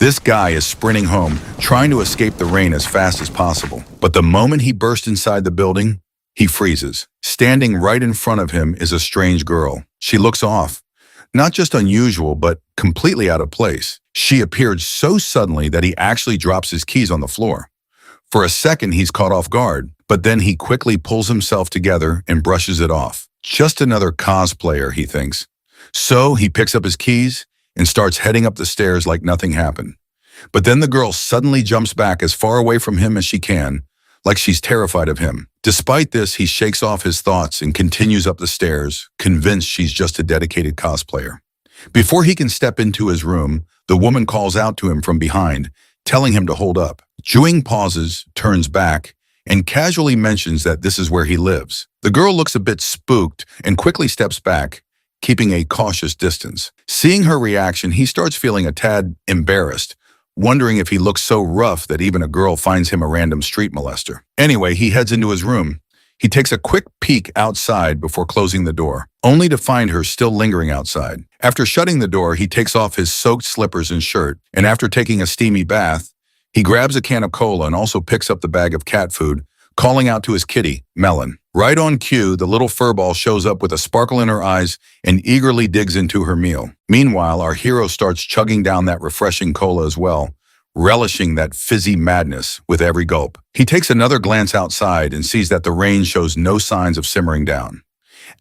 This guy is sprinting home, trying to escape the rain as fast as possible. But the moment he bursts inside the building, he freezes. Standing right in front of him is a strange girl. She looks off. Not just unusual, but completely out of place. She appeared so suddenly that he actually drops his keys on the floor. For a second, he's caught off guard, but then he quickly pulls himself together and brushes it off. Just another cosplayer, he thinks. So he picks up his keys and starts heading up the stairs like nothing happened. But then the girl suddenly jumps back as far away from him as she can, like she's terrified of him. Despite this, he shakes off his thoughts and continues up the stairs, convinced she's just a dedicated cosplayer. Before he can step into his room, the woman calls out to him from behind, telling him to hold up. Juing pauses, turns back, and casually mentions that this is where he lives. The girl looks a bit spooked and quickly steps back, keeping a cautious distance. Seeing her reaction, he starts feeling a tad embarrassed, wondering if he looks so rough that even a girl finds him a random street molester. Anyway, he heads into his room. He takes a quick peek outside before closing the door, only to find her still lingering outside. After shutting the door, he takes off his soaked slippers and shirt, and after taking a steamy bath, he grabs a can of cola and also picks up the bag of cat food, calling out to his kitty, Melon. Right on cue, the little furball shows up with a sparkle in her eyes and eagerly digs into her meal. Meanwhile, our hero starts chugging down that refreshing cola as well, relishing that fizzy madness with every gulp. He takes another glance outside and sees that the rain shows no signs of simmering down.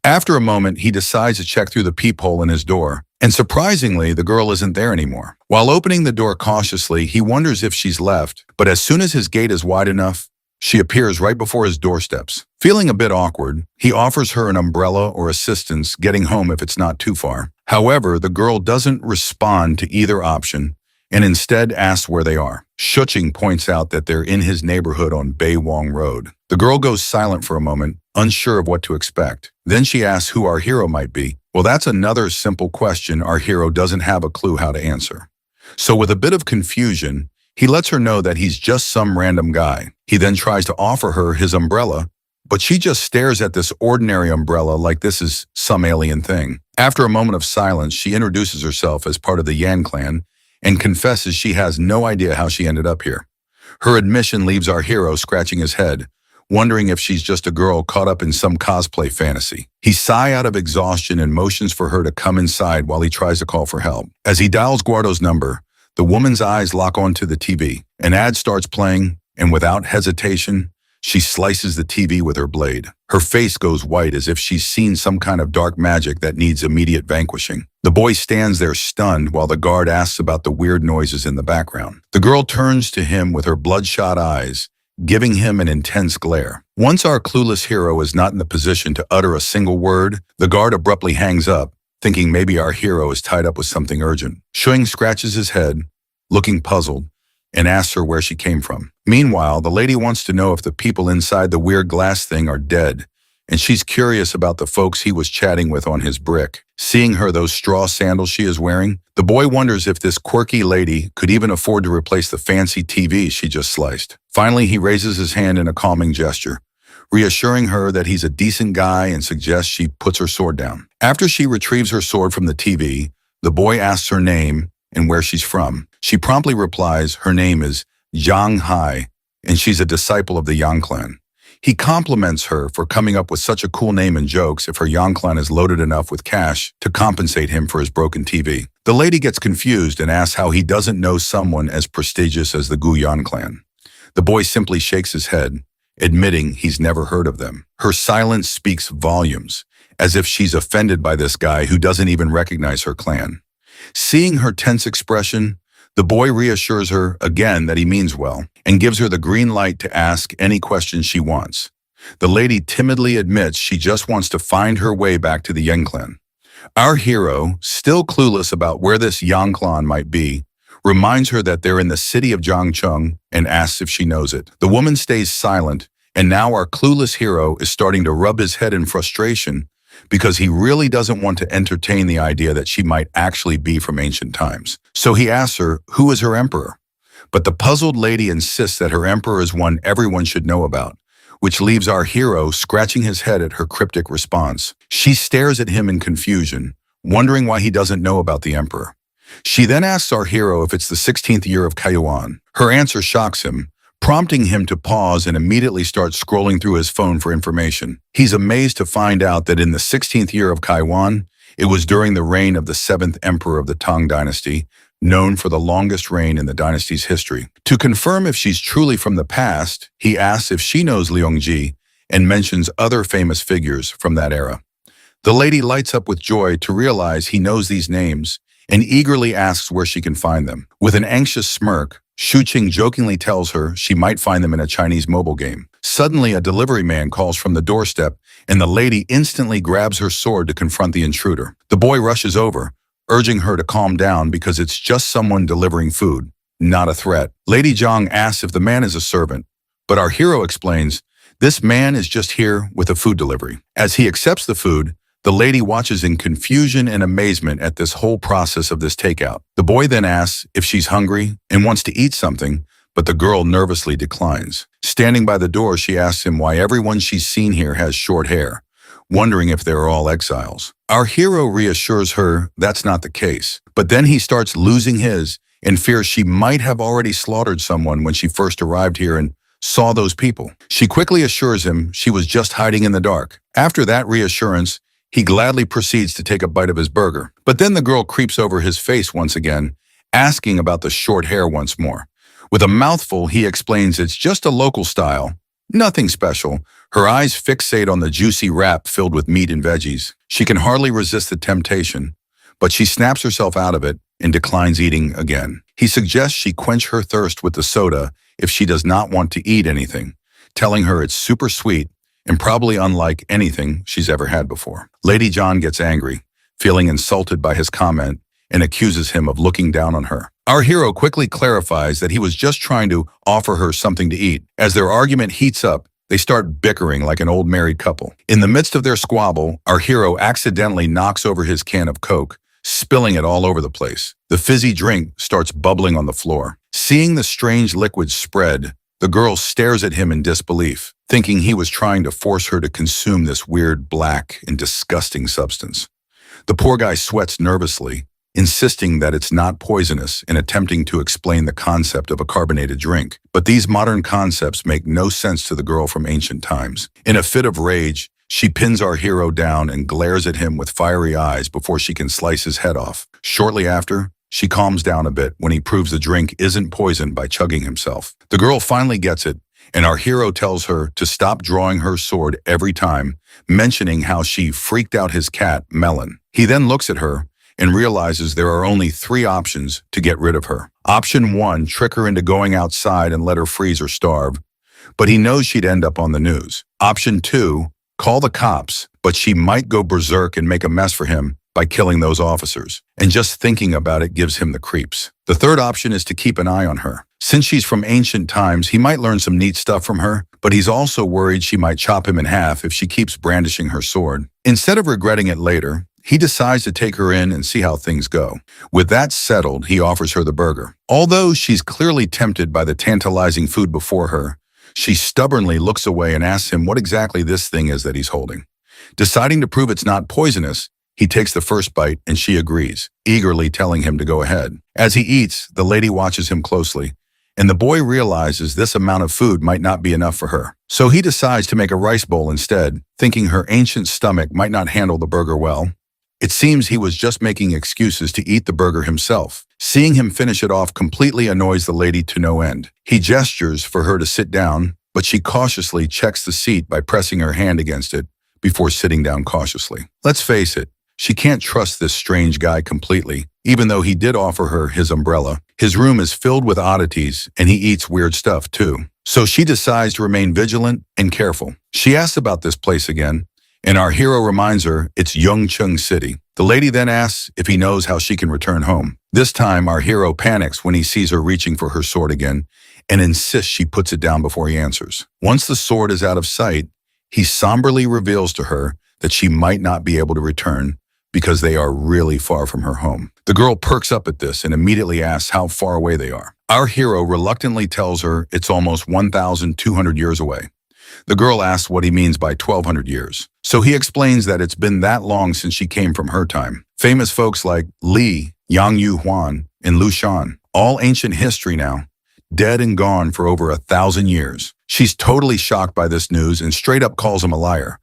After a moment, he decides to check through the peephole in his door, and surprisingly, the girl isn't there anymore. While opening the door cautiously, he wonders if she's left, but as soon as his gate is wide enough, she appears right before his doorsteps. Feeling a bit awkward, he offers her an umbrella or assistance getting home if it's not too far. However, the girl doesn't respond to either option and instead asks where they are. Shuching points out that they're in his neighborhood on Baywong Road. The girl goes silent for a moment, unsure of what to expect. Then she asks who our hero might be. Well, that's another simple question our hero doesn't have a clue how to answer. So with a bit of confusion, he lets her know that he's just some random guy. He then tries to offer her his umbrella, but she just stares at this ordinary umbrella like this is some alien thing. After a moment of silence, she introduces herself as part of the Yan clan and confesses she has no idea how she ended up here. Her admission leaves our hero scratching his head, wondering if she's just a girl caught up in some cosplay fantasy. He sighs out of exhaustion and motions for her to come inside while he tries to call for help. As he dials Guardo's number, the woman's eyes lock onto the TV. An ad starts playing, and without hesitation, she slices the TV with her blade. Her face goes white as if she's seen some kind of dark magic that needs immediate vanquishing. The boy stands there stunned while the guard asks about the weird noises in the background. The girl turns to him with her bloodshot eyes, giving him an intense glare. Once our clueless hero is not in the position to utter a single word, the guard abruptly hangs up, thinking maybe our hero is tied up with something urgent. Shuing scratches his head, looking puzzled, and asks her where she came from. Meanwhile, the lady wants to know if the people inside the weird glass thing are dead, and she's curious about the folks he was chatting with on his brick. Seeing her those straw sandals she is wearing, the boy wonders if this quirky lady could even afford to replace the fancy TV she just sliced. Finally, he raises his hand in a calming gesture, reassuring her that he's a decent guy and suggests she puts her sword down. After she retrieves her sword from the TV, the boy asks her name and where she's from. She promptly replies her name is Zhang Hai, and she's a disciple of the Yang clan. He compliments her for coming up with such a cool name and jokes if her Yang clan is loaded enough with cash to compensate him for his broken TV. The lady gets confused and asks how he doesn't know someone as prestigious as the Guyan clan. The boy simply shakes his head, admitting he's never heard of them. Her silence speaks volumes, as if she's offended by this guy who doesn't even recognize her clan. Seeing her tense expression, the boy reassures her again that he means well and gives her the green light to ask any questions she wants. The lady timidly admits she just wants to find her way back to the Yang clan. Our hero, still clueless about where this Yang clan might be, reminds her that they're in the city of Jiangcheng and asks if she knows it. The woman stays silent, and now our clueless hero is starting to rub his head in frustration because he really doesn't want to entertain the idea that she might actually be from ancient times. So he asks her, who is her emperor? But the puzzled lady insists that her emperor is one everyone should know about, which leaves our hero scratching his head at her cryptic response. She stares at him in confusion, wondering why he doesn't know about the emperor. She then asks our hero if it's the 16th year of Kaiwan. Her answer shocks him, prompting him to pause and immediately start scrolling through his phone for information. He's amazed to find out that in the 16th year of Kaiwan, it was during the reign of the 7th emperor of the Tang dynasty, known for the longest reign in the dynasty's history. To confirm if she's truly from the past, he asks if she knows Liangji and mentions other famous figures from that era. The lady lights up with joy to realize he knows these names and eagerly asks where she can find them. With an anxious smirk, Shuqing jokingly tells her she might find them in a Chinese mobile game. Suddenly, a delivery man calls from the doorstep, and the lady instantly grabs her sword to confront the intruder. The boy rushes over, urging her to calm down because it's just someone delivering food, not a threat. Lady Zhang asks if the man is a servant, but our hero explains, this man is just here with a food delivery. As he accepts the food, the lady watches in confusion and amazement at this whole process of this takeout. The boy then asks if she's hungry and wants to eat something, but the girl nervously declines. Standing by the door, she asks him why everyone she's seen here has short hair, wondering if they're all exiles. Our hero reassures her that's not the case, but then he starts losing his and fears she might have already slaughtered someone when she first arrived here and saw those people. She quickly assures him she was just hiding in the dark. After that reassurance, he gladly proceeds to take a bite of his burger. But then the girl creeps over his face once again, asking about the short hair once more. With a mouthful, he explains it's just a local style, nothing special. Her eyes fixate on the juicy wrap filled with meat and veggies. She can hardly resist the temptation, but she snaps herself out of it and declines eating again. He suggests she quench her thirst with the soda if she does not want to eat anything, telling her it's super sweet and probably unlike anything she's ever had before. Lady John gets angry, feeling insulted by his comment, and accuses him of looking down on her. Our hero quickly clarifies that he was just trying to offer her something to eat. As their argument heats up, they start bickering like an old married couple. In the midst of their squabble, our hero accidentally knocks over his can of Coke, spilling it all over the place. The fizzy drink starts bubbling on the floor. Seeing the strange liquid spread, the girl stares at him in disbelief, thinking he was trying to force her to consume this weird, black, and disgusting substance. The poor guy sweats nervously, insisting that it's not poisonous and attempting to explain the concept of a carbonated drink. But these modern concepts make no sense to the girl from ancient times. In a fit of rage, she pins our hero down and glares at him with fiery eyes before she can slice his head off. Shortly after, she calms down a bit when he proves the drink isn't poisoned by chugging himself. The girl finally gets it, and our hero tells her to stop drawing her sword every time, mentioning how she freaked out his cat, Melon. He then looks at her and realizes there are only 3 options to get rid of her. Option 1, trick her into going outside and let her freeze or starve, but he knows she'd end up on the news. Option 2, call the cops, but she might go berserk and make a mess for him by killing those officers, and just thinking about it gives him the creeps. The third option is to keep an eye on her. Since she's from ancient times, he might learn some neat stuff from her, but he's also worried she might chop him in half if she keeps brandishing her sword. Instead of regretting it later, he decides to take her in and see how things go. With that settled, he offers her the burger. Although she's clearly tempted by the tantalizing food before her, she stubbornly looks away and asks him what exactly this thing is that he's holding. Deciding to prove it's not poisonous, he takes the first bite and she agrees, eagerly telling him to go ahead. As he eats, the lady watches him closely, and the boy realizes this amount of food might not be enough for her. So he decides to make a rice bowl instead, thinking her ancient stomach might not handle the burger well. It seems he was just making excuses to eat the burger himself. Seeing him finish it off completely annoys the lady to no end. He gestures for her to sit down, but she cautiously checks the seat by pressing her hand against it before sitting down cautiously. Let's face it, she can't trust this strange guy completely, even though he did offer her his umbrella. His room is filled with oddities, and he eats weird stuff too. So she decides to remain vigilant and careful. She asks about this place again, and our hero reminds her it's Yongcheng City. The lady then asks if he knows how she can return home. This time, our hero panics when he sees her reaching for her sword again and insists she puts it down before he answers. Once the sword is out of sight, he somberly reveals to her that she might not be able to return because they are really far from her home. The girl perks up at this and immediately asks how far away they are. Our hero reluctantly tells her it's almost 1,200 years away. The girl asks what he means by 1200 years. So he explains that it's been that long since she came from her time. Famous folks like Li, Yang Yu Huan, and Lu Shan, all ancient history now, dead and gone for over 1,000 years. She's totally shocked by this news and straight up calls him a liar.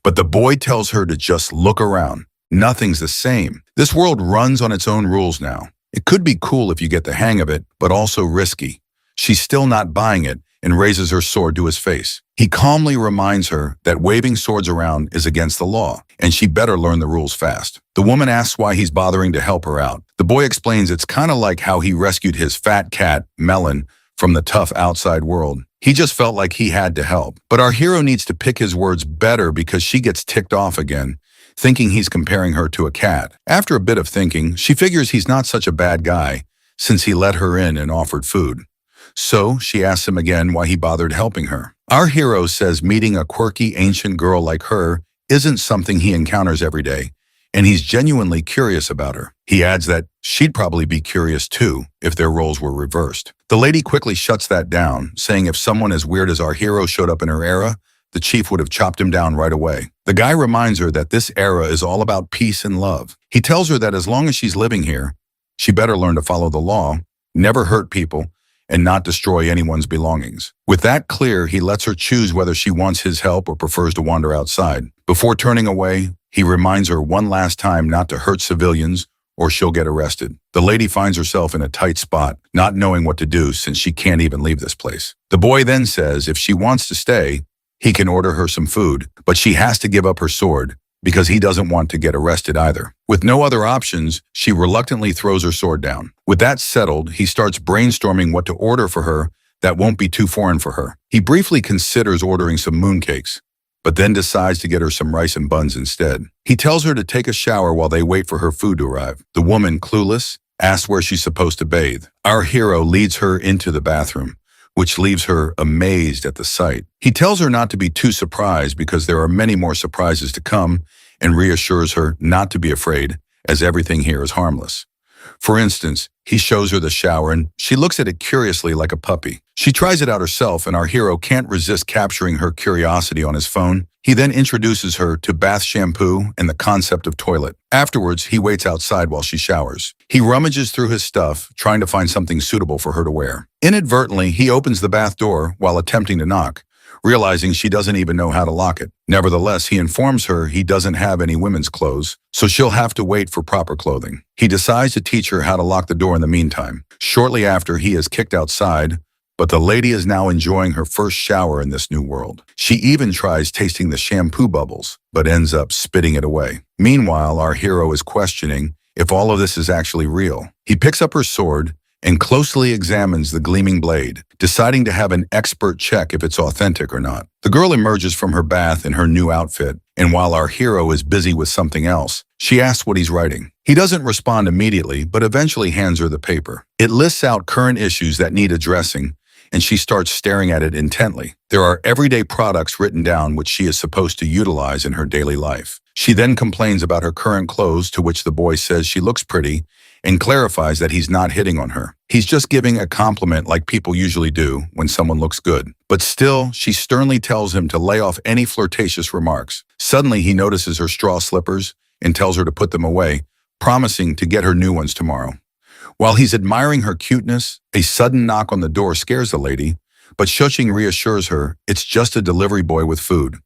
But the boy tells her to just look around. Nothing's the same. This world runs on its own rules now. It could be cool if you get the hang of it, but also risky. She's still not buying it and raises her sword to his face. He calmly reminds her that waving swords around is against the law, and she better learn the rules fast. The woman asks why he's bothering to help her out. The boy explains it's kind of like how he rescued his fat cat, Melon, from the tough outside world. He just felt like he had to help. But our hero needs to pick his words better because she gets ticked off again, thinking he's comparing her to a cat. After a bit of thinking, she figures he's not such a bad guy since he let her in and offered food. So she asks him again why he bothered helping her. Our hero says meeting a quirky ancient girl like her isn't something he encounters every day, and he's genuinely curious about her. He adds that she'd probably be curious too if their roles were reversed. The lady quickly shuts that down, saying if someone as weird as our hero showed up in her era, the chief would have chopped him down right away. The guy reminds her that this era is all about peace and love. He tells her that as long as she's living here, she better learn to follow the law, never hurt people, and not destroy anyone's belongings. With that clear, he lets her choose whether she wants his help or prefers to wander outside. Before turning away, he reminds her one last time not to hurt civilians or she'll get arrested. The lady finds herself in a tight spot, not knowing what to do since she can't even leave this place. The boy then says if she wants to stay, he can order her some food, but she has to give up her sword because he doesn't want to get arrested either. With no other options, she reluctantly throws her sword down. With that settled, he starts brainstorming what to order for her that won't be too foreign for her. He briefly considers ordering some mooncakes, but then decides to get her some rice and buns instead. He tells her to take a shower while they wait for her food to arrive. The woman, clueless, asks where she's supposed to bathe. Our hero leads her into the bathroom, which leaves her amazed at the sight. He tells her not to be too surprised because there are many more surprises to come and reassures her not to be afraid as everything here is harmless. For instance, he shows her the shower and she looks at it curiously like a puppy. She tries it out herself and our hero can't resist capturing her curiosity on his phone. He then introduces her to bath shampoo and the concept of toilet. Afterwards, he waits outside while she showers. He rummages through his stuff, trying to find something suitable for her to wear. Inadvertently, he opens the bath door while attempting to knock, realizing she doesn't even know how to lock it. Nevertheless, he informs her he doesn't have any women's clothes, so she'll have to wait for proper clothing. He decides to teach her how to lock the door in the meantime. Shortly after, he is kicked outside, but the lady is now enjoying her first shower in this new world. She even tries tasting the shampoo bubbles, but ends up spitting it away. Meanwhile, our hero is questioning if all of this is actually real. He picks up her sword and closely examines the gleaming blade, deciding to have an expert check if it's authentic or not. The girl emerges from her bath in her new outfit, and while our hero is busy with something else, she asks what he's writing. He doesn't respond immediately, but eventually hands her the paper. It lists out current issues that need addressing, and she starts staring at it intently. There are everyday products written down which she is supposed to utilize in her daily life. She then complains about her current clothes, to which the boy says she looks pretty, and clarifies that he's not hitting on her. He's just giving a compliment like people usually do when someone looks good. But still, she sternly tells him to lay off any flirtatious remarks. Suddenly, he notices her straw slippers and tells her to put them away, promising to get her new ones tomorrow. While he's admiring her cuteness, a sudden knock on the door scares the lady, but Shuching reassures her it's just a delivery boy with food.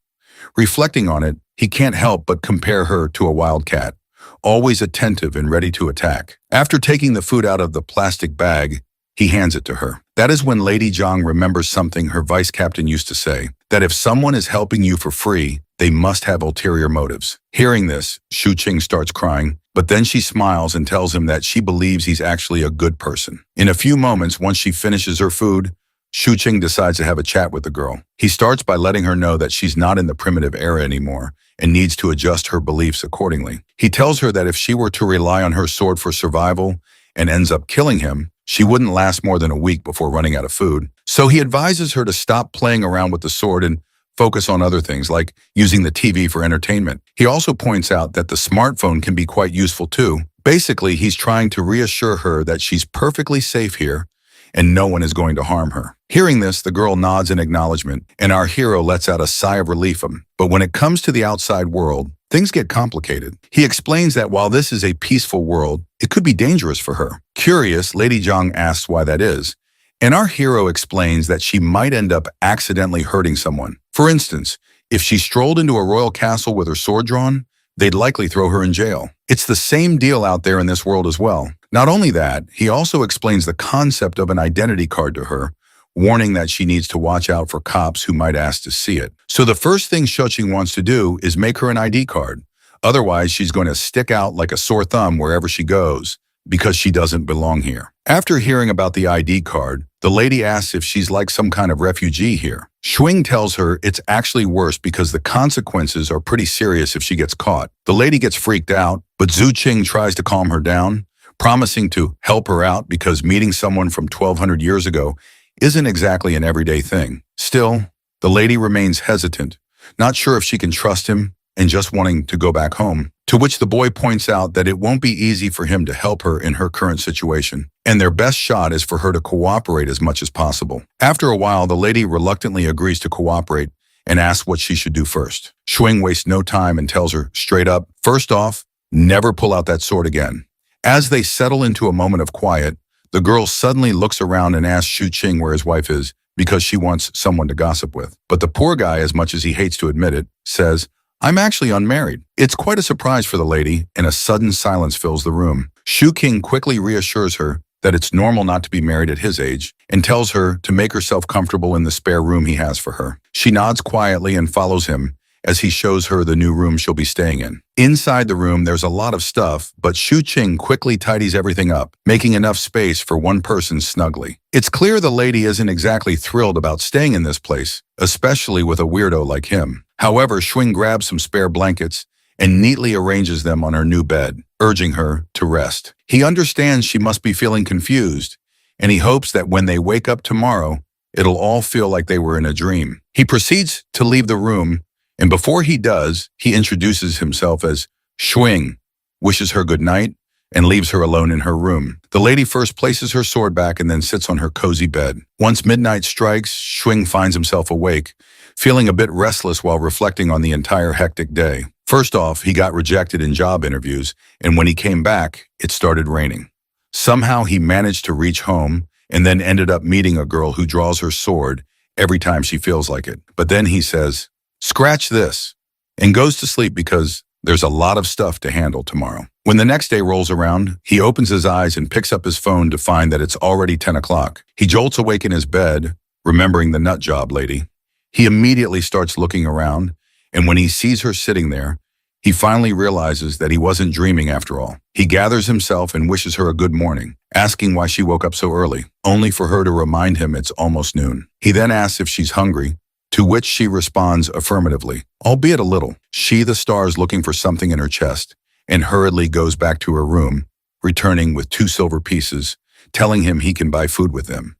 Reflecting on it, he can't help but compare her to a wild cat, always attentive and ready to attack. After taking the food out of the plastic bag, he hands it to her. That is when Lady Zhang remembers something her vice captain used to say, that if someone is helping you for free, they must have ulterior motives. Hearing this, Shuching starts crying, but then she smiles and tells him that she believes he's actually a good person. In a few moments, once she finishes her food, Shuching decides to have a chat with the girl. He starts by letting her know that she's not in the primitive era anymore and needs to adjust her beliefs accordingly. He tells her that if she were to rely on her sword for survival and ends up killing him, she wouldn't last more than a week before running out of food. So he advises her to stop playing around with the sword and focus on other things like using the TV for entertainment. He also points out that the smartphone can be quite useful too. Basically, he's trying to reassure her that she's perfectly safe here and no one is going to harm her. Hearing this, the girl nods in acknowledgement, and our hero lets out a sigh of relief. But when it comes to the outside world, things get complicated. He explains that while this is a peaceful world, it could be dangerous for her. Curious, Lady Zhang asks why that is, and our hero explains that she might end up accidentally hurting someone. For instance, if she strolled into a royal castle with her sword drawn, they'd likely throw her in jail. It's the same deal out there in this world as well. Not only that, he also explains the concept of an identity card to her, warning that she needs to watch out for cops who might ask to see it. So the first thing Shoqing wants to do is make her an ID card. Otherwise, she's going to stick out like a sore thumb wherever she goes, because she doesn't belong here. After hearing about the ID card, the lady asks if she's like some kind of refugee here. Shuing tells her it's actually worse because the consequences are pretty serious if she gets caught. The lady gets freaked out, but Zhu Qing tries to calm her down, promising to help her out because meeting someone from 1200 years ago isn't exactly an everyday thing. Still, the lady remains hesitant, not sure if she can trust him and just wanting to go back home, to which the boy points out that it won't be easy for him to help her in her current situation, and their best shot is for her to cooperate as much as possible. After a while, the lady reluctantly agrees to cooperate and asks what she should do first. Shuing wastes no time and tells her straight up, first off, never pull out that sword again. As they settle into a moment of quiet, the girl suddenly looks around and asks Shu Qing where his wife is because she wants someone to gossip with. But the poor guy, as much as he hates to admit it, says, I'm actually unmarried. It's quite a surprise for the lady, and a sudden silence fills the room. Shu Qing quickly reassures her that it's normal not to be married at his age and tells her to make herself comfortable in the spare room he has for her. She nods quietly and follows him as he shows her the new room she'll be staying in. Inside the room, there's a lot of stuff, but Shu Qing quickly tidies everything up, making enough space for one person snugly. It's clear the lady isn't exactly thrilled about staying in this place, especially with a weirdo like him. However, Shuing grabs some spare blankets and neatly arranges them on her new bed, urging her to rest. He understands she must be feeling confused, and he hopes that when they wake up tomorrow, it'll all feel like they were in a dream. He proceeds to leave the room, and before he does, he introduces himself as Shuing, wishes her good night, and leaves her alone in her room. The lady first places her sword back and then sits on her cozy bed. Once midnight strikes, Shuing finds himself awake, feeling a bit restless while reflecting on the entire hectic day. First off, he got rejected in job interviews, and when he came back, it started raining. Somehow he managed to reach home and then ended up meeting a girl who draws her sword every time she feels like it. But then he says, scratch this, and goes to sleep because there's a lot of stuff to handle tomorrow. When the next day rolls around, he opens his eyes and picks up his phone to find that it's already 10 o'clock. He jolts awake in his bed, remembering the nut job lady. He immediately starts looking around, and when he sees her sitting there, he finally realizes that he wasn't dreaming after all. He gathers himself and wishes her a good morning, asking why she woke up so early, only for her to remind him it's almost noon. He then asks if she's hungry, to which she responds affirmatively, albeit a little. She, the stars, looking for something in her chest, and hurriedly goes back to her room, returning with 2 silver pieces, telling him he can buy food with them.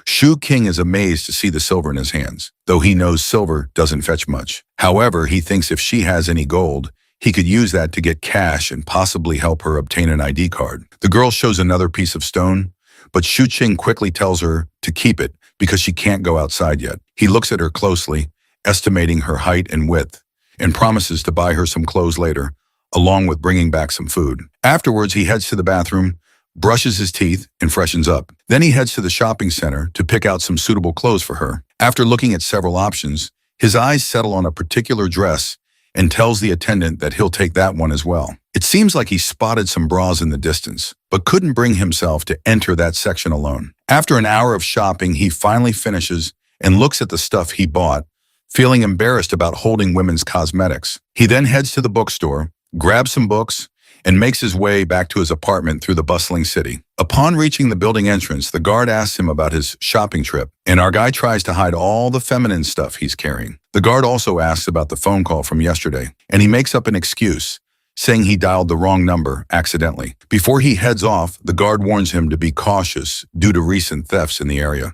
Shu Qing is amazed to see the silver in his hands, though he knows silver doesn't fetch much. However, he thinks if she has any gold, he could use that to get cash and possibly help her obtain an ID card. The girl shows another piece of stone, but Shu Qing quickly tells her to keep it because she can't go outside yet. He looks at her closely, estimating her height and width, and promises to buy her some clothes later, along with bringing back some food. Afterwards, he heads to the bathroom, brushes his teeth, and freshens up. Then he heads to the shopping center to pick out some suitable clothes for her. After looking at several options, his eyes settle on a particular dress and tells the attendant that he'll take that one as well. It seems like he spotted some bras in the distance, but couldn't bring himself to enter that section alone. After an hour of shopping, he finally finishes and looks at the stuff he bought, feeling embarrassed about holding women's cosmetics. He then heads to the bookstore, grabs some books, and makes his way back to his apartment through the bustling city. Upon reaching the building entrance, the guard asks him about his shopping trip, and our guy tries to hide all the feminine stuff he's carrying. The guard also asks about the phone call from yesterday, and he makes up an excuse, saying he dialed the wrong number accidentally. Before he heads off, the guard warns him to be cautious due to recent thefts in the area.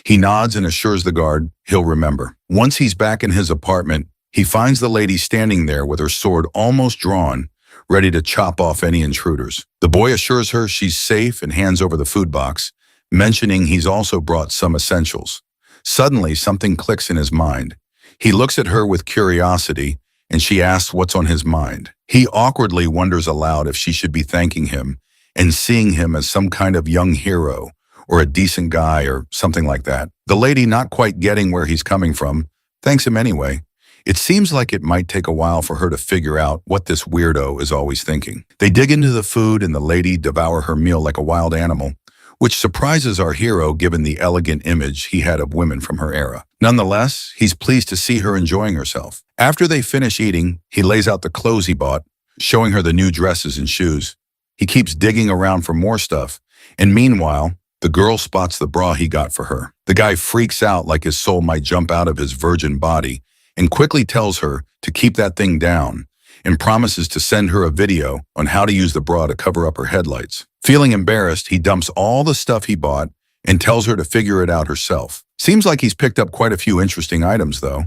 He nods and assures the guard he'll remember. Once he's back in his apartment, he finds the lady standing there with her sword almost drawn, ready to chop off any intruders. The boy assures her she's safe and hands over the food box, mentioning he's also brought some essentials. Suddenly, something clicks in his mind. He looks at her with curiosity, and she asks what's on his mind. He awkwardly wonders aloud if she should be thanking him and seeing him as some kind of young hero or a decent guy or something like that. The lady, not quite getting where he's coming from, thanks him anyway. It seems like it might take a while for her to figure out what this weirdo is always thinking. They dig into the food and the lady devour her meal like a wild animal, which surprises our hero given the elegant image he had of women from her era. Nonetheless, he's pleased to see her enjoying herself. After they finish eating, he lays out the clothes he bought, showing her the new dresses and shoes. He keeps digging around for more stuff, and meanwhile, the girl spots the bra he got for her. The guy freaks out like his soul might jump out of his virgin body and quickly tells her to keep that thing down and promises to send her a video on how to use the bra to cover up her headlights. Feeling embarrassed, he dumps all the stuff he bought and tells her to figure it out herself. Seems like he's picked up quite a few interesting items, though.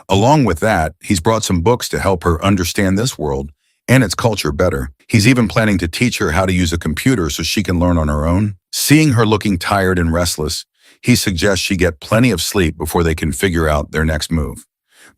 Along with that, he's brought some books to help her understand this world and its culture better. He's even planning to teach her how to use a computer so she can learn on her own. Seeing her looking tired and restless, he suggests she get plenty of sleep before they can figure out their next move.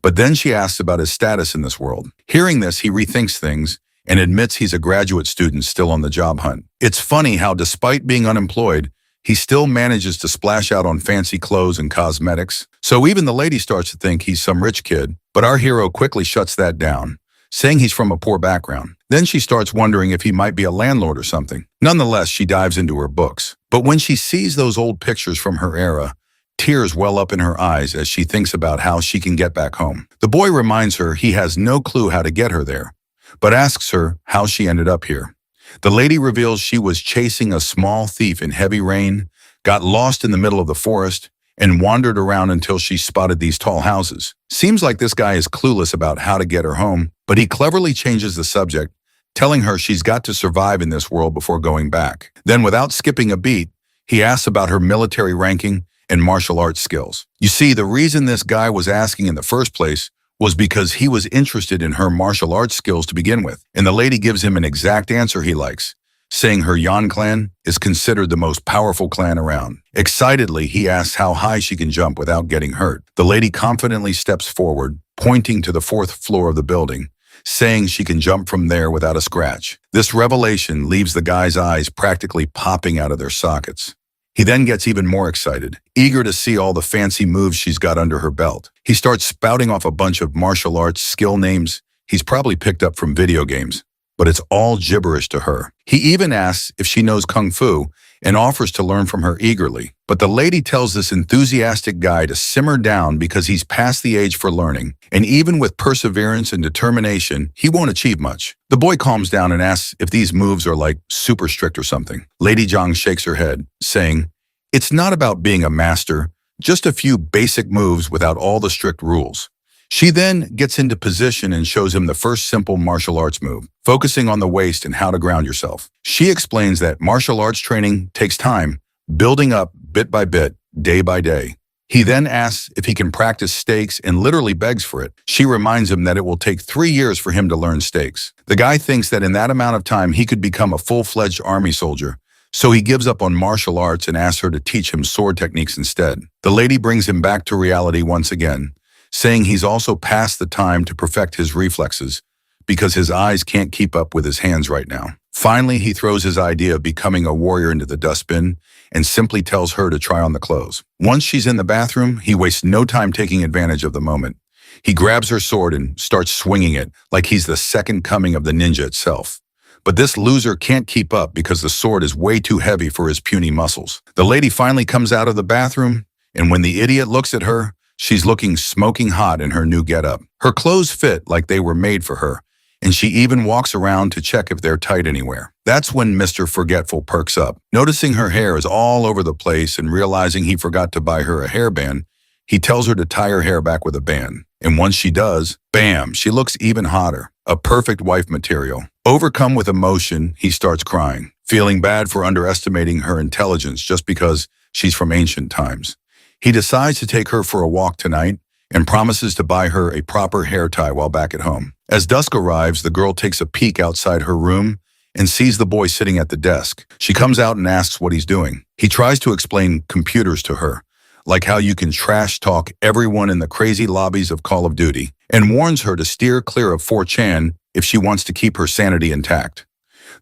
But then she asks about his status in this world. Hearing this, he rethinks things and admits he's a graduate student still on the job hunt. It's funny how, despite being unemployed, he still manages to splash out on fancy clothes and cosmetics. So even the lady starts to think he's some rich kid, but our hero quickly shuts that down, saying he's from a poor background. Then she starts wondering if he might be a landlord or something. Nonetheless, she dives into her books. But when she sees those old pictures from her era, tears well up in her eyes as she thinks about how she can get back home. The boy reminds her he has no clue how to get her there, but asks her how she ended up here. The lady reveals she was chasing a small thief in heavy rain, got lost in the middle of the forest, and wandered around until she spotted these tall houses. Seems like this guy is clueless about how to get her home, but he cleverly changes the subject, telling her she's got to survive in this world before going back. Then, without skipping a beat, he asks about her military ranking and martial arts skills. You see, the reason this guy was asking in the first place was because he was interested in her martial arts skills to begin with, and the lady gives him an exact answer he likes, saying her Yan clan is considered the most powerful clan around. Excitedly, he asks how high she can jump without getting hurt. The lady confidently steps forward, pointing to the 4th floor of the building, saying she can jump from there without a scratch. This revelation leaves the guy's eyes practically popping out of their sockets. He then gets even more excited, eager to see all the fancy moves she's got under her belt. He starts spouting off a bunch of martial arts skill names he's probably picked up from video games, but it's all gibberish to her. He even asks if she knows Kung Fu and offers to learn from her eagerly. But the lady tells this enthusiastic guy to simmer down because he's past the age for learning, and even with perseverance and determination, he won't achieve much. The boy calms down and asks if these moves are like super strict or something. Lady Zhang shakes her head, saying, "It's not about being a master, just a few basic moves without all the strict rules." She then gets into position and shows him the first simple martial arts move, focusing on the waist and how to ground yourself. She explains that martial arts training takes time, building up bit by bit, day by day. He then asks if he can practice stakes and literally begs for it. She reminds him that it will take 3 years for him to learn stakes. The guy thinks that in that amount of time he could become a full-fledged army soldier, so he gives up on martial arts and asks her to teach him sword techniques instead. The lady brings him back to reality once again, saying he's also past the time to perfect his reflexes because his eyes can't keep up with his hands right now. Finally, he throws his idea of becoming a warrior into the dustbin and simply tells her to try on the clothes. Once she's in the bathroom, he wastes no time taking advantage of the moment. He grabs her sword and starts swinging it like he's the second coming of the ninja itself. But this loser can't keep up because the sword is way too heavy for his puny muscles. The lady finally comes out of the bathroom, and when the idiot looks at her, she's looking smoking hot in her new getup. Her clothes fit like they were made for her, and she even walks around to check if they're tight anywhere. That's when Mr. Forgetful perks up. Noticing her hair is all over the place and realizing he forgot to buy her a hairband, he tells her to tie her hair back with a band. And once she does, bam, she looks even hotter. A perfect wife material. Overcome with emotion, he starts crying, feeling bad for underestimating her intelligence just because she's from ancient times. He decides to take her for a walk tonight and promises to buy her a proper hair tie while back at home. As dusk arrives, the girl takes a peek outside her room and sees the boy sitting at the desk. She comes out and asks what he's doing. He tries to explain computers to her, like how you can trash talk everyone in the crazy lobbies of Call of Duty, and warns her to steer clear of 4chan if she wants to keep her sanity intact.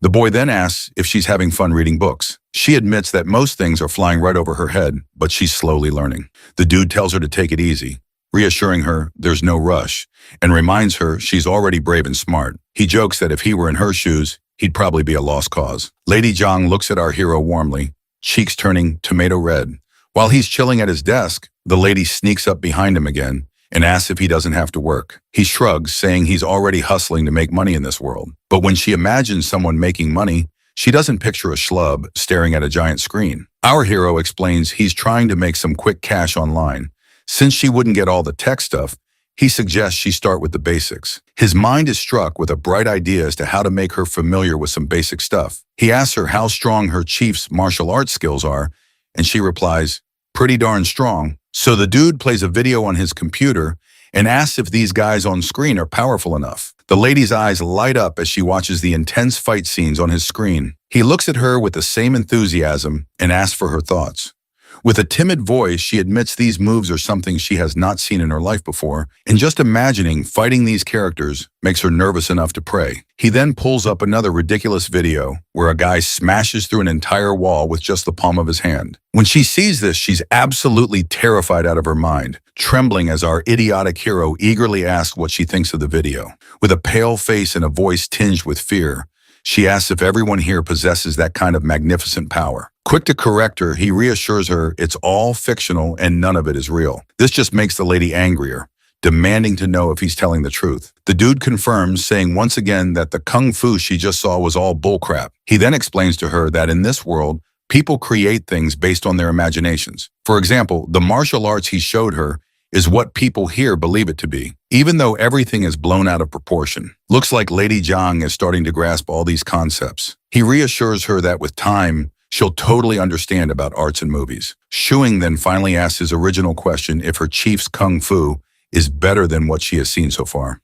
The boy then asks if she's having fun reading books. She admits that most things are flying right over her head, but she's slowly learning. The dude tells her to take it easy, reassuring her there's no rush, and reminds her she's already brave and smart. He jokes that if he were in her shoes, he'd probably be a lost cause. Lady Zhang looks at our hero warmly, cheeks turning tomato red. While he's chilling at his desk, the lady sneaks up behind him again and asks if he doesn't have to work. He shrugs, saying he's already hustling to make money in this world. But when she imagines someone making money, she doesn't picture a schlub staring at a giant screen. Our hero explains he's trying to make some quick cash online. Since she wouldn't get all the tech stuff, he suggests she start with the basics. His mind is struck with a bright idea as to how to make her familiar with some basic stuff. He asks her how strong her chief's martial arts skills are, and she replies, pretty darn strong. So the dude plays a video on his computer and asks if these guys on screen are powerful enough. The lady's eyes light up as she watches the intense fight scenes on his screen. He looks at her with the same enthusiasm and asks for her thoughts. With a timid voice, she admits these moves are something she has not seen in her life before, and just imagining fighting these characters makes her nervous enough to pray. He then pulls up another ridiculous video where a guy smashes through an entire wall with just the palm of his hand. When she sees this, she's absolutely terrified out of her mind, trembling as our idiotic hero eagerly asks what she thinks of the video. With a pale face and a voice tinged with fear, she asks if everyone here possesses that kind of magnificent power. Quick to correct her, he reassures her it's all fictional and none of it is real. This just makes the lady angrier, demanding to know if he's telling the truth. The dude confirms, saying once again that the kung fu she just saw was all bullcrap. He then explains to her that in this world, people create things based on their imaginations. For example, the martial arts he showed her is what people here believe it to be, even though everything is blown out of proportion. Looks like Lady Zhang is starting to grasp all these concepts. He reassures her that with time, she'll totally understand about arts and movies. Shuing then finally asks his original question if her chief's kung fu is better than what she has seen so far.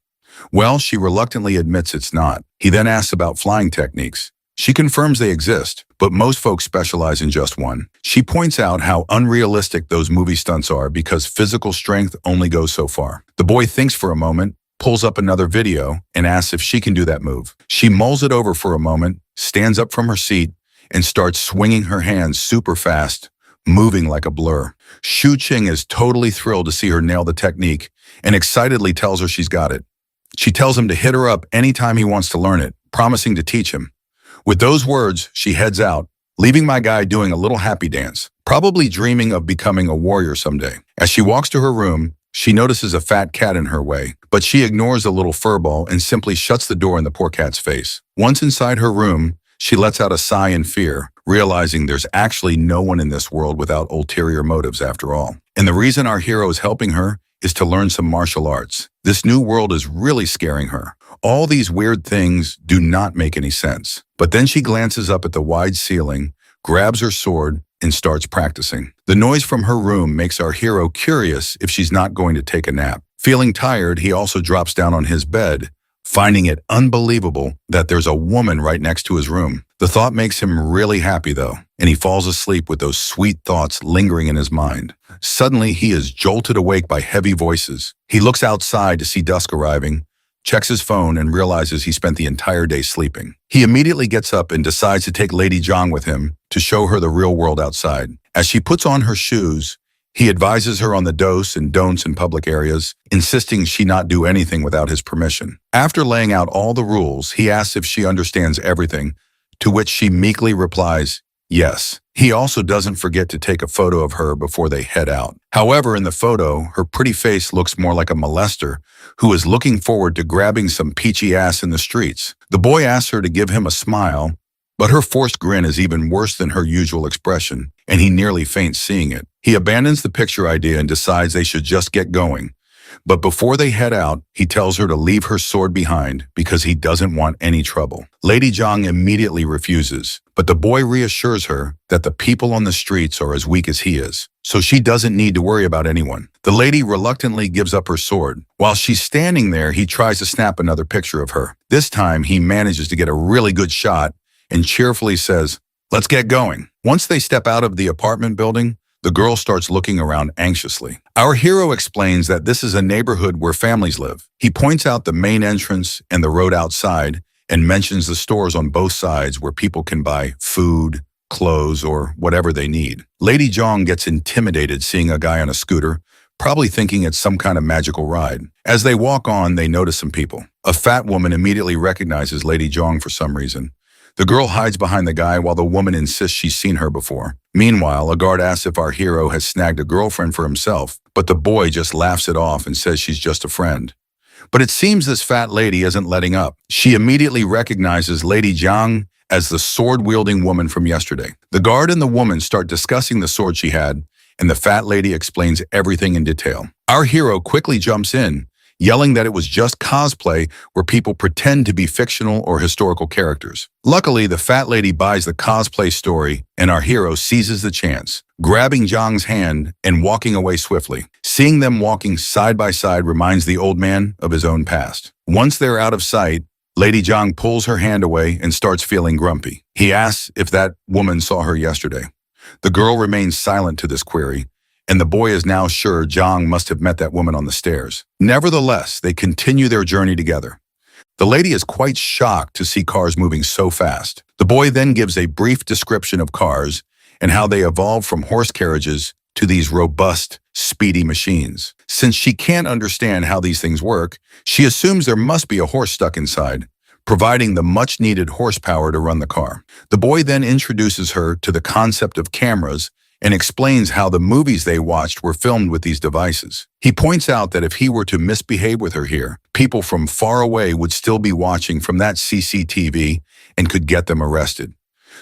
Well, she reluctantly admits it's not. He then asks about flying techniques. She confirms they exist, but most folks specialize in just one. She points out how unrealistic those movie stunts are because physical strength only goes so far. The boy thinks for a moment, pulls up another video, and asks if she can do that move. She mulls it over for a moment, stands up from her seat, and starts swinging her hands super fast, moving like a blur. Shu Qing is totally thrilled to see her nail the technique and excitedly tells her she's got it. She tells him to hit her up anytime he wants to learn it, promising to teach him. With those words, she heads out, leaving my guy doing a little happy dance, probably dreaming of becoming a warrior someday. As she walks to her room, she notices a fat cat in her way, but she ignores the little furball and simply shuts the door in the poor cat's face. Once inside her room, she lets out a sigh in fear, realizing there's actually no one in this world without ulterior motives after all. And the reason our hero is helping her is to learn some martial arts. This new world is really scaring her. All these weird things do not make any sense. But then she glances up at the wide ceiling, grabs her sword, and starts practicing. The noise from her room makes our hero curious if she's not going to take a nap. Feeling tired, he also drops down on his bed, finding it unbelievable that there's a woman right next to his room. The thought makes him really happy though, and he falls asleep with those sweet thoughts lingering in his mind. Suddenly, he is jolted awake by heavy voices. He looks outside to see dusk arriving, checks his phone, and realizes he spent the entire day sleeping. He immediately gets up and decides to take Lady Zhang with him to show her the real world outside. As she puts on her shoes, he advises her on the dos and don'ts in public areas, insisting she not do anything without his permission. After laying out all the rules, he asks if she understands everything, to which she meekly replies, yes. He also doesn't forget to take a photo of her before they head out. However, in the photo, her pretty face looks more like a molester who is looking forward to grabbing some peachy ass in the streets. The boy asks her to give him a smile, but her forced grin is even worse than her usual expression, and he nearly faints seeing it. He abandons the picture idea and decides they should just get going. But before they head out, he tells her to leave her sword behind because he doesn't want any trouble. Lady Zhang immediately refuses, but the boy reassures her that the people on the streets are as weak as he is, so she doesn't need to worry about anyone. The lady reluctantly gives up her sword. While she's standing there, he tries to snap another picture of her. This time, he manages to get a really good shot and cheerfully says, "Let's get going." Once they step out of the apartment building, the girl starts looking around anxiously. Our hero explains that this is a neighborhood where families live. He points out the main entrance and the road outside and mentions the stores on both sides where people can buy food, clothes, or whatever they need. Lady Zhang gets intimidated seeing a guy on a scooter, probably thinking it's some kind of magical ride. As they walk on, they notice some people. A fat woman immediately recognizes Lady Zhang for some reason. The girl hides behind the guy while the woman insists she's seen her before. Meanwhile, a guard asks if our hero has snagged a girlfriend for himself, but the boy just laughs it off and says she's just a friend. But it seems this fat lady isn't letting up. She immediately recognizes Lady Zhang as the sword-wielding woman from yesterday. The guard and the woman start discussing the sword she had, and the fat lady explains everything in detail. Our hero quickly jumps in, yelling that it was just cosplay where people pretend to be fictional or historical characters. Luckily, the fat lady buys the cosplay story, and our hero seizes the chance, grabbing Zhang's hand and walking away swiftly. Seeing them walking side by side reminds the old man of his own past. Once they're out of sight, Lady Zhang pulls her hand away and starts feeling grumpy. He asks if that woman saw her yesterday. The girl remains silent to this query, and the boy is now sure Zhang must have met that woman on the stairs. Nevertheless, they continue their journey together. The lady is quite shocked to see cars moving so fast. The boy then gives a brief description of cars and how they evolved from horse carriages to these robust, speedy machines. Since she can't understand how these things work, she assumes there must be a horse stuck inside, providing the much-needed horsepower to run the car. The boy then introduces her to the concept of cameras and explains how the movies they watched were filmed with these devices. He points out that if he were to misbehave with her here, people from far away would still be watching from that CCTV and could get them arrested.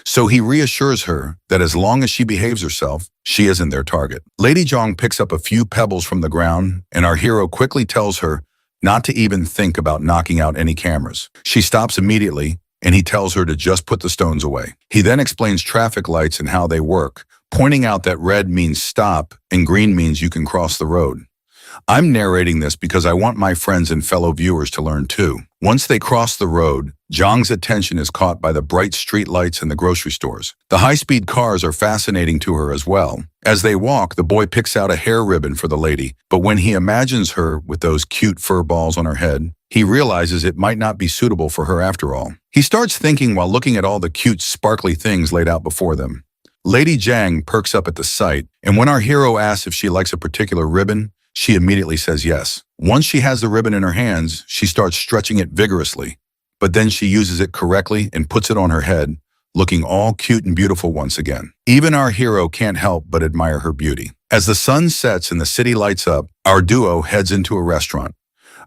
So he reassures her that as long as she behaves herself, she isn't their target. Lady Zhang picks up a few pebbles from the ground, and our hero quickly tells her not to even think about knocking out any cameras. She stops immediately, and he tells her to just put the stones away. He then explains traffic lights and how they work, pointing out that red means stop and green means you can cross the road. I'm narrating this because I want my friends and fellow viewers to learn too. Once they cross the road, Zhang's attention is caught by the bright street lights in the grocery stores. The high-speed cars are fascinating to her as well. As they walk, the boy picks out a hair ribbon for the lady, but when he imagines her with those cute fur balls on her head, he realizes it might not be suitable for her after all. He starts thinking while looking at all the cute, sparkly things laid out before them. Lady Zhang perks up at the sight, and when our hero asks if she likes a particular ribbon, she immediately says yes. Once she has the ribbon in her hands, she starts stretching it vigorously, but then she uses it correctly and puts it on her head, looking all cute and beautiful once again. Even our hero can't help but admire her beauty. As the sun sets and the city lights up, our duo heads into a restaurant.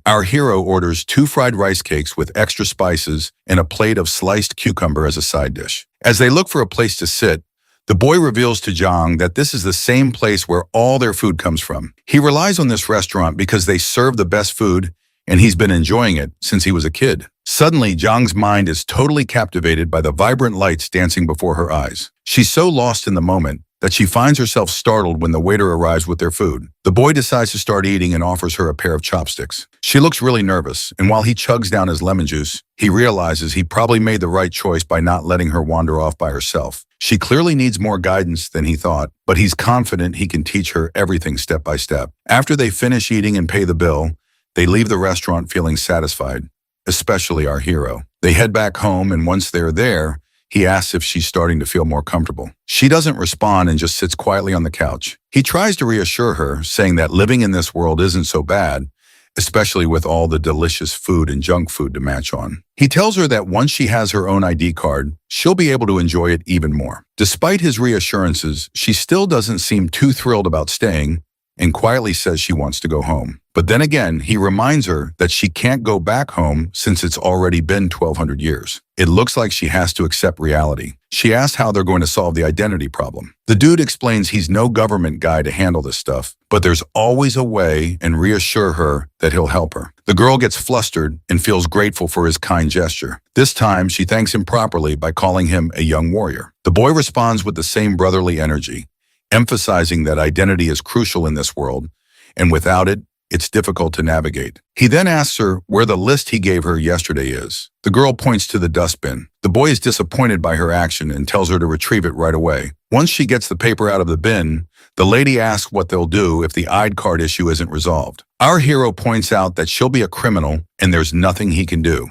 Our hero orders 2 fried rice cakes with extra spices and a plate of sliced cucumber as a side dish. As they look for a place to sit, the boy reveals to Zhang that this is the same place where all their food comes from. He relies on this restaurant because they serve the best food, and he's been enjoying it since he was a kid. Suddenly, Zhang's mind is totally captivated by the vibrant lights dancing before her eyes. She's so lost in the moment that she finds herself startled when the waiter arrives with their food. The boy decides to start eating and offers her a pair of chopsticks. She looks really nervous, and while he chugs down his lemon juice, he realizes he probably made the right choice by not letting her wander off by herself. She clearly needs more guidance than he thought, but he's confident he can teach her everything step by step. After they finish eating and pay the bill, they leave the restaurant feeling satisfied, especially our hero. They head back home, and once they're there, he asks if she's starting to feel more comfortable. She doesn't respond and just sits quietly on the couch. He tries to reassure her, saying that living in this world isn't so bad, especially with all the delicious food and junk food to match on. He tells her that once she has her own ID card, she'll be able to enjoy it even more. Despite his reassurances, she still doesn't seem too thrilled about staying, and quietly says she wants to go home. But then again, he reminds her that she can't go back home since it's already been 1,200 years. It looks like she has to accept reality. She asks how they're going to solve the identity problem. The dude explains he's no government guy to handle this stuff, but there's always a way, and reassure her that he'll help her. The girl gets flustered and feels grateful for his kind gesture. This time, she thanks him properly by calling him a young warrior. The boy responds with the same brotherly energy, emphasizing that identity is crucial in this world, and without it, it's difficult to navigate. He then asks her where the list he gave her yesterday is. The girl points to the dustbin. The boy is disappointed by her action and tells her to retrieve it right away. Once she gets the paper out of the bin, the lady asks what they'll do if the ID card issue isn't resolved. Our hero points out that she'll be a criminal and there's nothing he can do.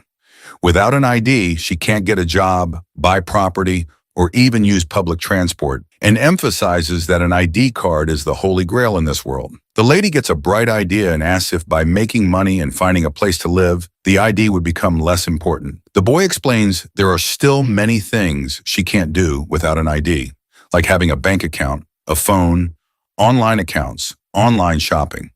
Without an ID, she can't get a job, buy property, or even use public transport, and emphasizes that an ID card is the holy grail in this world. The lady gets a bright idea and asks if by making money and finding a place to live, the ID would become less important. The boy explains there are still many things she can't do without an ID, like having a bank account, a phone, online accounts, online shopping.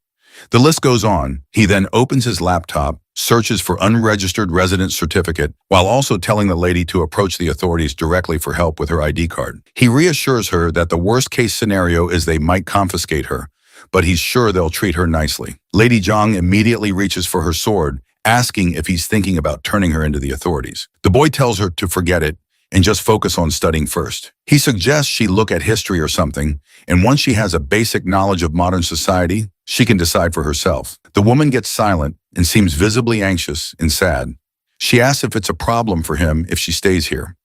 The list goes on. He then opens his laptop, searches for unregistered resident certificate, while also telling the lady to approach the authorities directly for help with her ID card. He reassures her that the worst-case scenario is they might confiscate her, but he's sure they'll treat her nicely. Lady Zhang immediately reaches for her sword, asking if he's thinking about turning her into the authorities. The boy tells her to forget it and just focus on studying first. He suggests she look at history or something, and once she has a basic knowledge of modern society, she can decide for herself. The woman gets silent and seems visibly anxious and sad. She asks if it's a problem for him if she stays here.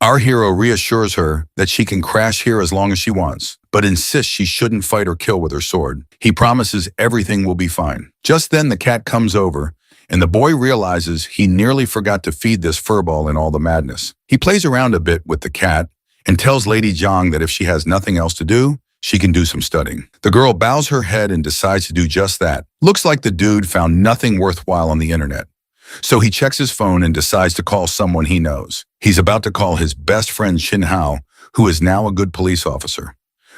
Our hero reassures her that she can crash here as long as she wants, but insists she shouldn't fight or kill with her sword. He promises everything will be fine. Just then the cat comes over, and the boy realizes he nearly forgot to feed this furball in all the madness. He plays around a bit with the cat and tells Lady Zhang that if she has nothing else to do, she can do some studying. The girl bows her head and decides to do just that. Looks like the dude found nothing worthwhile on the internet. So he checks his phone and decides to call someone he knows. He's about to call his best friend Shin Hao, who is now a good police officer,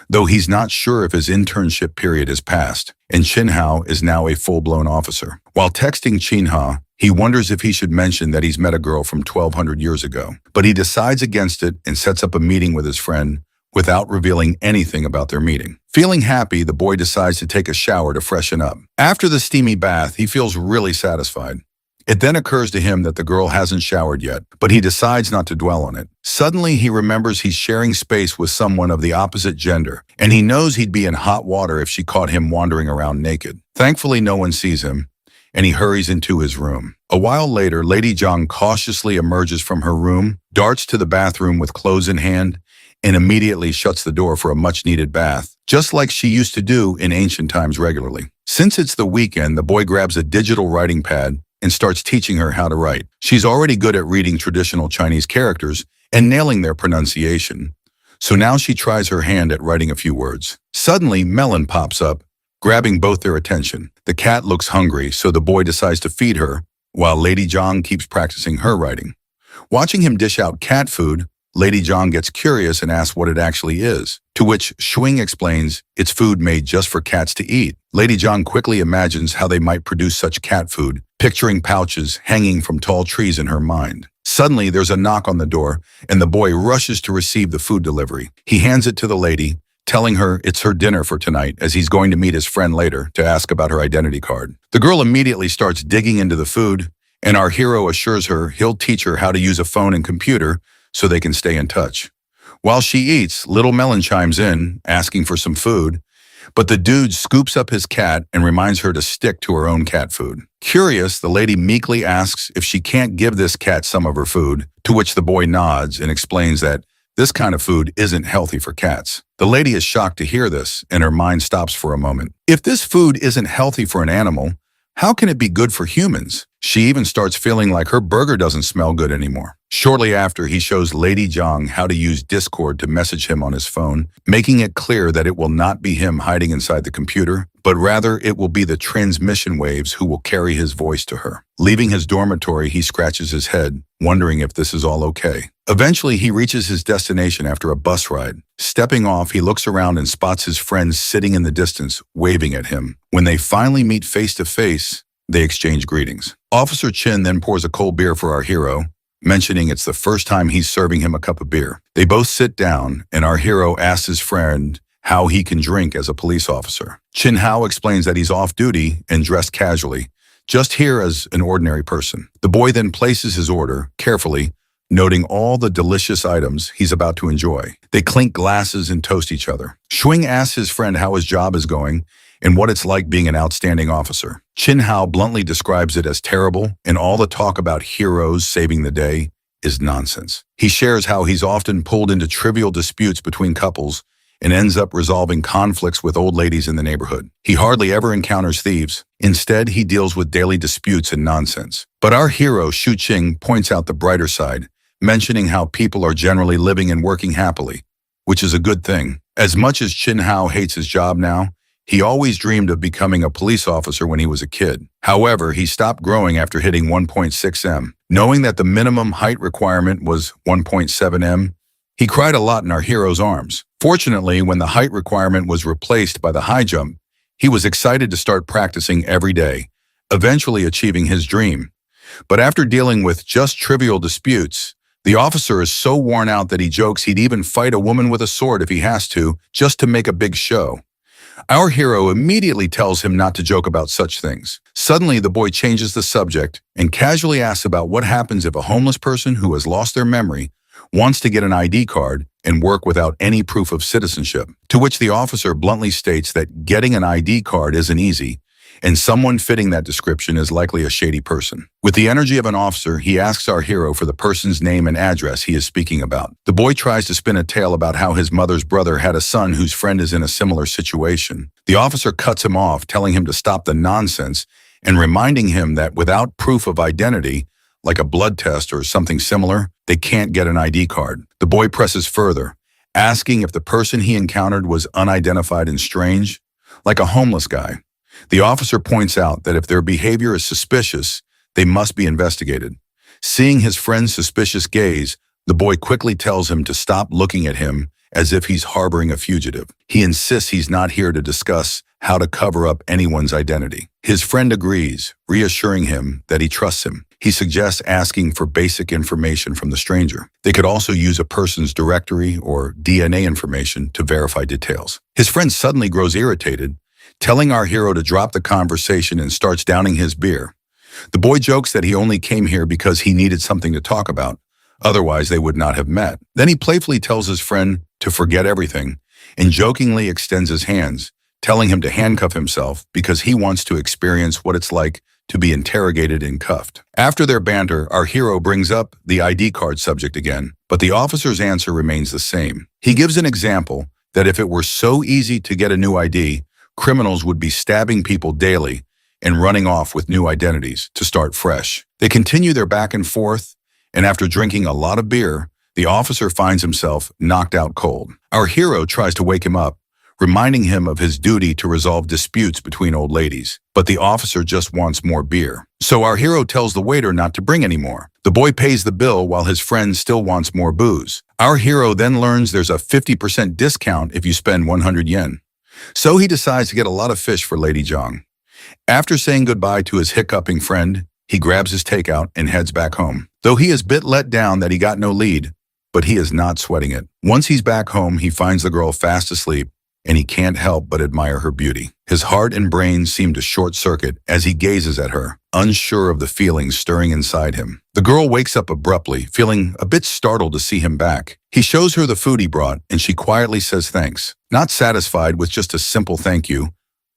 though he's not sure if his internship period is passed, and Shin Hao is now a full-blown officer. While texting Shin Hao, he wonders if he should mention that he's met a girl from 1,200 years ago, but he decides against it and sets up a meeting with his friend without revealing anything about their meeting. Feeling happy, the boy decides to take a shower to freshen up. After the steamy bath, he feels really satisfied. It then occurs to him that the girl hasn't showered yet, but he decides not to dwell on it. Suddenly, he remembers he's sharing space with someone of the opposite gender, and he knows he'd be in hot water if she caught him wandering around naked. Thankfully, no one sees him, and he hurries into his room. A while later, Lady Zhang cautiously emerges from her room, darts to the bathroom with clothes in hand, and immediately shuts the door for a much-needed bath, just like she used to do in ancient times regularly. Since it's the weekend, the boy grabs a digital writing pad and starts teaching her how to write. She's already good at reading traditional Chinese characters and nailing their pronunciation, so now she tries her hand at writing a few words. Suddenly, Melon pops up, grabbing both their attention. The cat looks hungry, so the boy decides to feed her, while Lady Zhang keeps practicing her writing. Watching him dish out cat food, Lady Zhang gets curious and asks what it actually is, to which Shuing explains it's food made just for cats to eat. Lady Zhang quickly imagines how they might produce such cat food, picturing pouches hanging from tall trees in her mind. Suddenly, there's a knock on the door, and the boy rushes to receive the food delivery. He hands it to the lady, telling her it's her dinner for tonight as he's going to meet his friend later to ask about her identity card. The girl immediately starts digging into the food, and our hero assures her he'll teach her how to use a phone and computer so they can stay in touch. While she eats, Little Melon chimes in, asking for some food, but the dude scoops up his cat and reminds her to stick to her own cat food. Curious, the lady meekly asks if she can't give this cat some of her food, to which the boy nods and explains that this kind of food isn't healthy for cats. The lady is shocked to hear this, and her mind stops for a moment. If this food isn't healthy for an animal, how can it be good for humans? She even starts feeling like her burger doesn't smell good anymore. Shortly after, he shows Lady Zhang how to use Discord to message him on his phone, making it clear that it will not be him hiding inside the computer, but rather it will be the transmission waves who will carry his voice to her. Leaving his dormitory, he scratches his head, wondering if this is all okay. Eventually, he reaches his destination after a bus ride. Stepping off, he looks around and spots his friends sitting in the distance, waving at him. When they finally meet face to face, they exchange greetings. Officer Chin then pours a cold beer for our hero, mentioning it's the first time he's serving him a cup of beer. They both sit down, and our hero asks his friend how he can drink as a police officer. Chin Hao explains that he's off duty and dressed casually, just here as an ordinary person. The boy then places his order, carefully, noting all the delicious items he's about to enjoy. They clink glasses and toast each other. Shuing asks his friend how his job is going and what it's like being an outstanding officer. Chin Hao bluntly describes it as terrible, and all the talk about heroes saving the day is nonsense. He shares how he's often pulled into trivial disputes between couples and ends up resolving conflicts with old ladies in the neighborhood. He hardly ever encounters thieves. Instead, he deals with daily disputes and nonsense. But our hero, Shu Qing, points out the brighter side, mentioning how people are generally living and working happily, which is a good thing. As much as Chin Hao hates his job now, he always dreamed of becoming a police officer when he was a kid. However, he stopped growing after hitting 1.6 m. Knowing that the minimum height requirement was 1.7 m, he cried a lot in our hero's arms. Fortunately, when the height requirement was replaced by the high jump, he was excited to start practicing every day, eventually achieving his dream. But after dealing with just trivial disputes, the officer is so worn out that he jokes he'd even fight a woman with a sword if he has to, just to make a big show. Our hero immediately tells him not to joke about such things. Suddenly, the boy changes the subject and casually asks about what happens if a homeless person who has lost their memory wants to get an ID card and work without any proof of citizenship, to which the officer bluntly states that getting an ID card isn't easy, and someone fitting that description is likely a shady person. With the energy of an officer, he asks our hero for the person's name and address he is speaking about. The boy tries to spin a tale about how his mother's brother had a son whose friend is in a similar situation. The officer cuts him off, telling him to stop the nonsense and reminding him that without proof of identity, like a blood test or something similar, they can't get an ID card. The boy presses further, asking if the person he encountered was unidentified and strange, like a homeless guy. The officer points out that if their behavior is suspicious, they must be investigated. Seeing his friend's suspicious gaze, the boy quickly tells him to stop looking at him as if he's harboring a fugitive. He insists he's not here to discuss how to cover up anyone's identity. His friend agrees, reassuring him that he trusts him. He suggests asking for basic information from the stranger. They could also use a person's directory or DNA information to verify details. His friend suddenly grows irritated, telling our hero to drop the conversation and starts downing his beer. The boy jokes that he only came here because he needed something to talk about, otherwise they would not have met. Then he playfully tells his friend to forget everything and jokingly extends his hands, telling him to handcuff himself because he wants to experience what it's like to be interrogated and cuffed. After their banter, our hero brings up the ID card subject again, but the officer's answer remains the same. He gives an example that if it were so easy to get a new ID, criminals would be stabbing people daily and running off with new identities to start fresh. They continue their back and forth, and after drinking a lot of beer, the officer finds himself knocked out cold. Our hero tries to wake him up, reminding him of his duty to resolve disputes between old ladies. But the officer just wants more beer. So our hero tells the waiter not to bring any more. The boy pays the bill while his friend still wants more booze. Our hero then learns there's a 50% discount if you spend 100 yen. So he decides to get a lot of fish for Lady Zhang. After saying goodbye to his hiccuping friend, he grabs his takeout and heads back home. Though he is a bit let down that he got no lead, but he is not sweating it. Once he's back home, he finds the girl fast asleep, and he can't help but admire her beauty. His heart and brain seem to short-circuit as he gazes at her, unsure of the feelings stirring inside him. The girl wakes up abruptly, feeling a bit startled to see him back. He shows her the food he brought, and she quietly says thanks. Not satisfied with just a simple thank you,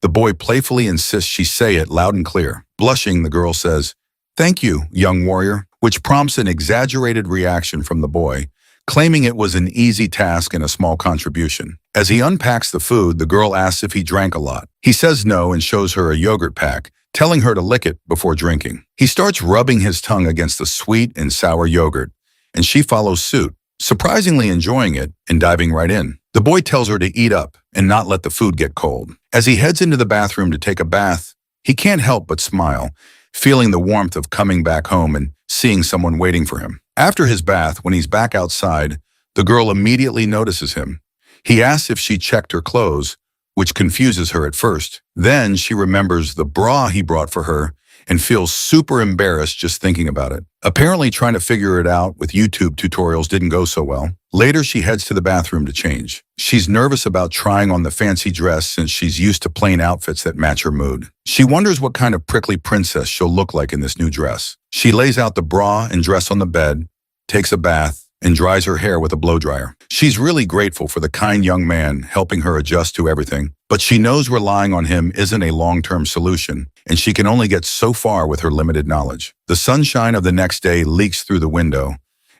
the boy playfully insists she say it loud and clear. Blushing, the girl says, "Thank you, young warrior," which prompts an exaggerated reaction from the boy, claiming it was an easy task and a small contribution. As he unpacks the food, the girl asks if he drank a lot. He says no and shows her a yogurt pack, telling her to lick it before drinking. He starts rubbing his tongue against the sweet and sour yogurt, and she follows suit, surprisingly enjoying it and diving right in. The boy tells her to eat up and not let the food get cold. As he heads into the bathroom to take a bath, he can't help but smile, feeling the warmth of coming back home and seeing someone waiting for him. After his bath, when he's back outside, the girl immediately notices him. He asks if she checked her clothes, which confuses her at first. Then she remembers the bra he brought for her and feels super embarrassed just thinking about it. Apparently trying to figure it out with YouTube tutorials didn't go so well. Later, she heads to the bathroom to change. She's nervous about trying on the fancy dress since she's used to plain outfits that match her mood. She wonders what kind of prickly princess she'll look like in this new dress. She lays out the bra and dress on the bed, takes a bath, and dries her hair with a blow dryer. She's really grateful for the kind young man helping her adjust to everything, but she knows relying on him isn't a long-term solution, and she can only get so far with her limited knowledge. The sunshine of the next day leaks through the window,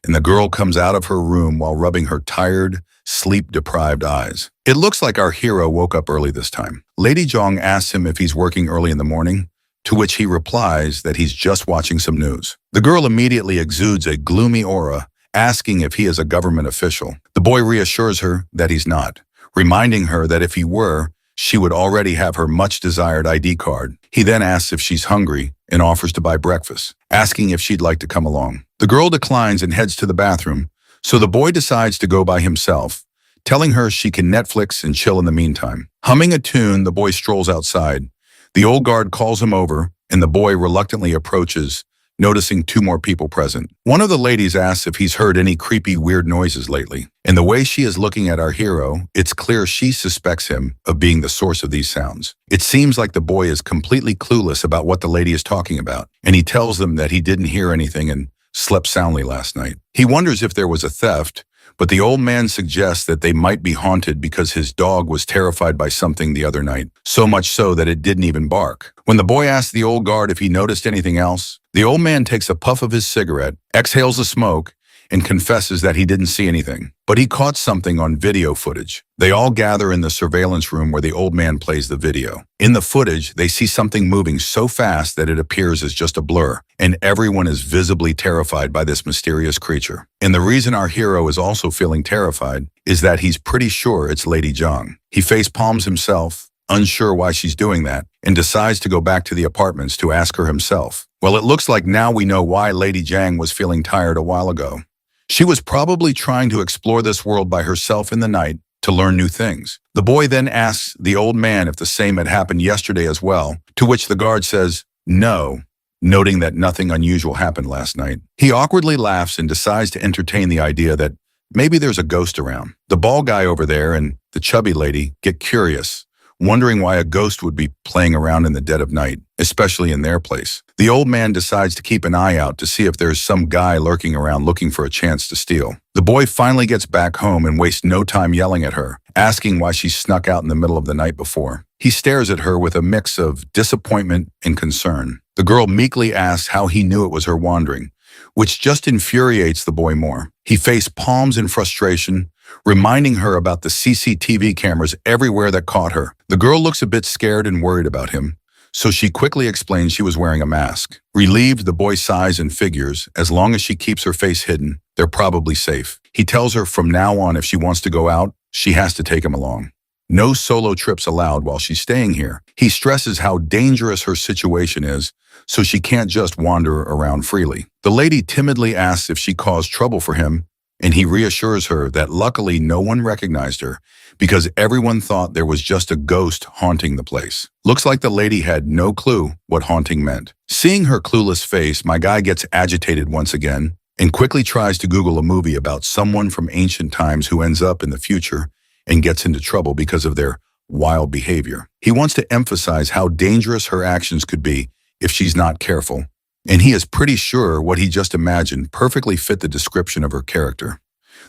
and the girl comes out of her room while rubbing her tired, sleep-deprived eyes. It looks like our hero woke up early this time. Lady Jong asks him if he's working early in the morning, to which he replies that he's just watching some news. The girl immediately exudes a gloomy aura, asking if he is a government official. The boy reassures her that he's not, reminding her that if he were, she would already have her much-desired ID card. He then asks if she's hungry and offers to buy breakfast, asking if she'd like to come along. The girl declines and heads to the bathroom, so the boy decides to go by himself, telling her she can Netflix and chill in the meantime. Humming a tune, the boy strolls outside. The old guard calls him over, and the boy reluctantly approaches, noticing two more people present. One of the ladies asks if he's heard any creepy, weird noises lately. And the way she is looking at our hero, it's clear she suspects him of being the source of these sounds. It seems like the boy is completely clueless about what the lady is talking about, and he tells them that he didn't hear anything and slept soundly last night. He wonders if there was a theft, but the old man suggests that they might be haunted because his dog was terrified by something the other night, so much so that it didn't even bark. When the boy asks the old guard if he noticed anything else, the old man takes a puff of his cigarette, exhales the smoke, and confesses that he didn't see anything, but he caught something on video footage. They all gather in the surveillance room where the old man plays the video. In the footage, they see something moving so fast that it appears as just a blur, and everyone is visibly terrified by this mysterious creature. And the reason our hero is also feeling terrified is that he's pretty sure it's Lady Jong. He face palms himself, unsure why she's doing that, and decides to go back to the apartments to ask her himself. Well, it looks like now we know why Lady Jang was feeling tired a while ago. She was probably trying to explore this world by herself in the night to learn new things. The boy then asks the old man if the same had happened yesterday as well, to which the guard says no, noting that nothing unusual happened last night. He awkwardly laughs and decides to entertain the idea that maybe there's a ghost around. The bald guy over there and the chubby lady get curious, wondering why a ghost would be playing around in the dead of night, especially in their place. The old man decides to keep an eye out to see if there's some guy lurking around looking for a chance to steal. The boy finally gets back home and wastes no time yelling at her, asking why she snuck out in the middle of the night before. He stares at her with a mix of disappointment and concern. The girl meekly asks how he knew it was her wandering, which just infuriates the boy more. He face palms in frustration, reminding her about the CCTV cameras everywhere that caught her. The girl looks a bit scared and worried about him, so she quickly explains she was wearing a mask. Relieved, the boy sighs and figures, as long as she keeps her face hidden, they're probably safe. He tells her from now on if she wants to go out, she has to take him along. No solo trips allowed while she's staying here. He stresses how dangerous her situation is, so she can't just wander around freely. The lady timidly asks if she caused trouble for him, and he reassures her that luckily no one recognized her because everyone thought there was just a ghost haunting the place. Looks like the lady had no clue what haunting meant. Seeing her clueless face, my guy gets agitated once again and quickly tries to Google a movie about someone from ancient times who ends up in the future and gets into trouble because of their wild behavior. He wants to emphasize how dangerous her actions could be if she's not careful, and he is pretty sure what he just imagined perfectly fit the description of her character.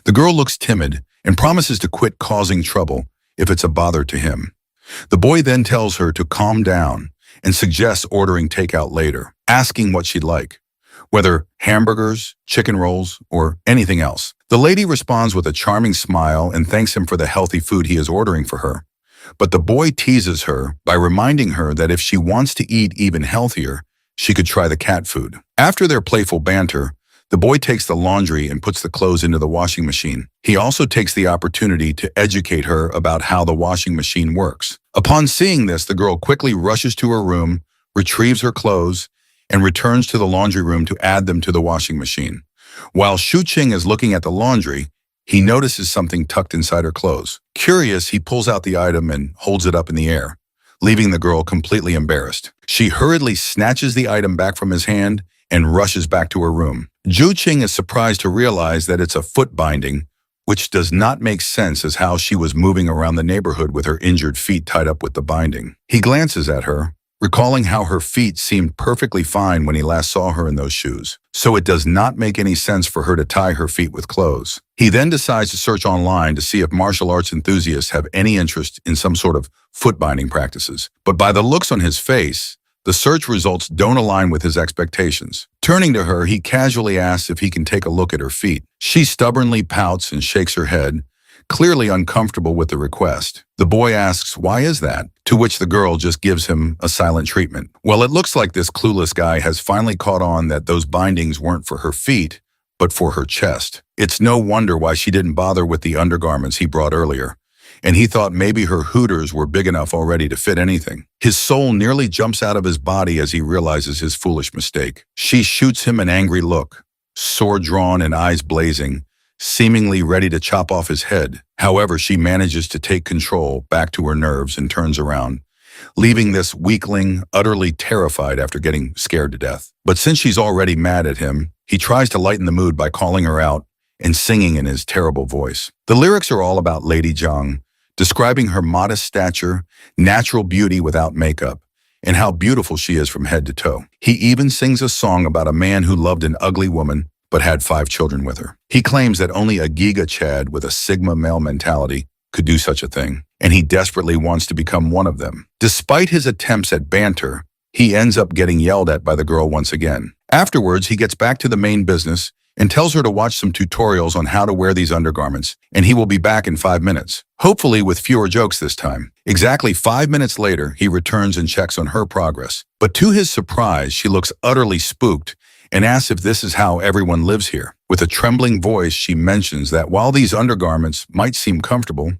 The girl looks timid and promises to quit causing trouble if it's a bother to him. The boy then tells her to calm down and suggests ordering takeout later, asking what she'd like, whether hamburgers, chicken rolls, or anything else. The lady responds with a charming smile and thanks him for the healthy food he is ordering for her. But the boy teases her by reminding her that if she wants to eat even healthier, she could try the cat food. After their playful banter, the boy takes the laundry and puts the clothes into the washing machine. He also takes the opportunity to educate her about how the washing machine works. Upon seeing this, the girl quickly rushes to her room, retrieves her clothes, and returns to the laundry room to add them to the washing machine. While Shu-Ching is looking at the laundry, he notices something tucked inside her clothes. Curious, he pulls out the item and holds it up in the air, leaving the girl completely embarrassed. She hurriedly snatches the item back from his hand and rushes back to her room. Ju-Ching is surprised to realize that it's a foot binding, which does not make sense as how she was moving around the neighborhood with her injured feet tied up with the binding. He glances at her, recalling how her feet seemed perfectly fine when he last saw her in those shoes, so it does not make any sense for her to tie her feet with clothes. He then decides to search online to see if martial arts enthusiasts have any interest in some sort of foot binding practices. But by the looks on his face, the search results don't align with his expectations. Turning to her, he casually asks if he can take a look at her feet. She stubbornly pouts and shakes her head, clearly uncomfortable with the request. The boy asks, "Why is that?" To which the girl just gives him a silent treatment. Well, it looks like this clueless guy has finally caught on that those bindings weren't for her feet, but for her chest. It's no wonder why she didn't bother with the undergarments he brought earlier, and he thought maybe her hooters were big enough already to fit anything. His soul nearly jumps out of his body as he realizes his foolish mistake. She shoots him an angry look, sword drawn and eyes blazing, seemingly ready to chop off his head. However, she manages to take control back to her nerves and turns around, leaving this weakling utterly terrified after getting scared to death. But since she's already mad at him, he tries to lighten the mood by calling her out and singing in his terrible voice. The lyrics are all about Lady Zhang, describing her modest stature, natural beauty without makeup, and how beautiful she is from head to toe. He even sings a song about a man who loved an ugly woman but had 5 children with her. He claims that only a Giga Chad with a Sigma male mentality could do such a thing, and he desperately wants to become one of them. Despite his attempts at banter, he ends up getting yelled at by the girl once again. Afterwards, he gets back to the main business and tells her to watch some tutorials on how to wear these undergarments, and he will be back in 5 minutes, hopefully with fewer jokes this time. Exactly 5 minutes later, he returns and checks on her progress. But to his surprise, she looks utterly spooked and asks if this is how everyone lives here. With a trembling voice, she mentions that while these undergarments might seem comfortable,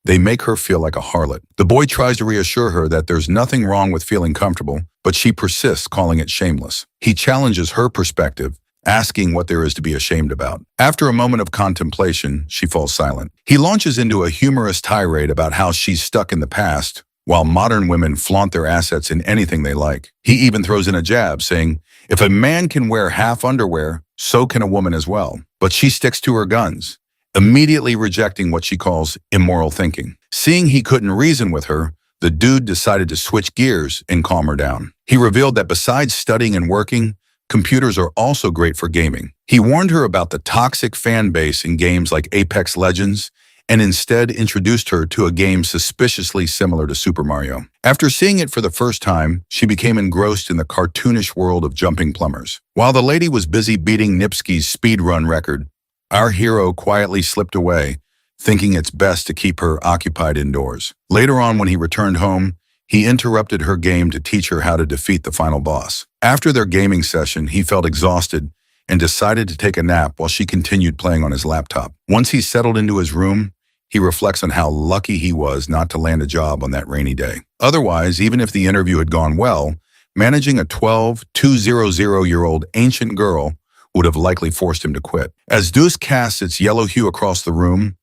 they make her feel like a harlot. The boy tries to reassure her that there's nothing wrong with feeling comfortable, but she persists, calling it shameless. He challenges her perspective, asking what there is to be ashamed about. After a moment of contemplation, she falls silent. He launches into a humorous tirade about how she's stuck in the past, while modern women flaunt their assets in anything they like. He even throws in a jab, saying, if a man can wear half underwear, so can a woman as well. But she sticks to her guns, immediately rejecting what she calls immoral thinking. Seeing he couldn't reason with her, the dude decided to switch gears and calm her down. He revealed that besides studying and working, computers are also great for gaming. He warned her about the toxic fan base in games like Apex Legends, and instead introduced her to a game suspiciously similar to Super Mario. After seeing it for the first time, she became engrossed in the cartoonish world of jumping plumbers. While the lady was busy beating Nipsky's speedrun record, our hero quietly slipped away, thinking it's best to keep her occupied indoors. Later on, when he returned home, he interrupted her game to teach her how to defeat the final boss. After their gaming session, he felt exhausted and decided to take a nap while she continued playing on his laptop. Once he settled into his room, he reflects on how lucky he was not to land a job on that rainy day. Otherwise, even if the interview had gone well, managing a 200-year-old ancient girl would have likely forced him to quit. As dusk casts its yellow hue across the room,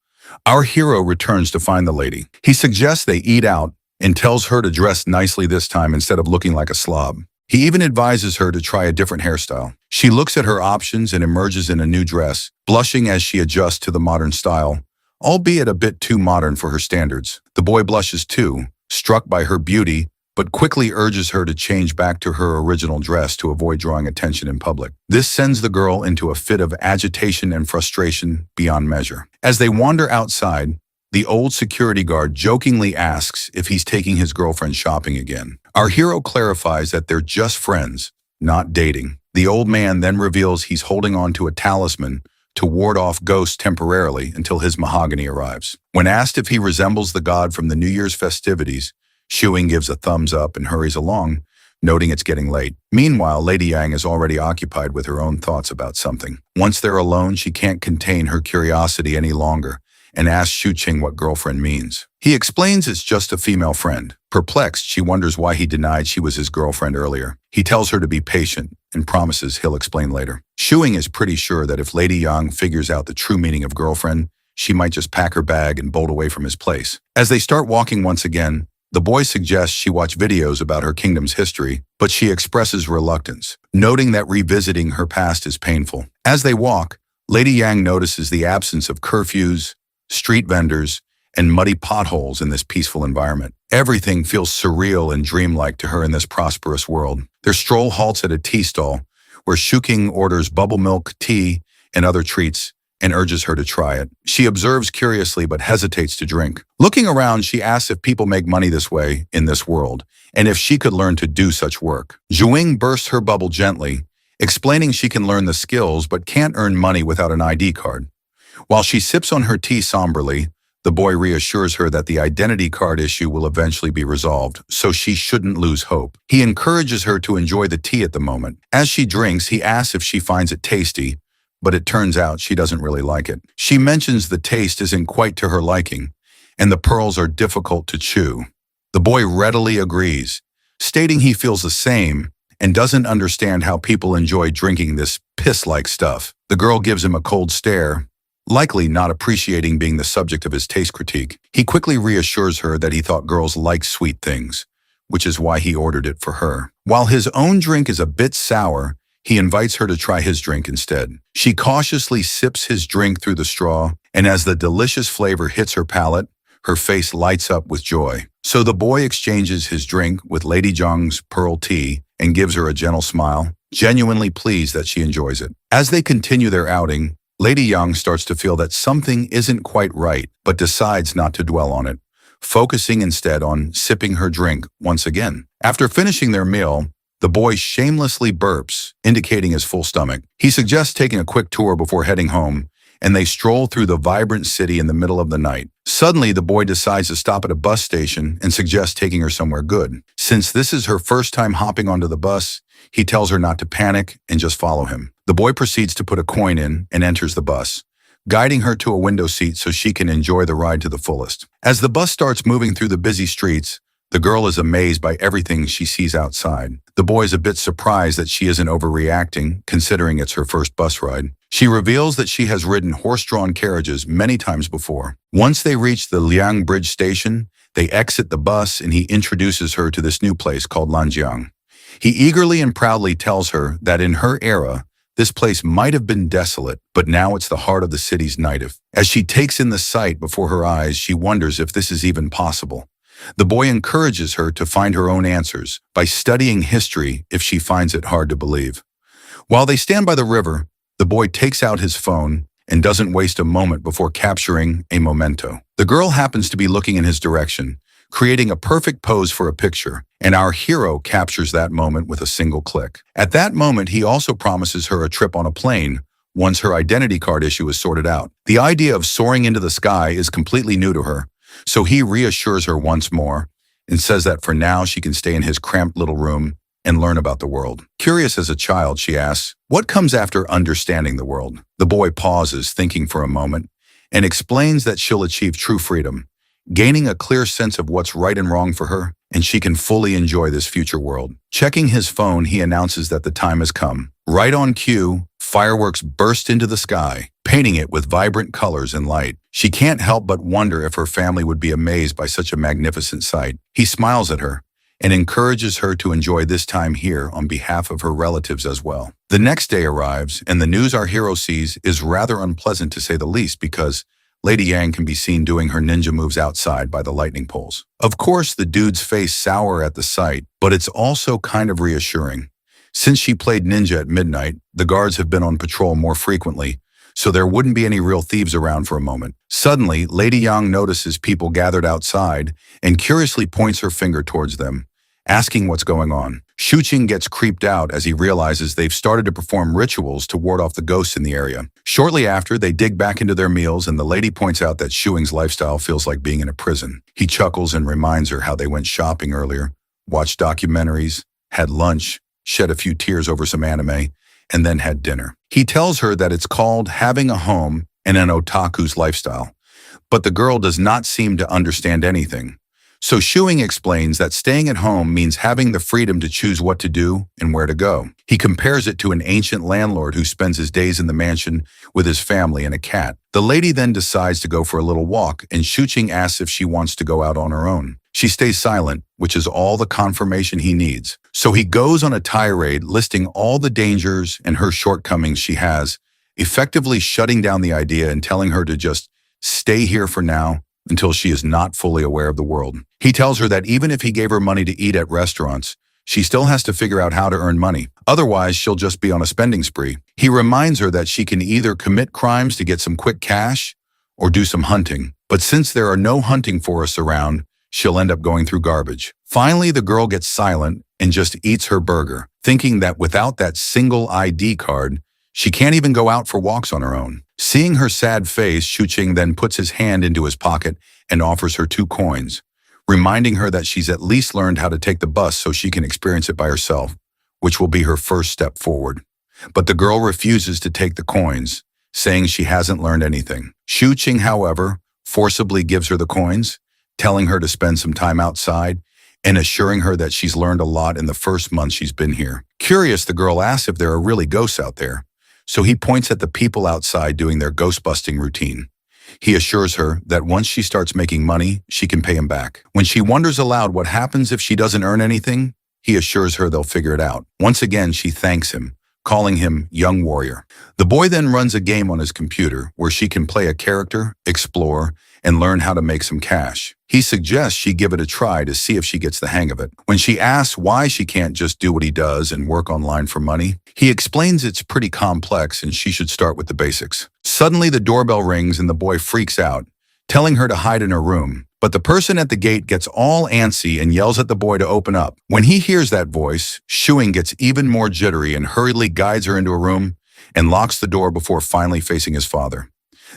our hero returns to find the lady. He suggests they eat out and tells her to dress nicely this time instead of looking like a slob. He even advises her to try a different hairstyle. She looks at her options and emerges in a new dress, blushing as she adjusts to the modern style, albeit a bit too modern for her standards. The boy blushes too, struck by her beauty, but quickly urges her to change back to her original dress to avoid drawing attention in public. This sends the girl into a fit of agitation and frustration beyond measure. As they wander outside, the old security guard jokingly asks if he's taking his girlfriend shopping again. Our hero clarifies that they're just friends, not dating. The old man then reveals he's holding on to a talisman to ward off ghosts temporarily until his mahogany arrives. When asked if he resembles the god from the New Year's festivities, Shuing gives a thumbs up and hurries along, noting it's getting late. Meanwhile, Lady Yang is already occupied with her own thoughts about something. Once they're alone, she can't contain her curiosity any longer and asks Shu-Ching what girlfriend means. He explains it's just a female friend. Perplexed, she wonders why he denied she was his girlfriend earlier. He tells her to be patient and promises he'll explain later. Shuing is pretty sure that if Lady Yang figures out the true meaning of girlfriend, she might just pack her bag and bolt away from his place. As they start walking once again, the boy suggests she watch videos about her kingdom's history, but she expresses reluctance, noting that revisiting her past is painful. As they walk, Lady Yang notices the absence of curfews, street vendors, and muddy potholes in this peaceful environment. Everything feels surreal and dreamlike to her in this prosperous world. Their stroll halts at a tea stall, where Shuking orders bubble milk, tea, and other treats, and urges her to try it. She observes curiously but hesitates to drink. Looking around, she asks if people make money this way in this world, and if she could learn to do such work. Zhuing bursts her bubble gently, explaining she can learn the skills but can't earn money without an ID card. While she sips on her tea somberly, the boy reassures her that the identity card issue will eventually be resolved, so she shouldn't lose hope. He encourages her to enjoy the tea at the moment. As she drinks, he asks if she finds it tasty, but it turns out she doesn't really like it. She mentions the taste isn't quite to her liking, and the pearls are difficult to chew. The boy readily agrees, stating he feels the same and doesn't understand how people enjoy drinking this piss-like stuff. The girl gives him a cold stare, likely not appreciating being the subject of his taste critique. He quickly reassures her that he thought girls liked sweet things, which is why he ordered it for her. While his own drink is a bit sour, he invites her to try his drink instead. She cautiously sips his drink through the straw, and as the delicious flavor hits her palate, her face lights up with joy. So the boy exchanges his drink with Lady Zhang's pearl tea and gives her a gentle smile, genuinely pleased that she enjoys it. As they continue their outing, Lady Yang starts to feel that something isn't quite right, but decides not to dwell on it, focusing instead on sipping her drink once again. After finishing their meal, the boy shamelessly burps, indicating his full stomach. He suggests taking a quick tour before heading home, and they stroll through the vibrant city in the middle of the night. Suddenly, the boy decides to stop at a bus station and suggests taking her somewhere good. Since this is her first time hopping onto the bus, he tells her not to panic and just follow him. The boy proceeds to put a coin in and enters the bus, guiding her to a window seat so she can enjoy the ride to the fullest. As the bus starts moving through the busy streets, the girl is amazed by everything she sees outside. The boy is a bit surprised that she isn't overreacting, considering it's her first bus ride. She reveals that she has ridden horse-drawn carriages many times before. Once they reach the Liang Bridge station, they exit the bus and he introduces her to this new place called Lanjiang. He eagerly and proudly tells her that in her era, this place might have been desolate, but now it's the heart of the city's nightlife. As she takes in the sight before her eyes, she wonders if this is even possible. The boy encourages her to find her own answers by studying history if she finds it hard to believe. While they stand by the river, the boy takes out his phone and doesn't waste a moment before capturing a memento. The girl happens to be looking in his direction, creating a perfect pose for a picture, and our hero captures that moment with a single click. At that moment, he also promises her a trip on a plane once her identity card issue is sorted out. The idea of soaring into the sky is completely new to her, so he reassures her once more and says that for now she can stay in his cramped little room and learn about the world. Curious as a child, she asks, "What comes after understanding the world?" The boy pauses, thinking for a moment, and explains that she'll achieve true freedom, gaining a clear sense of what's right and wrong for her, and she can fully enjoy this future world. Checking his phone, he announces that the time has come. Right on cue, fireworks burst into the sky, painting it with vibrant colors and light. She can't help but wonder if her family would be amazed by such a magnificent sight. He smiles at her and encourages her to enjoy this time here on behalf of her relatives as well. The next day arrives, and the news our hero sees is rather unpleasant to say the least because Lady Yang can be seen doing her ninja moves outside by the lightning poles. Of course, the dude's face sour at the sight, but it's also kind of reassuring. Since she played ninja at midnight, the guards have been on patrol more frequently, so there wouldn't be any real thieves around for a moment. Suddenly, Lady Yang notices people gathered outside and curiously points her finger towards them, asking what's going on. Shuqing gets creeped out as he realizes they've started to perform rituals to ward off the ghosts in the area. Shortly after, they dig back into their meals and the lady points out that Shuing's lifestyle feels like being in a prison. He chuckles and reminds her how they went shopping earlier, watched documentaries, had lunch, shed a few tears over some anime, and then had dinner. He tells her that it's called having a home and an otaku's lifestyle, but the girl does not seem to understand anything. So Shuing explains that staying at home means having the freedom to choose what to do and where to go. He compares it to an ancient landlord who spends his days in the mansion with his family and a cat. The lady then decides to go for a little walk, and Shuqing asks if she wants to go out on her own. She stays silent, which is all the confirmation he needs. So he goes on a tirade listing all the dangers and her shortcomings she has, effectively shutting down the idea and telling her to just stay here for now until she is not fully aware of the world. He tells her that even if he gave her money to eat at restaurants, she still has to figure out how to earn money. Otherwise, she'll just be on a spending spree. He reminds her that she can either commit crimes to get some quick cash or do some hunting. But since there are no hunting forests around, she'll end up going through garbage. Finally, the girl gets silent and just eats her burger, thinking that without that single ID card, she can't even go out for walks on her own. Seeing her sad face, Shuqing then puts his hand into his pocket and offers her 2 coins, reminding her that she's at least learned how to take the bus so she can experience it by herself, which will be her first step forward. But the girl refuses to take the coins, saying she hasn't learned anything. Shuqing, however, forcibly gives her the coins, telling her to spend some time outside and assuring her that she's learned a lot in the first month she's been here. Curious, the girl asks if there are really ghosts out there, so he points at the people outside doing their ghost-busting routine. He assures her that once she starts making money, she can pay him back. When she wonders aloud what happens if she doesn't earn anything, he assures her they'll figure it out. Once again, she thanks him, calling him Young Warrior. The boy then runs a game on his computer where she can play a character, explore, and learn how to make some cash. He suggests she give it a try to see if she gets the hang of it. When she asks why she can't just do what he does and work online for money, he explains it's pretty complex and she should start with the basics. Suddenly, the doorbell rings and the boy freaks out, telling her to hide in her room. But the person at the gate gets all antsy and yells at the boy to open up. When he hears that voice, Shuing gets even more jittery and hurriedly guides her into a room and locks the door before finally facing his father.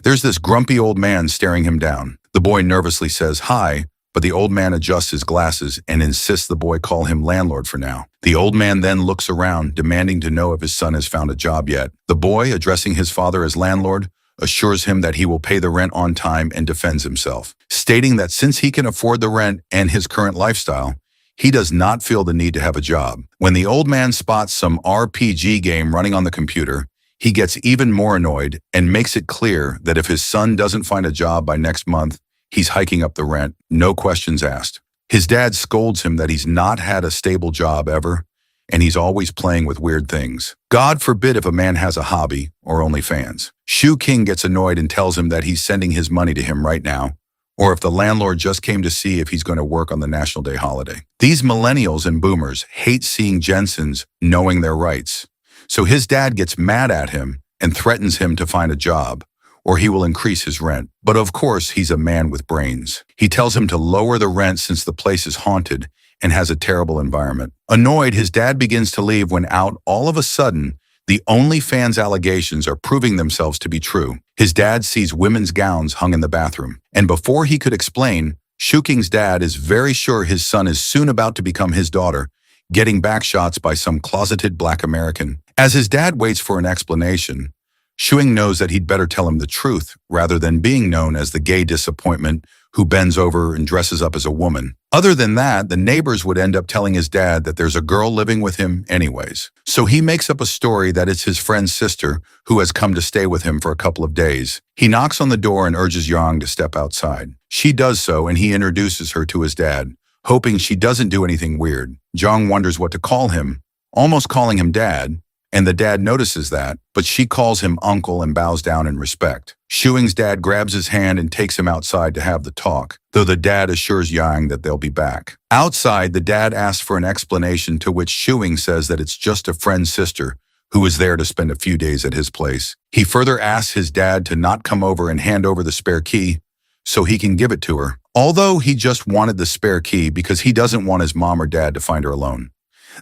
There's this grumpy old man staring him down. The boy nervously says hi, but the old man adjusts his glasses and insists the boy call him landlord for now. The old man then looks around, demanding to know if his son has found a job yet. The boy, addressing his father as landlord, assures him that he will pay the rent on time and defends himself, stating that since he can afford the rent and his current lifestyle, he does not feel the need to have a job. When the old man spots some RPG game running on the computer, he gets even more annoyed and makes it clear that if his son doesn't find a job by next month, he's hiking up the rent, no questions asked. His dad scolds him that he's not had a stable job ever, and he's always playing with weird things. God forbid if a man has a hobby or OnlyFans. Shuqing gets annoyed and tells him that he's sending his money to him right now, or if the landlord just came to see if he's going to work on the National Day holiday. These millennials and boomers hate seeing Jensen's knowing their rights. So his dad gets mad at him and threatens him to find a job, or he will increase his rent. But of course, he's a man with brains. He tells him to lower the rent since the place is haunted and has a terrible environment. Annoyed, his dad begins to leave when out, all of a sudden, the OnlyFans allegations are proving themselves to be true. His dad sees women's gowns hung in the bathroom. And before he could explain, Shuqing's dad is very sure his son is soon about to become his daughter, getting back shots by some closeted Black American. As his dad waits for an explanation, Shuing knows that he'd better tell him the truth rather than being known as the gay disappointment who bends over and dresses up as a woman. Other than that, the neighbors would end up telling his dad that there's a girl living with him anyways. So he makes up a story that it's his friend's sister who has come to stay with him for a couple of days. He knocks on the door and urges Yang to step outside. She does so and he introduces her to his dad, hoping she doesn't do anything weird. Jong wonders what to call him, almost calling him dad, and the dad notices that, but she calls him uncle and bows down in respect. Shuing's dad grabs his hand and takes him outside to have the talk, though the dad assures Yang that they'll be back. Outside, the dad asks for an explanation, to which Shuing says that it's just a friend's sister who is there to spend a few days at his place. He further asks his dad to not come over and hand over the spare key so he can give it to her, although he just wanted the spare key because he doesn't want his mom or dad to find her alone.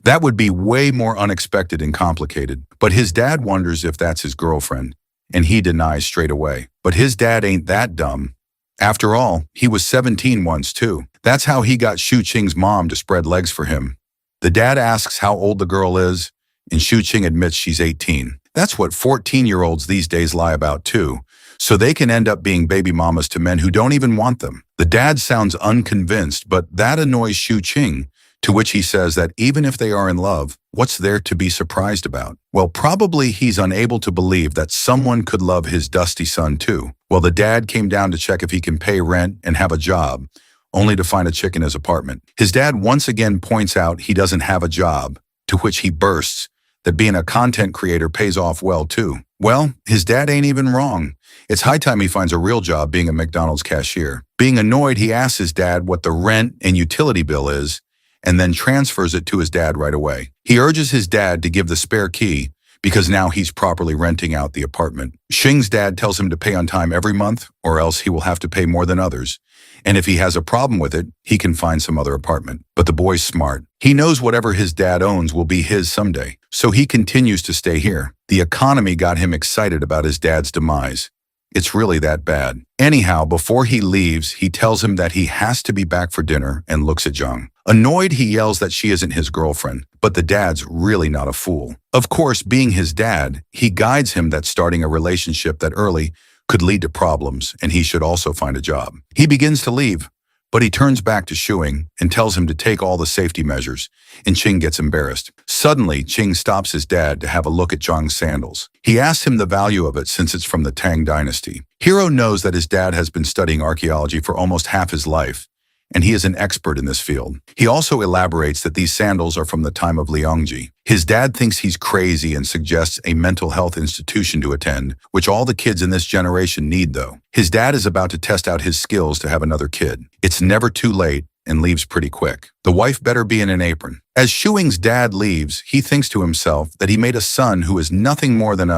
That would be way more unexpected and complicated, but his dad wonders if that's his girlfriend, and he denies straight away. But his dad ain't that dumb. After all, he was 17 once too. That's how he got Shuqing's mom to spread legs for him. The dad asks how old the girl is, and Shuqing admits she's 18. That's what 14-year-olds these days lie about too, so they can end up being baby mamas to men who don't even want them. The dad sounds unconvinced, but that annoys Shu Qing, to which he says that even if they are in love, what's there to be surprised about? Well, probably he's unable to believe that someone could love his dusty son too. Well, the dad came down to check if he can pay rent and have a job, only to find a chick in his apartment. His dad once again points out he doesn't have a job, to which he bursts that being a content creator pays off well too. Well, his dad ain't even wrong. It's high time he finds a real job being a McDonald's cashier. Being annoyed, he asks his dad what the rent and utility bill is, and then transfers it to his dad right away. He urges his dad to give the spare key because now he's properly renting out the apartment. Xing's dad tells him to pay on time every month or else he will have to pay more than others. And if he has a problem with it, he can find some other apartment. But the boy's smart. He knows whatever his dad owns will be his someday. So he continues to stay here. The economy got him excited about his dad's demise. It's really that bad. Anyhow, before he leaves, he tells him that he has to be back for dinner and looks at Zhang. Annoyed, he yells that she isn't his girlfriend, but the dad's really not a fool. Of course, being his dad, he guides him that starting a relationship that early could lead to problems, and he should also find a job. He begins to leave, but he turns back to Shuing and tells him to take all the safety measures, and Qing gets embarrassed. Suddenly, Qing stops his dad to have a look at Zhang's sandals. He asks him the value of it since it's from the Tang dynasty. Hero knows that his dad has been studying archaeology for almost half his life, and he is an expert in this field. He also elaborates that these sandals are from the time of Liangji. His dad thinks he's crazy and suggests a mental health institution to attend, which all the kids in this generation need though. His dad is about to test out his skills to have another kid. It's never too late and leaves pretty quick. The wife better be in an apron. As Shuing's dad leaves, he thinks to himself that he made a son who is nothing more than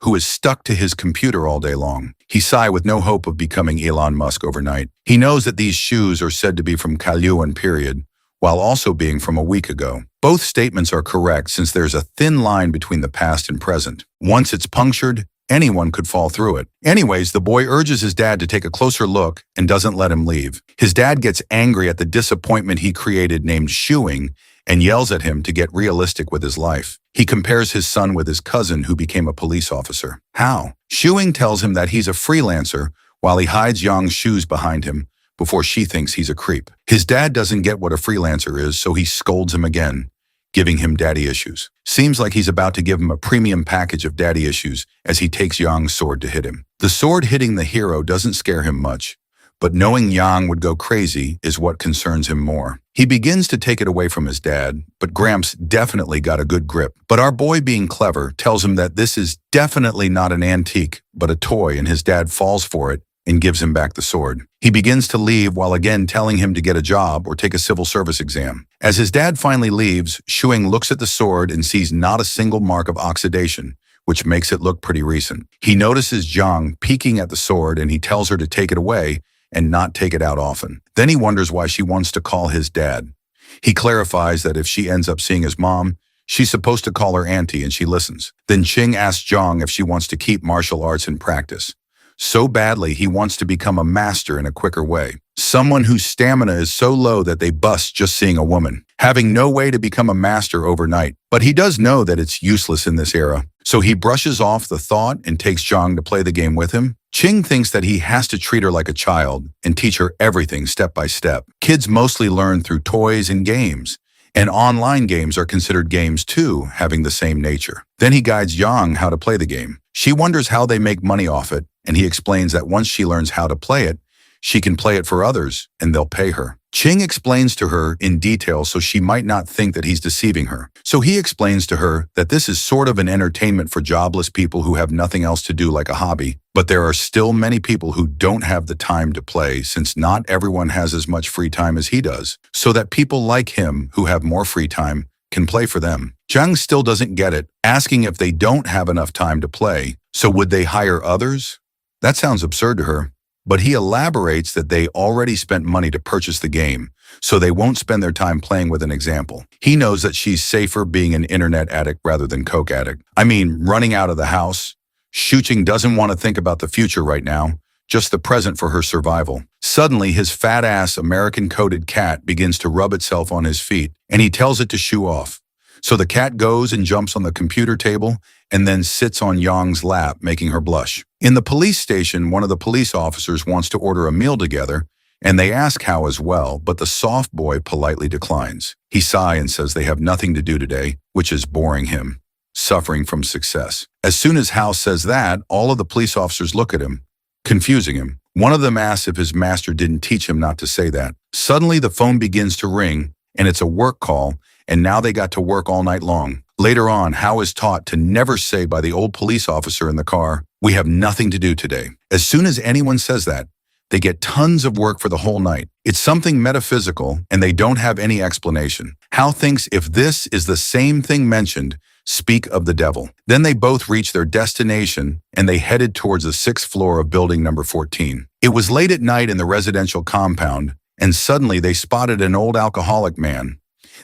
who is stuck to his computer all day long. He sigh with no hope of becoming Elon Musk overnight. He knows that these shoes are said to be from Kalyuan period, while also being from a week ago. Both statements are correct since there's a thin line between the past and present. Once it's punctured, anyone could fall through it. Anyways, the boy urges his dad to take a closer look and doesn't let him leave. His dad gets angry at the disappointment he created named Shuing and yells at him to get realistic with his life. He compares his son with his cousin who became a police officer. How? Shuing tells him that he's a freelancer while he hides Yang's shoes behind him before she thinks he's a creep. His dad doesn't get what a freelancer is, so he scolds him again, giving him daddy issues. Seems like he's about to give him a premium package of daddy issues as he takes Yang's sword to hit him. The sword hitting the hero doesn't scare him much, but knowing Yang would go crazy is what concerns him more. He begins to take it away from his dad, but Gramps definitely got a good grip. But our boy, being clever, tells him that this is definitely not an antique, but a toy, and his dad falls for it and gives him back the sword. He begins to leave while again telling him to get a job or take a civil service exam. As his dad finally leaves, Shuing looks at the sword and sees not a single mark of oxidation, which makes it look pretty recent. He notices Zhang peeking at the sword and he tells her to take it away and not take it out often. Then he wonders why she wants to call his dad. He clarifies that if she ends up seeing his mom, she's supposed to call her auntie and she listens. Then Qing asks Zhang if she wants to keep martial arts in practice. So badly, he wants to become a master in a quicker way. Someone whose stamina is so low that they bust just seeing a woman, having no way to become a master overnight. But he does know that it's useless in this era. So he brushes off the thought and takes Zhang to play the game with him. Qing thinks that he has to treat her like a child and teach her everything step by step. Kids mostly learn through toys and games, and online games are considered games too, having the same nature. Then he guides Yang how to play the game. She wonders how they make money off it, and he explains that once she learns how to play it, she can play it for others and they'll pay her. Qing explains to her in detail so she might not think that he's deceiving her. So he explains to her that this is sort of an entertainment for jobless people who have nothing else to do like a hobby, but there are still many people who don't have the time to play since not everyone has as much free time as he does, so that people like him who have more free time can play for them. Zhang still doesn't get it, asking if they don't have enough time to play, so would they hire others? That sounds absurd to her. But he elaborates that they already spent money to purchase the game, so they won't spend their time playing with an example. He knows that she's safer being an internet addict rather than coke addict. I mean, running out of the house. Shuqing doesn't want to think about the future right now, just the present for her survival. Suddenly, his fat-ass American-coated cat begins to rub itself on his feet, and he tells it to shoo off. So the cat goes and jumps on the computer table and then sits on Yang's lap, making her blush. In the police station, one of the police officers wants to order a meal together, and they ask Hao as well, but the soft boy politely declines. He sighs and says they have nothing to do today, which is boring him, suffering from success. As soon as Hao says that, all of the police officers look at him, confusing him. One of them asks if his master didn't teach him not to say that. Suddenly, the phone begins to ring, and it's a work call, and now they got to work all night long. Later on, Hao is taught to never say by the old police officer in the car, "We have nothing to do today." As soon as anyone says that, they get tons of work for the whole night. It's something metaphysical, and they don't have any explanation. Hao thinks if this is the same thing mentioned, speak of the devil. Then they both reach their destination, and they headed towards the 6th floor of building number 14. It was late at night in the residential compound, and suddenly they spotted an old alcoholic man.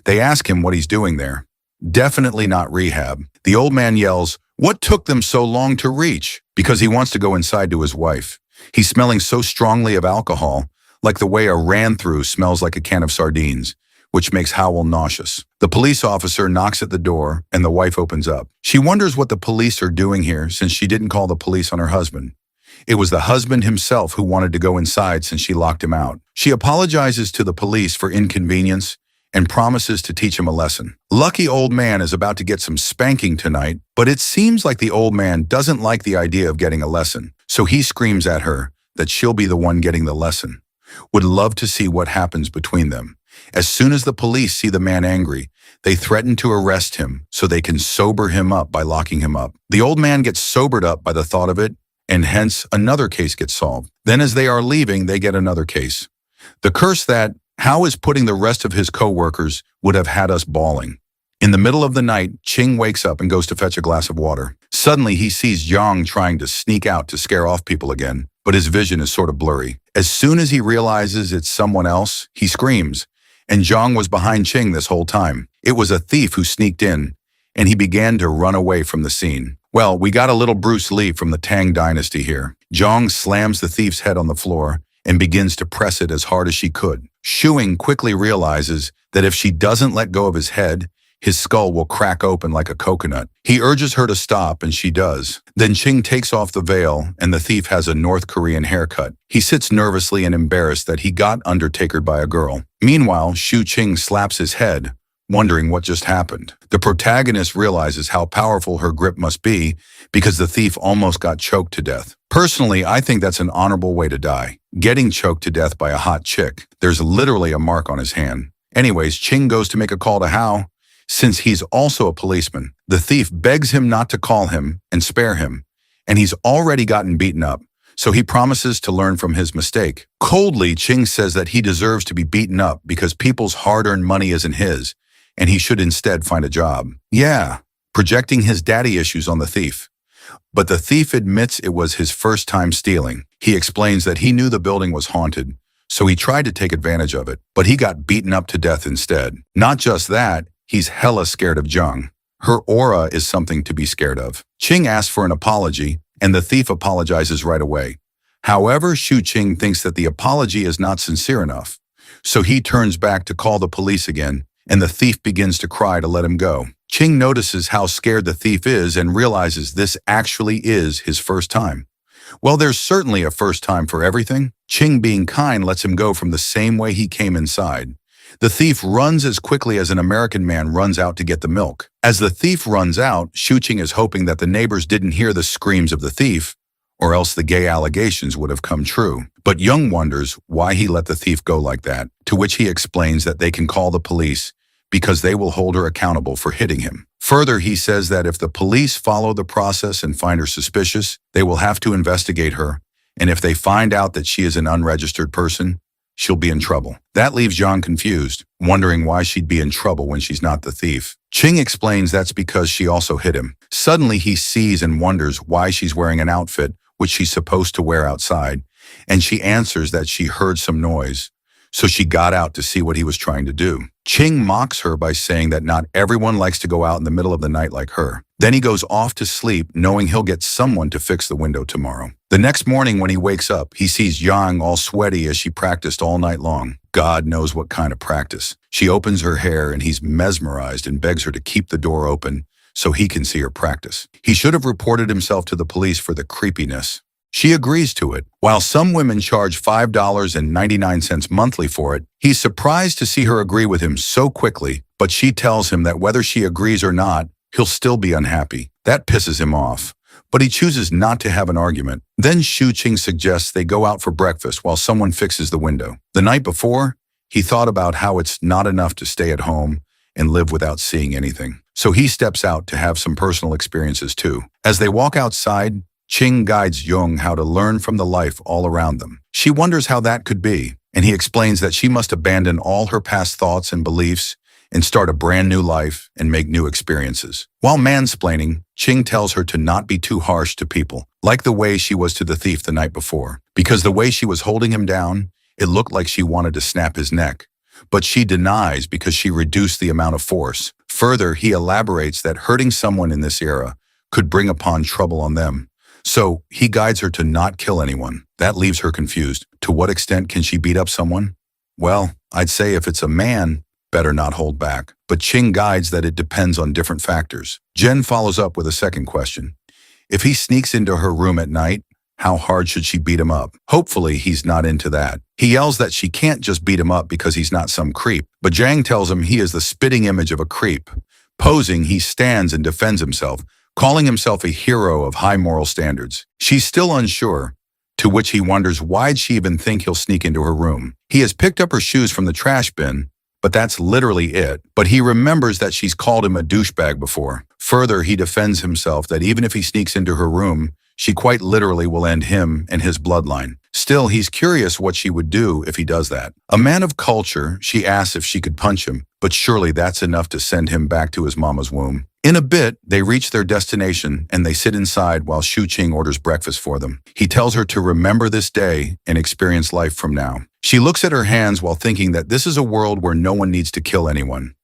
They ask him what he's doing there. Definitely not rehab. The old man yells, "What took them so long to reach?" Because he wants to go inside to his wife. He's smelling so strongly of alcohol, like the way a ran-through smells like a can of sardines, which makes Howell nauseous. The police officer knocks at the door, and the wife opens up. She wonders what the police are doing here since she didn't call the police on her husband. It was the husband himself who wanted to go inside since she locked him out. She apologizes to the police for inconvenience and promises to teach him a lesson. Lucky old man is about to get some spanking tonight, but it seems like the old man doesn't like the idea of getting a lesson, so he screams at her that she'll be the one getting the lesson. Would love to see what happens between them. As soon as the police see the man angry, they threaten to arrest him so they can sober him up by locking him up. The old man gets sobered up by the thought of it, and hence another case gets solved. Then as they are leaving, they get another case. The curse that Hao is putting the rest of his co-workers would have had us bawling. In the middle of the night, Ching wakes up and goes to fetch a glass of water. Suddenly, he sees Yang trying to sneak out to scare off people again, but his vision is sort of blurry. As soon as he realizes it's someone else, he screams, and Zhang was behind Ching this whole time. It was a thief who sneaked in, and he began to run away from the scene. Well, we got a little Bruce Lee from the Tang Dynasty here. Zhang slams the thief's head on the floor and begins to press it as hard as she could. Shuing quickly realizes that if she doesn't let go of his head, his skull will crack open like a coconut. He urges her to stop, and she does. Then Ching takes off the veil, and the thief has a North Korean haircut. He sits nervously and embarrassed that he got undertakered by a girl. Meanwhile, Shu Ching slaps his head, wondering what just happened. The protagonist realizes how powerful her grip must be because the thief almost got choked to death. Personally, I think that's an honorable way to die. Getting choked to death by a hot chick. There's literally a mark on his hand. Anyways, Ching goes to make a call to Hao. Since he's also a policeman, the thief begs him not to call him and spare him, and he's already gotten beaten up, so he promises to learn from his mistake. Coldly, Ching says that he deserves to be beaten up because people's hard-earned money isn't his, and he should instead find a job. Yeah, projecting his daddy issues on the thief. But the thief admits it was his first time stealing. He explains that he knew the building was haunted, so he tried to take advantage of it, but he got beaten up to death instead. Not just that, he's hella scared of Zhang. Her aura is something to be scared of. Ching asks for an apology, and the thief apologizes right away. However, Shu Ching thinks that the apology is not sincere enough, so he turns back to call the police again, and the thief begins to cry to let him go. Ching notices how scared the thief is and realizes this actually is his first time. Well, there's certainly a first time for everything. Ching, being kind, lets him go from the same way he came inside. The thief runs as quickly as an American man runs out to get the milk. As the thief runs out, Shu Ching is hoping that the neighbors didn't hear the screams of the thief, or else the gay allegations would have come true. But Young wonders why he let the thief go like that, to which he explains that they can call the police because they will hold her accountable for hitting him. Further, he says that if the police follow the process and find her suspicious, they will have to investigate her, and if they find out that she is an unregistered person, she'll be in trouble. That leaves Zhang confused, wondering why she'd be in trouble when she's not the thief. Ching explains that's because she also hit him. Suddenly, he sees and wonders why she's wearing an outfit which she's supposed to wear outside, and she answers that she heard some noise, so she got out to see what he was trying to do. Ching mocks her by saying that not everyone likes to go out in the middle of the night like her. Then he goes off to sleep, knowing he'll get someone to fix the window tomorrow. The next morning when he wakes up, he sees Yang all sweaty as she practiced all night long. God knows what kind of practice. She opens her hair and he's mesmerized and begs her to keep the door open so he can see her practice. He should have reported himself to the police for the creepiness. She agrees to it. While some women charge $5.99 monthly for it, he's surprised to see her agree with him so quickly, but she tells him that whether she agrees or not, he'll still be unhappy. That pisses him off, but he chooses not to have an argument. Then Shu Qing suggests they go out for breakfast while someone fixes the window. The night before, he thought about how it's not enough to stay at home and live without seeing anything. So he steps out to have some personal experiences too. As they walk outside, Qing guides Jung how to learn from the life all around them. She wonders how that could be, and he explains that she must abandon all her past thoughts and beliefs and start a brand new life and make new experiences. While mansplaining, Qing tells her to not be too harsh to people, like the way she was to the thief the night before. Because the way she was holding him down, it looked like she wanted to snap his neck. But she denies because she reduced the amount of force. Further, he elaborates that hurting someone in this era could bring upon trouble on them. So he guides her to not kill anyone. That leaves her confused. To what extent can she beat up someone? Well, I'd say if it's a man, better not hold back. But Qing guides that it depends on different factors. Jen follows up with a second question. If he sneaks into her room at night, how hard should she beat him up? Hopefully he's not into that. He yells that she can't just beat him up because he's not some creep. But Zhang tells him he is the spitting image of a creep. Posing, he stands and defends himself, calling himself a hero of high moral standards. She's still unsure, to which he wonders why'd she even think he'll sneak into her room. He has picked up her shoes from the trash bin, but that's literally it. But he remembers that she's called him a douchebag before. Further, he defends himself that even if he sneaks into her room, she quite literally will end him and his bloodline. Still, he's curious what she would do if he does that. A man of culture, she asks if she could punch him, but surely that's enough to send him back to his mama's womb. In a bit, they reach their destination and they sit inside while Shu Qing orders breakfast for them. He tells her to remember this day and experience life from now. She looks at her hands while thinking that this is a world where no one needs to kill anyone.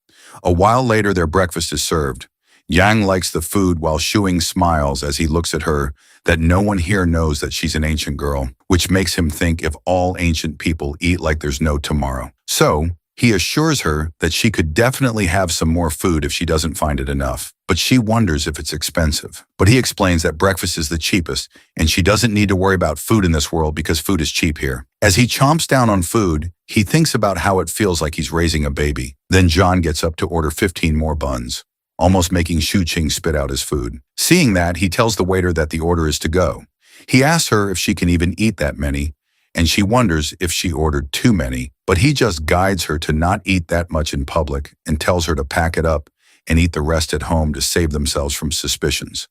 A while later, their breakfast is served. Yang likes the food while Shuing smiles as he looks at her that no one here knows that she's an ancient girl, which makes him think if all ancient people eat like there's no tomorrow. So, he assures her that she could definitely have some more food if she doesn't find it enough, but she wonders if it's expensive. But he explains that breakfast is the cheapest, and she doesn't need to worry about food in this world because food is cheap here. As he chomps down on food, he thinks about how it feels like he's raising a baby. Then John gets up to order 15 more buns, almost making Shu Qing spit out his food. Seeing that, he tells the waiter that the order is to go. He asks her if she can even eat that many, and she wonders if she ordered too many, but he just guides her to not eat that much in public and tells her to pack it up and eat the rest at home to save themselves from suspicions.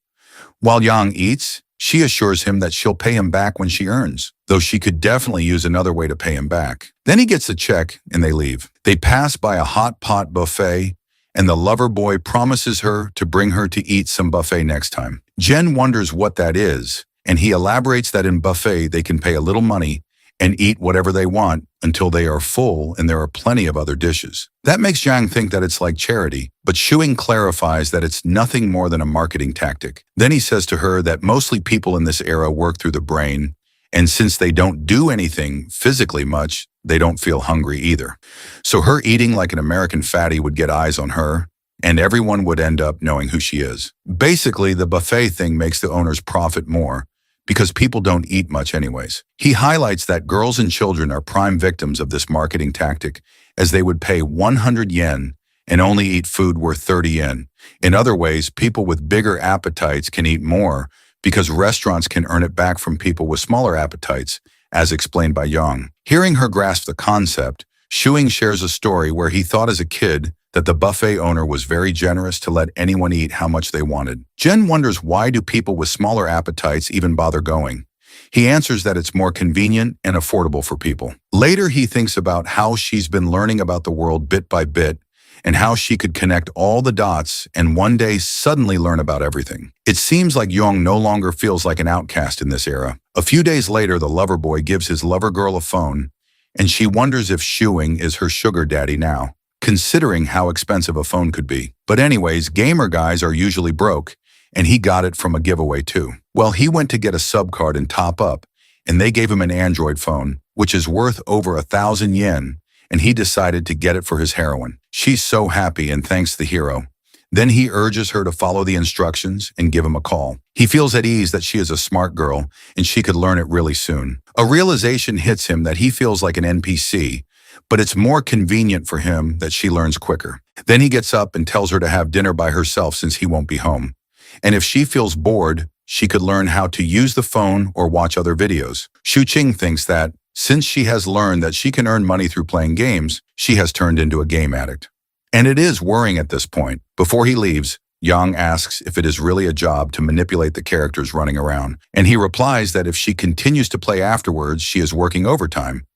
While Yang eats, she assures him that she'll pay him back when she earns, though she could definitely use another way to pay him back. Then he gets the check and they leave. They pass by a hot pot buffet, and the lover boy promises her to bring her to eat some buffet next time. Jen wonders what that is, and he elaborates that in buffet they can pay a little money and eat whatever they want until they are full and there are plenty of other dishes. That makes Zhang think that it's like charity, but Shuing clarifies that it's nothing more than a marketing tactic. Then he says to her that mostly people in this era work through the brain, and since they don't do anything physically much, they don't feel hungry either. So her eating like an American fatty would get eyes on her, and everyone would end up knowing who she is. Basically, the buffet thing makes the owners profit more, because people don't eat much anyways. He highlights that girls and children are prime victims of this marketing tactic, as they would pay 100 yen and only eat food worth 30 yen. In other ways, people with bigger appetites can eat more because restaurants can earn it back from people with smaller appetites, as explained by Yang. Hearing her grasp the concept, Shuing shares a story where he thought as a kid that the buffet owner was very generous to let anyone eat how much they wanted. Jen wonders why do people with smaller appetites even bother going. He answers that it's more convenient and affordable for people. Later, he thinks about how she's been learning about the world bit by bit and how she could connect all the dots and one day suddenly learn about everything. It seems like Yong no longer feels like an outcast in this era. A few days later, the lover boy gives his lover girl a phone, and she wonders if Shuing is her sugar daddy now, considering how expensive a phone could be. But anyways, gamer guys are usually broke, and he got it from a giveaway too. Well, he went to get a sub card and top up, and they gave him an Android phone, which is worth over 1,000 yen, and he decided to get it for his heroine. She's so happy and thanks the hero. Then he urges her to follow the instructions and give him a call. He feels at ease that she is a smart girl and she could learn it really soon. A realization hits him that he feels like an NPC, but it's more convenient for him that she learns quicker. Then he gets up and tells her to have dinner by herself since he won't be home. And if she feels bored, she could learn how to use the phone or watch other videos. Shu Qing thinks that, since she has learned that she can earn money through playing games, she has turned into a game addict. And it is worrying at this point. Before he leaves, Yang asks if it is really a job to manipulate the characters running around, and he replies that if she continues to play afterwards, she is working overtime.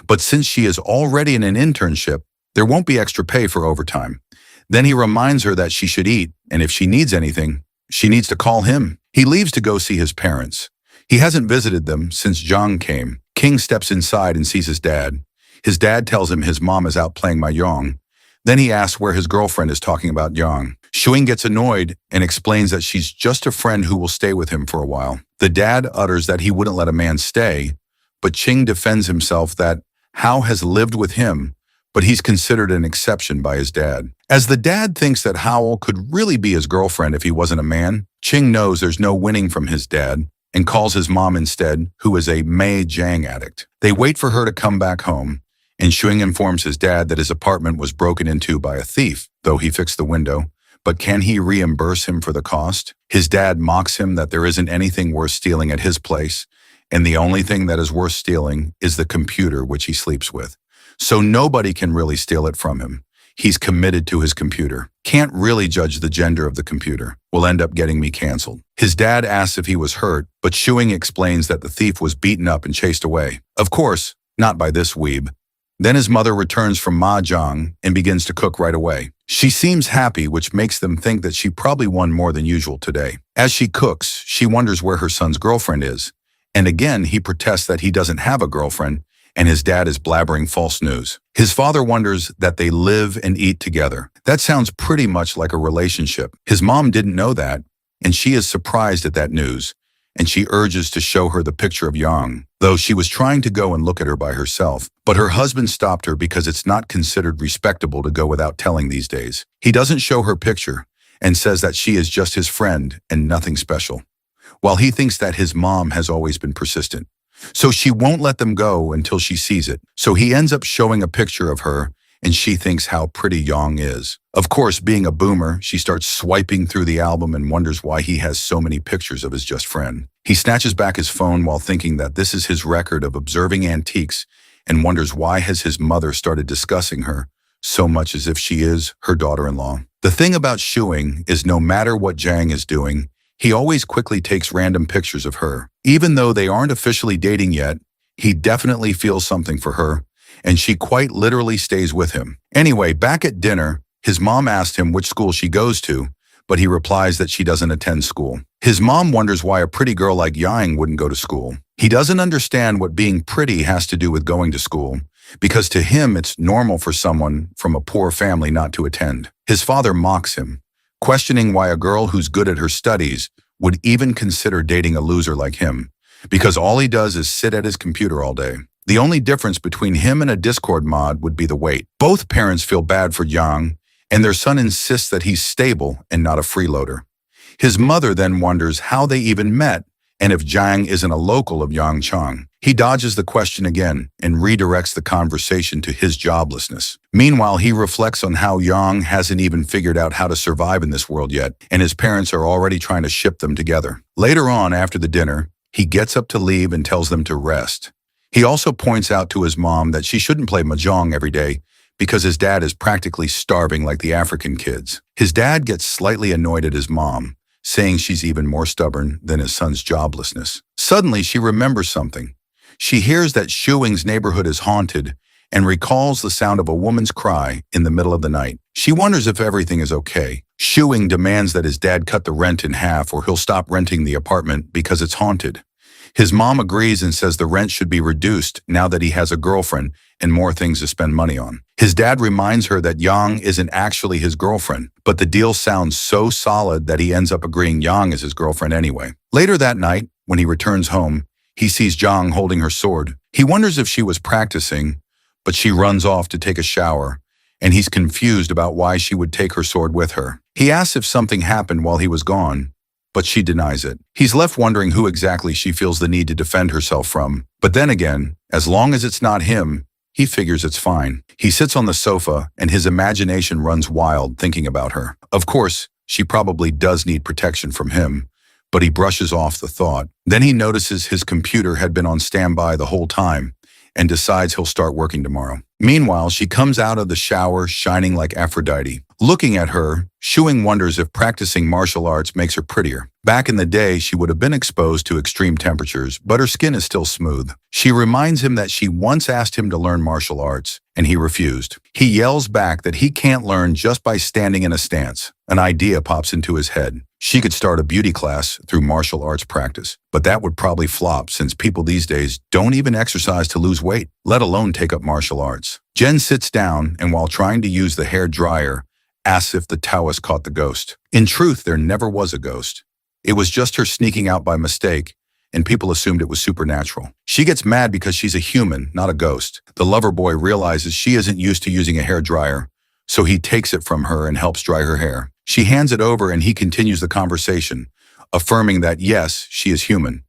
But since she is already in an internship, there won't be extra pay for overtime. Then he reminds her that she should eat, and if she needs anything, she needs to call him. He leaves to go see his parents. He hasn't visited them since Zhang came. King steps inside and sees his dad. His dad tells him his mom is out playing mahjong. Then he asks where his girlfriend is talking about Yang. Shuing gets annoyed and explains that she's just a friend who will stay with him for a while. The dad utters that he wouldn't let a man stay, but Qing defends himself that Hao has lived with him, but he's considered an exception by his dad. As the dad thinks that Howell could really be his girlfriend if he wasn't a man, Qing knows there's no winning from his dad and calls his mom instead, who is a Mei Jiang addict. They wait for her to come back home, and Shuing informs his dad that his apartment was broken into by a thief, though he fixed the window. But can he reimburse him for the cost? His dad mocks him that there isn't anything worth stealing at his place, and the only thing that is worth stealing is the computer which he sleeps with. So nobody can really steal it from him. He's committed to his computer. Can't really judge the gender of the computer. Will end up getting me canceled. His dad asks if he was hurt, but Shuing explains that the thief was beaten up and chased away. Of course, not by this weeb. Then his mother returns from mahjong and begins to cook right away. She seems happy, which makes them think that she probably won more than usual today. As she cooks, she wonders where her son's girlfriend is. And again, he protests that he doesn't have a girlfriend, and his dad is blabbering false news. His father wonders that they live and eat together. That sounds pretty much like a relationship. His mom didn't know that, and she is surprised at that news, and she urges to show her the picture of Yang, though she was trying to go and look at her by herself. But her husband stopped her because it's not considered respectable to go without telling these days. He doesn't show her picture and says that she is just his friend and nothing special, while he thinks that his mom has always been persistent. So she won't let them go until she sees it. So he ends up showing a picture of her, and she thinks how pretty Yang is. Of course, being a boomer, she starts swiping through the album and wonders why he has so many pictures of his just friend. He snatches back his phone while thinking that this is his record of observing antiques and wonders why has his mother started discussing her so much as if she is her daughter-in-law. The thing about Shuing is no matter what Jiang is doing, he always quickly takes random pictures of her. Even though they aren't officially dating yet, he definitely feels something for her, and she quite literally stays with him. Anyway, back at dinner, his mom asked him which school she goes to, but he replies that she doesn't attend school. His mom wonders why a pretty girl like Yang wouldn't go to school. He doesn't understand what being pretty has to do with going to school, because to him it's normal for someone from a poor family not to attend. His father mocks him, questioning why a girl who's good at her studies would even consider dating a loser like him, because all he does is sit at his computer all day. The only difference between him and a Discord mod would be the weight. Both parents feel bad for Yang, and their son insists that he's stable and not a freeloader. His mother then wonders how they even met and if Jiang isn't a local of Yangchang. He dodges the question again and redirects the conversation to his joblessness. Meanwhile, he reflects on how Yang hasn't even figured out how to survive in this world yet, and his parents are already trying to ship them together. Later on, after the dinner, he gets up to leave and tells them to rest. He also points out to his mom that she shouldn't play mahjong every day because his dad is practically starving like the African kids. His dad gets slightly annoyed at his mom, saying she's even more stubborn than his son's joblessness. Suddenly, she remembers something. She hears that Shuing's neighborhood is haunted and recalls the sound of a woman's cry in the middle of the night. She wonders if everything is okay. Shuing demands that his dad cut the rent in half or he'll stop renting the apartment because it's haunted. His mom agrees and says the rent should be reduced now that he has a girlfriend and more things to spend money on. His dad reminds her that Yang isn't actually his girlfriend, but the deal sounds so solid that he ends up agreeing Yang is his girlfriend anyway. Later that night, when he returns home, he sees Jiang holding her sword. He wonders if she was practicing, but she runs off to take a shower, and he's confused about why she would take her sword with her. He asks if something happened while he was gone, but she denies it. He's left wondering who exactly she feels the need to defend herself from. But then again, as long as it's not him, he figures it's fine. He sits on the sofa, and his imagination runs wild thinking about her. Of course, she probably does need protection from him, but he brushes off the thought. Then he notices his computer had been on standby the whole time and decides he'll start working tomorrow. Meanwhile, she comes out of the shower shining like Aphrodite. Looking at her, Shuing wonders if practicing martial arts makes her prettier. Back in the day, she would have been exposed to extreme temperatures, but her skin is still smooth. She reminds him that she once asked him to learn martial arts, and he refused. He yells back that he can't learn just by standing in a stance. An idea pops into his head. She could start a beauty class through martial arts practice, but that would probably flop since people these days don't even exercise to lose weight, let alone take up martial arts. Jen sits down and while trying to use the hair dryer, asks if the Taoist caught the ghost. In truth, there never was a ghost. It was just her sneaking out by mistake, and people assumed it was supernatural. She gets mad because she's a human, not a ghost. The lover boy realizes she isn't used to using a hair dryer, so he takes it from her and helps dry her hair. She hands it over and he continues the conversation, affirming that yes, she is human.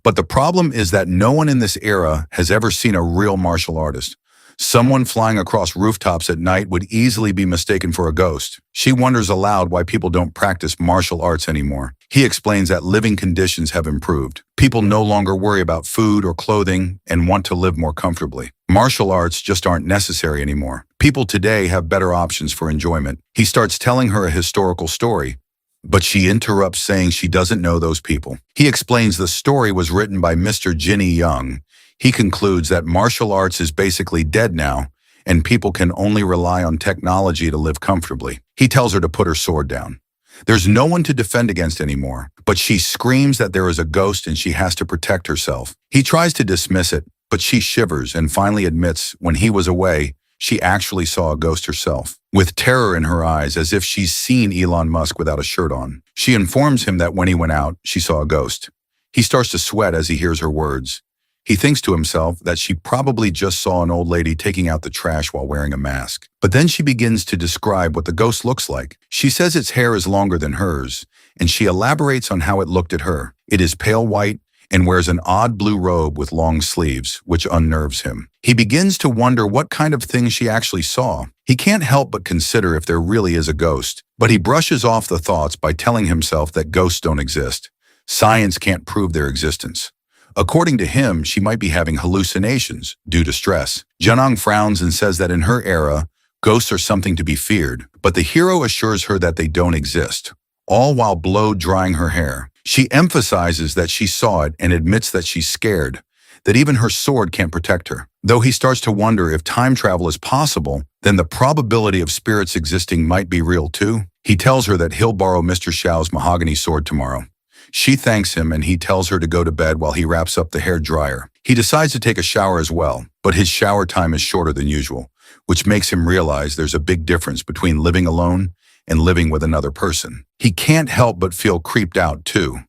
But the problem is that no one in this era has ever seen a real martial artist. Someone flying across rooftops at night would easily be mistaken for a ghost. She wonders aloud why people don't practice martial arts anymore. He explains that living conditions have improved. People no longer worry about food or clothing and want to live more comfortably. Martial arts just aren't necessary anymore. People today have better options for enjoyment. He starts telling her a historical story, but she interrupts saying she doesn't know those people. He explains the story was written by Mr. Jinny Young. He concludes that martial arts is basically dead now, and people can only rely on technology to live comfortably. He tells her to put her sword down. There's no one to defend against anymore, but she screams that there is a ghost and she has to protect herself. He tries to dismiss it, but she shivers and finally admits when he was away, she actually saw a ghost herself, with terror in her eyes as if she's seen Elon Musk without a shirt on. She informs him that when he went out, she saw a ghost. He starts to sweat as he hears her words. He thinks to himself that she probably just saw an old lady taking out the trash while wearing a mask. But then she begins to describe what the ghost looks like. She says its hair is longer than hers, and she elaborates on how it looked at her. It is pale white and wears an odd blue robe with long sleeves, which unnerves him. He begins to wonder what kind of thing she actually saw. He can't help but consider if there really is a ghost, but he brushes off the thoughts by telling himself that ghosts don't exist. Science can't prove their existence. According to him, she might be having hallucinations due to stress. Janong frowns and says that in her era, ghosts are something to be feared, but the hero assures her that they don't exist, all while blow-drying her hair. She emphasizes that she saw it and admits that she's scared, that even her sword can't protect her. Though he starts to wonder if time travel is possible, then the probability of spirits existing might be real too. He tells her that he'll borrow Mr. Xiao's mahogany sword tomorrow. She thanks him and he tells her to go to bed while he wraps up the hair dryer. He decides to take a shower as well, but his shower time is shorter than usual, which makes him realize there's a big difference between living alone and living with another person. He can't help but feel creeped out too,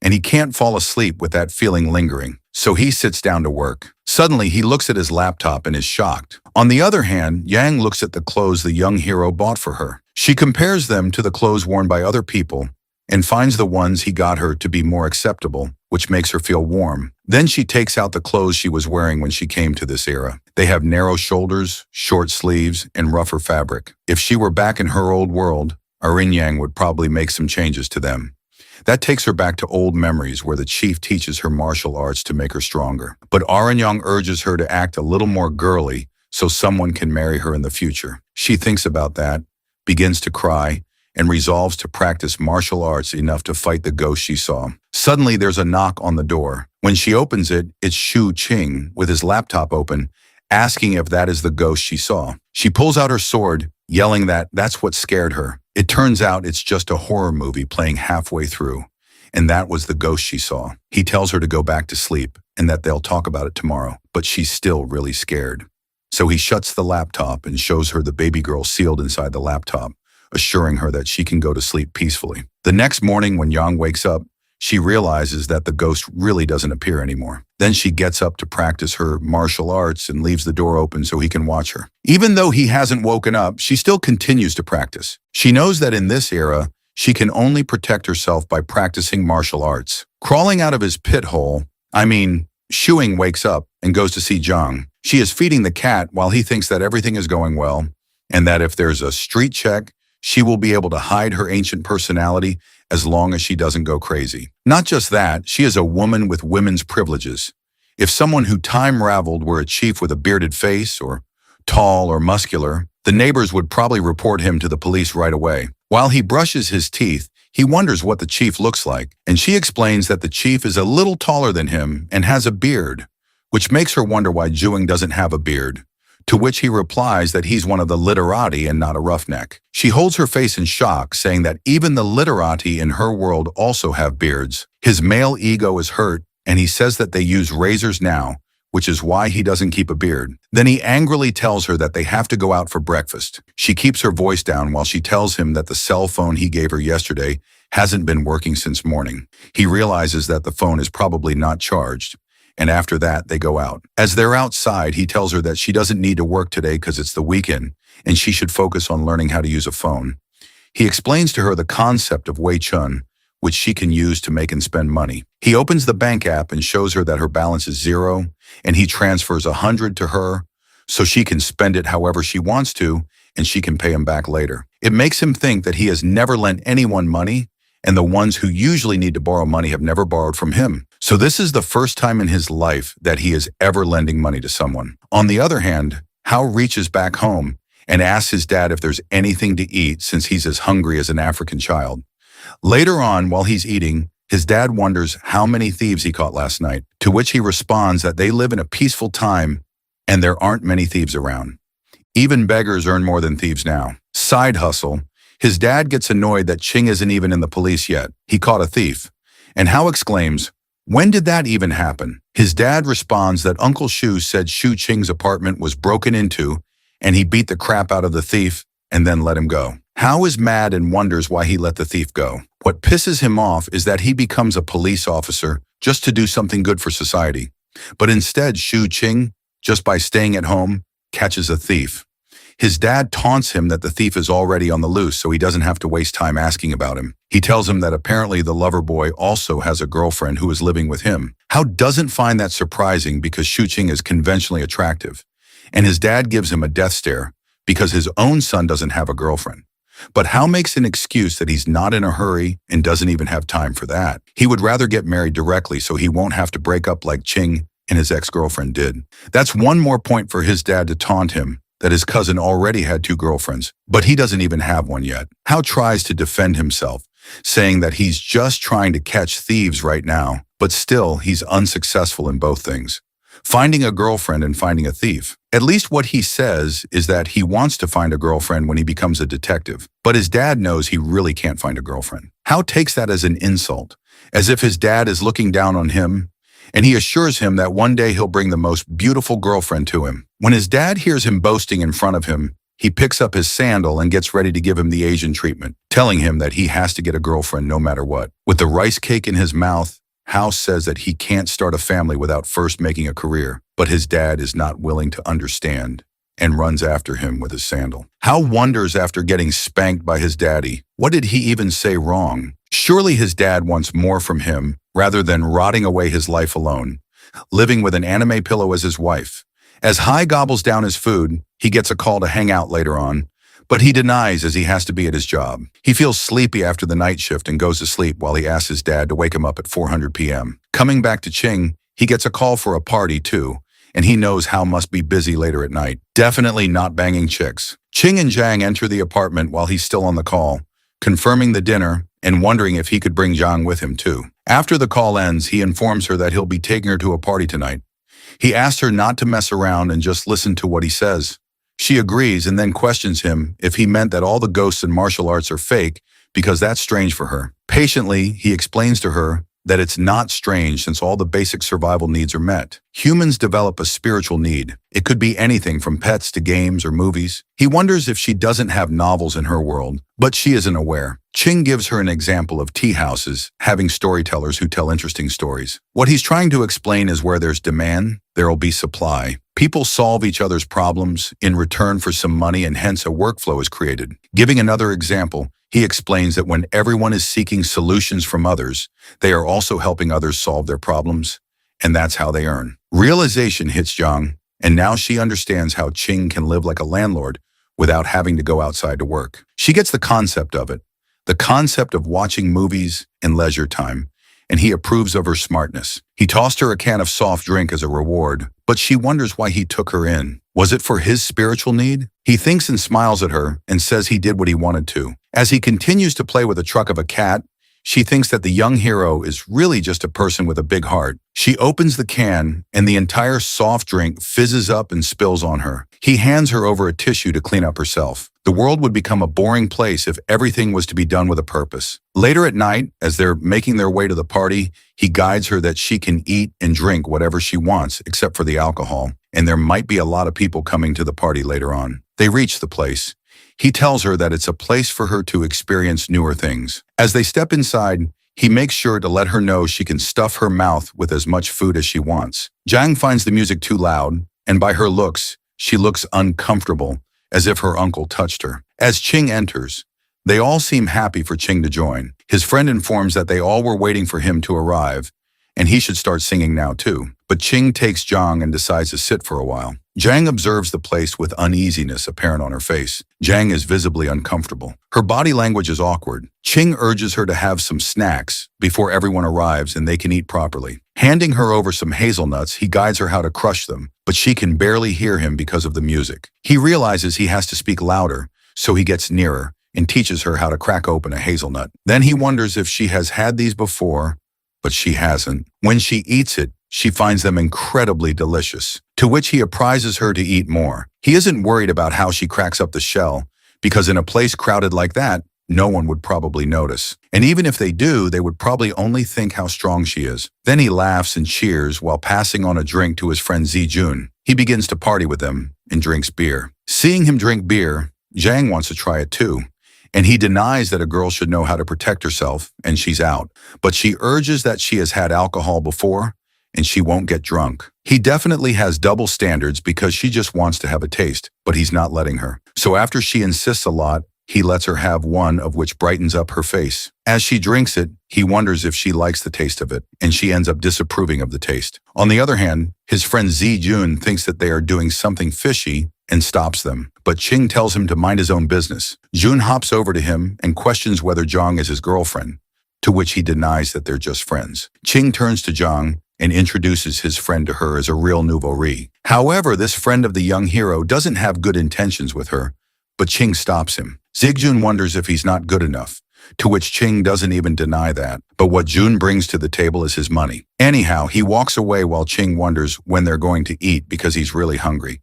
and he can't fall asleep with that feeling lingering, so he sits down to work. Suddenly, he looks at his laptop and is shocked. On the other hand, Yang looks at the clothes the young hero bought for her. She compares them to the clothes worn by other people and finds the ones he got her to be more acceptable, which makes her feel warm. Then she takes out the clothes she was wearing when she came to this era. They have narrow shoulders, short sleeves, and rougher fabric. If she were back in her old world, Yang would probably make some changes to them. That takes her back to old memories where the chief teaches her martial arts to make her stronger. But Yang urges her to act a little more girly so someone can marry her in the future. She thinks about that, begins to cry, and resolves to practice martial arts enough to fight the ghost she saw. Suddenly, there's a knock on the door. When she opens it, it's Shu Qing with his laptop open, asking if that is the ghost she saw. She pulls out her sword, yelling that that's what scared her. It turns out it's just a horror movie playing halfway through, and that was the ghost she saw. He tells her to go back to sleep and that they'll talk about it tomorrow, but she's still really scared. So he shuts the laptop and shows her the baby girl sealed inside the laptop, assuring her that she can go to sleep peacefully. The next morning when Yang wakes up, she realizes that the ghost really doesn't appear anymore. Then she gets up to practice her martial arts and leaves the door open so he can watch her. Even though he hasn't woken up, she still continues to practice. She knows that in this era, she can only protect herself by practicing martial arts. Crawling out of his pit hole, Shuing wakes up and goes to see Zhang. She is feeding the cat while he thinks that everything is going well, and that if there's a street check, she will be able to hide her ancient personality as long as she doesn't go crazy. Not just that, she is a woman with women's privileges. If someone who time-raveled were a chief with a bearded face, or tall or muscular, the neighbors would probably report him to the police right away. While he brushes his teeth, he wonders what the chief looks like, and she explains that the chief is a little taller than him and has a beard, which makes her wonder why Zhuing doesn't have a beard, to which he replies that he's one of the literati and not a roughneck. She holds her face in shock, saying that even the literati in her world also have beards. His male ego is hurt, and he says that they use razors now, which is why he doesn't keep a beard. Then he angrily tells her that they have to go out for breakfast. She keeps her voice down while she tells him that the cell phone he gave her yesterday hasn't been working since morning. He realizes that the phone is probably not charged, and after that, they go out. As they're outside, he tells her that she doesn't need to work today because it's the weekend, and she should focus on learning how to use a phone. He explains to her the concept of Wei Chun, which she can use to make and spend money. He opens the bank app and shows her that her balance is 0, and he transfers 100 to her so she can spend it however she wants to, and she can pay him back later. It makes him think that he has never lent anyone money, and the ones who usually need to borrow money have never borrowed from him. So this is the first time in his life that he is ever lending money to someone. On the other hand, Hao reaches back home and asks his dad if there's anything to eat since he's as hungry as an African child. Later on, while he's eating, his dad wonders how many thieves he caught last night, to which he responds that they live in a peaceful time and there aren't many thieves around. Even beggars earn more than thieves now. Side hustle. His dad gets annoyed that Ching isn't even in the police yet. He caught a thief. And Hao exclaims, "When did that even happen?" His dad responds that Uncle Shu said Shu Qing's apartment was broken into and he beat the crap out of the thief and then let him go. Hao is mad and wonders why he let the thief go. What pisses him off is that he becomes a police officer just to do something good for society. But instead, Shu Qing, just by staying at home, catches a thief. His dad taunts him that the thief is already on the loose so he doesn't have to waste time asking about him. He tells him that apparently the lover boy also has a girlfriend who is living with him. Hao doesn't find that surprising because Shu Qing is conventionally attractive, and his dad gives him a death stare because his own son doesn't have a girlfriend. But Hao makes an excuse that he's not in a hurry and doesn't even have time for that. He would rather get married directly so he won't have to break up like Qing and his ex-girlfriend did. That's one more point for his dad to taunt him that his cousin already had 2 girlfriends, but he doesn't even have one yet. Hao tries to defend himself, saying that he's just trying to catch thieves right now, but still he's unsuccessful in both things, finding a girlfriend and finding a thief. At least what he says is that he wants to find a girlfriend when he becomes a detective, but his dad knows he really can't find a girlfriend. Hao takes that as an insult, as if his dad is looking down on him, and he assures him that one day he'll bring the most beautiful girlfriend to him. When his dad hears him boasting in front of him, he picks up his sandal and gets ready to give him the Asian treatment, telling him that he has to get a girlfriend no matter what. With the rice cake in his mouth, Hao says that he can't start a family without first making a career, but his dad is not willing to understand and runs after him with his sandal. Hao wonders after getting spanked by his daddy, what did he even say wrong? Surely his dad wants more from him rather than rotting away his life alone, living with an anime pillow as his wife. As Hai gobbles down his food, he gets a call to hang out later on, but he denies as he has to be at his job. He feels sleepy after the night shift and goes to sleep while he asks his dad to wake him up at 400 p.m. Coming back to Qing, he gets a call for a party too, and he knows Hao must be busy later at night. Definitely not banging chicks. Qing and Zhang enter the apartment while he's still on the call, confirming the dinner and wondering if he could bring Zhang with him too. After the call ends, he informs her that he'll be taking her to a party tonight. He asks her not to mess around and just listen to what he says. She agrees and then questions him if he meant that all the ghosts and martial arts are fake because that's strange for her. Patiently, he explains to her that it's not strange since all the basic survival needs are met. Humans develop a spiritual need. It could be anything from pets to games or movies. He wonders if she doesn't have novels in her world, but she isn't aware. Ching gives her an example of tea houses having storytellers who tell interesting stories. What he's trying to explain is where there's demand, there'll be supply. People solve each other's problems in return for some money, and hence a workflow is created. Giving another example, he explains that when everyone is seeking solutions from others, they are also helping others solve their problems, and that's how they earn. Realization hits Zhang, and now she understands how Ching can live like a landlord without having to go outside to work. She gets the concept of it, the concept of watching movies in leisure time, and he approves of her smartness. He tossed her a can of soft drink as a reward, but she wonders why he took her in. Was it for his spiritual need? He thinks and smiles at her and says he did what he wanted to. As he continues to play with the truck of a cat, she thinks that the young hero is really just a person with a big heart. She opens the can, and the entire soft drink fizzes up and spills on her. He hands her over a tissue to clean up herself. The world would become a boring place if everything was to be done with a purpose. Later at night, as they're making their way to the party, he guides her that she can eat and drink whatever she wants except for the alcohol, and there might be a lot of people coming to the party later on. They reach the place. He tells her that it's a place for her to experience newer things. As they step inside, he makes sure to let her know she can stuff her mouth with as much food as she wants. Zhang finds the music too loud, and by her looks, she looks uncomfortable, as if her uncle touched her. As Ching enters, they all seem happy for Ching to join. His friend informs that they all were waiting for him to arrive, and he should start singing now too. But Ching takes Zhang and decides to sit for a while. Zhang observes the place with uneasiness apparent on her face. Zhang is visibly uncomfortable. Her body language is awkward. Ching urges her to have some snacks before everyone arrives and they can eat properly. Handing her over some hazelnuts, he guides her how to crush them, but she can barely hear him because of the music. He realizes he has to speak louder, so he gets nearer and teaches her how to crack open a hazelnut. Then he wonders if she has had these before, but she hasn't. When she eats it, she finds them incredibly delicious, to which he apprises her to eat more. He isn't worried about how she cracks up the shell, because in a place crowded like that, no one would probably notice. And even if they do, they would probably only think how strong she is. Then he laughs and cheers while passing on a drink to his friend Zijun. He begins to party with them and drinks beer. Seeing him drink beer, Zhang wants to try it too, and he denies that a girl should know how to protect herself, and she's out. But she urges that she has had alcohol before, and she won't get drunk. He definitely has double standards because she just wants to have a taste, but he's not letting her. So after she insists a lot, he lets her have one of which brightens up her face. As she drinks it, he wonders if she likes the taste of it, and she ends up disapproving of the taste. On the other hand, his friend Zijun thinks that they are doing something fishy and stops them, but Ching tells him to mind his own business. Jun hops over to him and questions whether Zhang is his girlfriend, to which he denies that they're just friends. Ching turns to Zhang and introduces his friend to her as a real nouveau riche. However, this friend of the young hero doesn't have good intentions with her, but Ching stops him. Zijun wonders if he's not good enough, to which Ching doesn't even deny that, but what Jun brings to the table is his money. Anyhow, he walks away while Ching wonders when they're going to eat because he's really hungry.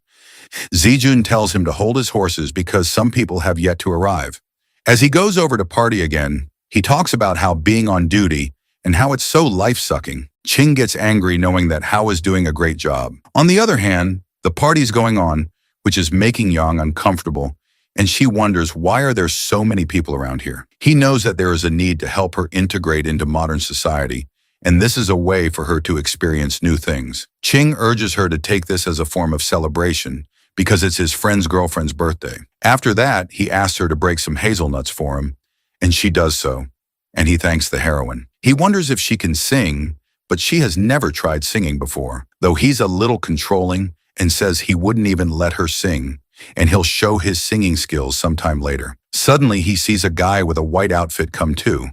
Zijun tells him to hold his horses because some people have yet to arrive. As he goes over to party again, he talks about how being on duty and how it's so life-sucking. Ching gets angry knowing that Hao is doing a great job. On the other hand, the party's going on, which is making Yang uncomfortable, and she wonders why are there so many people around here. He knows that there is a need to help her integrate into modern society, and this is a way for her to experience new things. Ching urges her to take this as a form of celebration because it's his friend's girlfriend's birthday. After that, he asks her to break some hazelnuts for him, and she does so, and he thanks the heroine. He wonders if she can sing, but she has never tried singing before, though he's a little controlling and says he wouldn't even let her sing, and he'll show his singing skills sometime later. Suddenly, he sees a guy with a white outfit come too,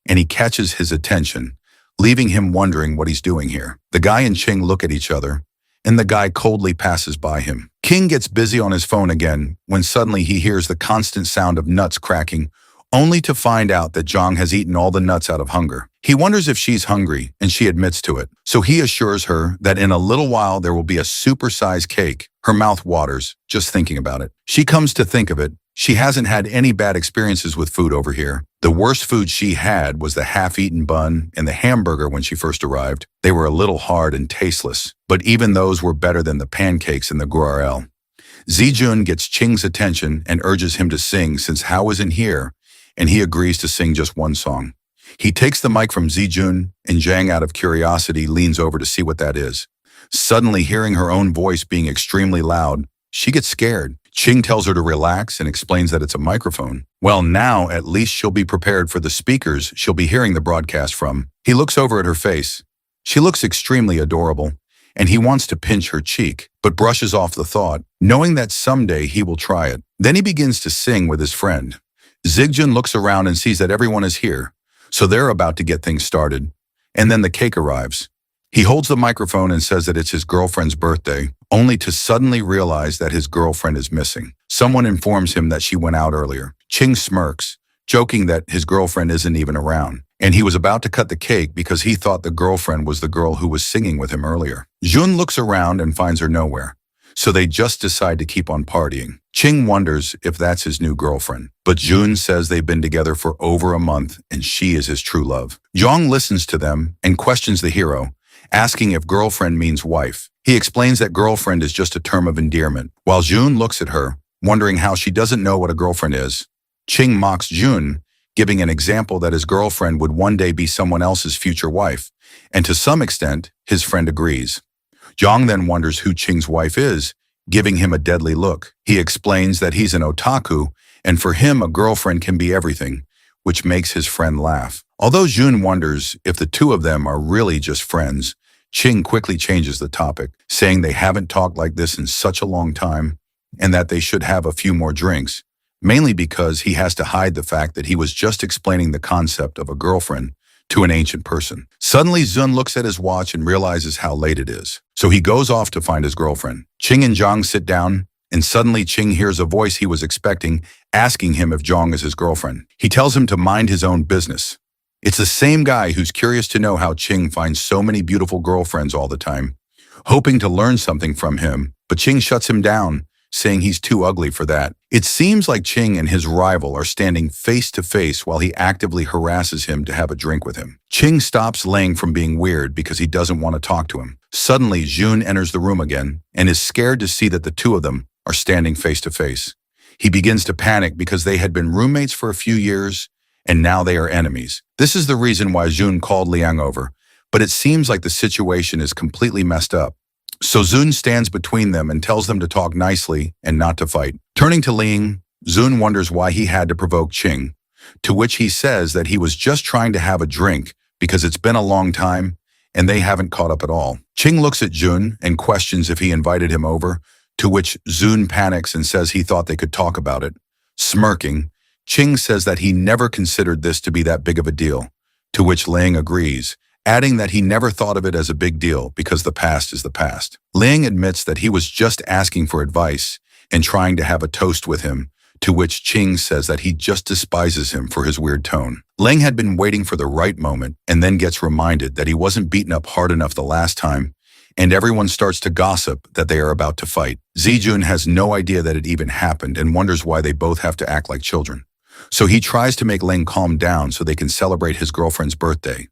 and he catches his attention, leaving him wondering what he's doing here. The guy and Ching look at each other, and the guy coldly passes by him. King gets busy on his phone again when suddenly he hears the constant sound of nuts cracking, only to find out that Zhang has eaten all the nuts out of hunger. He wonders if she's hungry, and she admits to it. So he assures her that in a little while there will be a super-sized cake. Her mouth waters, just thinking about it. She comes to think of it, she hasn't had any bad experiences with food over here. The worst food she had was the half-eaten bun and the hamburger when she first arrived. They were a little hard and tasteless, but even those were better than the pancakes in the Guarel. Zijun gets Ching's attention and urges him to sing since Hao isn't here, and he agrees to sing just one song. He takes the mic from Zijun, and Zhang, out of curiosity, leans over to see what that is. Suddenly, hearing her own voice being extremely loud, she gets scared. Ching tells her to relax and explains that it's a microphone. Well, now at least she'll be prepared for the speakers she'll be hearing the broadcast from. He looks over at her face. She looks extremely adorable, and he wants to pinch her cheek, but brushes off the thought, knowing that someday he will try it. Then he begins to sing with his friend. Zigjun looks around and sees that everyone is here, so they're about to get things started. And then the cake arrives. He holds the microphone and says that it's his girlfriend's birthday, only to suddenly realize that his girlfriend is missing. Someone informs him that she went out earlier. Ching smirks, joking that his girlfriend isn't even around, and he was about to cut the cake because he thought the girlfriend was the girl who was singing with him earlier. Jun looks around and finds her nowhere, so they just decide to keep on partying. Ching wonders if that's his new girlfriend, but Jun says they've been together for over a month and she is his true love. Zhang listens to them and questions the hero, asking if girlfriend means wife. He explains that girlfriend is just a term of endearment. While Jun looks at her, wondering how she doesn't know what a girlfriend is, Ching mocks Jun, giving an example that his girlfriend would one day be someone else's future wife, and to some extent, his friend agrees. Zhang then wonders who Ching's wife is, giving him a deadly look. He explains that he's an otaku, and for him a girlfriend can be everything, which makes his friend laugh. Although Jun wonders if the two of them are really just friends, Ching quickly changes the topic, saying they haven't talked like this in such a long time and that they should have a few more drinks, mainly because he has to hide the fact that he was just explaining the concept of a girlfriend to an ancient person. Suddenly, Zun looks at his watch and realizes how late it is, so he goes off to find his girlfriend. Ching and Zhang sit down, and suddenly Ching hears a voice he was expecting, asking him if Zhang is his girlfriend. He tells him to mind his own business. It's the same guy who's curious to know how Ching finds so many beautiful girlfriends all the time, hoping to learn something from him, but Ching shuts him down, saying he's too ugly for that. It seems like Ching and his rival are standing face to face while he actively harasses him to have a drink with him. Ching stops Lang from being weird because he doesn't want to talk to him. Suddenly, Jun enters the room again and is scared to see that the two of them are standing face to face. He begins to panic because they had been roommates for a few years and now they are enemies. This is the reason why Jun called Liang over, but it seems like the situation is completely messed up. So Zun stands between them and tells them to talk nicely and not to fight. Turning to Ling, Zun wonders why he had to provoke Ching, to which he says that he was just trying to have a drink because it's been a long time and they haven't caught up at all. Ching looks at Jun and questions if he invited him over, to which Zun panics and says he thought they could talk about it. Smirking, Ching says that he never considered this to be that big of a deal, to which Ling agrees, adding that he never thought of it as a big deal because the past is the past. Ling admits that he was just asking for advice and trying to have a toast with him, to which Ching says that he just despises him for his weird tone. Ling had been waiting for the right moment and then gets reminded that he wasn't beaten up hard enough the last time, and everyone starts to gossip that they are about to fight. Zijun has no idea that it even happened and wonders why they both have to act like children. So he tries to make Ling calm down so they can celebrate his girlfriend's birthday.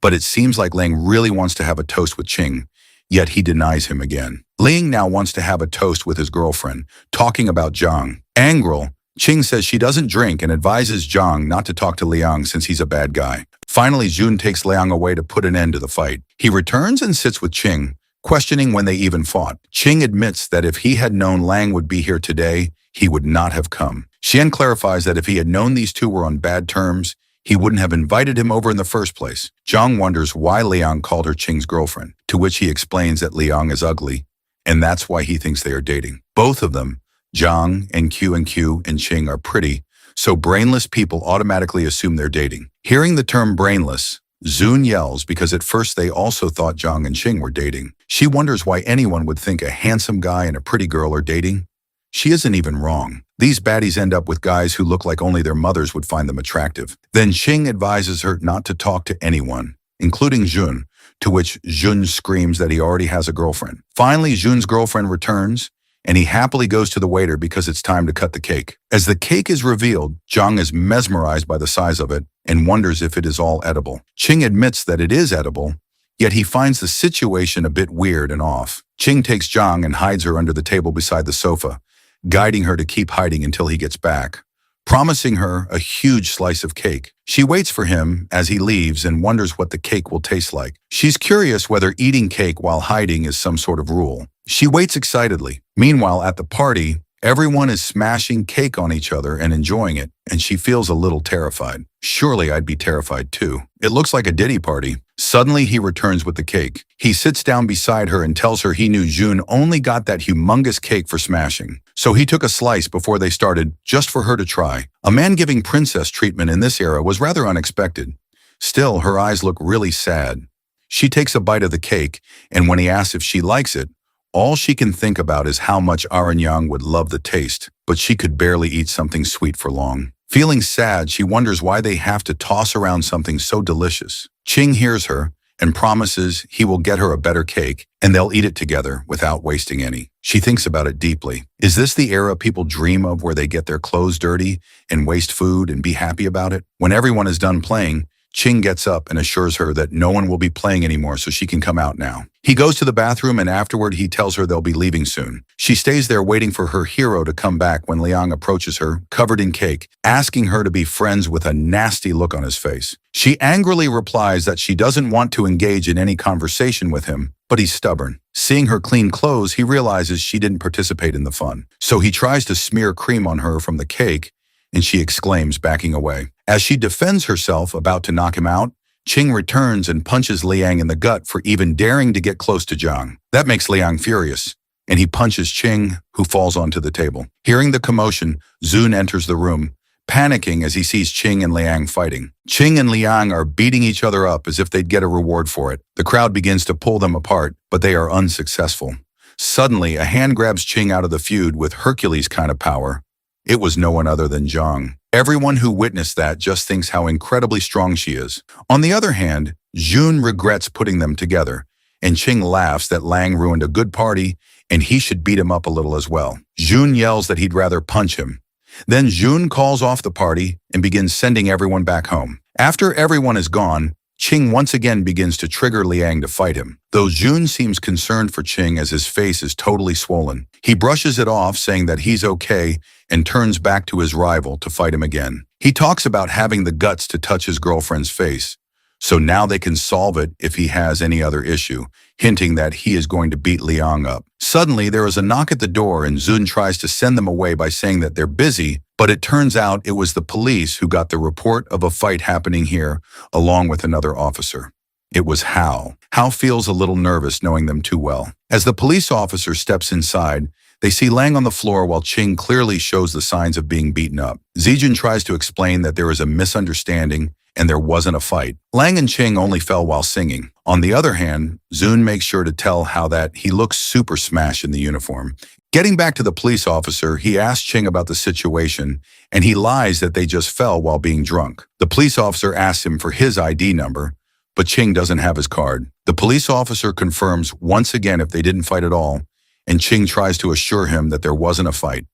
But it seems like Ling really wants to have a toast with Ching, yet he denies him again. Ling now wants to have a toast with his girlfriend, talking about Zhang. Angry, Ching says she doesn't drink and advises Zhang not to talk to Liang since he's a bad guy. Finally, Jun takes Liang away to put an end to the fight. He returns and sits with Ching, questioning when they even fought. Ching admits that if he had known Lang would be here today, he would not have come. Xian clarifies that if he had known these two were on bad terms, he wouldn't have invited him over in the first place. Zhang wonders why Liang called her Ching's girlfriend, to which he explains that Liang is ugly, and that's why he thinks they are dating. Both of them, Zhang and Q and Ching, are pretty, so brainless people automatically assume they're dating. Hearing the term brainless, Zun yells because at first they also thought Zhang and Ching were dating. She wonders why anyone would think a handsome guy and a pretty girl are dating. She isn't even wrong. These baddies end up with guys who look like only their mothers would find them attractive. Then Ching advises her not to talk to anyone, including Jun, to which Jun screams that he already has a girlfriend. Finally, Jun's girlfriend returns, and he happily goes to the waiter because it's time to cut the cake. As the cake is revealed, Zhang is mesmerized by the size of it and wonders if it is all edible. Ching admits that it is edible, yet he finds the situation a bit weird and off. Ching takes Zhang and hides her under the table beside the sofa, guiding her to keep hiding until he gets back. promising her a huge slice of cake. She waits for him as he leaves and wonders what the cake will taste like. She's curious whether eating cake while hiding is some sort of rule. She waits excitedly. Meanwhile, at the party, everyone is smashing cake on each other and enjoying it, and she feels a little terrified. Surely I'd be terrified too. It looks like a Diddy party. Suddenly he returns with the cake. He sits down beside her and tells her he knew June only got that humongous cake for smashing. So he took a slice before they started, just for her to try. A man giving princess treatment in this era was rather unexpected. Still, her eyes look really sad. She takes a bite of the cake, and when he asks if she likes it, all she can think about is how much Yang would love the taste, but she could barely eat something sweet for long. Feeling sad, she wonders why they have to toss around something so delicious. Ching hears her and promises he will get her a better cake, and they'll eat it together without wasting any. She thinks about it deeply. Is this the era people dream of, where they get their clothes dirty and waste food and be happy about it? When everyone is done playing, Ching gets up and assures her that no one will be playing anymore, so she can come out now. He goes to the bathroom, and afterward he tells her they'll be leaving soon. She stays there waiting for her hero to come back when Liang approaches her, covered in cake, asking her to be friends with a nasty look on his face. She angrily replies that she doesn't want to engage in any conversation with him, but he's stubborn. Seeing her clean clothes, he realizes she didn't participate in the fun. So he tries to smear cream on her from the cake, and she exclaims, backing away. As she defends herself, about to knock him out, Ching returns and punches Liang in the gut for even daring to get close to Zhang. That makes Liang furious, and he punches Ching, who falls onto the table. Hearing the commotion, Zun enters the room, panicking as he sees Ching and Liang fighting. Ching and Liang are beating each other up as if they'd get a reward for it. The crowd begins to pull them apart, but they are unsuccessful. Suddenly, a hand grabs Ching out of the feud with Hercules kind of power. It was no one other than Zhang. Everyone who witnessed that just thinks how incredibly strong she is. On the other hand, Jun regrets putting them together, and Ching laughs that Lang ruined a good party and he should beat him up a little as well. Jun yells that he'd rather punch him. Then Jun calls off the party and begins sending everyone back home. After everyone is gone, Ching once again begins to trigger Liang to fight him, though Jun seems concerned for Ching as his face is totally swollen. He brushes it off, saying that he's okay, and turns back to his rival to fight him again. He talks about having the guts to touch his girlfriend's face, so now they can solve it if he has any other issue, hinting that he is going to beat Liang up. Suddenly, there is a knock at the door, and Zun tries to send them away by saying that they're busy, but it turns out it was the police who got the report of a fight happening here, along with another officer. It was Hao. Hao feels a little nervous knowing them too well. As the police officer steps inside, they see Lang on the floor while Ching clearly shows the signs of being beaten up. Zijun tries to explain that there is a misunderstanding and there wasn't a fight. Lang and Ching only fell while singing. On the other hand, Zun makes sure to tell Hao that he looks super smashed in the uniform. Getting back to the police officer, he asks Ching about the situation, and he lies that they just fell while being drunk. The police officer asks him for his ID number, but Ching doesn't have his card. The police officer confirms once again if they didn't fight at all, and Ching tries to assure him that there wasn't a fight.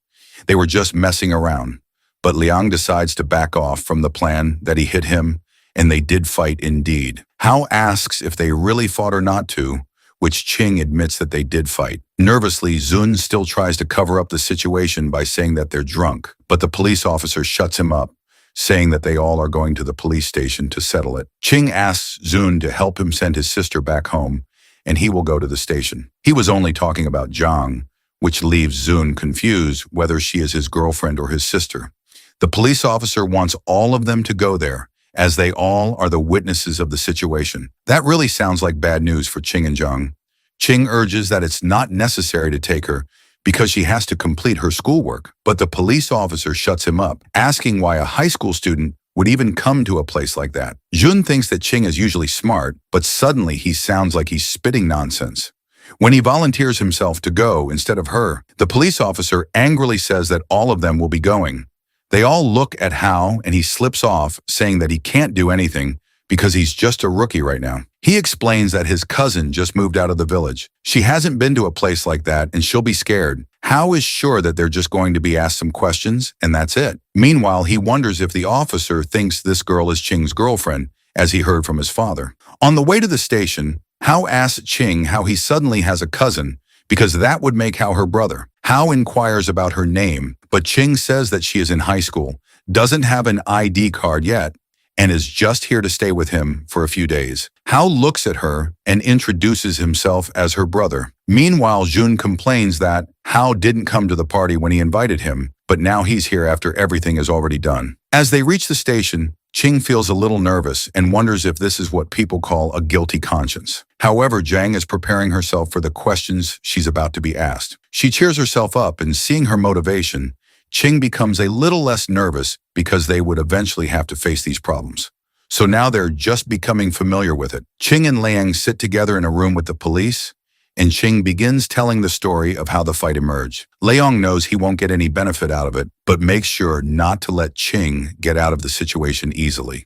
They were just messing around. But Liang decides to back off from the plan that he hit him, and they did fight indeed. Hao asks if they really fought or not to, which Ching admits that they did fight. Nervously, Zun still tries to cover up the situation by saying that they're drunk, but the police officer shuts him up, saying that they all are going to the police station to settle it. Ching asks Zun to help him send his sister back home, and he will go to the station. He was only talking about Zhang, which leaves Zun confused whether she is his girlfriend or his sister. The police officer wants all of them to go there, as they all are the witnesses of the situation. That really sounds like bad news for Ching and Zhang. Ching urges that it's not necessary to take her because she has to complete her schoolwork, but the police officer shuts him up, asking why a high school student would even come to a place like that. Jun thinks that Ching is usually smart, but suddenly he sounds like he's spitting nonsense. When he volunteers himself to go instead of her, the police officer angrily says that all of them will be going. They all look at Hao, and he slips off, saying that he can't do anything because he's just a rookie right now. He explains that his cousin just moved out of the village. She hasn't been to a place like that, and she'll be scared. Hao is sure that they're just going to be asked some questions, and that's it. Meanwhile, he wonders if the officer thinks this girl is Ching's girlfriend, as he heard from his father. On the way to the station, Hao asks Ching how he suddenly has a cousin, because that would make Hao her brother. Hao inquires about her name, but Ching says that she is in high school, doesn't have an ID card yet, and is just here to stay with him for a few days. Hao looks at her and introduces himself as her brother. Meanwhile, Jun complains that Hao didn't come to the party when he invited him, but now he's here after everything is already done. As they reach the station, Ching feels a little nervous and wonders if this is what people call a guilty conscience. However, Jang is preparing herself for the questions she's about to be asked. She cheers herself up, and seeing her motivation, Ching becomes a little less nervous because they would eventually have to face these problems. So now they're just becoming familiar with it. Ching and Liang sit together in a room with the police, and Ching begins telling the story of how the fight emerged. Liang knows he won't get any benefit out of it, but makes sure not to let Ching get out of the situation easily.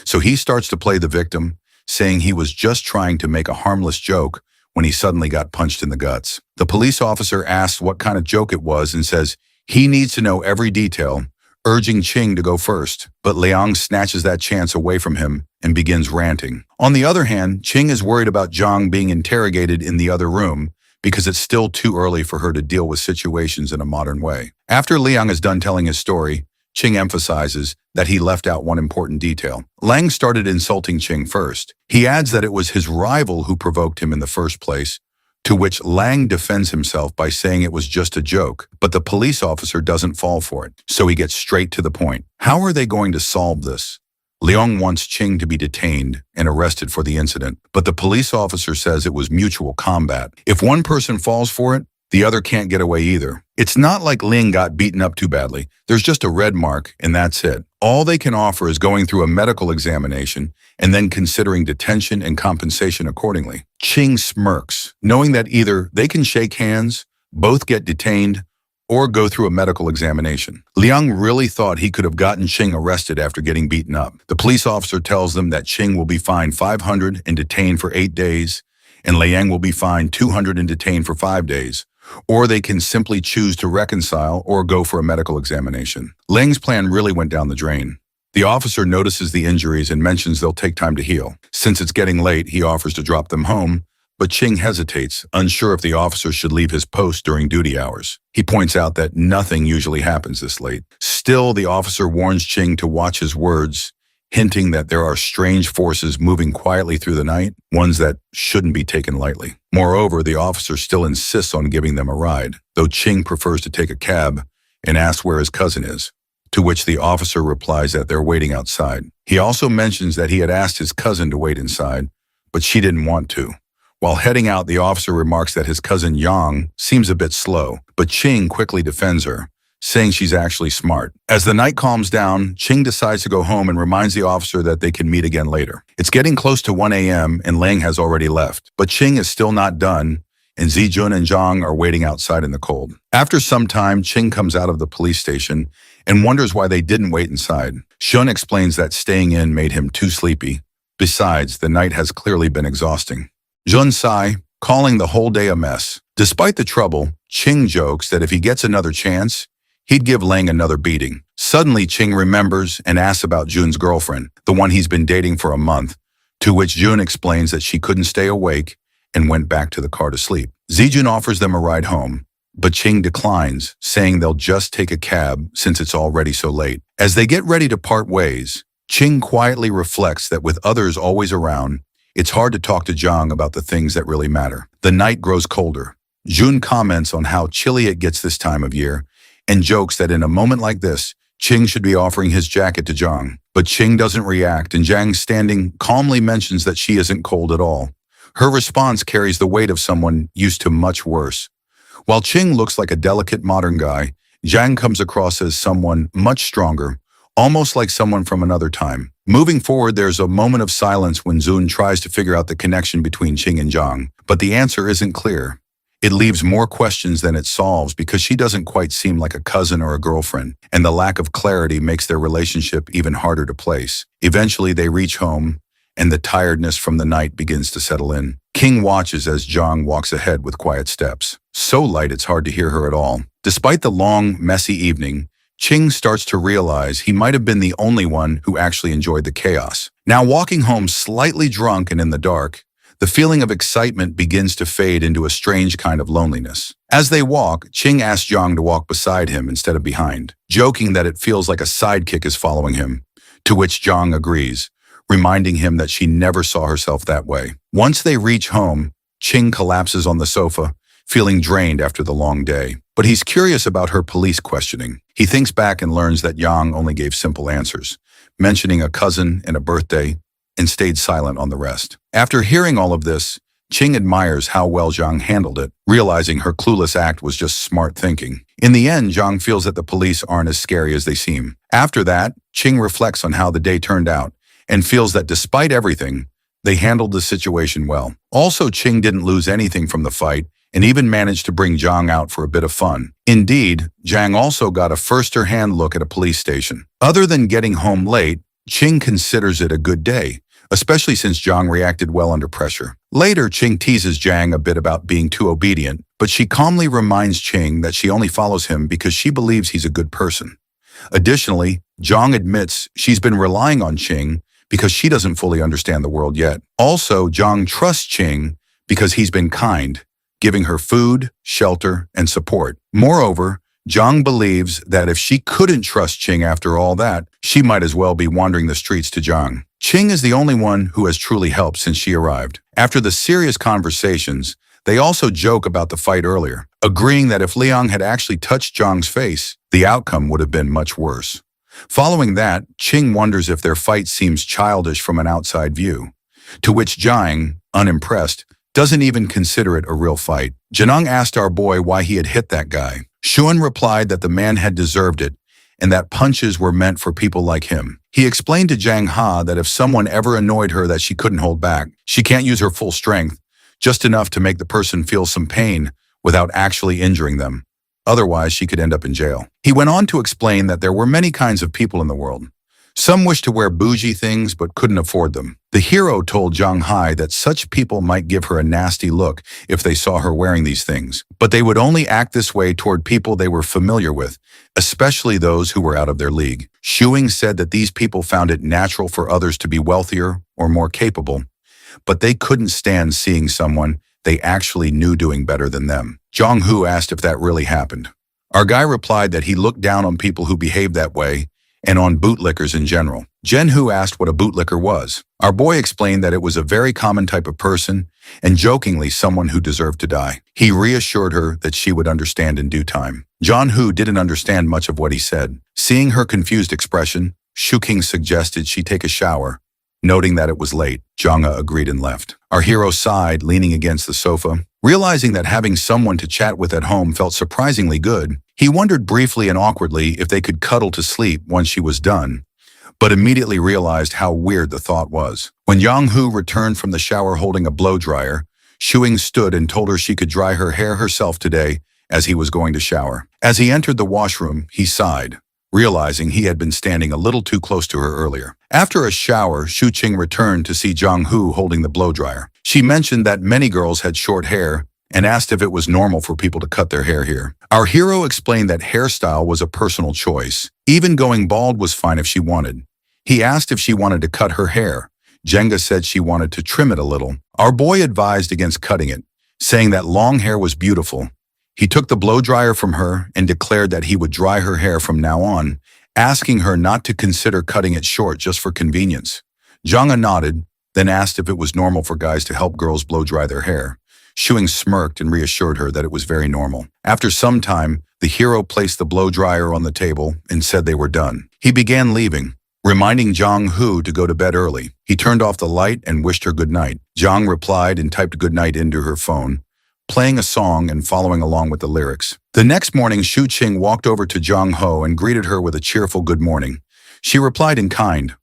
So he starts to play the victim, saying he was just trying to make a harmless joke when he suddenly got punched in the guts. The police officer asks what kind of joke it was and says he needs to know every detail, urging Ching to go first, but Liang snatches that chance away from him and begins ranting. On the other hand, Ching is worried about Zhang being interrogated in the other room because it's still too early for her to deal with situations in a modern way. After Liang is done telling his story, Ching emphasizes that he left out one important detail. Liang started insulting Ching first. He adds that it was his rival who provoked him in the first place, to which Liang defends himself by saying it was just a joke, but the police officer doesn't fall for it, so he gets straight to the point. How are they going to solve this? Liang wants Ching to be detained and arrested for the incident, but the police officer says it was mutual combat. If one person falls for it, the other can't get away either. It's not like Ling got beaten up too badly. There's just a red mark, and that's it. All they can offer is going through a medical examination and then considering detention and compensation accordingly. Ching smirks, knowing that either they can shake hands, both get detained, or go through a medical examination. Liang really thought he could have gotten Ching arrested after getting beaten up. The police officer tells them that Ching will be fined 500 and detained for 8 days, and Liang will be fined 200 and detained for 5 days. Or they can simply choose to reconcile or go for a medical examination. Liang's plan really went down the drain. The officer notices the injuries and mentions they'll take time to heal. Since it's getting late, he offers to drop them home, but Ching hesitates, unsure if the officer should leave his post during duty hours. He points out that nothing usually happens this late. Still, the officer warns Ching to watch his words, hinting that there are strange forces moving quietly through the night, ones that shouldn't be taken lightly. Moreover, the officer still insists on giving them a ride, though Ching prefers to take a cab and asks where his cousin is, to which the officer replies that they're waiting outside. He also mentions that he had asked his cousin to wait inside, but she didn't want to. While heading out, the officer remarks that his cousin Yang seems a bit slow, but Ching quickly defends her, saying she's actually smart. As the night calms down, Ching decides to go home and reminds the officer that they can meet again later. It's getting close to 1 a.m. and Liang has already left, but Ching is still not done, and Zijun and Zhang are waiting outside in the cold. After some time, Ching comes out of the police station and wonders why they didn't wait inside. Shun explains that staying in made him too sleepy. Besides, the night has clearly been exhausting. Jun sigh, calling the whole day a mess. Despite the trouble, Ching jokes that if he gets another chance, he'd give Liang another beating. Suddenly, Ching remembers and asks about Jun's girlfriend, the one he's been dating for a month, to which Jun explains that she couldn't stay awake and went back to the car to sleep. Zijun offers them a ride home, but Ching declines, saying they'll just take a cab since it's already so late. As they get ready to part ways, Ching quietly reflects that with others always around, it's hard to talk to Zhang about the things that really matter. The night grows colder. Jun comments on how chilly it gets this time of year, and jokes that in a moment like this, Ching should be offering his jacket to Zhang. But Ching doesn't react, and Zhang, standing calmly, mentions that she isn't cold at all. Her response carries the weight of someone used to much worse. While Ching looks like a delicate modern guy, Zhang comes across as someone much stronger, almost like someone from another time. Moving forward, there's a moment of silence when Jun tries to figure out the connection between Ching and Zhang, but the answer isn't clear. It leaves more questions than it solves because she doesn't quite seem like a cousin or a girlfriend, and the lack of clarity makes their relationship even harder to place. Eventually, they reach home, and the tiredness from the night begins to settle in. King watches as Zhang walks ahead with quiet steps. So light it's hard to hear her at all. Despite the long, messy evening, Ching starts to realize he might have been the only one who actually enjoyed the chaos. Now walking home slightly drunk and in the dark, the feeling of excitement begins to fade into a strange kind of loneliness. As they walk, Ching asks Zhang to walk beside him instead of behind, joking that it feels like a sidekick is following him, to which Zhang agrees, reminding him that she never saw herself that way. Once they reach home, Ching collapses on the sofa, feeling drained after the long day. But he's curious about her police questioning. He thinks back and learns that Yang only gave simple answers, mentioning a cousin and a birthday, and stayed silent on the rest. After hearing all of this, Ching admires how well Zhang handled it, realizing her clueless act was just smart thinking. In the end, Zhang feels that the police aren't as scary as they seem. After that, Ching reflects on how the day turned out and feels that despite everything, they handled the situation well. Also, Ching didn't lose anything from the fight and even managed to bring Zhang out for a bit of fun. Indeed, Zhang also got a first-hand look at a police station. Other than getting home late, Ching considers it a good day, especially since Zhang reacted well under pressure. Later, Ching teases Zhang a bit about being too obedient, but she calmly reminds Ching that she only follows him because she believes he's a good person. Additionally, Zhang admits she's been relying on Ching because she doesn't fully understand the world yet. Also, Zhang trusts Ching because he's been kind, giving her food, shelter, and support. Moreover, Zhang believes that if she couldn't trust Ching after all that, she might as well be wandering the streets to Zhang. Ching is the only one who has truly helped since she arrived. After the serious conversations, they also joke about the fight earlier, agreeing that if Liang had actually touched Zhang's face, the outcome would have been much worse. Following that, Ching wonders if their fight seems childish from an outside view, to which Zhang, unimpressed, doesn't even consider it a real fight. Janung asked our boy why he had hit that guy. Xuan replied that the man had deserved it and that punches were meant for people like him. He explained to Zhang Ha that if someone ever annoyed her that she couldn't hold back, she can't use her full strength, just enough to make the person feel some pain without actually injuring them. Otherwise, she could end up in jail. He went on to explain that there were many kinds of people in the world. Some wished to wear bougie things but couldn't afford them. The hero told Zhang Hai that such people might give her a nasty look if they saw her wearing these things, but they would only act this way toward people they were familiar with, especially those who were out of their league. Shuing said that these people found it natural for others to be wealthier or more capable, but they couldn't stand seeing someone they actually knew doing better than them. Zhang Hu asked if that really happened. Our guy replied that he looked down on people who behaved that way and on bootlickers in general. Jen Hu asked what a bootlicker was. Our boy explained that it was a very common type of person and jokingly someone who deserved to die. He reassured her that she would understand in due time. John Hu didn't understand much of what he said. Seeing her confused expression, Shu King suggested she take a shower. Noting that it was late, Zhanga agreed and left. Our hero sighed, leaning against the sofa. Realizing that having someone to chat with at home felt surprisingly good, he wondered briefly and awkwardly if they could cuddle to sleep once she was done, but immediately realized how weird the thought was. When Yang Hu returned from the shower holding a blow dryer, Shuing stood and told her she could dry her hair herself today as he was going to shower. As he entered the washroom, he sighed, realizing he had been standing a little too close to her earlier. After a shower, Shu Qing returned to see Zhang Hu holding the blow dryer. She mentioned that many girls had short hair and asked if it was normal for people to cut their hair here. Our hero explained that hairstyle was a personal choice. Even going bald was fine if she wanted. He asked if she wanted to cut her hair. Jenga said she wanted to trim it a little. Our boy advised against cutting it, saying that long hair was beautiful. He took the blow dryer from her and declared that he would dry her hair from now on, asking her not to consider cutting it short just for convenience. Zhanga nodded, then asked if it was normal for guys to help girls blow dry their hair. Shuing smirked and reassured her that it was very normal. After some time, the hero placed the blow dryer on the table and said they were done. He began leaving, reminding Zhang Hu to go to bed early. He turned off the light and wished her good night. Zhang replied and typed good night into her phone, playing a song and following along with the lyrics. The next morning, Shu Qing walked over to Zhang Ho and greeted her with a cheerful good morning. She replied in kind.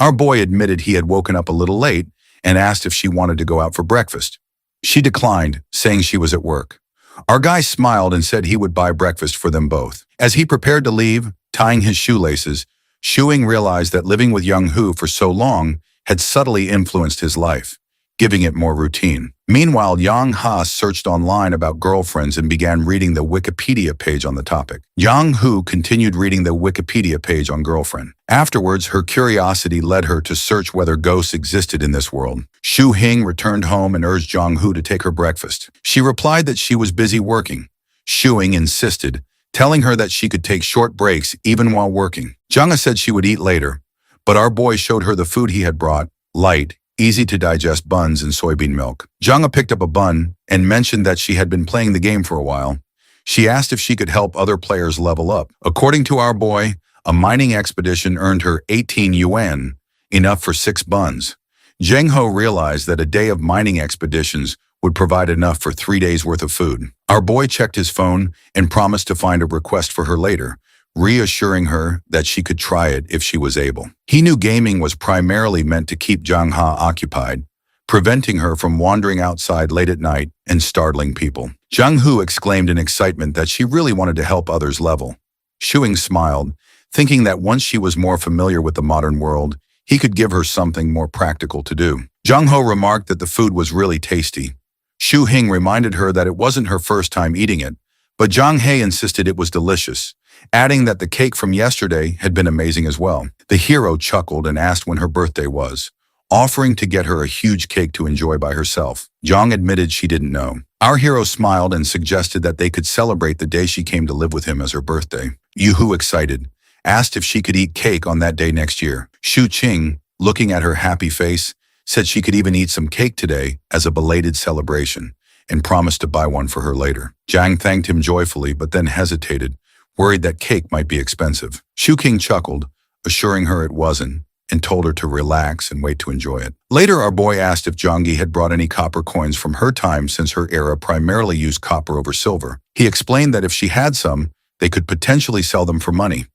Our boy admitted he had woken up a little late and asked if she wanted to go out for breakfast. She declined, saying she was at work. Our guy smiled and said he would buy breakfast for them both. As he prepared to leave, tying his shoelaces, Shuing realized that living with Young Hu for so long had subtly influenced his life, giving it more routine. Meanwhile, Yang Ha searched online about girlfriends and began reading the Wikipedia page on the topic. Yang Hu continued reading the Wikipedia page on girlfriend. Afterwards, her curiosity led her to search whether ghosts existed in this world. Shu Hing returned home and urged Yang Hu to take her breakfast. She replied that she was busy working. Shu Hing insisted, telling her that she could take short breaks even while working. Janga said she would eat later, but our boy showed her the food he had brought, light, easy-to-digest buns and soybean milk. Janga picked up a bun and mentioned that she had been playing the game for a while. She asked if she could help other players level up. According to our boy, a mining expedition earned her 18 yuan, enough for 6 buns. Zheng Ho realized that a day of mining expeditions would provide enough for 3 days' worth of food. Our boy checked his phone and promised to find a request for her later, reassuring her that she could try it if she was able. He knew gaming was primarily meant to keep Zhang Ha occupied, preventing her from wandering outside late at night and startling people. Zhang Hu exclaimed in excitement that she really wanted to help others level. Shuing smiled, thinking that once she was more familiar with the modern world, he could give her something more practical to do. Zhang Ho remarked that the food was really tasty. Shu Hing reminded her that it wasn't her first time eating it, but Zhang He insisted it was delicious, adding that the cake from yesterday had been amazing as well. The hero chuckled and asked when her birthday was, offering to get her a huge cake to enjoy by herself. Zhang admitted she didn't know. Our hero smiled and suggested that they could celebrate the day she came to live with him as her birthday. Yuhu, excited, asked if she could eat cake on that day next year. Shu Qing, looking at her happy face, said she could even eat some cake today as a belated celebration and promised to buy one for her later. Zhang thanked him joyfully but then hesitated, worried that cake might be expensive. Shu King chuckled, assuring her it wasn't, and told her to relax and wait to enjoy it. Later, our boy asked if Zhangyi had brought any copper coins from her time since her era primarily used copper over silver. He explained that if she had some, they could potentially sell them for money.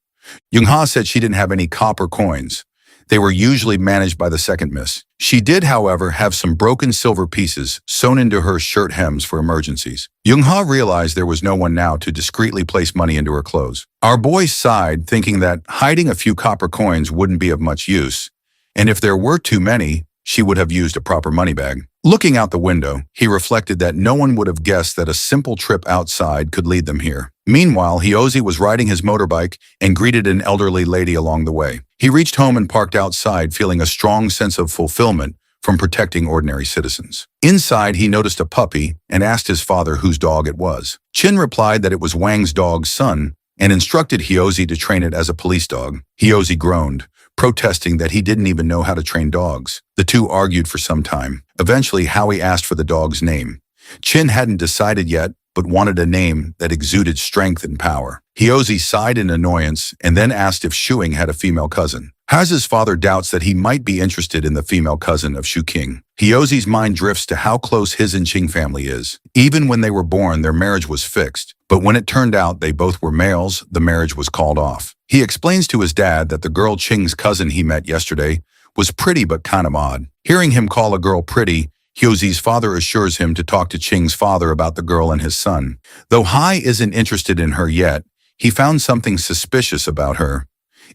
Youngha said she didn't have any copper coins. They were usually managed by the second miss. She did, however, have some broken silver pieces sewn into her shirt hems for emergencies. Youngha realized there was no one now to discreetly place money into her clothes. Our boy sighed, thinking that hiding a few copper coins wouldn't be of much use, and if there were too many, she would have used a proper money bag. Looking out the window, he reflected that no one would have guessed that a simple trip outside could lead them here. Meanwhile, Hyozi was riding his motorbike and greeted an elderly lady along the way. He reached home and parked outside, feeling a strong sense of fulfillment from protecting ordinary citizens. Inside, he noticed a puppy and asked his father whose dog it was. Chin replied that it was Wang's dog's son and instructed Hyozi to train it as a police dog. Hyozi groaned, protesting that he didn't even know how to train dogs. The two argued for some time. Eventually, Howie asked for the dog's name. Chin hadn't decided yet, but wanted a name that exuded strength and power. Hyozi sighed in annoyance and then asked if Shuing had a female cousin. Haz's father doubts that he might be interested in the female cousin of Shu King. Hyozi's mind drifts to how close his and Qing family is. Even when they were born, their marriage was fixed. But when it turned out they both were males, the marriage was called off. He explains to his dad that the girl Qing's cousin he met yesterday was pretty but kind of odd. Hearing him call a girl pretty, Hyozi's father assures him to talk to Qing's father about the girl and his son. Though Hai isn't interested in her yet, he found something suspicious about her.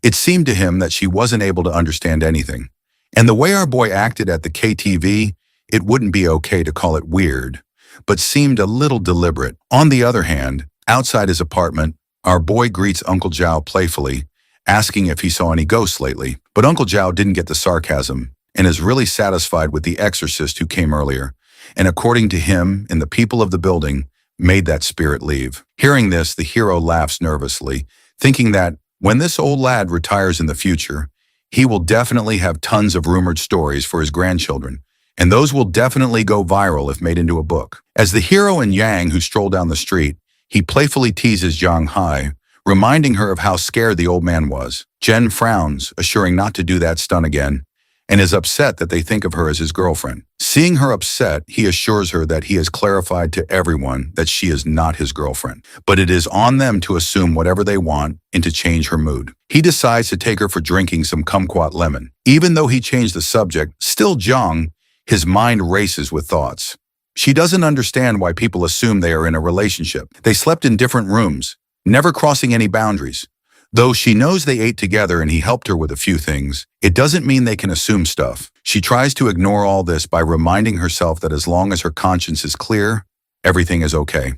It seemed to him that she wasn't able to understand anything. And the way our boy acted at the KTV, it wouldn't be okay to call it weird, but seemed a little deliberate. On the other hand, outside his apartment, our boy greets Uncle Zhao playfully, asking if he saw any ghosts lately. But Uncle Zhao didn't get the sarcasm and is really satisfied with the exorcist who came earlier, and according to him and the people of the building, made that spirit leave. Hearing this, the hero laughs nervously, thinking that when this old lad retires in the future, he will definitely have tons of rumored stories for his grandchildren, and those will definitely go viral if made into a book. As the hero and Yang, who stroll down the street, he playfully teases Zhang Hai, reminding her of how scared the old man was. Jen frowns, assuring not to do that stunt again, and is upset that they think of her as his girlfriend. Seeing her upset, he assures her that he has clarified to everyone that she is not his girlfriend, but it is on them to assume whatever they want and to change her mood. He decides to take her for drinking some kumquat lemon. Even though he changed the subject, still Zhang, his mind races with thoughts. She doesn't understand why people assume they are in a relationship. They slept in different rooms, never crossing any boundaries. Though she knows they ate together and he helped her with a few things, it doesn't mean they can assume stuff. She tries to ignore all this by reminding herself that as long as her conscience is clear, everything is okay.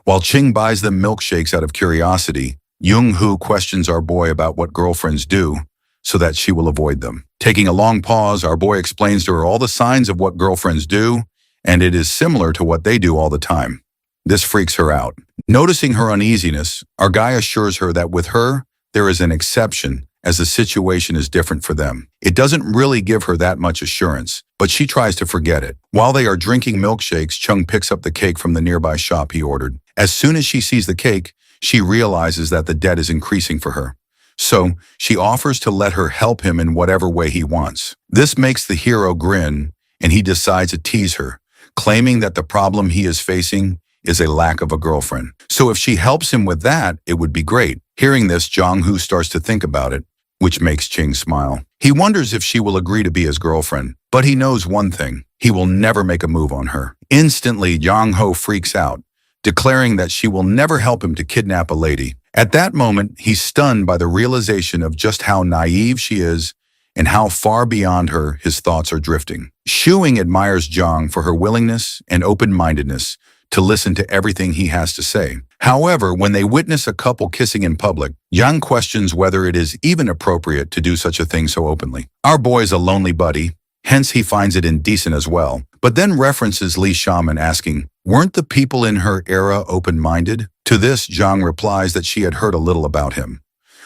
While Ching buys them milkshakes out of curiosity, Young-hoo questions our boy about what girlfriends do so that she will avoid them. Taking a long pause, our boy explains to her all the signs of what girlfriends do, and it is similar to what they do all the time. This freaks her out. Noticing her uneasiness, our guy assures her that with her, there is an exception as the situation is different for them. It doesn't really give her that much assurance, but she tries to forget it. While they are drinking milkshakes, Chung picks up the cake from the nearby shop he ordered. As soon as she sees the cake, she realizes that the debt is increasing for her. So, she offers to let her help him in whatever way he wants. This makes the hero grin, and he decides to tease her, claiming that the problem he is facing is a lack of a girlfriend. So if she helps him with that, it would be great. Hearing this, Jong-hoo starts to think about it, which makes Ching smile. He wonders if she will agree to be his girlfriend, but he knows one thing: he will never make a move on her. Instantly, Jong-ho freaks out, declaring that she will never help him to kidnap a lady. At that moment, he's stunned by the realization of just how naive she is and how far beyond her his thoughts are drifting. Shuing admires Jong for her willingness and open-mindedness to listen to everything he has to say. However, when they witness a couple kissing in public, Yang questions whether it is even appropriate to do such a thing so openly. Our boy's a lonely buddy, hence he finds it indecent as well, but then references Lee Shaman asking, weren't the people in her era open-minded? To this, Jang replies that she had heard a little about him.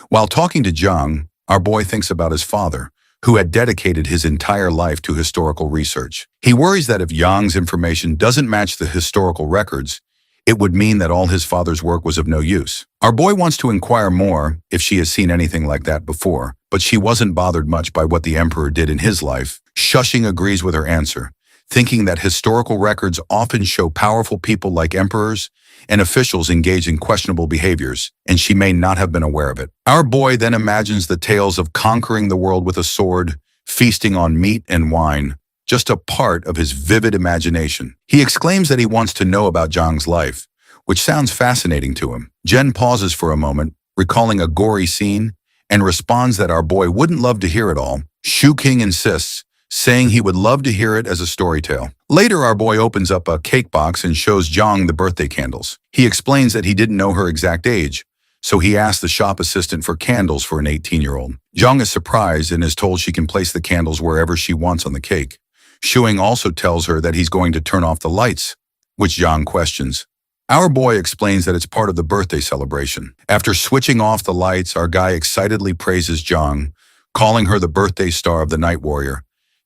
While talking to Jang, our boy thinks about his father, who had dedicated his entire life to historical research. He worries that if Yang's information doesn't match the historical records, it would mean that all his father's work was of no use. Our boy wants to inquire more if she has seen anything like that before, but she wasn't bothered much by what the emperor did in his life. Shushing agrees with her answer, thinking that historical records often show powerful people like emperors and officials engaged in questionable behaviors, and she may not have been aware of it. Our boy then imagines the tales of conquering the world with a sword, feasting on meat and wine, just a part of his vivid imagination. He exclaims that he wants to know about Zhang's life, which sounds fascinating to him. Jen pauses for a moment, recalling a gory scene, and responds that our boy wouldn't love to hear it all. Shu King insists, saying he would love to hear it as a story tale. Later, our boy opens up a cake box and shows Zhang the birthday candles. He explains that he didn't know her exact age, so he asks the shop assistant for candles for an 18-year-old. Zhang is surprised and is told she can place the candles wherever she wants on the cake. Shuing also tells her that he's going to turn off the lights, which Zhang questions. Our boy explains that it's part of the birthday celebration. After switching off the lights, our guy excitedly praises Zhang, calling her the birthday star of the Night Warrior,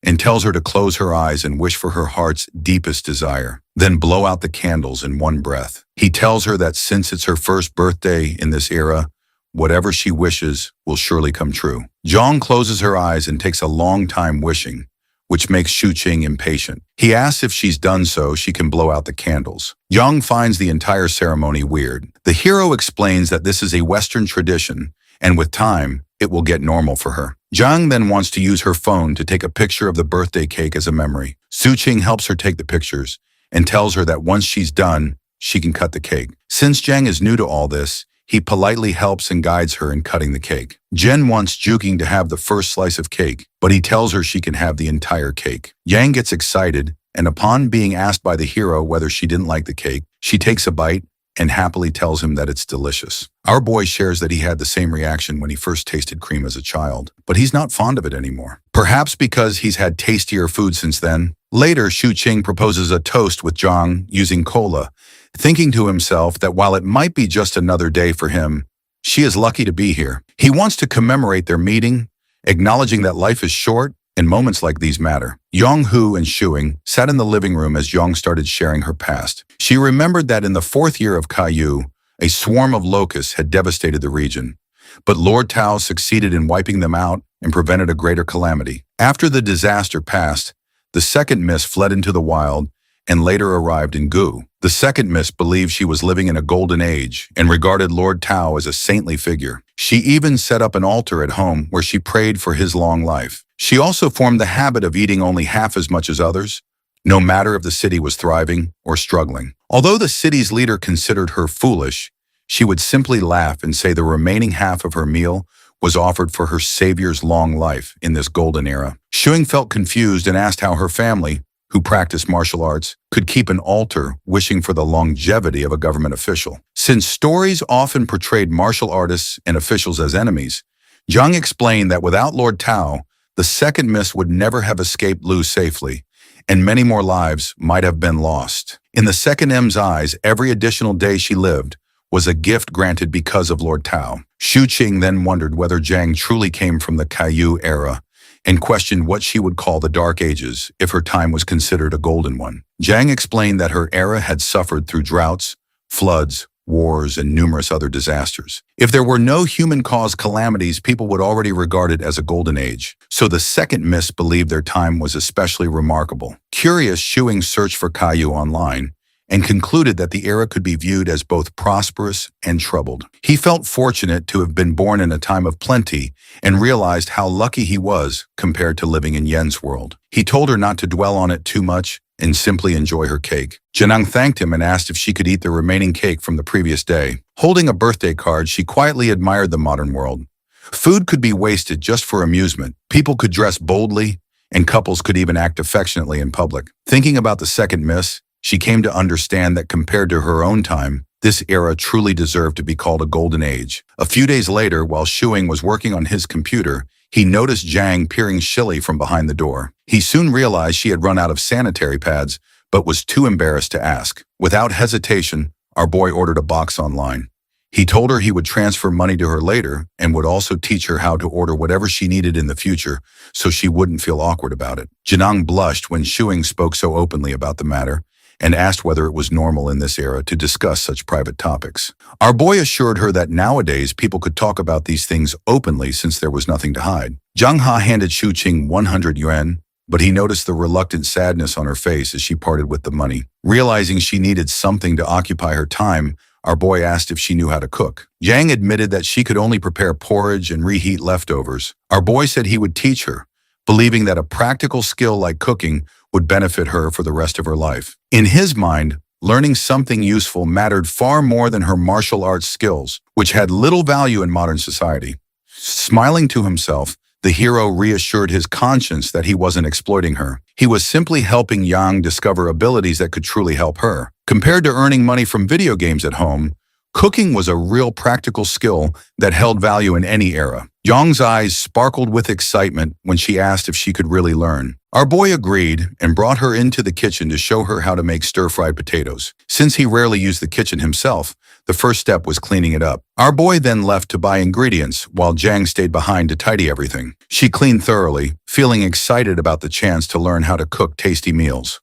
and tells her to close her eyes and wish for her heart's deepest desire, then blow out the candles in one breath. He tells her that since it's her first birthday in this era, whatever she wishes will surely come true. Zhang closes her eyes and takes a long time wishing, which makes Shu Qing impatient. He asks if she's done so, she can blow out the candles. Yang finds the entire ceremony weird. The hero explains that this is a Western tradition, and with time, it will get normal for her. Zhang then wants to use her phone to take a picture of the birthday cake as a memory. Su Qing helps her take the pictures and tells her that once she's done, she can cut the cake. Since Zhang is new to all this, he politely helps and guides her in cutting the cake. Jen wants Juking to have the first slice of cake, but he tells her she can have the entire cake. Yang gets excited, and upon being asked by the hero whether she didn't like the cake, she takes a bite and happily tells him that it's delicious. Our boy shares that he had the same reaction when he first tasted cream as a child, but he's not fond of it anymore. Perhaps because he's had tastier food since then. Later, Shu Qing proposes a toast with Zhang using cola, thinking to himself that while it might be just another day for him, she is lucky to be here. He wants to commemorate their meeting, acknowledging that life is short and moments like these matter. Yong-hoo and Shuing sat in the living room as Yong started sharing her past. She remembered that in the 4th year of Caillou, a swarm of locusts had devastated the region, but Lord Tao succeeded in wiping them out and prevented a greater calamity. After the disaster passed, the second miss fled into the wild and later arrived in Gu. The second miss believed she was living in a golden age and regarded Lord Tao as a saintly figure. She even set up an altar at home where she prayed for his long life. She also formed the habit of eating only half as much as others, no matter if the city was thriving or struggling. Although the city's leader considered her foolish, she would simply laugh and say the remaining half of her meal was offered for her savior's long life in this golden era. Shuing felt confused and asked how her family, who practiced martial arts, could keep an altar wishing for the longevity of a government official. Since stories often portrayed martial artists and officials as enemies, Zhang explained that without Lord Tao, the second miss would never have escaped Lu safely, and many more lives might have been lost. In the second M's eyes, every additional day she lived was a gift granted because of Lord Tao. Shu Qing then wondered whether Zhang truly came from the Caillou era and questioned what she would call the Dark Ages if her time was considered a golden one. Zhang explained that her era had suffered through droughts, floods, wars, and numerous other disasters. If there were no human-caused calamities, people would already regard it as a golden age. So the second miss believed their time was especially remarkable. Curious, Shuing searched for Caillou online and concluded that the era could be viewed as both prosperous and troubled. He felt fortunate to have been born in a time of plenty and realized how lucky he was compared to living in Yen's world. He told her not to dwell on it too much and simply enjoy her cake. Janang thanked him and asked if she could eat the remaining cake from the previous day. Holding a birthday card, she quietly admired the modern world. Food could be wasted just for amusement. People could dress boldly, and couples could even act affectionately in public. Thinking about the second miss, she came to understand that compared to her own time, this era truly deserved to be called a golden age. A few days later, while Shuing was working on his computer, he noticed Zhang peering shilly from behind the door. He soon realized she had run out of sanitary pads, but was too embarrassed to ask. Without hesitation, our boy ordered a box online. He told her he would transfer money to her later and would also teach her how to order whatever she needed in the future so she wouldn't feel awkward about it. Janang blushed when Shuing spoke so openly about the matter and asked whether it was normal in this era to discuss such private topics. Our boy assured her that nowadays people could talk about these things openly since there was nothing to hide. Zhang Ha handed Shu Qing 100 yuan, but he noticed the reluctant sadness on her face as she parted with the money. Realizing she needed something to occupy her time, our boy asked if she knew how to cook. Zhang admitted that she could only prepare porridge and reheat leftovers. Our boy said he would teach her, believing that a practical skill like cooking would benefit her for the rest of her life. In his mind, learning something useful mattered far more than her martial arts skills, which had little value in modern society. Smiling to himself, the hero reassured his conscience that he wasn't exploiting her. He was simply helping Yang discover abilities that could truly help her. Compared to earning money from video games at home, cooking was a real practical skill that held value in any era. Yang's eyes sparkled with excitement when she asked if she could really learn. Our boy agreed and brought her into the kitchen to show her how to make stir-fried potatoes. Since he rarely used the kitchen himself, the first step was cleaning it up. Our boy then left to buy ingredients while Zhang stayed behind to tidy everything. She cleaned thoroughly, feeling excited about the chance to learn how to cook tasty meals.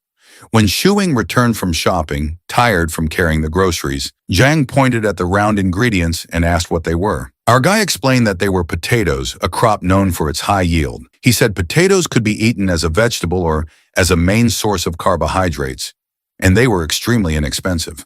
When Shuing returned from shopping, tired from carrying the groceries, Zhang pointed at the round ingredients and asked what they were. Our guy explained that they were potatoes, a crop known for its high yield. He said potatoes could be eaten as a vegetable or as a main source of carbohydrates, and they were extremely inexpensive.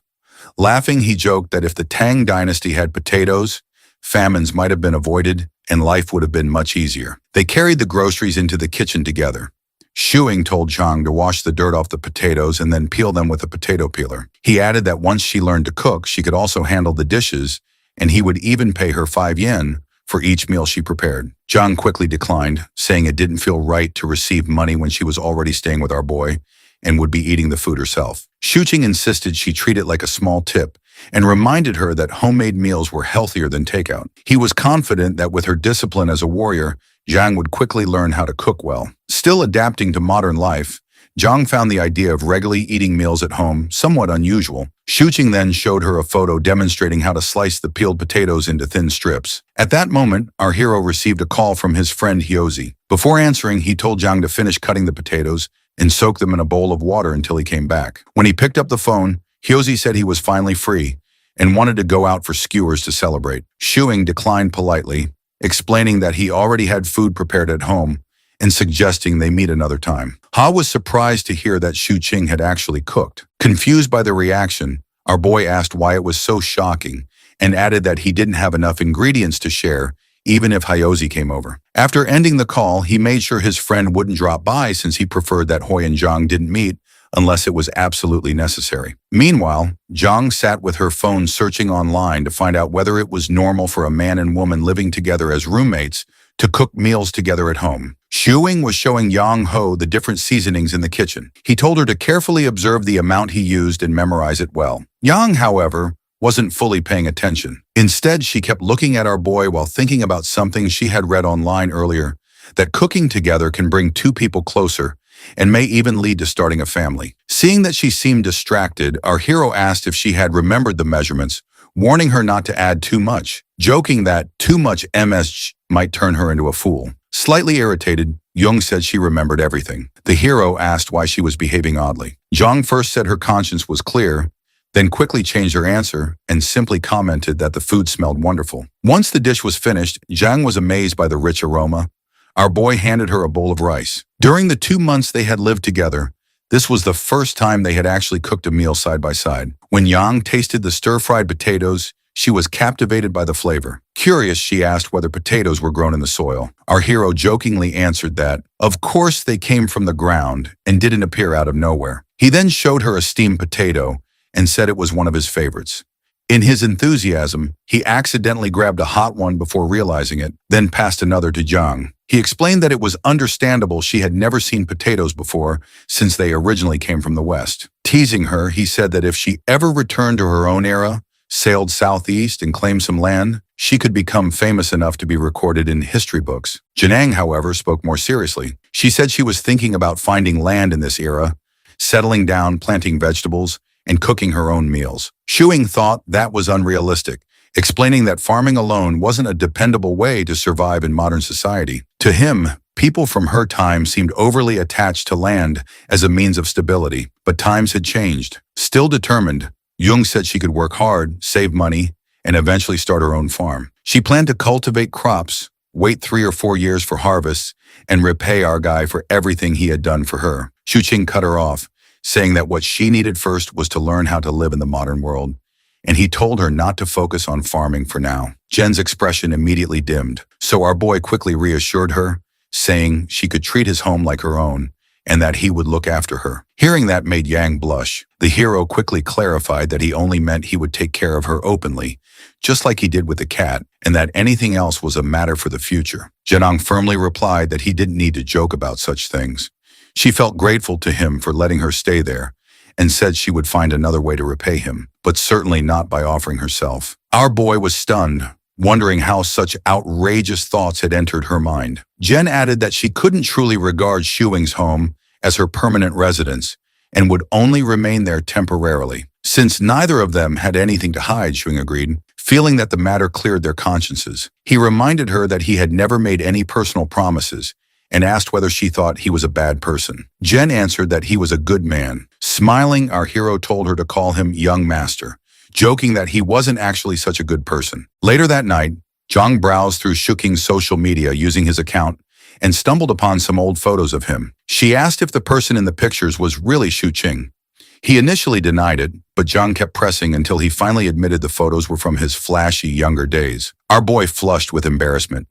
Laughing, he joked that if the Tang dynasty had potatoes, famines might have been avoided and life would have been much easier. They carried the groceries into the kitchen together. Shuing told Zhang to wash the dirt off the potatoes and then peel them with a potato peeler. He added that once she learned to cook, she could also handle the dishes, and he would even pay her 5 yen for each meal she prepared. Zhang quickly declined, saying it didn't feel right to receive money when she was already staying with our boy and would be eating the food herself. Shu Qing insisted she treat it like a small tip and reminded her that homemade meals were healthier than takeout. He was confident that with her discipline as a warrior, Zhang would quickly learn how to cook well. Still adapting to modern life, Zhang found the idea of regularly eating meals at home somewhat unusual. Shu Qing then showed her a photo demonstrating how to slice the peeled potatoes into thin strips. At that moment, our hero received a call from his friend Hyozi. Before answering, he told Zhang to finish cutting the potatoes and soak them in a bowl of water until he came back. When he picked up the phone, Hyozi said he was finally free and wanted to go out for skewers to celebrate. Shuing declined politely, explaining that he already had food prepared at home and suggesting they meet another time. Ha was surprised to hear that Shu Qing had actually cooked. Confused by the reaction, our boy asked why it was so shocking and added that he didn't have enough ingredients to share even if Hyozi came over. After ending the call, he made sure his friend wouldn't drop by since he preferred that Hui and Zhang didn't meet unless it was absolutely necessary. Meanwhile, Zhang sat with her phone searching online to find out whether it was normal for a man and woman living together as roommates to cook meals together at home. Shuing was showing Yang Ho the different seasonings in the kitchen. He told her to carefully observe the amount he used and memorize it well. Yang, however, wasn't fully paying attention. Instead, she kept looking at our boy while thinking about something she had read online earlier, that cooking together can bring two people closer and may even lead to starting a family. Seeing that she seemed distracted, our hero asked if she had remembered the measurements, warning her not to add too much, joking that too much MSG might turn her into a fool. Slightly irritated, Jung said she remembered everything. The hero asked why she was behaving oddly. Zhang first said her conscience was clear, then quickly changed her answer and simply commented that the food smelled wonderful. Once the dish was finished, Zhang was amazed by the rich aroma. Our boy handed her a bowl of rice. During the 2 months they had lived together, this was the first time they had actually cooked a meal side by side. When Yang tasted the stir-fried potatoes, she was captivated by the flavor. Curious, she asked whether potatoes were grown in the soil. Our hero jokingly answered that, of course they came from the ground and didn't appear out of nowhere. He then showed her a steamed potato and said it was one of his favorites. In his enthusiasm, he accidentally grabbed a hot one before realizing it, then passed another to Zhang. He explained that it was understandable she had never seen potatoes before since they originally came from the West. Teasing her, he said that if she ever returned to her own era, sailed southeast and claimed some land, she could become famous enough to be recorded in history books. Janang, however, spoke more seriously. She said she was thinking about finding land in this era, settling down, planting vegetables, and cooking her own meals. Shuing thought that was unrealistic, explaining that farming alone wasn't a dependable way to survive in modern society. To him, people from her time seemed overly attached to land as a means of stability, but times had changed. Still determined, Jung said she could work hard, save money, and eventually start her own farm. She planned to cultivate crops, wait 3 or 4 years for harvests, and repay our guy for everything he had done for her. Shu Qing cut her off, saying that what she needed first was to learn how to live in the modern world, and he told her not to focus on farming for now. Jen's expression immediately dimmed, so our boy quickly reassured her, saying she could treat his home like her own, and that he would look after her. Hearing that made Yang blush. The hero quickly clarified that he only meant he would take care of her openly, just like he did with the cat, and that anything else was a matter for the future. Janang firmly replied that he didn't need to joke about such things. She felt grateful to him for letting her stay there, and said she would find another way to repay him, but certainly not by offering herself. Our boy was stunned, wondering how such outrageous thoughts had entered her mind. Jen added that she couldn't truly regard Shuing's home as her permanent residence and would only remain there temporarily. Since neither of them had anything to hide, Shuing agreed, feeling that the matter cleared their consciences. He reminded her that he had never made any personal promises and asked whether she thought he was a bad person. Jen answered that he was a good man. Smiling, our hero told her to call him Young Master, joking that he wasn't actually such a good person. Later that night, Zhang browsed through Shu Qing's social media using his account and stumbled upon some old photos of him. She asked if the person in the pictures was really Shu Qing. He initially denied it, but Zhang kept pressing until he finally admitted the photos were from his flashy younger days. Our boy flushed with embarrassment.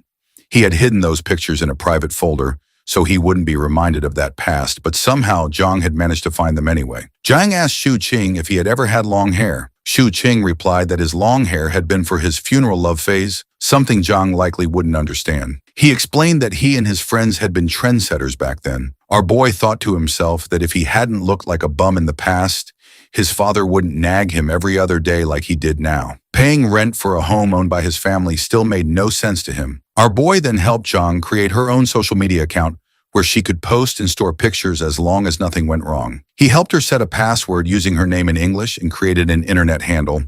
He had hidden those pictures in a private folder, so he wouldn't be reminded of that past, but somehow Zhang had managed to find them anyway. Zhang asked Shu Qing if he had ever had long hair. Shu Qing replied that his long hair had been for his funeral love phase, something Zhang likely wouldn't understand. He explained that he and his friends had been trendsetters back then. Our boy thought to himself that if he hadn't looked like a bum in the past, his father wouldn't nag him every other day like he did now. Paying rent for a home owned by his family still made no sense to him. Our boy then helped Zhang create her own social media account where she could post and store pictures as long as nothing went wrong. He helped her set a password using her name in English and created an internet handle,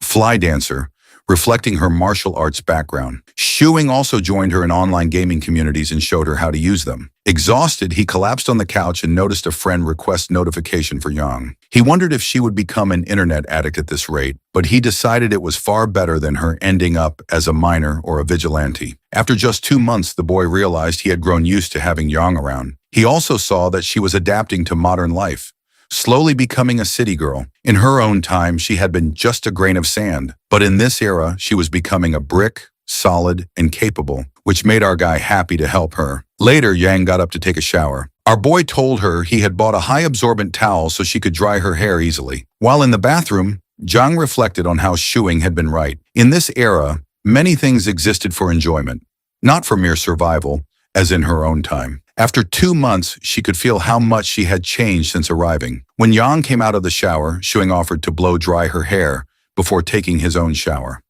Fly Dancer, reflecting her martial arts background. Shuing also joined her in online gaming communities and showed her how to use them. Exhausted, he collapsed on the couch and noticed a friend request notification for Yang. He wondered if she would become an internet addict at this rate, but he decided it was far better than her ending up as a miner or a vigilante. After just 2 months, the boy realized he had grown used to having Yang around. He also saw that she was adapting to modern life, slowly becoming a city girl. In her own time, she had been just a grain of sand, but in this era, she was becoming a brick, solid, and capable, which made our guy happy to help her. Later, Yang got up to take a shower. Our boy told her he had bought a high-absorbent towel so she could dry her hair easily. While in the bathroom, Zhang reflected on how Shuing had been right. In this era, many things existed for enjoyment, not for mere survival, as in her own time. After 2 months, she could feel how much she had changed since arriving. When Yang came out of the shower, Shuing offered to blow dry her hair before taking his own shower.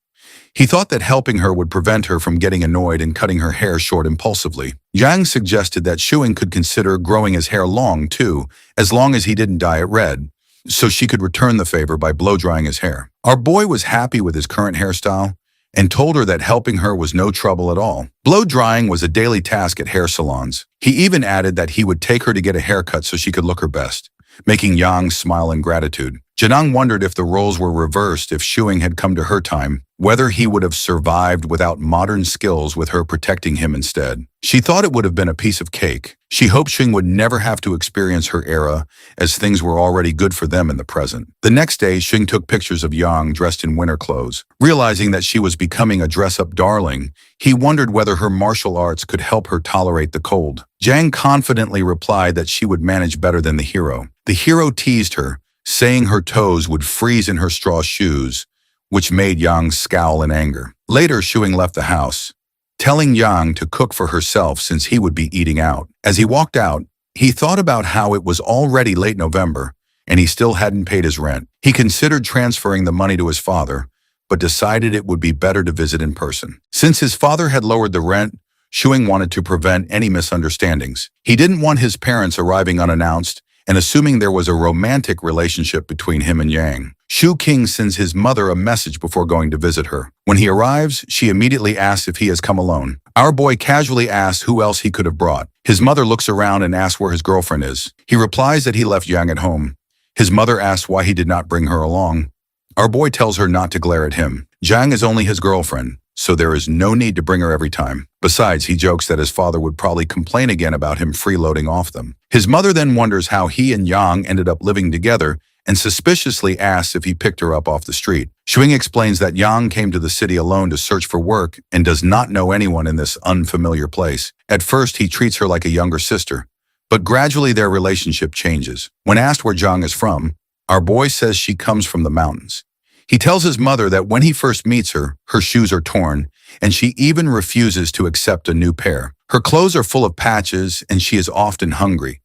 He thought that helping her would prevent her from getting annoyed and cutting her hair short impulsively. Yang suggested that Shuing could consider growing his hair long, too, as long as he didn't dye it red, so she could return the favor by blow-drying his hair. Our boy was happy with his current hairstyle and told her that helping her was no trouble at all. Blow-drying was a daily task at hair salons. He even added that he would take her to get a haircut so she could look her best, making Yang smile in gratitude. Janang wondered if the roles were reversed if Shuing had come to her time, whether he would have survived without modern skills with her protecting him instead. She thought it would have been a piece of cake. She hoped Shuing would never have to experience her era, as things were already good for them in the present. The next day, Shuing took pictures of Yang dressed in winter clothes. Realizing that she was becoming a dress-up darling, he wondered whether her martial arts could help her tolerate the cold. Jang confidently replied that she would manage better than the hero. The hero teased her, saying her toes would freeze in her straw shoes, which made Yang scowl in anger. Later, Shuing left the house, telling Yang to cook for herself since he would be eating out. As he walked out, he thought about how it was already late November and he still hadn't paid his rent. He considered transferring the money to his father, but decided it would be better to visit in person. Since his father had lowered the rent, Shuing wanted to prevent any misunderstandings. He didn't want his parents arriving unannounced and assuming there was a romantic relationship between him and Yang. Shu King sends his mother a message before going to visit her. When he arrives, she immediately asks if he has come alone. Our boy casually asks who else he could have brought. His mother looks around and asks where his girlfriend is. He replies that he left Yang at home. His mother asks why he did not bring her along. Our boy tells her not to glare at him. Zhang is only his girlfriend, so there is no need to bring her every time. Besides, he jokes that his father would probably complain again about him freeloading off them. His mother then wonders how he and Yang ended up living together and suspiciously asks if he picked her up off the street. Shuing explains that Yang came to the city alone to search for work and does not know anyone in this unfamiliar place. At first, he treats her like a younger sister, but gradually their relationship changes. When asked where Zhang is from, our boy says she comes from the mountains. He tells his mother that when he first meets her, her shoes are torn, and she even refuses to accept a new pair. Her clothes are full of patches, and she is often hungry.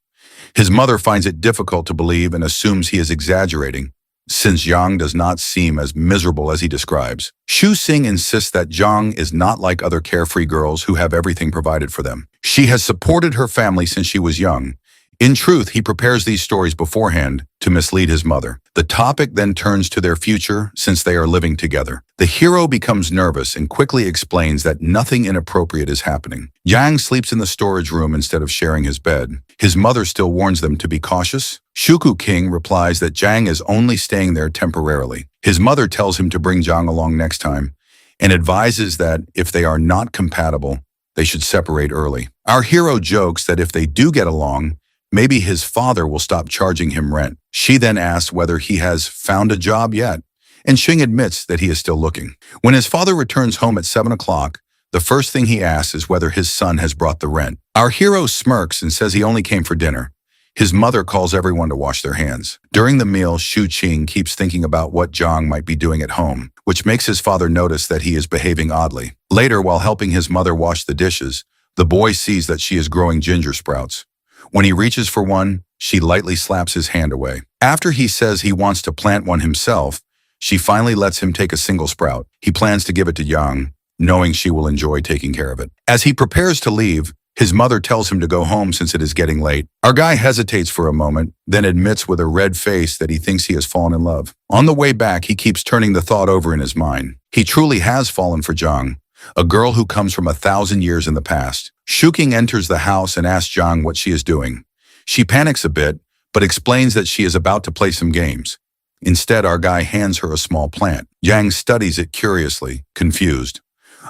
His mother finds it difficult to believe and assumes he is exaggerating, since Yang does not seem as miserable as he describes. Shu Sing insists that Zhang is not like other carefree girls who have everything provided for them. She has supported her family since she was young. In truth, he prepares these stories beforehand to mislead his mother. The topic then turns to their future since they are living together. The hero becomes nervous and quickly explains that nothing inappropriate is happening. Yang sleeps in the storage room instead of sharing his bed. His mother still warns them to be cautious. Shuku King replies that Zhang is only staying there temporarily. His mother tells him to bring Zhang along next time and advises that if they are not compatible, they should separate early. Our hero jokes that if they do get along, maybe his father will stop charging him rent. She then asks whether he has found a job yet, and Xing admits that he is still looking. When his father returns home at 7 o'clock, the first thing he asks is whether his son has brought the rent. Our hero smirks and says he only came for dinner. His mother calls everyone to wash their hands. During the meal, Shu Qing keeps thinking about what Zhang might be doing at home, which makes his father notice that he is behaving oddly. Later, while helping his mother wash the dishes, the boy sees that she is growing ginger sprouts. When he reaches for one, she lightly slaps his hand away. After he says he wants to plant one himself, she finally lets him take a single sprout. He plans to give it to Yang, knowing she will enjoy taking care of it. As he prepares to leave, his mother tells him to go home since it is getting late. Our guy hesitates for a moment, then admits with a red face that he thinks he has fallen in love. On the way back, he keeps turning the thought over in his mind. He truly has fallen for Zhang, a girl who comes from 1,000 years in the past. Shuking enters the house and asks Zhang what she is doing. She panics a bit, but explains that she is about to play some games. Instead, our guy hands her a small plant. Yang studies it curiously, confused.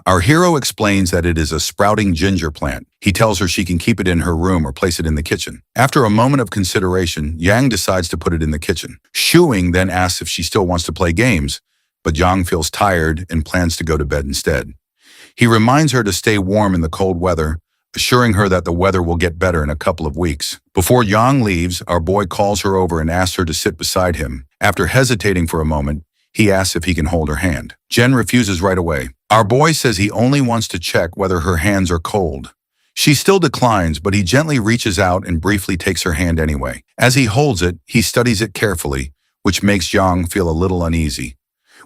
Our hero explains that it is a sprouting ginger plant. He tells her she can keep it in her room or place it in the kitchen. After a moment of consideration, Yang decides to put it in the kitchen. Shuing then asks if she still wants to play games, but Yang feels tired and plans to go to bed instead. He reminds her to stay warm in the cold weather, assuring her that the weather will get better in a couple of weeks. Before Yang leaves, our boy calls her over and asks her to sit beside him. After hesitating for a moment, he asks if he can hold her hand. Jen refuses right away. Our boy says he only wants to check whether her hands are cold. She still declines, but he gently reaches out and briefly takes her hand anyway. As he holds it, he studies it carefully, which makes Yang feel a little uneasy.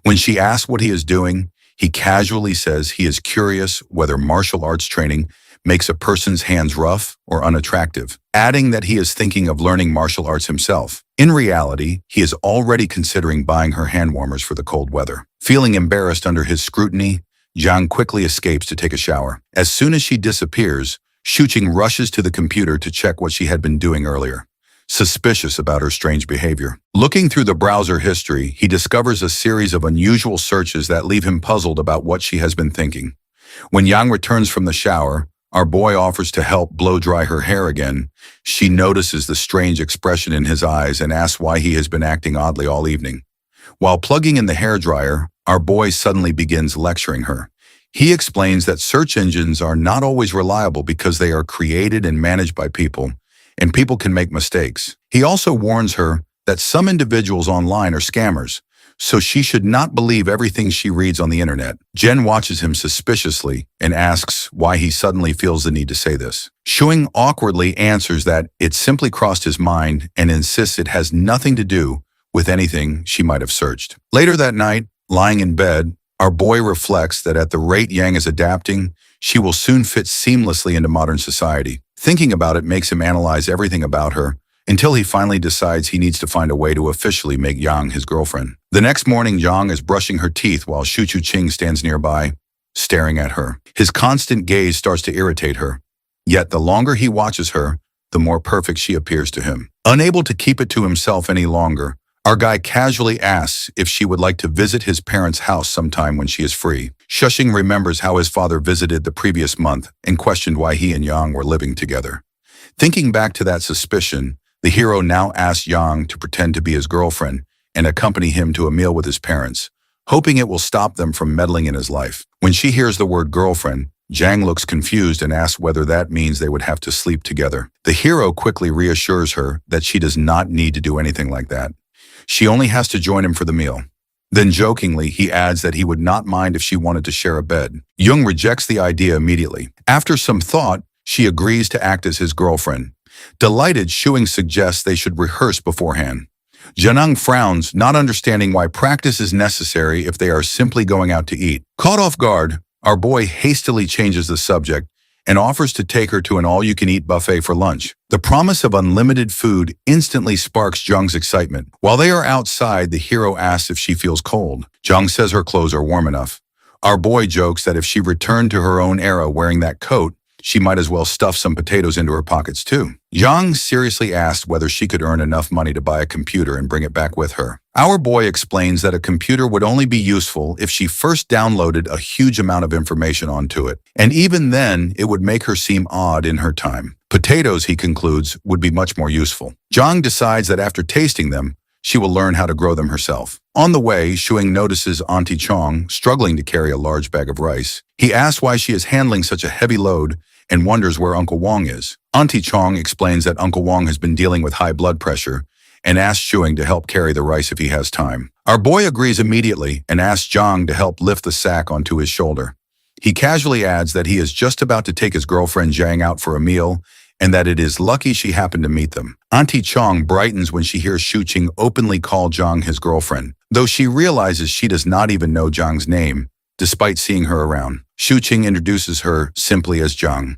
When she asks what he is doing, he casually says he is curious whether martial arts training makes a person's hands rough or unattractive, adding that he is thinking of learning martial arts himself. In reality, he is already considering buying her hand warmers for the cold weather. Feeling embarrassed under his scrutiny, Zhang quickly escapes to take a shower. As soon as she disappears, Shuqing rushes to the computer to check what she had been doing earlier, suspicious about her strange behavior. Looking through the browser history, he discovers a series of unusual searches that leave him puzzled about what she has been thinking. When Yang returns from the shower, our boy offers to help blow dry her hair again. She notices the strange expression in his eyes and asks why he has been acting oddly all evening. While plugging in the hairdryer, our boy suddenly begins lecturing her. He explains that search engines are not always reliable because they are created and managed by people, and people can make mistakes. He also warns her that some individuals online are scammers, so she should not believe everything she reads on the internet. Jen watches him suspiciously and asks why he suddenly feels the need to say this. Shuing awkwardly answers that it simply crossed his mind and insists it has nothing to do with anything she might have searched. Later that night, lying in bed, our boy reflects that at the rate Yang is adapting, she will soon fit seamlessly into modern society. Thinking about it makes him analyze everything about her, until he finally decides he needs to find a way to officially make Yang his girlfriend. The next morning, Yang is brushing her teeth while Shu Chu-ching stands nearby, staring at her. His constant gaze starts to irritate her. Yet the longer he watches her, the more perfect she appears to him. Unable to keep it to himself any longer, our guy casually asks if she would like to visit his parents' house sometime when she is free. Shushing remembers how his father visited the previous month and questioned why he and Yang were living together. Thinking back to that suspicion, the hero now asks Yang to pretend to be his girlfriend and accompany him to a meal with his parents, hoping it will stop them from meddling in his life. When she hears the word girlfriend, Zhang looks confused and asks whether that means they would have to sleep together. The hero quickly reassures her that she does not need to do anything like that. She only has to join him for the meal. Then jokingly, he adds that he would not mind if she wanted to share a bed. Jung rejects the idea immediately. After some thought, she agrees to act as his girlfriend. Delighted, Shuing suggests they should rehearse beforehand. Janang frowns, not understanding why practice is necessary if they are simply going out to eat. Caught off guard, our boy hastily changes the subject and offers to take her to an all-you-can-eat buffet for lunch. The promise of unlimited food instantly sparks Jung's excitement. While they are outside, the hero asks if she feels cold. Jung says her clothes are warm enough. Our boy jokes that if she returned to her own era wearing that coat, she might as well stuff some potatoes into her pockets too. Yang seriously asked whether she could earn enough money to buy a computer and bring it back with her. Our boy explains that a computer would only be useful if she first downloaded a huge amount of information onto it, and even then, it would make her seem odd in her time. Potatoes, he concludes, would be much more useful. Zhang decides that after tasting them, she will learn how to grow them herself. On the way, Shuing notices Auntie Chong struggling to carry a large bag of rice. He asks why she is handling such a heavy load and wonders where Uncle Wong is. Auntie Chong explains that Uncle Wong has been dealing with high blood pressure and asks Shuing to help carry the rice if he has time. Our boy agrees immediately and asks Zhang to help lift the sack onto his shoulder. He casually adds that he is just about to take his girlfriend Zhang out for a meal and that it is lucky she happened to meet them. Auntie Chong brightens when she hears Shuqing openly call Zhang his girlfriend, though she realizes she does not even know Zhang's name, despite seeing her around. Shuqing introduces her simply as Zhang.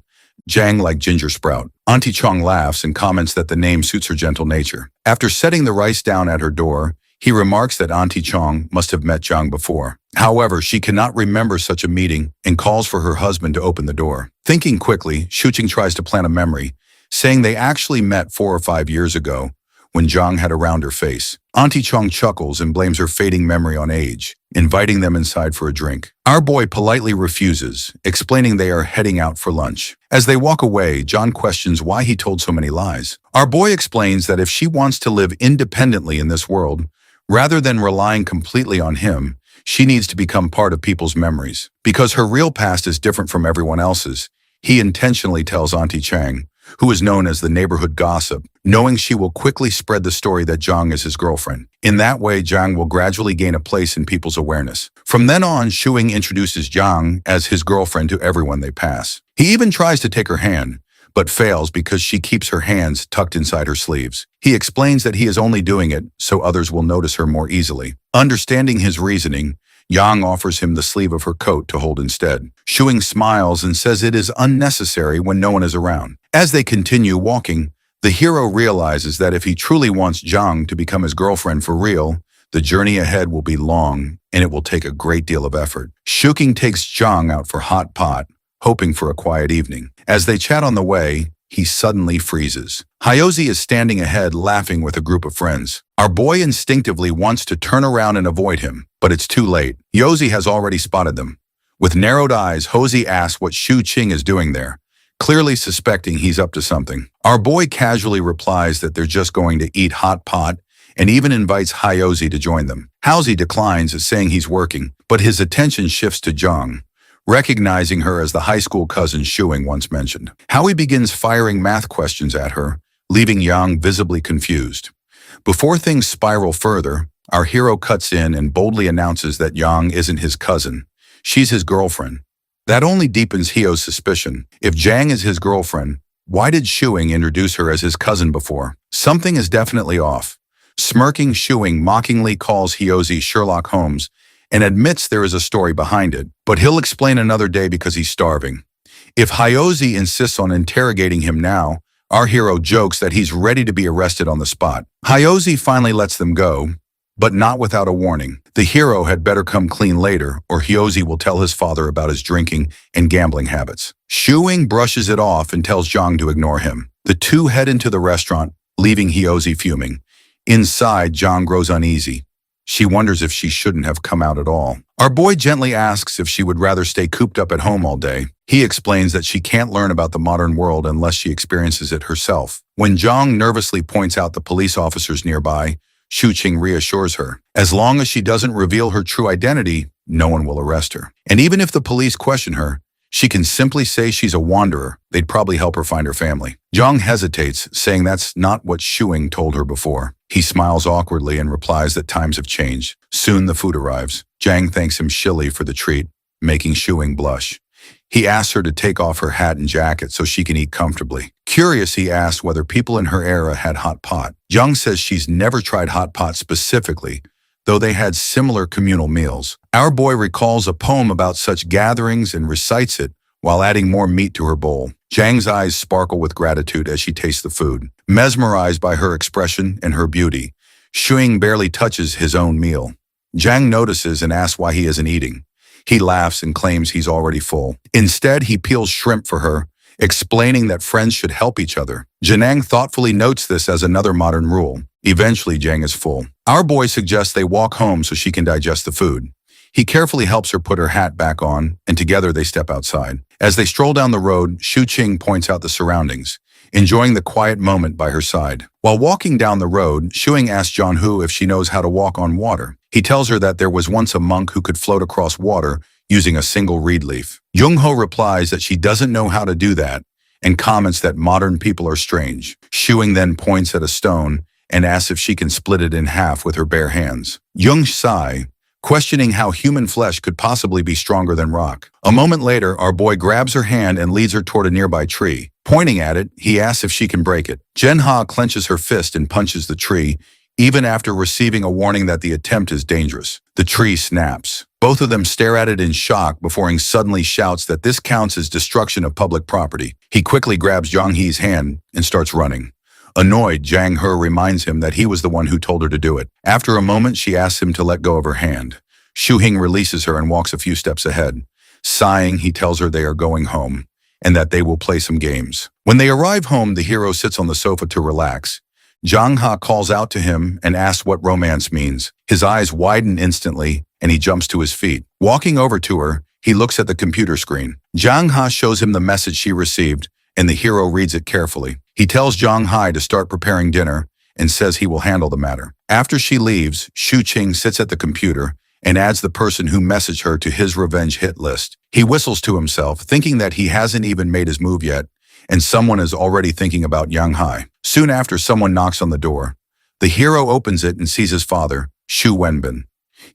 Zhang like ginger sprout. Auntie Chong laughs and comments that the name suits her gentle nature. After setting the rice down at her door, he remarks that Auntie Chong must have met Zhang before. However, she cannot remember such a meeting and calls for her husband to open the door. Thinking quickly, Shuqing tries to plant a memory, saying they actually met 4 or 5 years ago when Zhang had a rounder face. Auntie Chong chuckles and blames her fading memory on age, inviting them inside for a drink. Our boy politely refuses, explaining they are heading out for lunch. As they walk away, John questions why he told so many lies. Our boy explains that if she wants to live independently in this world, rather than relying completely on him, she needs to become part of people's memories. Because her real past is different from everyone else's, He intentionally tells Auntie Chang, who is known as the neighborhood gossip, knowing she will quickly spread the story that Zhang is his girlfriend. In that way, Zhang will gradually gain a place in people's awareness. From then on, Shuing introduces Zhang as his girlfriend to everyone they pass. He even tries to take her hand, but fails because she keeps her hands tucked inside her sleeves. He explains that he is only doing it so others will notice her more easily. Understanding his reasoning, Yang offers him the sleeve of her coat to hold instead. Shuing smiles and says it is unnecessary when no one is around. As they continue walking, the hero realizes that if he truly wants Zhang to become his girlfriend for real, the journey ahead will be long and it will take a great deal of effort. Shuking takes Zhang out for hot pot, hoping for a quiet evening. As they chat on the way, he suddenly freezes. Hyozi is standing ahead laughing with a group of friends. Our boy instinctively wants to turn around and avoid him, but it's too late. Yozi has already spotted them. With narrowed eyes, Hozi asks what Shu Qing is doing there, clearly suspecting he's up to something. Our boy casually replies that they're just going to eat hot pot and even invites Hyozi to join them. Hyozi declines, saying he's working, but his attention shifts to Zhang, recognizing her as the high school cousin Shuing once mentioned. Howie begins firing math questions at her, leaving Yang visibly confused. Before things spiral further, our hero cuts in and boldly announces that Yang isn't his cousin. She's his girlfriend. That only deepens Hyo's suspicion. If Zhang is his girlfriend, why did Shuing introduce her as his cousin before? Something is definitely off. Smirking, Shuing mockingly calls Hyozi Sherlock Holmes and admits there is a story behind it, but he'll explain another day because he's starving. If Hyozi insists on interrogating him now, our hero jokes that he's ready to be arrested on the spot. Hyozi finally lets them go, but not without a warning. The hero had better come clean later, or Hyozi will tell his father about his drinking and gambling habits. Shuing brushes it off and tells Zhang to ignore him. The two head into the restaurant, leaving Hyozi fuming. Inside, Zhang grows uneasy. She wonders if she shouldn't have come out at all. Our boy gently asks if she would rather stay cooped up at home all day. He explains that she can't learn about the modern world unless she experiences it herself. When Zhang nervously points out the police officers nearby, Shu Qing reassures her. As long as she doesn't reveal her true identity, no one will arrest her. And even if the police question her, she can simply say she's a wanderer. They'd probably help her find her family. Zhang hesitates, saying that's not what Shuing told her before. He smiles awkwardly and replies that times have changed. Soon the food arrives. Zhang thanks him shilly for the treat, making Shuing blush. He asks her to take off her hat and jacket so she can eat comfortably. Curious, he asks whether people in her era had hot pot. Zhang says she's never tried hot pot specifically, though they had similar communal meals. Our boy recalls a poem about such gatherings and recites it while adding more meat to her bowl. Zhang's eyes sparkle with gratitude as she tastes the food. Mesmerized by her expression and her beauty, Shuing barely touches his own meal. Zhang notices and asks why he isn't eating. He laughs and claims he's already full. Instead, he peels shrimp for her, explaining that friends should help each other. Janang thoughtfully notes this as another modern rule. Eventually, Zhang is full. Our boy suggests they walk home so she can digest the food. He carefully helps her put her hat back on, and together they step outside. As they stroll down the road, Shu Qing points out the surroundings, enjoying the quiet moment by her side. While walking down the road, Shuing asks Jianhu if she knows how to walk on water. He tells her that there was once a monk who could float across water using a single reed leaf. Jungho replies that she doesn't know how to do that and comments that modern people are strange. Shuing then points at a stone and asks if she can split it in half with her bare hands. Jung sigh, questioning how human flesh could possibly be stronger than rock. A moment later, our boy grabs her hand and leads her toward a nearby tree. Pointing at it, he asks if she can break it. Genha clenches her fist and punches the tree, even after receiving a warning that the attempt is dangerous. The tree snaps. Both of them stare at it in shock before he suddenly shouts that this counts as destruction of public property. He quickly grabs Zhang He's hand and starts running. Annoyed, Zhang He reminds him that he was the one who told her to do it. After a moment, she asks him to let go of her hand. Shu Hing releases her and walks a few steps ahead. Sighing, he tells her they are going home and that they will play some games. When they arrive home, the hero sits on the sofa to relax. Zhang He calls out to him and asks what romance means. His eyes widen instantly and he jumps to his feet. Walking over to her, he looks at the computer screen. Zhang He shows him the message she received and the hero reads it carefully. He tells Zhang He to start preparing dinner and says he will handle the matter. After she leaves, Shu Qing sits at the computer and adds the person who messaged her to his revenge hit list. He whistles to himself, thinking that he hasn't even made his move yet, and someone is already thinking about Yang Hai. Soon after, someone knocks on the door. The hero opens it and sees his father, Shu Wenbin.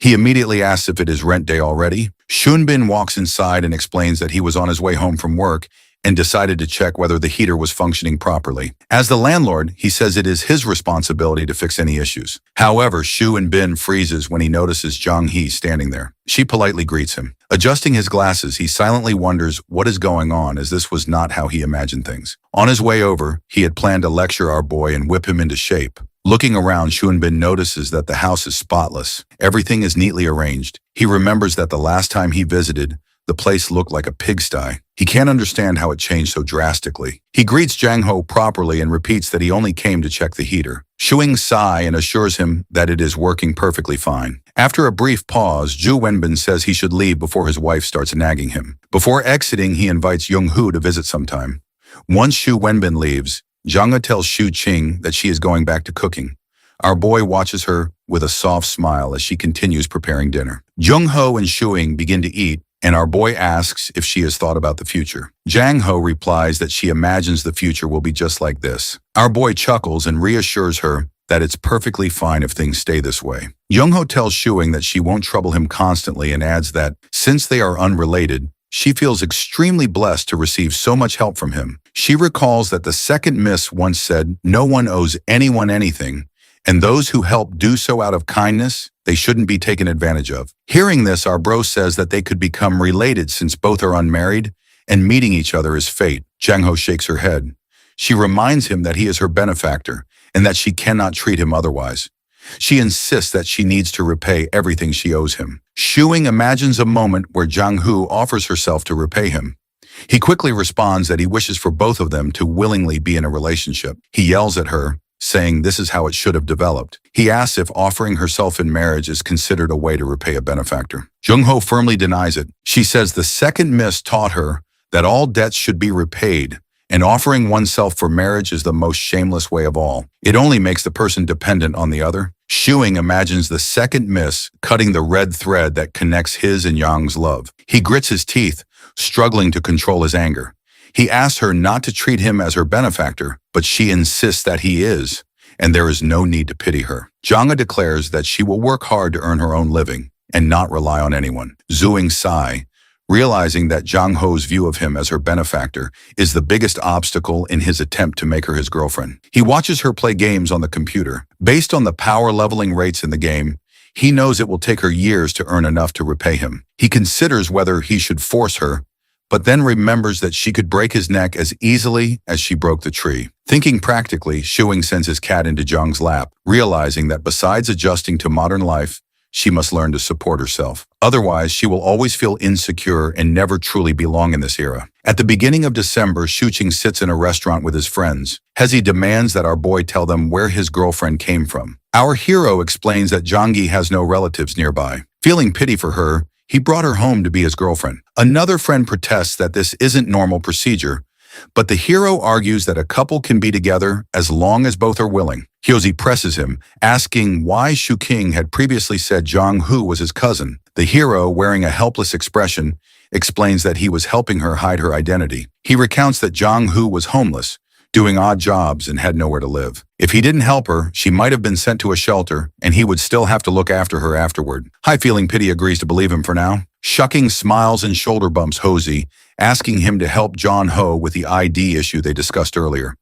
He immediately asks if it is rent day already. Shunbin walks inside and explains that he was on his way home from work and decided to check whether the heater was functioning properly. As the landlord, he says it is his responsibility to fix any issues. However, Shu and Bin freezes when he notices Zhang He standing there. She politely greets him. Adjusting his glasses, he silently wonders what is going on, as this was not how he imagined things. On his way over, he had planned to lecture our boy and whip him into shape. Looking around, Shunbin notices that the house is spotless. Everything is neatly arranged. He remembers that the last time he visited, the place looked like a pigsty. He can't understand how it changed so drastically. He greets Jang Ho properly and repeats that he only came to check the heater. Shuing sighs and assures him that it is working perfectly fine. After a brief pause, Zhu Wenbin says he should leave before his wife starts nagging him. Before exiting, he invites Young Hu to visit sometime. Once Shu Wenbin leaves, Zhang He tells Xu Qing that she is going back to cooking. Our boy watches her with a soft smile as she continues preparing dinner. Jung Ho and Shuing begin to eat, and our boy asks if she has thought about the future. Jang Ho replies that she imagines the future will be just like this. Our boy chuckles and reassures her that it's perfectly fine if things stay this way. Jung Ho tells Shuing that she won't trouble him constantly and adds that, since they are unrelated, she feels extremely blessed to receive so much help from him. She recalls that the second miss once said, "No one owes anyone anything, and those who help do so out of kindness, they shouldn't be taken advantage of." Hearing this, our bro says that they could become related since both are unmarried, and meeting each other is fate. Jang Ho shakes her head. She reminds him that he is her benefactor, and that she cannot treat him otherwise. She insists that she needs to repay everything she owes him. Shuing imagines a moment where Zhang Hu offers herself to repay him. He quickly responds that he wishes for both of them to willingly be in a relationship. He yells at her, saying this is how it should have developed. He asks if offering herself in marriage is considered a way to repay a benefactor. Jung Ho firmly denies it. She says the second miss taught her that all debts should be repaid, and offering oneself for marriage is the most shameless way of all. It only makes the person dependent on the other. Shuing imagines the second miss cutting the red thread that connects his and Yang's love. He grits his teeth, struggling to control his anger. He asks her not to treat him as her benefactor, but she insists that he is, and there is no need to pity her. Zhanga declares that she will work hard to earn her own living and not rely on anyone. Zhuing sigh, realizing that Zhang Ho's view of him as her benefactor is the biggest obstacle in his attempt to make her his girlfriend. He watches her play games on the computer. Based on the power leveling rates in the game, he knows it will take her years to earn enough to repay him. He considers whether he should force her, but then remembers that she could break his neck as easily as she broke the tree. Thinking practically, Shuing sends his cat into Zhang's lap, realizing that besides adjusting to modern life, she must learn to support herself. Otherwise, she will always feel insecure and never truly belong in this era. At the beginning of December, Shuqing sits in a restaurant with his friends. Hezi demands that our boy tell them where his girlfriend came from. Our hero explains that Zhangyi has no relatives nearby. Feeling pity for her, he brought her home to be his girlfriend. Another friend protests that this isn't normal procedure, but the hero argues that a couple can be together as long as both are willing. Hyozi presses him, asking why Shuqing had previously said Zhang Hu was his cousin. The hero, wearing a helpless expression, explains that he was helping her hide her identity. He recounts that Zhang Hu was homeless, doing odd jobs, and had nowhere to live. If he didn't help her, she might have been sent to a shelter, and he would still have to look after her afterward. Hai, feeling pity, agrees to believe him for now. Shuqing smiles and shoulder bumps Hosey, asking him to help John Ho with the ID issue they discussed earlier.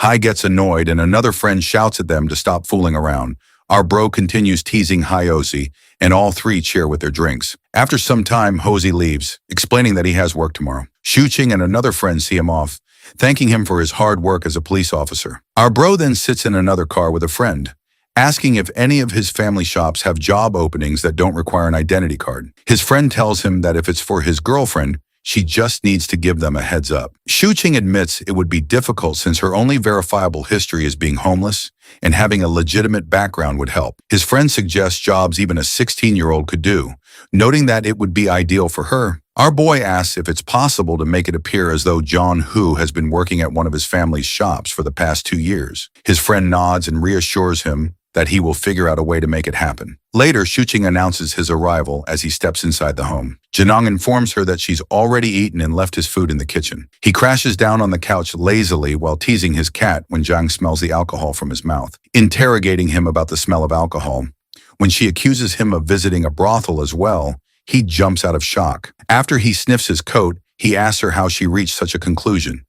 Hai gets annoyed, and another friend shouts at them to stop fooling around. Our bro continues teasing Hyosi, and all three cheer with their drinks. After some time, Hosey leaves, explaining that he has work tomorrow. Shuqing and another friend see him off, thanking him for his hard work as a police officer. Our bro then sits in another car with a friend, asking if any of his family shops have job openings that don't require an identity card. His friend tells him that if it's for his girlfriend, she just needs to give them a heads up. Shuqing admits it would be difficult since her only verifiable history is being homeless, and having a legitimate background would help. His friend suggests jobs even a 16-year-old could do, noting that it would be ideal for her. Our boy asks if it's possible to make it appear as though John Hu has been working at one of his family's shops for the past 2 years. His friend nods and reassures him that he will figure out a way to make it happen. Later, Shuqing announces his arrival as he steps inside the home. Janong informs her that she's already eaten and left his food in the kitchen. He crashes down on the couch lazily while teasing his cat when Zhang smells the alcohol from his mouth, interrogating him about the smell of alcohol. When she accuses him of visiting a brothel as well, he jumps out of shock. After he sniffs his coat, he asks her how she reached such a conclusion.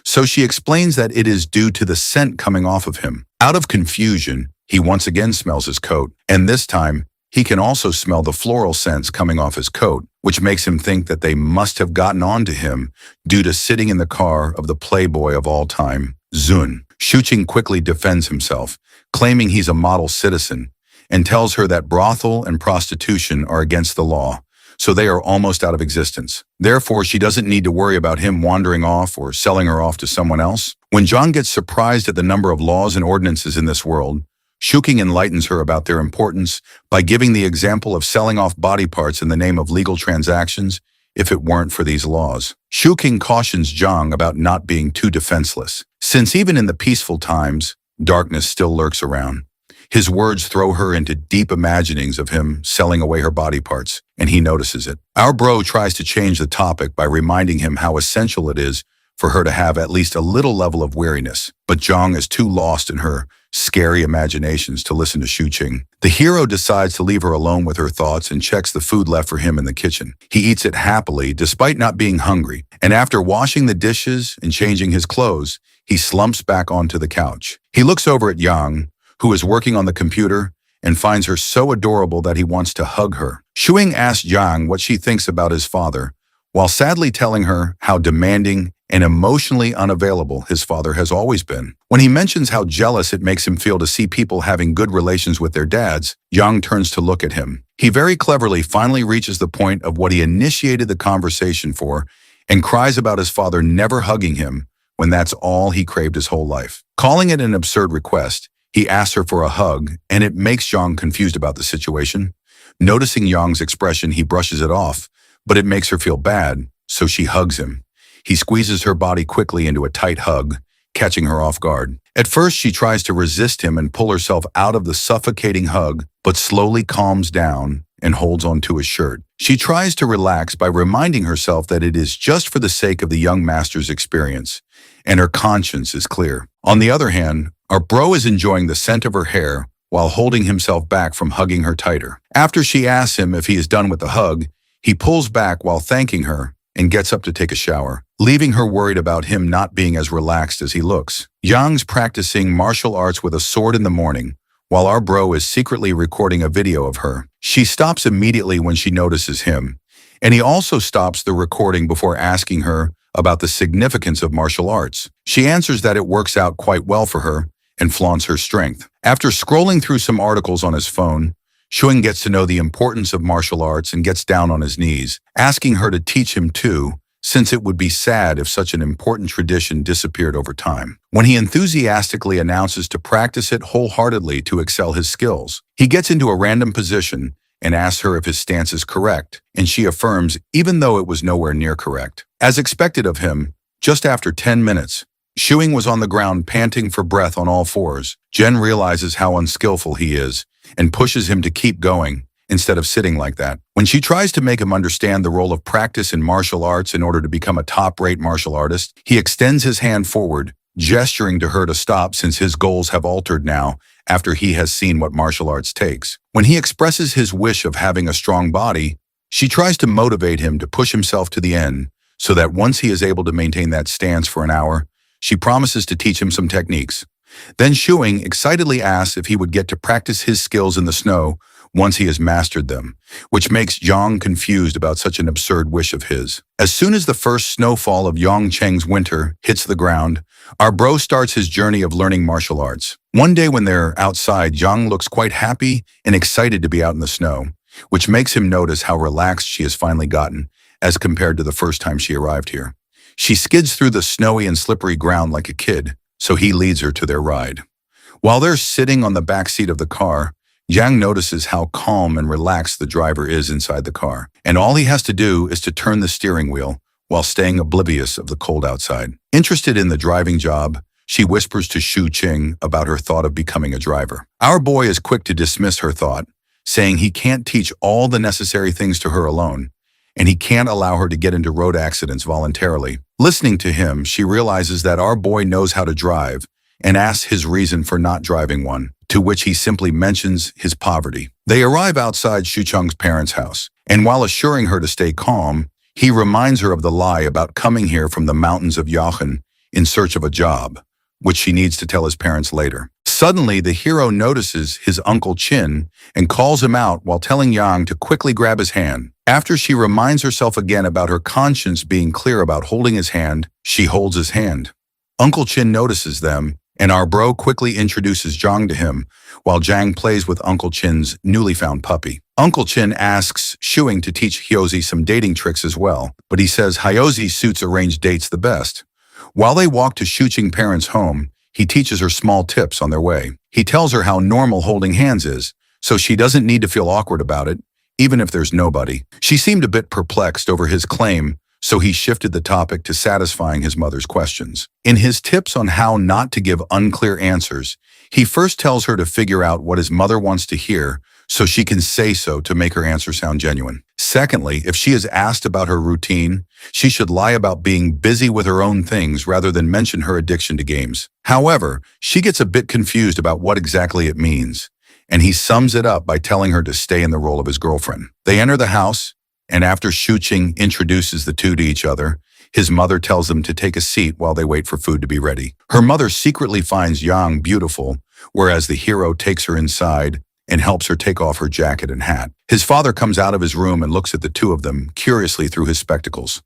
So she explains that it is due to the scent coming off of him. Out of confusion, he once again smells his coat, and this time, he can also smell the floral scents coming off his coat, which makes him think that they must have gotten onto him due to sitting in the car of the playboy of all time, Zun. Shuqing quickly defends himself, claiming he's a model citizen, and tells her that brothel and prostitution are against the law, so they are almost out of existence. Therefore, she doesn't need to worry about him wandering off or selling her off to someone else. When Zhang gets surprised at the number of laws and ordinances in this world, Shuqing enlightens her about their importance by giving the example of selling off body parts in the name of legal transactions if it weren't for these laws. Shuqing cautions Zhang about not being too defenseless, since even in the peaceful times, darkness still lurks around. His words throw her into deep imaginings of him selling away her body parts, and he notices it. Our bro tries to change the topic by reminding him how essential it is for her to have at least a little level of weariness, but Zhang is too lost in her scary imaginations to listen to Shuqing. The hero decides to leave her alone with her thoughts and checks the food left for him in the kitchen. He eats it happily despite not being hungry, and after washing the dishes and changing his clothes, he slumps back onto the couch. He looks over at Yang, who is working on the computer, and finds her so adorable that he wants to hug her. Shuqing asks Yang what she thinks about his father, while sadly telling her how demanding and emotionally unavailable his father has always been. When he mentions how jealous it makes him feel to see people having good relations with their dads, Yang turns to look at him. He very cleverly finally reaches the point of what he initiated the conversation for and cries about his father never hugging him when that's all he craved his whole life. Calling it an absurd request, he asks her for a hug, and it makes Yang confused about the situation. Noticing Yang's expression, he brushes it off, but it makes her feel bad, so she hugs him. He squeezes her body quickly into a tight hug, catching her off guard. At first, she tries to resist him and pull herself out of the suffocating hug, but slowly calms down and holds onto his shirt. She tries to relax by reminding herself that it is just for the sake of the young master's experience, and her conscience is clear. On the other hand, our bro is enjoying the scent of her hair while holding himself back from hugging her tighter. After she asks him if he is done with the hug, he pulls back while thanking her and gets up to take a shower, leaving her worried about him not being as relaxed as he looks. Yang's practicing martial arts with a sword in the morning, while our bro is secretly recording a video of her. She stops immediately when she notices him, and he also stops the recording before asking her about the significance of martial arts. She answers that it works out quite well for her and flaunts her strength. After scrolling through some articles on his phone, Shuqing gets to know the importance of martial arts and gets down on his knees, asking her to teach him too, since it would be sad if such an important tradition disappeared over time. When he enthusiastically announces to practice it wholeheartedly to excel his skills, he gets into a random position and asks her if his stance is correct, and she affirms even though it was nowhere near correct. As expected of him, just after 10 minutes, Shuqing was on the ground panting for breath on all fours. Jen realizes how unskillful he is and pushes him to keep going instead of sitting like that. When she tries to make him understand the role of practice in martial arts in order to become a top-rate martial artist, he extends his hand forward, gesturing to her to stop since his goals have altered now after he has seen what martial arts takes. When he expresses his wish of having a strong body, she tries to motivate him to push himself to the end so that once he is able to maintain that stance for an hour, she promises to teach him some techniques. Then Shuqing excitedly asks if he would get to practice his skills in the snow once he has mastered them, which makes Yang confused about such an absurd wish of his. As soon as the first snowfall of Yongcheng's winter hits the ground, our bro starts his journey of learning martial arts. One day when they're outside, Yang looks quite happy and excited to be out in the snow, which makes him notice how relaxed she has finally gotten as compared to the first time she arrived here. She skids through the snowy and slippery ground like a kid, so he leads her to their ride. While they're sitting on the back seat of the car, Yang notices how calm and relaxed the driver is inside the car, and all he has to do is to turn the steering wheel while staying oblivious of the cold outside. Interested in the driving job, she whispers to Shu Qing about her thought of becoming a driver. Our boy is quick to dismiss her thought, saying he can't teach all the necessary things to her alone, and he can't allow her to get into road accidents voluntarily. Listening to him, she realizes that our boy knows how to drive and asks his reason for not driving one, to which he simply mentions his poverty. They arrive outside Shu Cheng's parents' house, and while assuring her to stay calm, he reminds her of the lie about coming here from the mountains of Yahello in search of a job, which she needs to tell his parents later. Suddenly, the hero notices his Uncle Chin and calls him out while telling Yang to quickly grab his hand. After she reminds herself again about her conscience being clear about holding his hand, she holds his hand. Uncle Chin notices them, and our bro quickly introduces Zhang to him, while Zhang plays with Uncle Chin's newly found puppy. Uncle Chin asks Shuing to teach Hyozi some dating tricks as well, but he says Hyozi suits arranged dates the best. While they walk to Shu Qing parents' home, he teaches her small tips on their way. He tells her how normal holding hands is, so she doesn't need to feel awkward about it, even if there's nobody. She seemed a bit perplexed over his claim, so he shifted the topic to satisfying his mother's questions. In his tips on how not to give unclear answers, he first tells her to figure out what his mother wants to hear so she can say so to make her answer sound genuine. Secondly, if she is asked about her routine, she should lie about being busy with her own things rather than mention her addiction to games. However, she gets a bit confused about what exactly it means, and he sums it up by telling her to stay in the role of his girlfriend. They enter the house, and after Shu Qing introduces the two to each other, his mother tells them to take a seat while they wait for food to be ready. Her mother secretly finds Yang beautiful, whereas the hero takes her inside and helps her take off her jacket and hat. His father comes out of his room and looks at the two of them curiously through his spectacles.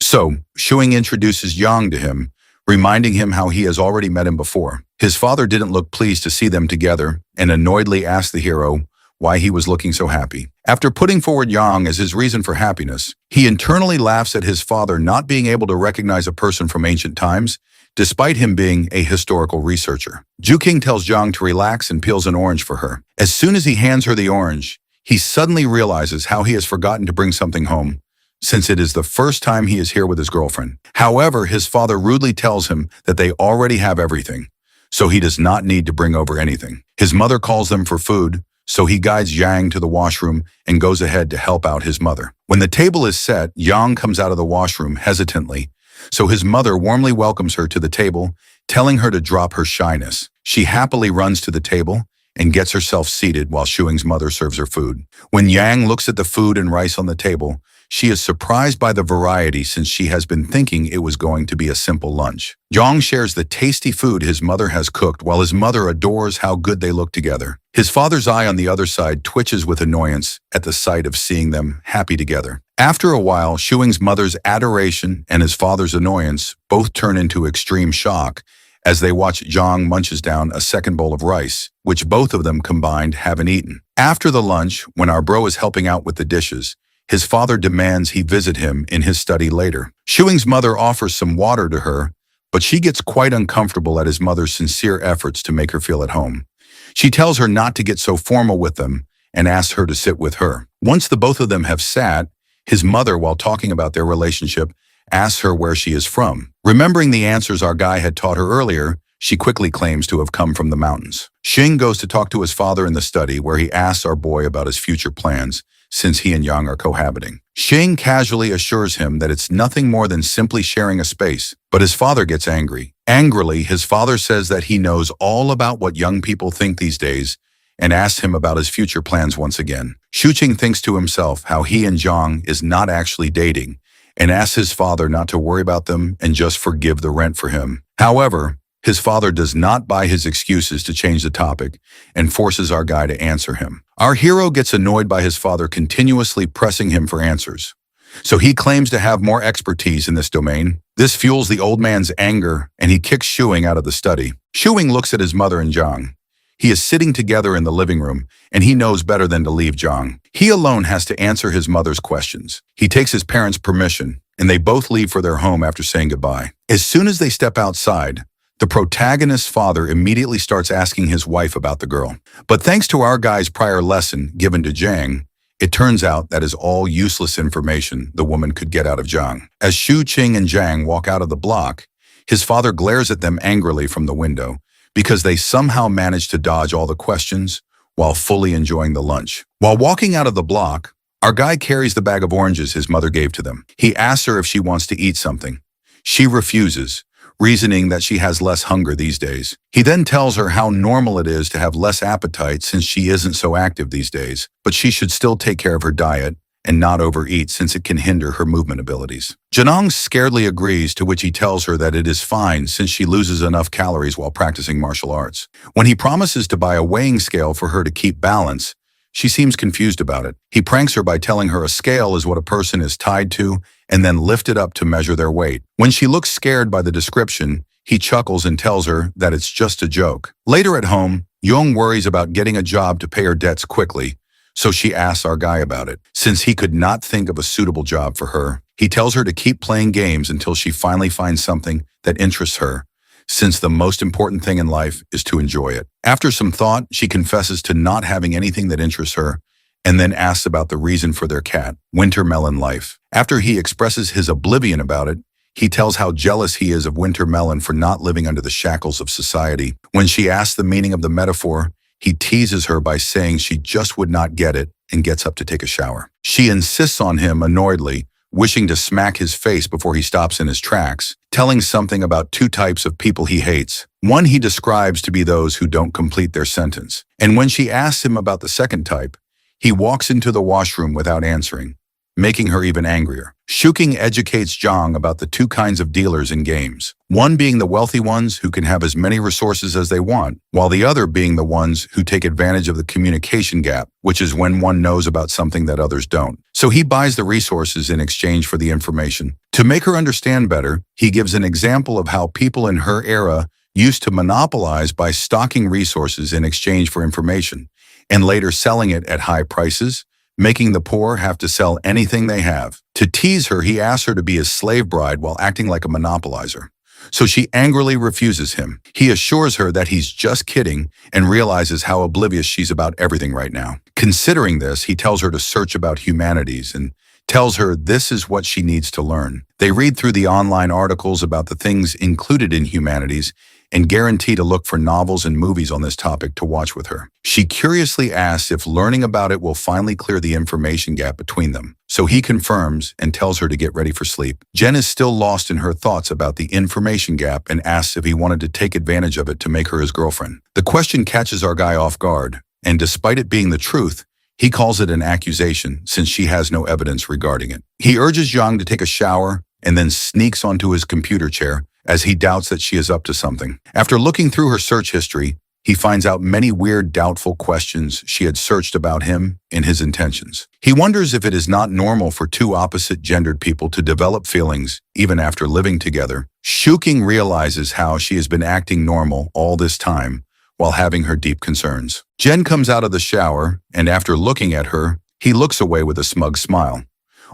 So, Shuing introduces Yang to him, reminding him how he has already met him before. His father didn't look pleased to see them together and annoyedly asked the hero why he was looking so happy. After putting forward Yang as his reason for happiness, he internally laughs at his father not being able to recognize a person from ancient times, despite him being a historical researcher. Ju King tells Zhang to relax and peels an orange for her. As soon as he hands her the orange, he suddenly realizes how he has forgotten to bring something home, since it is the first time he is here with his girlfriend. However, his father rudely tells him that they already have everything, so he does not need to bring over anything. His mother calls them for food, so he guides Yang to the washroom and goes ahead to help out his mother. When the table is set, Yang comes out of the washroom hesitantly, so his mother warmly welcomes her to the table, telling her to drop her shyness. She happily runs to the table and gets herself seated while Shuing's mother serves her food. When Yang looks at the food and rice on the table, she is surprised by the variety since she has been thinking it was going to be a simple lunch. Zhang shares the tasty food his mother has cooked while his mother adores how good they look together. His father's eye on the other side twitches with annoyance at the sight of seeing them happy together. After a while, Shuing's mother's adoration and his father's annoyance both turn into extreme shock as they watch Zhang munches down a second bowl of rice, which both of them combined haven't eaten. After the lunch, when our bro is helping out with the dishes, his father demands he visit him in his study later. Shuing's mother offers some water to her, but she gets quite uncomfortable at his mother's sincere efforts to make her feel at home. She tells her not to get so formal with them and asks her to sit with her. Once the both of them have sat, his mother, while talking about their relationship, asks her where she is from. Remembering the answers our guy had taught her earlier, she quickly claims to have come from the mountains. Xing goes to talk to his father in the study where he asks our boy about his future plans, since he and Yang are cohabiting. Xing casually assures him that it's nothing more than simply sharing a space, but his father gets angry. Angrily, his father says that he knows all about what young people think these days and asks him about his future plans once again. Shu Qing thinks to himself how he and Zhang is not actually dating and asks his father not to worry about them and just forgive the rent for him. However, his father does not buy his excuses to change the topic and forces our guy to answer him. Our hero gets annoyed by his father continuously pressing him for answers, so he claims to have more expertise in this domain. This fuels the old man's anger, and he kicks Shuing out of the study. Shuing looks at his mother and Zhang. He is sitting together in the living room, and he knows better than to leave Zhang. He alone has to answer his mother's questions. He takes his parents' permission, and they both leave for their home after saying goodbye. As soon as they step outside, the protagonist's father immediately starts asking his wife about the girl. But thanks to our guy's prior lesson given to Zhang, it turns out that is all useless information the woman could get out of Zhang. As Shu Qing and Zhang walk out of the block, His father glares at them angrily from the window because they somehow manage to dodge all the questions while fully enjoying the lunch. While walking out of the block, our guy carries the bag of oranges his mother gave to them. He asks her if she wants to eat something. She refuses, reasoning that she has less hunger these days. He then tells her how normal it is to have less appetite since she isn't so active these days, but she should still take care of her diet and not overeat since it can hinder her movement abilities. Janong scaredly agrees, to which he tells her that it is fine since she loses enough calories while practicing martial arts. When he promises to buy a weighing scale for her to keep balance, she seems confused about it. He pranks her by telling her a scale is what a person is tied to and then lift it up to measure their weight. When she looks scared by the description, he chuckles and tells her that it's just a joke. Later at home, Young worries about getting a job to pay her debts quickly, so she asks our guy about it. Since he could not think of a suitable job for her, he tells her to keep playing games until she finally finds something that interests her, since the most important thing in life is to enjoy it. After some thought, she confesses to not having anything that interests her, and then asks about the reason for their cat, Winter Melon Life. After he expresses his oblivion about it, he tells how jealous he is of Winter Melon for not living under the shackles of society. When she asks the meaning of the metaphor, he teases her by saying she just would not get it and gets up to take a shower. She insists on him annoyedly, wishing to smack his face before he stops in his tracks, telling something about two types of people he hates. One he describes to be those who don't complete their sentence. And when she asks him about the second type, he walks into the washroom without answering, making her even angrier. Shuking educates Zhang about the two kinds of dealers in games, one being the wealthy ones who can have as many resources as they want, while the other being the ones who take advantage of the communication gap, which is when one knows about something that others don't. So he buys the resources in exchange for the information. To make her understand better, he gives an example of how people in her era used to monopolize by stocking resources in exchange for information, and later selling it at high prices, making the poor have to sell anything they have. To tease her, he asks her to be his slave bride while acting like a monopolizer. So she angrily refuses him. He assures her that he's just kidding and realizes how oblivious she's about everything right now. Considering this, he tells her to search about humanities and tells her this is what she needs to learn. They read through the online articles about the things included in humanities and guarantee to look for novels and movies on this topic to watch with her. She curiously asks if learning about it will finally clear the information gap between them. So he confirms and tells her to get ready for sleep. Jen is still lost in her thoughts about the information gap and asks if he wanted to take advantage of it to make her his girlfriend. The question catches our guy off guard, and despite it being the truth, he calls it an accusation since she has no evidence regarding it. He urges Zhang to take a shower and then sneaks onto his computer chair as he doubts that she is up to something. After looking through her search history, he finds out many weird, doubtful questions she had searched about him and his intentions. He wonders if it is not normal for two opposite-gendered people to develop feelings even after living together. Shuking realizes how she has been acting normal all this time while having her deep concerns. Jen comes out of the shower, and after looking at her, he looks away with a smug smile.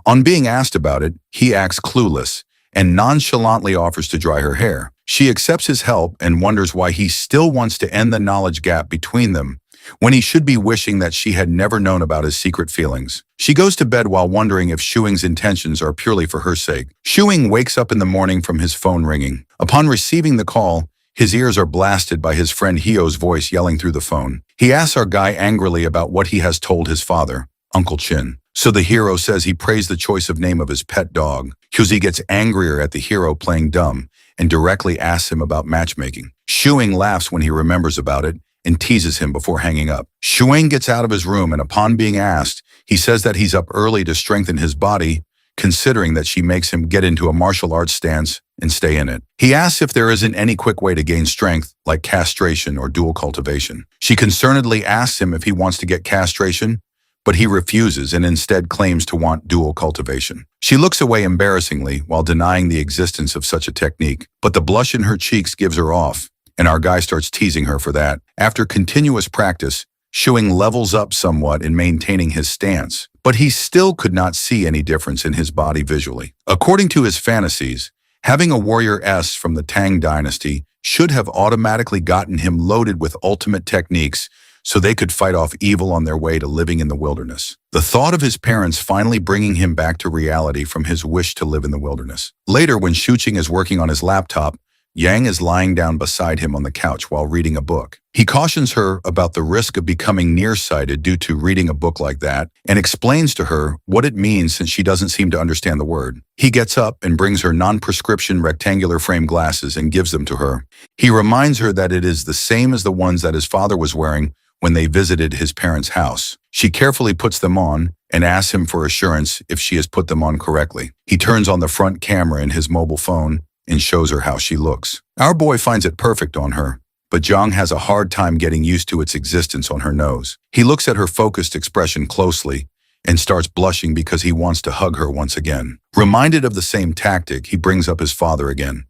On being asked about it, he acts clueless and nonchalantly offers to dry her hair. She accepts his help and wonders why he still wants to end the knowledge gap between them when he should be wishing that she had never known about his secret feelings. She goes to bed while wondering if Shuing's intentions are purely for her sake. Shuing wakes up in the morning from his phone ringing. Upon receiving the call, his ears are blasted by his friend Hio's voice yelling through the phone. He asks our guy angrily about what he has told his father, Uncle Chin. So the hero says he praised the choice of name of his pet dog. Huzi gets angrier at the hero playing dumb and directly asks him about matchmaking. Shuing laughs when he remembers about it and teases him before hanging up. Shuing gets out of his room, and upon being asked, he says that he's up early to strengthen his body, considering that she makes him get into a martial arts stance and stay in it. He asks if there isn't any quick way to gain strength, like castration or dual cultivation. She concernedly asks him if he wants to get castration, but he refuses and instead claims to want dual cultivation. She looks away embarrassingly while denying the existence of such a technique, but the blush in her cheeks gives her off, and our guy starts teasing her for that. After continuous practice, Shuing levels up somewhat in maintaining his stance, but he still could not see any difference in his body visually. According to his fantasies, having a warrior S from the Tang dynasty should have automatically gotten him loaded with ultimate techniques so they could fight off evil on their way to living in the wilderness. The thought of his parents finally bringing him back to reality from his wish to live in the wilderness. Later, when Shuqing is working on his laptop, Yang is lying down beside him on the couch while reading a book. He cautions her about the risk of becoming nearsighted due to reading a book like that and explains to her what it means since she doesn't seem to understand the word. He gets up and brings her non-prescription rectangular frame glasses and gives them to her. He reminds her that it is the same as the ones that his father was wearing when they visited his parents' house. She carefully puts them on and asks him for assurance if she has put them on correctly. He turns on the front camera in his mobile phone and shows her how she looks. Our boy finds it perfect on her, but Zhang has a hard time getting used to its existence on her nose. He looks at her focused expression closely and starts blushing because he wants to hug her once again. Reminded of the same tactic, he brings up his father again.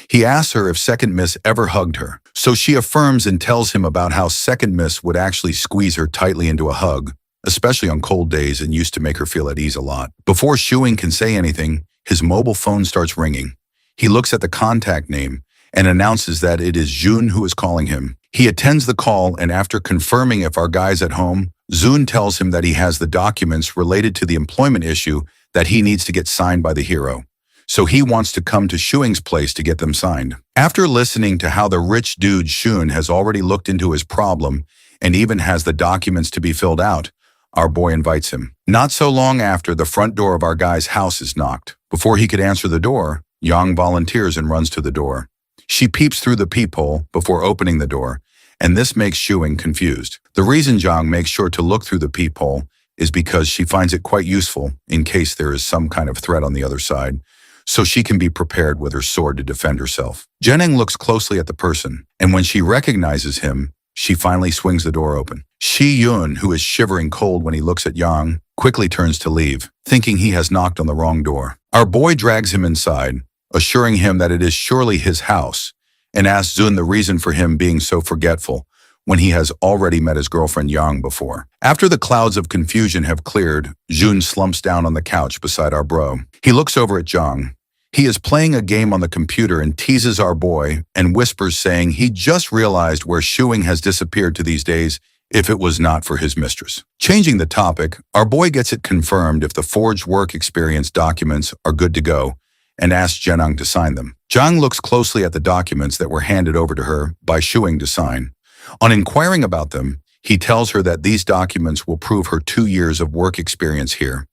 He asks her if Second Miss ever hugged her, so she affirms and tells him about how Second Miss would actually squeeze her tightly into a hug, especially on cold days, and used to make her feel at ease a lot. Before Shuing can say anything, his mobile phone starts ringing. He looks at the contact name and announces that it is Jun who is calling him. He attends the call, and after confirming if our guy's at home, Jun tells him that he has the documents related to the employment issue that he needs to get signed by the hero. So he wants to come to Shuing's place to get them signed. After listening to how the rich dude Shun has already looked into his problem and even has the documents to be filled out, our boy invites him. Not so long after, the front door of our guy's house is knocked. Before he could answer the door, Yang volunteers and runs to the door. She peeps through the peephole before opening the door, and this makes Shuing confused. The reason Zhang makes sure to look through the peephole is because she finds it quite useful in case there is some kind of threat on the other side, so she can be prepared with her sword to defend herself. Jenning looks closely at the person, and when she recognizes him, she finally swings the door open. Shi Yun, who is shivering cold when he looks at Yang, quickly turns to leave, thinking he has knocked on the wrong door. Our boy drags him inside, assuring him that it is surely his house, and asks Zun the reason for him being so forgetful when he has already met his girlfriend Yang before. After the clouds of confusion have cleared, Jun slumps down on the couch beside our bro. He looks over at Zhang. He is playing a game on the computer and teases our boy and whispers, saying he just realized where Shuing has disappeared to these days if it was not for his mistress. Changing the topic, our boy gets it confirmed if the forged work experience documents are good to go and asks Zhenang to sign them. Zhang looks closely at the documents that were handed over to her by Shuing to sign. On inquiring about them, he tells her that these documents will prove her 2 years of work experience here.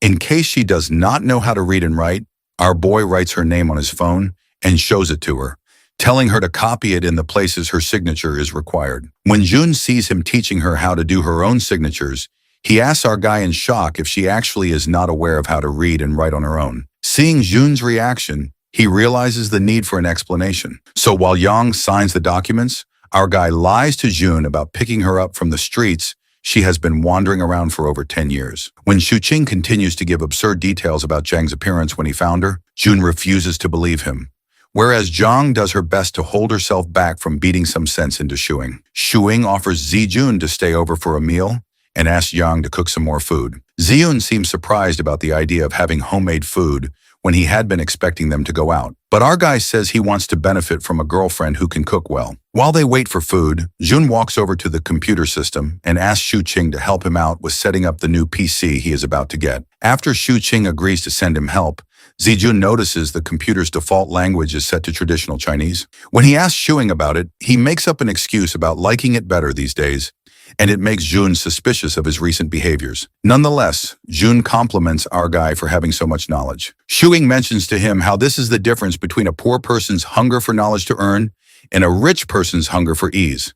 In case she does not know how to read and write, our boy writes her name on his phone and shows it to her, telling her to copy it in the places her signature is required. When Jun sees him teaching her how to do her own signatures, he asks our guy in shock if she actually is not aware of how to read and write on her own. Seeing Jun's reaction, he realizes the need for an explanation. So while Yang signs the documents, our guy lies to Jun about picking her up from the streets she has been wandering around for over 10 years. When Shuqing continues to give absurd details about Zhang's appearance when he found her, Jun refuses to believe him, whereas Zhang does her best to hold herself back from beating some sense into Shuing. Shuing offers Zijun to stay over for a meal and asks Yang to cook some more food. Ziyun seems surprised about the idea of having homemade food when he had been expecting them to go out. But our guy says he wants to benefit from a girlfriend who can cook well. While they wait for food, Jun walks over to the computer system and asks Shuqing to help him out with setting up the new PC he is about to get. After Shuqing agrees to send him help, Zijun notices the computer's default language is set to traditional Chinese. When he asks Shuing about it, he makes up an excuse about liking it better these days, and it makes Jun suspicious of his recent behaviors. Nonetheless, Jun compliments our guy for having so much knowledge. Shuing mentions to him how this is the difference between a poor person's hunger for knowledge to earn and a rich person's hunger for ease.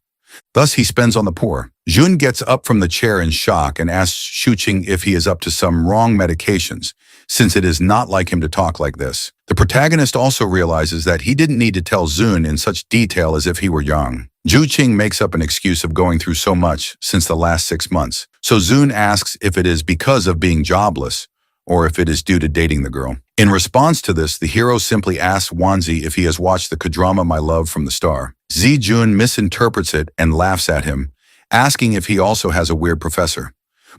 Thus, he spends on the poor. Jun gets up from the chair in shock and asks Shuqing if he is up to some wrong medications, since it is not like him to talk like this. The protagonist also realizes that he didn't need to tell Zun in such detail as if he were young. Zhuqing makes up an excuse of going through so much since the last 6 months, so Zun asks if it is because of being jobless or if it is due to dating the girl. In response to this, the hero simply asks Wanzi if he has watched the K-drama My Love from the Star. Zijun misinterprets it and laughs at him, asking if he also has a weird professor.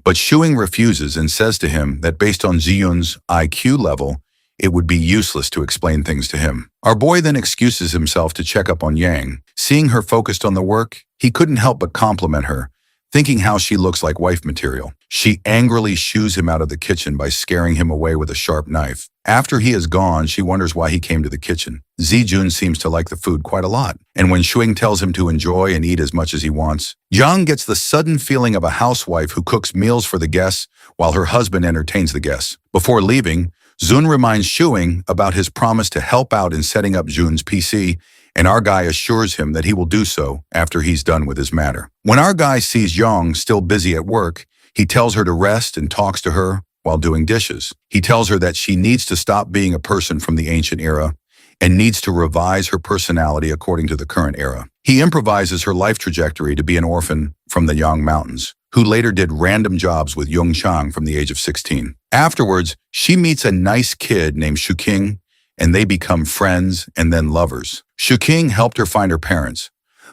But Shuing refuses and says to him that based on Ziyun's IQ level, it would be useless to explain things to him. Our boy then excuses himself to check up on Yang. Seeing her focused on the work, he couldn't help but compliment her, thinking how she looks like wife material. She angrily shoos him out of the kitchen by scaring him away with a sharp knife. After he is gone, she wonders why he came to the kitchen. Zijun seems to like the food quite a lot, and when Shuing tells him to enjoy and eat as much as he wants, Yang gets the sudden feeling of a housewife who cooks meals for the guests while her husband entertains the guests. Before leaving, Zun reminds Shuing about his promise to help out in setting up Jun's PC, and our guy assures him that he will do so after he's done with his matter. When our guy sees Yang still busy at work, he tells her to rest and talks to her while doing dishes. He tells her that she needs to stop being a person from the ancient era and needs to revise her personality according to the current era. He improvises her life trajectory to be an orphan from the Yang Mountains, who later did random jobs with Yung Chang from the age of 16. Afterwards, she meets a nice kid named Shuking, and they become friends and then lovers. Shuking helped her find her parents,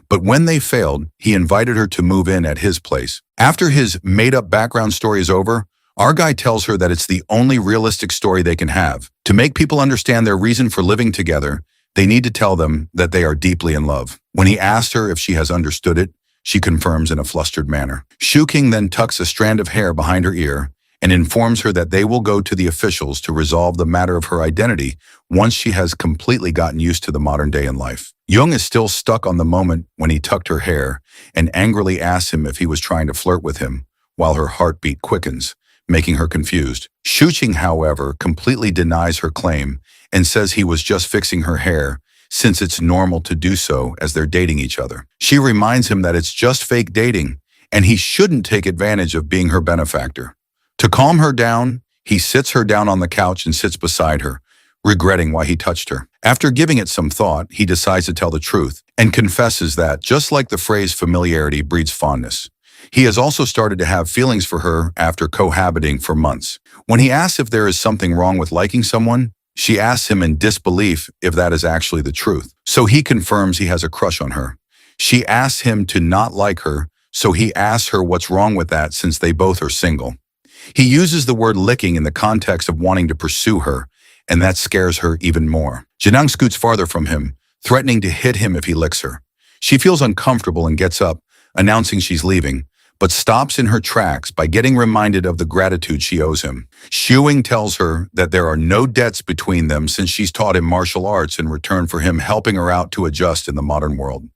but when they failed, he invited her to move in at his place. After his made-up background story is over, our guy tells her that it's the only realistic story they can have. To make people understand their reason for living together, they need to tell them that they are deeply in love. When he asks her if she has understood it, she confirms in a flustered manner. Shuking then tucks a strand of hair behind her ear and informs her that they will go to the officials to resolve the matter of her identity once she has completely gotten used to the modern day in life. Jung is still stuck on the moment when he tucked her hair and angrily asks him if he was trying to flirt with him, while her heartbeat quickens, making her confused. Shuqing, however, completely denies her claim and says he was just fixing her hair, since it's normal to do so as they're dating each other. She reminds him that it's just fake dating, and he shouldn't take advantage of being her benefactor. To calm her down, he sits her down on the couch and sits beside her, regretting why he touched her. After giving it some thought, he decides to tell the truth and confesses that, just like the phrase familiarity breeds fondness, he has also started to have feelings for her after cohabiting for months. When he asks if there is something wrong with liking someone, she asks him in disbelief if that is actually the truth. So he confirms he has a crush on her. She asks him to not like her, so he asks her what's wrong with that since they both are single. He uses the word licking in the context of wanting to pursue her, and that scares her even more. Janang scoots farther from him, threatening to hit him if he licks her. She feels uncomfortable and gets up, announcing she's leaving, but stops in her tracks by getting reminded of the gratitude she owes him. Shuing tells her that there are no debts between them since she's taught him martial arts in return for him helping her out to adjust in the modern world.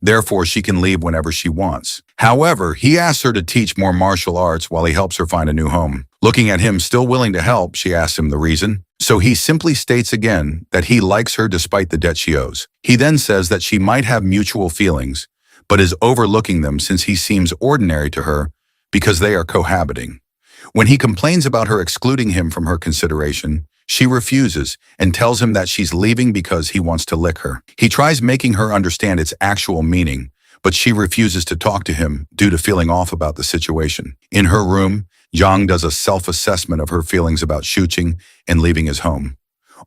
Therefore, she can leave whenever she wants. However, he asks her to teach more martial arts while he helps her find a new home. Looking at him still willing to help, she asks him the reason. So he simply states again that he likes her despite the debt she owes. He then says that she might have mutual feelings, but is overlooking them since he seems ordinary to her because they are cohabiting. When he complains about her excluding him from her consideration, she refuses and tells him that she's leaving because he wants to lick her. He tries making her understand its actual meaning, but she refuses to talk to him due to feeling off about the situation. In her room, Yang does a self-assessment of her feelings about Shuqing and leaving his home.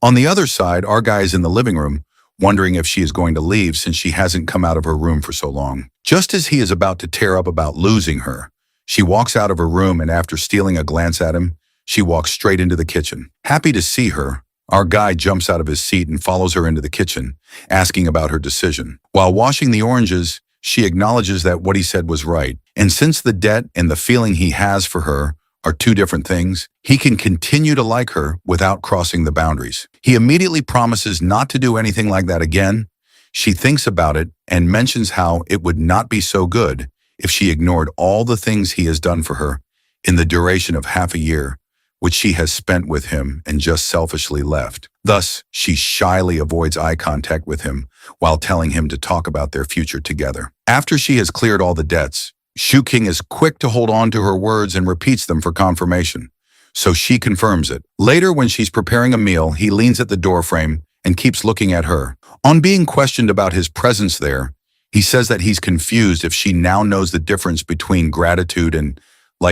On the other side, our guy is in the living room, wondering if she is going to leave since she hasn't come out of her room for so long. Just as he is about to tear up about losing her, she walks out of her room, and after stealing a glance at him, she walks straight into the kitchen. Happy to see her, our guy jumps out of his seat and follows her into the kitchen, asking about her decision. While washing the oranges, she acknowledges that what he said was right, and since the debt and the feeling he has for her are two different things, he can continue to like her without crossing the boundaries. He immediately promises not to do anything like that again. She thinks about it and mentions how it would not be so good if she ignored all the things he has done for her in the duration of half a year, which she has spent with him and just selfishly left. Thus, she shyly avoids eye contact with him while telling him to talk about their future together. After she has cleared all the debts, Shuqing is quick to hold on to her words and repeats them for confirmation, so she confirms it. Later, when she's preparing a meal, he leans at the doorframe and keeps looking at her. On being questioned about his presence there, he says that he's confused if she now knows the difference between gratitude and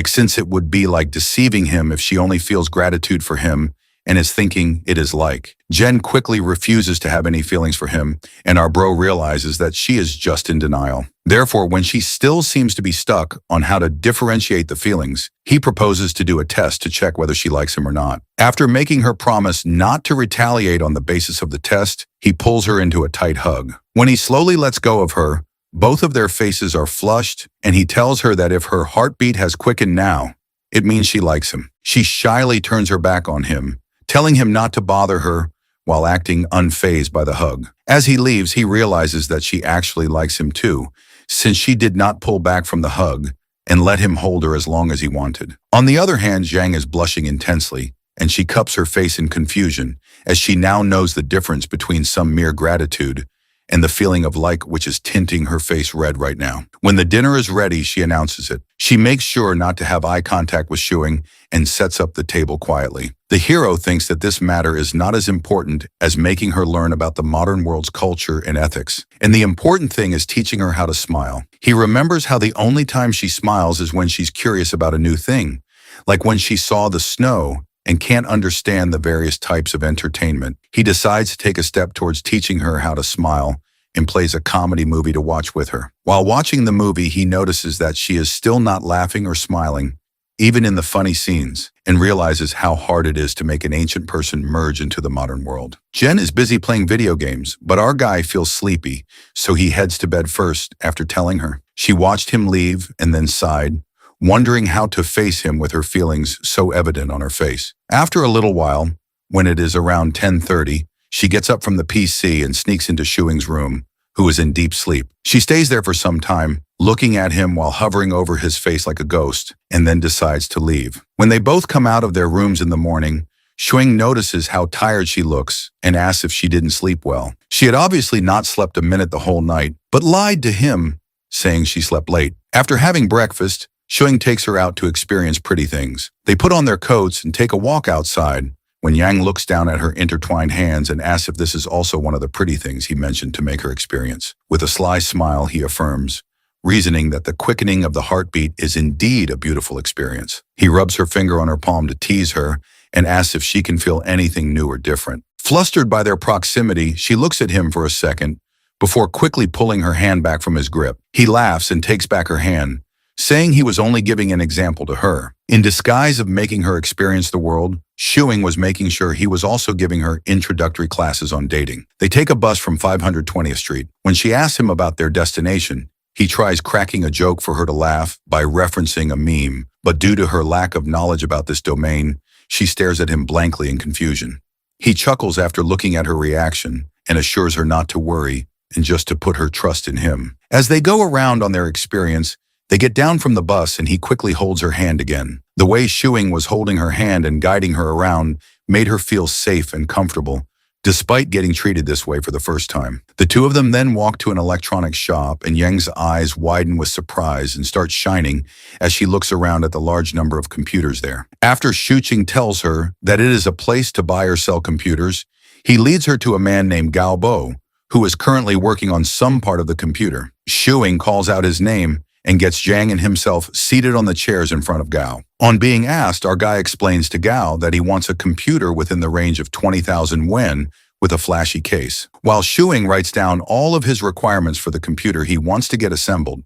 since it would be like deceiving him if she only feels gratitude for him and is thinking it is like. Jen quickly refuses to have any feelings for him, and our bro realizes that she is just in denial. Therefore, when she still seems to be stuck on how to differentiate the feelings, he proposes to do a test to check whether she likes him or not. After making her promise not to retaliate on the basis of the test, he pulls her into a tight hug. When he slowly lets go of her, Both of their faces are flushed, and he tells her that if her heartbeat has quickened now, it means she likes him. She shyly turns her back on him, telling him not to bother her while acting unfazed by the hug. As he leaves, he realizes that she actually likes him too, since she did not pull back from the hug and let him hold her as long as he wanted. On the other hand, Zhang is blushing intensely, and she cups her face in confusion, as she now knows the difference between some mere gratitude and the feeling of like which is tinting her face red right now. When the dinner is ready, she announces it. She makes sure not to have eye contact with Shuing and sets up the table quietly. The hero thinks that this matter is not as important as making her learn about the modern world's culture and ethics. And the important thing is teaching her how to smile. He remembers how the only time she smiles is when she's curious about a new thing, like when she saw the snow and can't understand the various types of entertainment. He decides to take a step towards teaching her how to smile and plays a comedy movie to watch with her. While watching the movie, he notices that she is still not laughing or smiling, even in the funny scenes, and realizes how hard it is to make an ancient person merge into the modern world. Jen is busy playing video games, but our guy feels sleepy, so he heads to bed first after telling her. She watched him leave and then sighed, wondering how to face him with her feelings so evident on her face. After a little while, when it is around 10:30, she gets up from the PC and sneaks into Shuing's room, who is in deep sleep. She stays there for some time, looking at him while hovering over his face like a ghost, and then decides to leave. When they both come out of their rooms in the morning, Shuing notices how tired she looks and asks if she didn't sleep well. She had obviously not slept a minute the whole night, but lied to him, saying she slept late. After having breakfast, Shuing takes her out to experience pretty things. They put on their coats and take a walk outside, when Yang looks down at her intertwined hands and asks if this is also one of the pretty things he mentioned to make her experience. With a sly smile, he affirms, reasoning that the quickening of the heartbeat is indeed a beautiful experience. He rubs her finger on her palm to tease her and asks if she can feel anything new or different. Flustered by their proximity, she looks at him for a second before quickly pulling her hand back from his grip. He laughs and takes back her hand, saying he was only giving an example to her. In disguise of making her experience the world, Shuing was making sure he was also giving her introductory classes on dating. They take a bus from 520th Street. When she asks him about their destination, he tries cracking a joke for her to laugh by referencing a meme, but due to her lack of knowledge about this domain, she stares at him blankly in confusion. He chuckles after looking at her reaction and assures her not to worry and just to put her trust in him. As they go around on their experience, they get down from the bus and he quickly holds her hand again. The way Shuing was holding her hand and guiding her around made her feel safe and comfortable, despite getting treated this way for the first time. The two of them then walk to an electronics shop, and Yang's eyes widen with surprise and start shining as she looks around at the large number of computers there. After Shuqing tells her that it is a place to buy or sell computers, he leads her to a man named Gao Bo, who is currently working on some part of the computer. Shuing calls out his name and gets Zhang and himself seated on the chairs in front of Gao. On being asked, our guy explains to Gao that he wants a computer within the range of 20,000 yen with a flashy case. While Shuing writes down all of his requirements for the computer he wants to get assembled,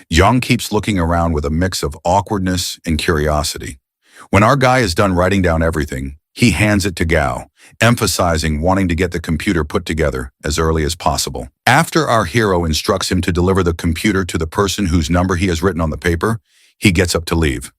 Yang keeps looking around with a mix of awkwardness and curiosity. When our guy is done writing down everything, he hands it to Gao, emphasizing wanting to get the computer put together as early as possible. After our hero instructs him to deliver the computer to the person whose number he has written on the paper, he gets up to leave.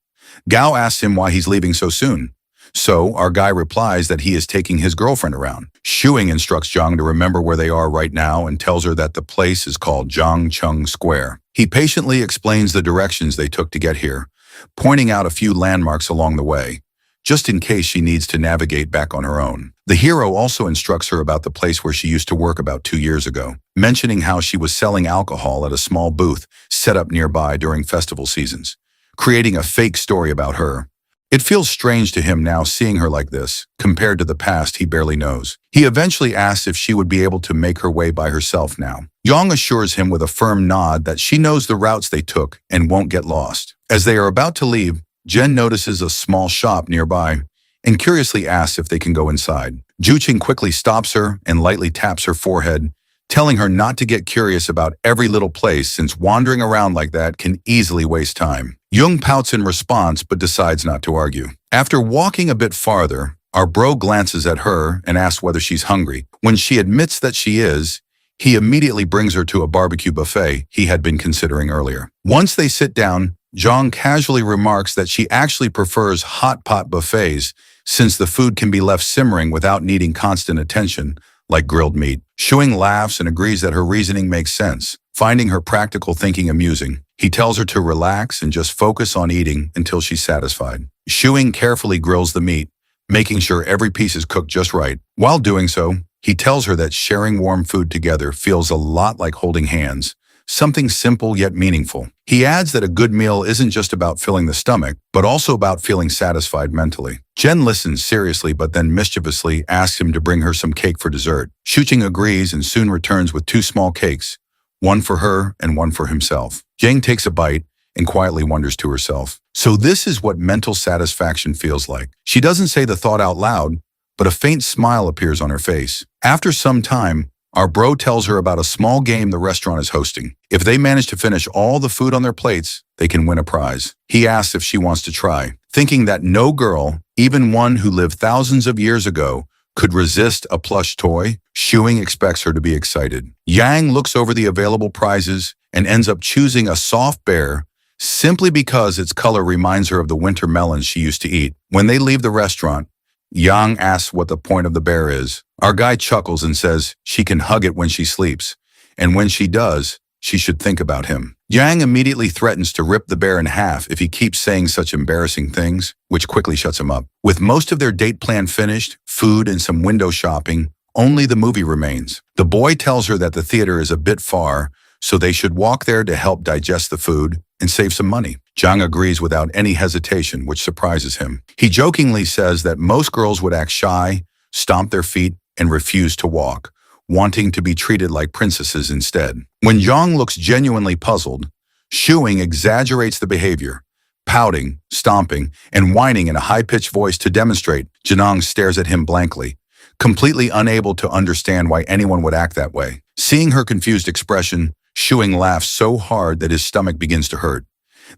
Gao asks him why he's leaving so soon. So our guy replies that he is taking his girlfriend around. Shuing instructs Zhang to remember where they are right now and tells her that the place is called Zhangcheng Square. He patiently explains the directions they took to get here, pointing out a few landmarks along the way, just in case she needs to navigate back on her own. The hero also instructs her about the place where she used to work about 2 years ago, mentioning how she was selling alcohol at a small booth set up nearby during festival seasons, creating a fake story about her. It feels strange to him now seeing her like this, compared to the past he barely knows. He eventually asks if she would be able to make her way by herself now. Yang assures him with a firm nod that she knows the routes they took and won't get lost. As they are about to leave, Jen notices a small shop nearby and curiously asks if they can go inside. Juqing quickly stops her and lightly taps her forehead, telling her not to get curious about every little place since wandering around like that can easily waste time. Jung pouts in response but decides not to argue. After walking a bit farther, our bro glances at her and asks whether she's hungry. When she admits that she is, He immediately brings her to a barbecue buffet he had been considering earlier. Once they sit down, Zhang casually remarks that she actually prefers hot pot buffets since the food can be left simmering without needing constant attention, like grilled meat. Shuing laughs and agrees that her reasoning makes sense, finding her practical thinking amusing. He tells her to relax and just focus on eating until she's satisfied. Shuing carefully grills the meat, making sure every piece is cooked just right. While doing so, he tells her that sharing warm food together feels a lot like holding hands, something simple yet meaningful. He adds that a good meal isn't just about filling the stomach, but also about feeling satisfied mentally. Jen listens seriously but then mischievously asks him to bring her some cake for dessert. Shuqing agrees and soon returns with 2 small cakes, one for her and one for himself. Jang takes a bite and quietly wonders to herself, so this is what mental satisfaction feels like. She doesn't say the thought out loud, but a faint smile appears on her face. After some time, our bro tells her about a small game the restaurant is hosting. If they manage to finish all the food on their plates, they can win a prize. He asks if she wants to try, thinking that no girl, even one who lived thousands of years ago, could resist a plush toy. Shuing expects her to be excited. Yang looks over the available prizes and ends up choosing a soft bear simply because its color reminds her of the winter melons she used to eat. When they leave the restaurant, Yang asks what the point of the bear is. Our guy chuckles and says she can hug it when she sleeps, and when she does, she should think about him. Yang immediately threatens to rip the bear in half if he keeps saying such embarrassing things, which quickly shuts him up. With most of their date plan finished, food and some window shopping, only the movie remains. The boy tells her that the theater is a bit far, so they should walk there to help digest the food and save some money. Zhang agrees without any hesitation, which surprises him. He jokingly says that most girls would act shy, stomp their feet, and refuse to walk, wanting to be treated like princesses instead. When Zhang looks genuinely puzzled, Shuing exaggerates the behavior, pouting, stomping, and whining in a high-pitched voice to demonstrate. Janong stares at him blankly, completely unable to understand why anyone would act that way. Seeing her confused expression, Shuing laughs so hard that his stomach begins to hurt.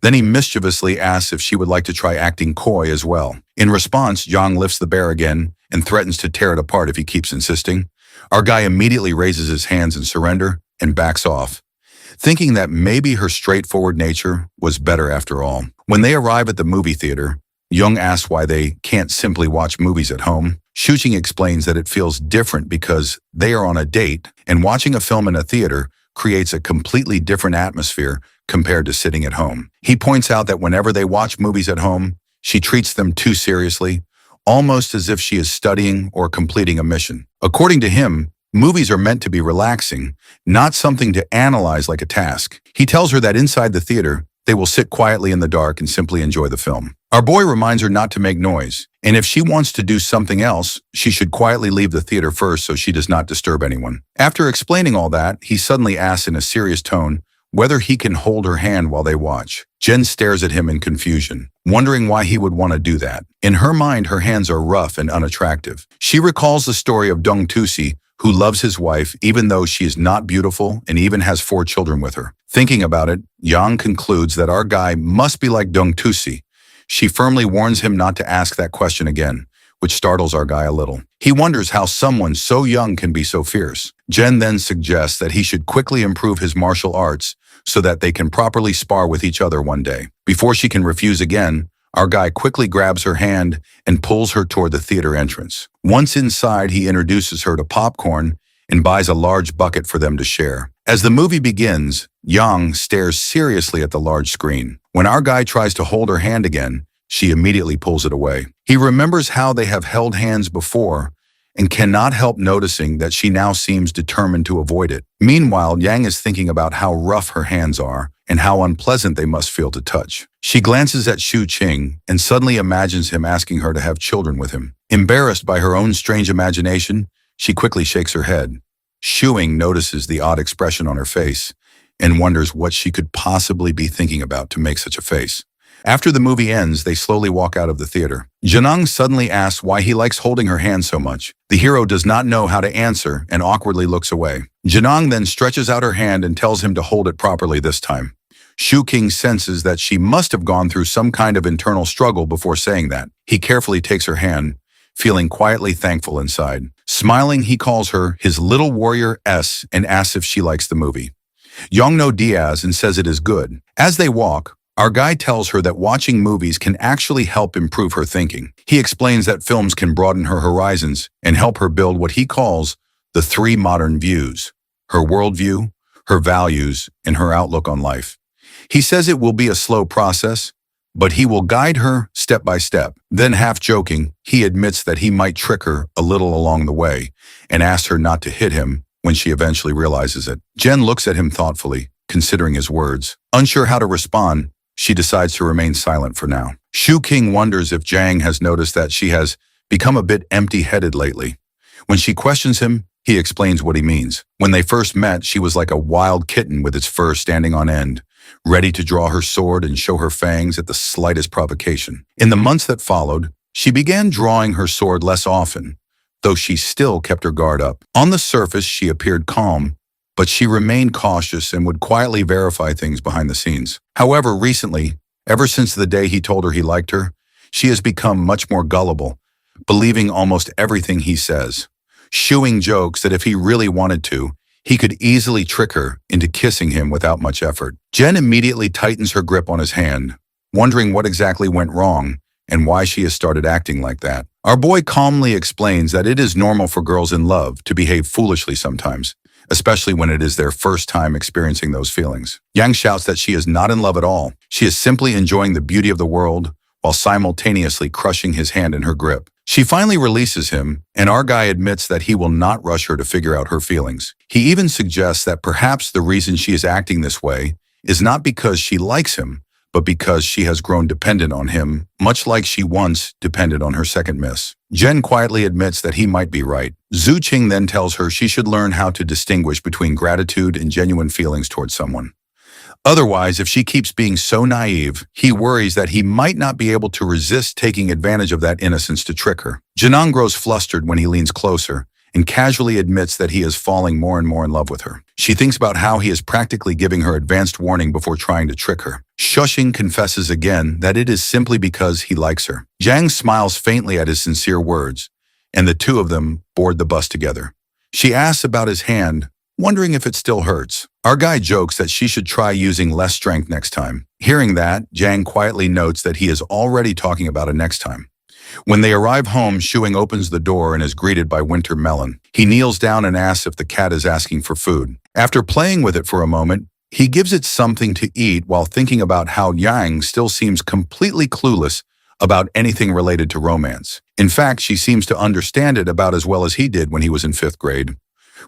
Then he mischievously asks if she would like to try acting coy as well. In response, Zhang lifts the bear again and threatens to tear it apart if he keeps insisting. Our guy immediately raises his hands in surrender and backs off, thinking that maybe her straightforward nature was better after all. When they arrive at the movie theater, Young asks why they can't simply watch movies at home. Shuqing explains that it feels different because they are on a date, and watching a film in a theater creates a completely different atmosphere compared to sitting at home. He points out that whenever they watch movies at home, she treats them too seriously, almost as if she is studying or completing a mission. According to him, movies are meant to be relaxing, not something to analyze like a task. He tells her that inside the theater, they will sit quietly in the dark and simply enjoy the film. Our boy reminds her not to make noise, and if she wants to do something else, she should quietly leave the theater first so she does not disturb anyone. After explaining all that, he suddenly asks in a serious tone whether he can hold her hand while they watch. Jen stares at him in confusion, wondering why he would want to do that. In her mind, her hands are rough and unattractive. She recalls the story of Dong Tusi, who loves his wife even though she is not beautiful and even has 4 children with her. Thinking about it, Yang concludes that our guy must be like Dong Tusi. She firmly warns him not to ask that question again, which startles our guy a little. He wonders how someone so young can be so fierce. Jen then suggests that he should quickly improve his martial arts so that they can properly spar with each other one day. Before she can refuse again, our guy quickly grabs her hand and pulls her toward the theater entrance. Once inside, he introduces her to popcorn and buys a large bucket for them to share. As the movie begins, Yang stares seriously at the large screen. When our guy tries to hold her hand again, she immediately pulls it away. He remembers how they have held hands before and cannot help noticing that she now seems determined to avoid it. Meanwhile, Yang is thinking about how rough her hands are and how unpleasant they must feel to touch. She glances at Shu Qing and suddenly imagines him asking her to have children with him. Embarrassed by her own strange imagination, she quickly shakes her head. Shuing notices the odd expression on her face and wonders what she could possibly be thinking about to make such a face. After the movie ends, they slowly walk out of the theater. Janang suddenly asks why he likes holding her hand so much. The hero does not know how to answer and awkwardly looks away. Janang then stretches out her hand and tells him to hold it properly this time. Shu King senses that she must have gone through some kind of internal struggle before saying that. He carefully takes her hand, feeling quietly thankful inside. Smiling, he calls her his little warrior S and asks if she likes the movie. Yang no Diaz and says it is good. As they walk, our guy tells her that watching movies can actually help improve her thinking. He explains that films can broaden her horizons and help her build what he calls the three modern views: her worldview, her values, and her outlook on life. He says it will be a slow process, but he will guide her step by step. Then, half joking, he admits that he might trick her a little along the way and asks her not to hit him when she eventually realizes it. Jen looks at him thoughtfully, considering his words. Unsure how to respond, she decides to remain silent for now. Shu King wonders if Jang has noticed that she has become a bit empty-headed lately. When she questions him, he explains what he means. When they first met, she was like a wild kitten with its fur standing on end, ready to draw her sword and show her fangs at the slightest provocation. In the months that followed, she began drawing her sword less often, though she still kept her guard up. On the surface, she appeared calm, but she remained cautious and would quietly verify things behind the scenes. However, recently, ever since the day he told her he liked her, she has become much more gullible, believing almost everything he says. Shuing jokes that if he really wanted to, he could easily trick her into kissing him without much effort. Jen immediately tightens her grip on his hand, wondering what exactly went wrong and why she has started acting like that. Our boy calmly explains that it is normal for girls in love to behave foolishly sometimes, especially when it is their first time experiencing those feelings. Yang shouts that she is not in love at all. She is simply enjoying the beauty of the world while simultaneously crushing his hand in her grip. She finally releases him, and our guy admits that he will not rush her to figure out her feelings. He even suggests that perhaps the reason she is acting this way is not because she likes him, but because she has grown dependent on him, much like she once depended on her second miss. Jen quietly admits that he might be right. Zhu Qing then tells her she should learn how to distinguish between gratitude and genuine feelings towards someone. Otherwise, if she keeps being so naive, he worries that he might not be able to resist taking advantage of that innocence to trick her. Janang grows flustered when he leans closer and casually admits that he is falling more and more in love with her. She thinks about how he is practically giving her advanced warning before trying to trick her. Shushing confesses again that it is simply because he likes her. Jang smiles faintly at his sincere words, and the two of them board the bus together. She asks about his hand, wondering if it still hurts. Our guy jokes that she should try using less strength next time. Hearing that, Jang quietly notes that he is already talking about it next time. When they arrive home, Shuing opens the door and is greeted by Winter Melon. He kneels down and asks if the cat is asking for food. After playing with it for a moment, he gives it something to eat while thinking about how Yang still seems completely clueless about anything related to romance. In fact, she seems to understand it about as well as he did when he was in 5th grade.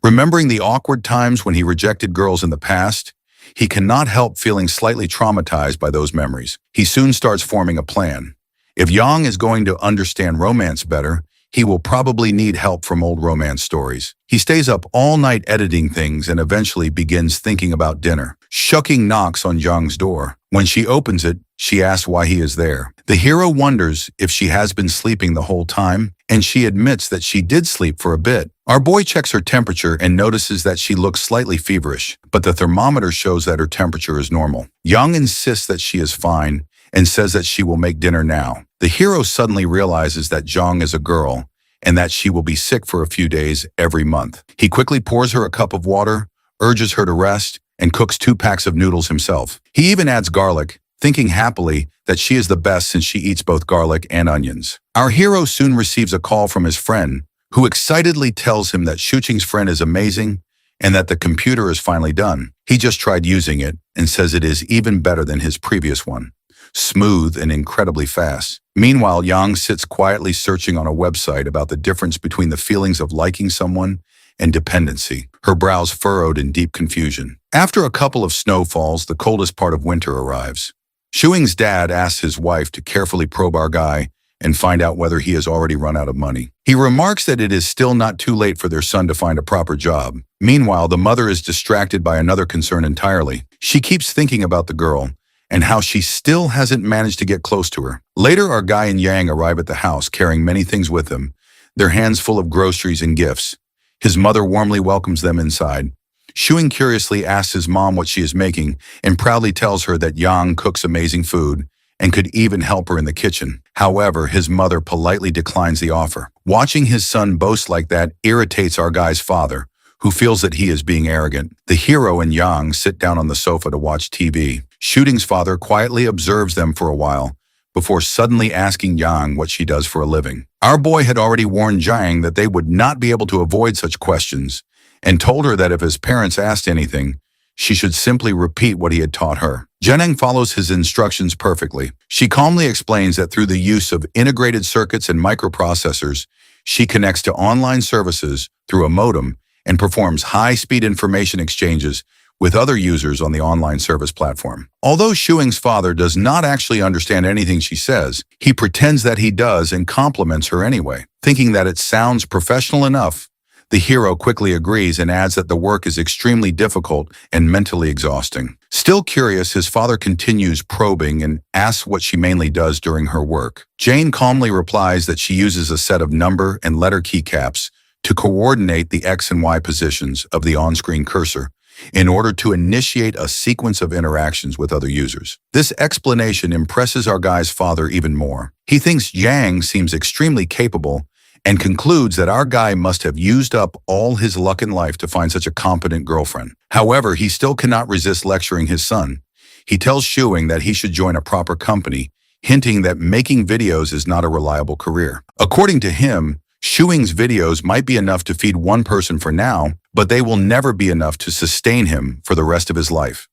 Remembering the awkward times when he rejected girls in the past, he cannot help feeling slightly traumatized by those memories. He soon starts forming a plan. If Yang is going to understand romance better, he will probably need help from old romance stories. He stays up all night editing things and eventually begins thinking about dinner. Shuking knocks on Yang's door. When she opens it, she asks why he is there. The hero wonders if she has been sleeping the whole time, and she admits that she did sleep for a bit. Our boy checks her temperature and notices that she looks slightly feverish, but the thermometer shows that her temperature is normal. Yang insists that she is fine and says that she will make dinner now. The hero suddenly realizes that Zhang is a girl and that she will be sick for a few days every month. He quickly pours her a cup of water, urges her to rest, and cooks 2 packs of noodles himself. He even adds garlic, thinking happily that she is the best since she eats both garlic and onions. Our hero soon receives a call from his friend, who excitedly tells him that Shuqing's friend is amazing and that the computer is finally done. He just tried using it and says it is even better than his previous one. Smooth and incredibly fast. Meanwhile, Yang sits quietly searching on a website about the difference between the feelings of liking someone and dependency, her brows furrowed in deep confusion. After a couple of snowfalls, the coldest part of winter arrives. Shuing's dad asks his wife to carefully probe our guy and find out whether he has already run out of money. He remarks that it is still not too late for their son to find a proper job. Meanwhile, the mother is distracted by another concern entirely. She keeps thinking about the girl and how she still hasn't managed to get close to her. Later, our guy and Yang arrive at the house carrying many things with them, their hands full of groceries and gifts. His mother warmly welcomes them inside. Shuing curiously asks his mom what she is making and proudly tells her that Yang cooks amazing food and could even help her in the kitchen. However, his mother politely declines the offer. Watching his son boast like that irritates our guy's father, who feels that he is being arrogant. The hero and Yang sit down on the sofa to watch TV. Shooting's father quietly observes them for a while, before suddenly asking Yang what she does for a living. Our boy had already warned Jiang that they would not be able to avoid such questions, and told her that if his parents asked anything, she should simply repeat what he had taught her. Jiang follows his instructions perfectly. She calmly explains that through the use of integrated circuits and microprocessors, she connects to online services through a modem and performs high-speed information exchanges with other users on the online service platform. Although Shuing's father does not actually understand anything she says, he pretends that he does and compliments her anyway. Thinking that it sounds professional enough, the hero quickly agrees and adds that the work is extremely difficult and mentally exhausting. Still curious, his father continues probing and asks what she mainly does during her work. Jane calmly replies that she uses a set of number and letter keycaps to coordinate the X and Y positions of the on-screen cursor in order to initiate a sequence of interactions with other users. This explanation impresses our guy's father even more. He thinks Yang seems extremely capable and concludes that our guy must have used up all his luck in life to find such a competent girlfriend. However, he still cannot resist lecturing his son. He tells Shuing that he should join a proper company, hinting that making videos is not a reliable career. According to him, Shuing's videos might be enough to feed one person for now, but they will never be enough to sustain him for the rest of his life.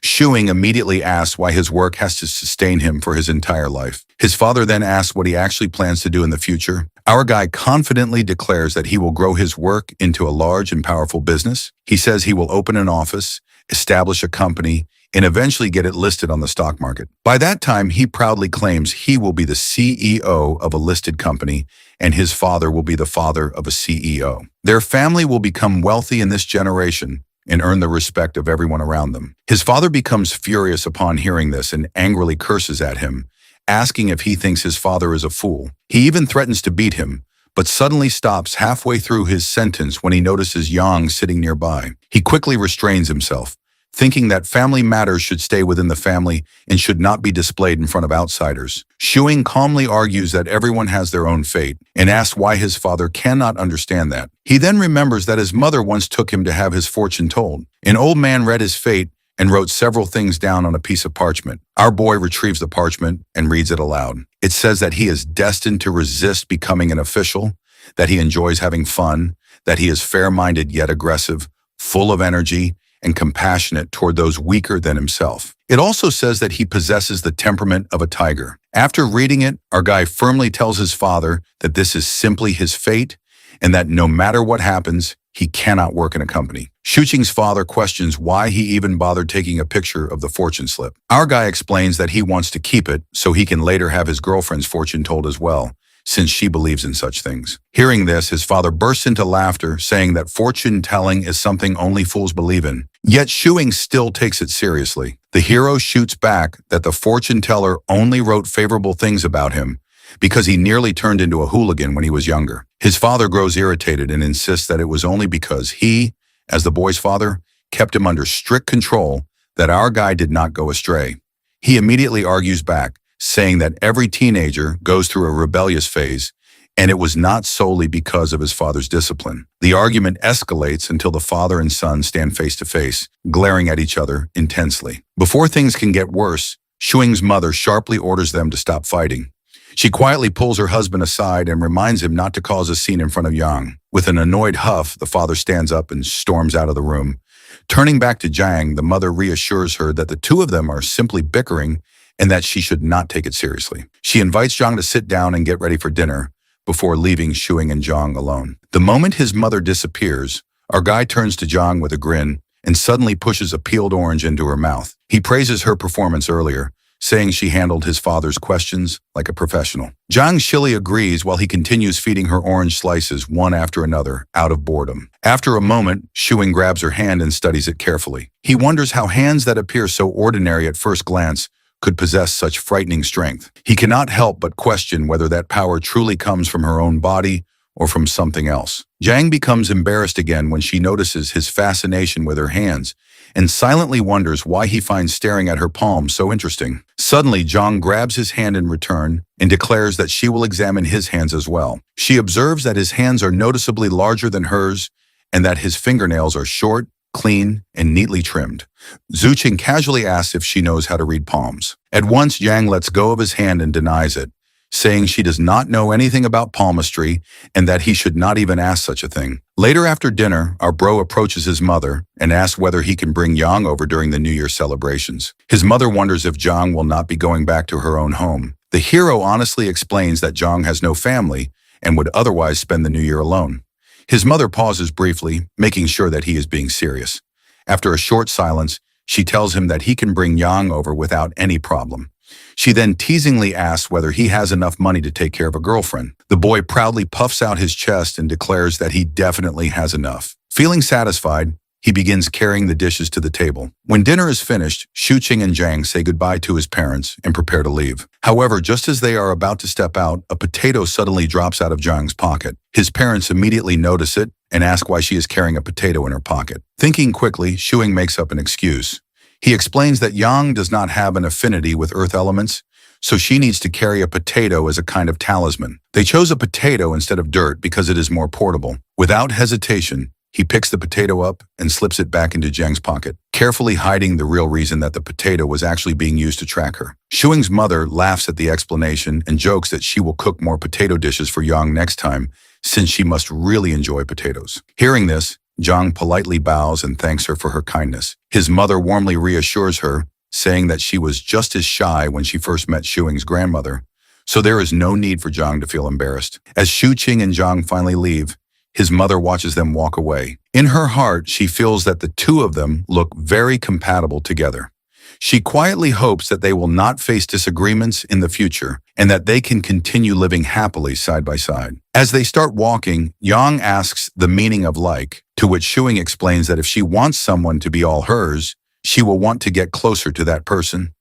Shuing immediately asks why his work has to sustain him for his entire life. His father then asks what he actually plans to do in the future. Our guy confidently declares that he will grow his work into a large and powerful business. He says he will open an office, establish a company, and eventually get it listed on the stock market. By that time, he proudly claims he will be the CEO of a listed company, and his father will be the father of a CEO. Their family will become wealthy in this generation and earn the respect of everyone around them. His father becomes furious upon hearing this and angrily curses at him, asking if he thinks his father is a fool. He even threatens to beat him, but suddenly stops halfway through his sentence when he notices Yang sitting nearby. He quickly restrains himself, thinking that family matters should stay within the family and should not be displayed in front of outsiders. Shuing calmly argues that everyone has their own fate and asks why his father cannot understand that. He then remembers that his mother once took him to have his fortune told. An old man read his fate and wrote several things down on a piece of parchment. Our boy retrieves the parchment and reads it aloud. It says that he is destined to resist becoming an official, that he enjoys having fun, that he is fair-minded yet aggressive, full of energy, and compassionate toward those weaker than himself. It also says that he possesses the temperament of a tiger. After reading it, our guy firmly tells his father that this is simply his fate and that no matter what happens, he cannot work in a company. Shuqing's father questions why he even bothered taking a picture of the fortune slip. Our guy explains that he wants to keep it so he can later have his girlfriend's fortune told as well, since she believes in such things. Hearing this, his father bursts into laughter, saying that fortune-telling is something only fools believe in. Yet Shuing still takes it seriously. The hero shoots back that the fortune-teller only wrote favorable things about him because he nearly turned into a hooligan when he was younger. His father grows irritated and insists that it was only because he, as the boy's father, kept him under strict control that our guy did not go astray. He immediately argues back, saying that every teenager goes through a rebellious phase, and it was not solely because of his father's discipline. The argument escalates until the father and son stand face to face, glaring at each other intensely. Before things can get worse, Shuing's mother sharply orders them to stop fighting. She quietly pulls her husband aside and reminds him not to cause a scene in front of Yang. With an annoyed huff, the father stands up and storms out of the room. Turning back to Jiang, the mother reassures her that the two of them are simply bickering and that she should not take it seriously. She invites Zhang to sit down and get ready for dinner before leaving Shuing and Zhang alone. The moment his mother disappears, our guy turns to Zhang with a grin and suddenly pushes a peeled orange into her mouth. He praises her performance earlier, saying she handled his father's questions like a professional. Zhang Shili agrees while he continues feeding her orange slices one after another out of boredom. After a moment, Shuing grabs her hand and studies it carefully. He wonders how hands that appear so ordinary at first glance could possess such frightening strength. He cannot help but question whether that power truly comes from her own body or from something else. Zhang becomes embarrassed again when she notices his fascination with her hands and silently wonders why he finds staring at her palm so interesting. Suddenly, Jong grabs his hand in return and declares that she will examine his hands as well. She observes that his hands are noticeably larger than hers and that his fingernails are short, clean, and neatly trimmed. Zuching casually asks if she knows how to read palms. At once, Yang lets go of his hand and denies it, saying she does not know anything about palmistry and that he should not even ask such a thing. Later after dinner, our bro approaches his mother and asks whether he can bring Yang over during the New Year celebrations. His mother wonders if Jong will not be going back to her own home. The hero honestly explains that Jong has no family and would otherwise spend the New Year alone. His mother pauses briefly, making sure that he is being serious. After a short silence, she tells him that he can bring Yang over without any problem. She then teasingly asks whether he has enough money to take care of a girlfriend. The boy proudly puffs out his chest and declares that he definitely has enough. Feeling satisfied, he begins carrying the dishes to the table. When dinner is finished, Shuqing and Jang say goodbye to his parents and prepare to leave. However, just as they are about to step out, a potato suddenly drops out of Jang's pocket. His parents immediately notice it and ask why she is carrying a potato in her pocket. Thinking quickly, Shuqing makes up an excuse. He explains that Yang does not have an affinity with earth elements, so she needs to carry a potato as a kind of talisman. They chose a potato instead of dirt because it is more portable. Without hesitation, he picks the potato up and slips it back into Jang's pocket, carefully hiding the real reason that the potato was actually being used to track her. Shuing's mother laughs at the explanation and jokes that she will cook more potato dishes for Yang next time, since she must really enjoy potatoes. Hearing this, Jong politely bows and thanks her for her kindness. His mother warmly reassures her, saying that she was just as shy when she first met Shuing's grandmother, so there is no need for Jong to feel embarrassed. As Shuqing and Jong finally leave, his mother watches them walk away. In her heart, she feels that the two of them look very compatible together. She quietly hopes that they will not face disagreements in the future and that they can continue living happily side by side. As they start walking, Yang asks the meaning of like, to which Shuing explains that if she wants someone to be all hers, she will want to get closer to that person.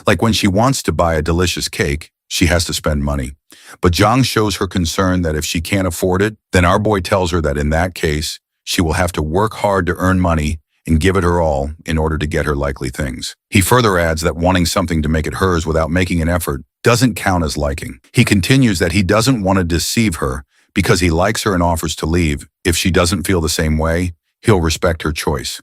Like when she wants to buy a delicious cake, she has to spend money. But Jong shows her concern that if she can't afford it, then our boy tells her that in that case, she will have to work hard to earn money and give it her all in order to get her likely things. He further adds that wanting something to make it hers without making an effort doesn't count as liking. He continues that he doesn't want to deceive her because he likes her and offers to leave. If she doesn't feel the same way, he'll respect her choice.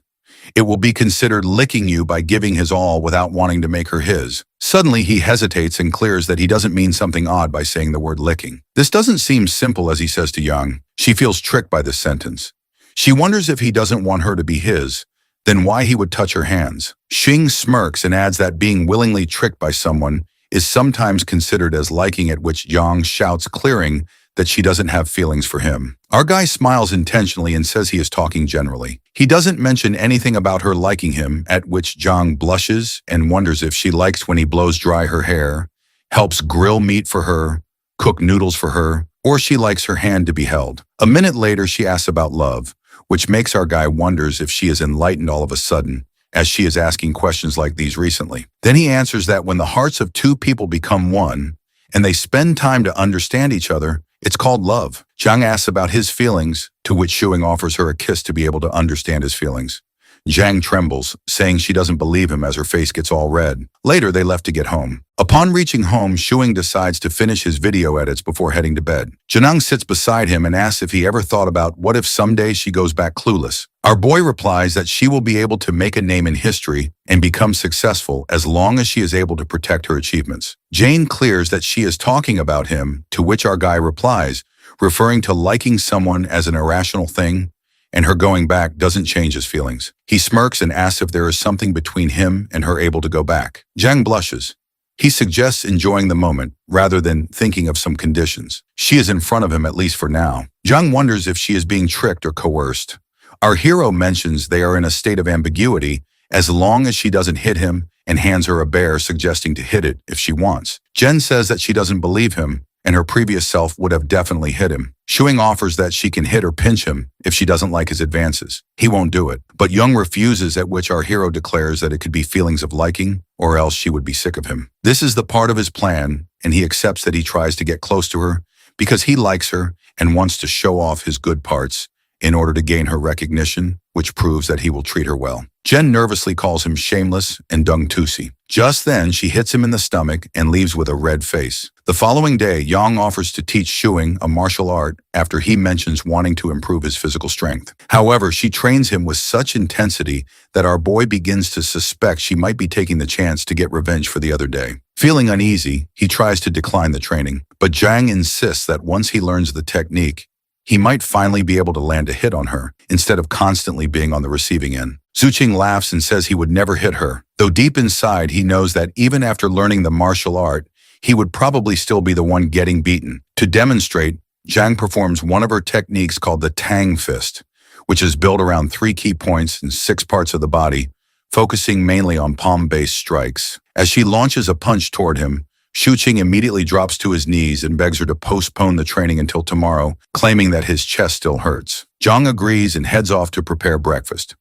It will be considered licking you by giving his all without wanting to make her his. Suddenly, he hesitates and clears that he doesn't mean something odd by saying the word licking. This doesn't seem simple, as he says to Yang. She feels tricked by this sentence. She wonders if he doesn't want her to be his, then why he would touch her hands. Xing smirks and adds that being willingly tricked by someone is sometimes considered as liking, at which Yang shouts, clearing that she doesn't have feelings for him. Our guy smiles intentionally and says he is talking generally. He doesn't mention anything about her liking him, at which Jong blushes and wonders if she likes when he blows dry her hair, helps grill meat for her, cook noodles for her, or she likes her hand to be held. A minute later, she asks about love, which makes our guy wonders if she is enlightened all of a sudden, as she is asking questions like these recently. Then he answers that when the hearts of two people become one, and they spend time to understand each other, it's called love. Jang asks about his feelings, to which Shuing offers her a kiss to be able to understand his feelings. Jang trembles, saying she doesn't believe him as her face gets all red. Later, they left to get home. Upon reaching home, Shuing decides to finish his video edits before heading to bed. Janang sits beside him and asks if he ever thought about what if someday she goes back clueless. Our boy replies that she will be able to make a name in history and become successful as long as she is able to protect her achievements. Jane clears that she is talking about him, to which our guy replies, referring to liking someone as an irrational thing, and her going back doesn't change his feelings. He smirks and asks if there is something between him and her able to go back. Jang blushes. He suggests enjoying the moment rather than thinking of some conditions. She is in front of him, at least for now. Jang wonders if she is being tricked or coerced. Our hero mentions they are in a state of ambiguity as long as she doesn't hit him and hands her a bear, suggesting to hit it if she wants. Jen says that she doesn't believe him and her previous self would have definitely hit him. Shuing offers that she can hit or pinch him if she doesn't like his advances. He won't do it, but Young refuses, at which our hero declares that it could be feelings of liking or else she would be sick of him. This is the part of his plan, and he accepts that he tries to get close to her because he likes her and wants to show off his good parts in order to gain her recognition, which proves that he will treat her well. Jen nervously calls him shameless and dung-tusi. Just then, she hits him in the stomach and leaves with a red face. The following day, Yang offers to teach Shuing a martial art after he mentions wanting to improve his physical strength. However, she trains him with such intensity that our boy begins to suspect she might be taking the chance to get revenge for the other day. Feeling uneasy, he tries to decline the training, but Zhang insists that once he learns the technique, he might finally be able to land a hit on her, instead of constantly being on the receiving end. Zuqing laughs and says he would never hit her, though deep inside he knows that even after learning the martial art, he would probably still be the one getting beaten. To demonstrate, Zhang performs one of her techniques called the Tang Fist, which is built around 3 key points in 6 parts of the body, focusing mainly on palm-based strikes. As she launches a punch toward him, Shuqing immediately drops to his knees and begs her to postpone the training until tomorrow, claiming that his chest still hurts. Zhang agrees and heads off to prepare breakfast.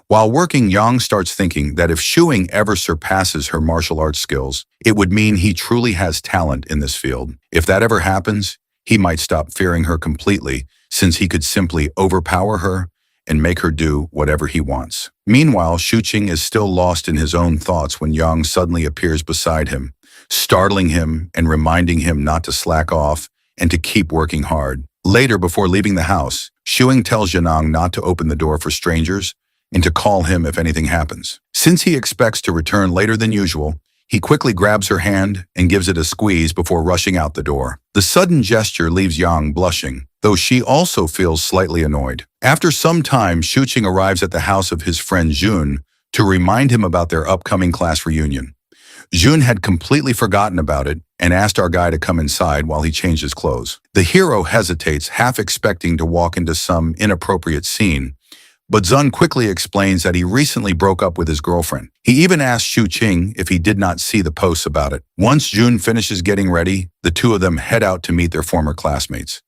While working, Yang starts thinking that if Shuing ever surpasses her martial arts skills, it would mean he truly has talent in this field. If that ever happens, he might stop fearing her completely, since he could simply overpower her and make her do whatever he wants. Meanwhile, Shuqing is still lost in his own thoughts when Yang suddenly appears beside him, startling him and reminding him not to slack off and to keep working hard. Later, before leaving the house, Shuing tells Yanang not to open the door for strangers and to call him if anything happens. Since he expects to return later than usual, he quickly grabs her hand and gives it a squeeze before rushing out the door. The sudden gesture leaves Yang blushing, though she also feels slightly annoyed. After some time, Shuqing arrives at the house of his friend Jun to remind him about their upcoming class reunion. Jun had completely forgotten about it and asked our guy to come inside while he changed his clothes. The hero hesitates, half expecting to walk into some inappropriate scene, but Zun quickly explains that he recently broke up with his girlfriend. He even asked Shuqing if he did not see the posts about it. Once Jun finishes getting ready, the two of them head out to meet their former classmates.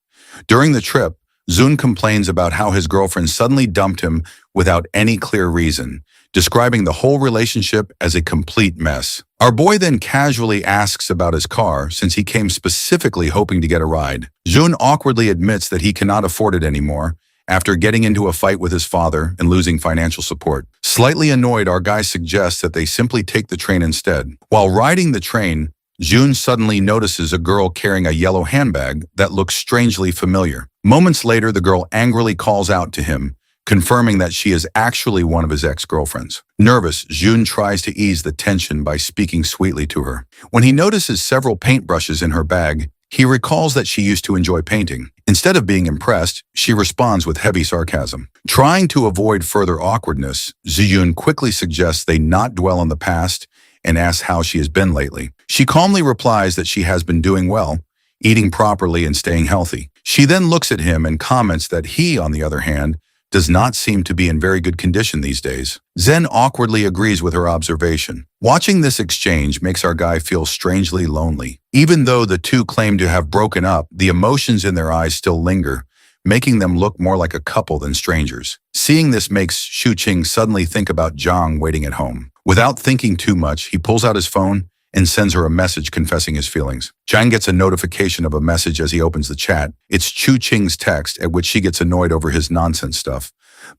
During the trip, Zun complains about how his girlfriend suddenly dumped him without any clear reason, describing the whole relationship as a complete mess. Our boy then casually asks about his car, since he came specifically hoping to get a ride. Jun awkwardly admits that he cannot afford it anymore, after getting into a fight with his father and losing financial support. Slightly annoyed, our guy suggests that they simply take the train instead. While riding the train, Jun suddenly notices a girl carrying a yellow handbag that looks strangely familiar. Moments later, the girl angrily calls out to him, confirming that she is actually one of his ex-girlfriends. Nervous, Jun tries to ease the tension by speaking sweetly to her. When he notices several paintbrushes in her bag, he recalls that she used to enjoy painting. Instead of being impressed, she responds with heavy sarcasm. Trying to avoid further awkwardness, Ziyun quickly suggests they not dwell on the past and asks how she has been lately. She calmly replies that she has been doing well, eating properly and staying healthy. She then looks at him and comments that he, on the other hand, does not seem to be in very good condition these days. Zen awkwardly agrees with her observation. Watching this exchange makes our guy feel strangely lonely. Even though the two claim to have broken up, the emotions in their eyes still linger, making them look more like a couple than strangers. Seeing this makes Shuqing suddenly think about Zhang waiting at home. Without thinking too much, he pulls out his phone and sends her a message confessing his feelings. Zhang gets a notification of a message as he opens the chat. It's Chu Qing's text, at which she gets annoyed over his nonsense stuff,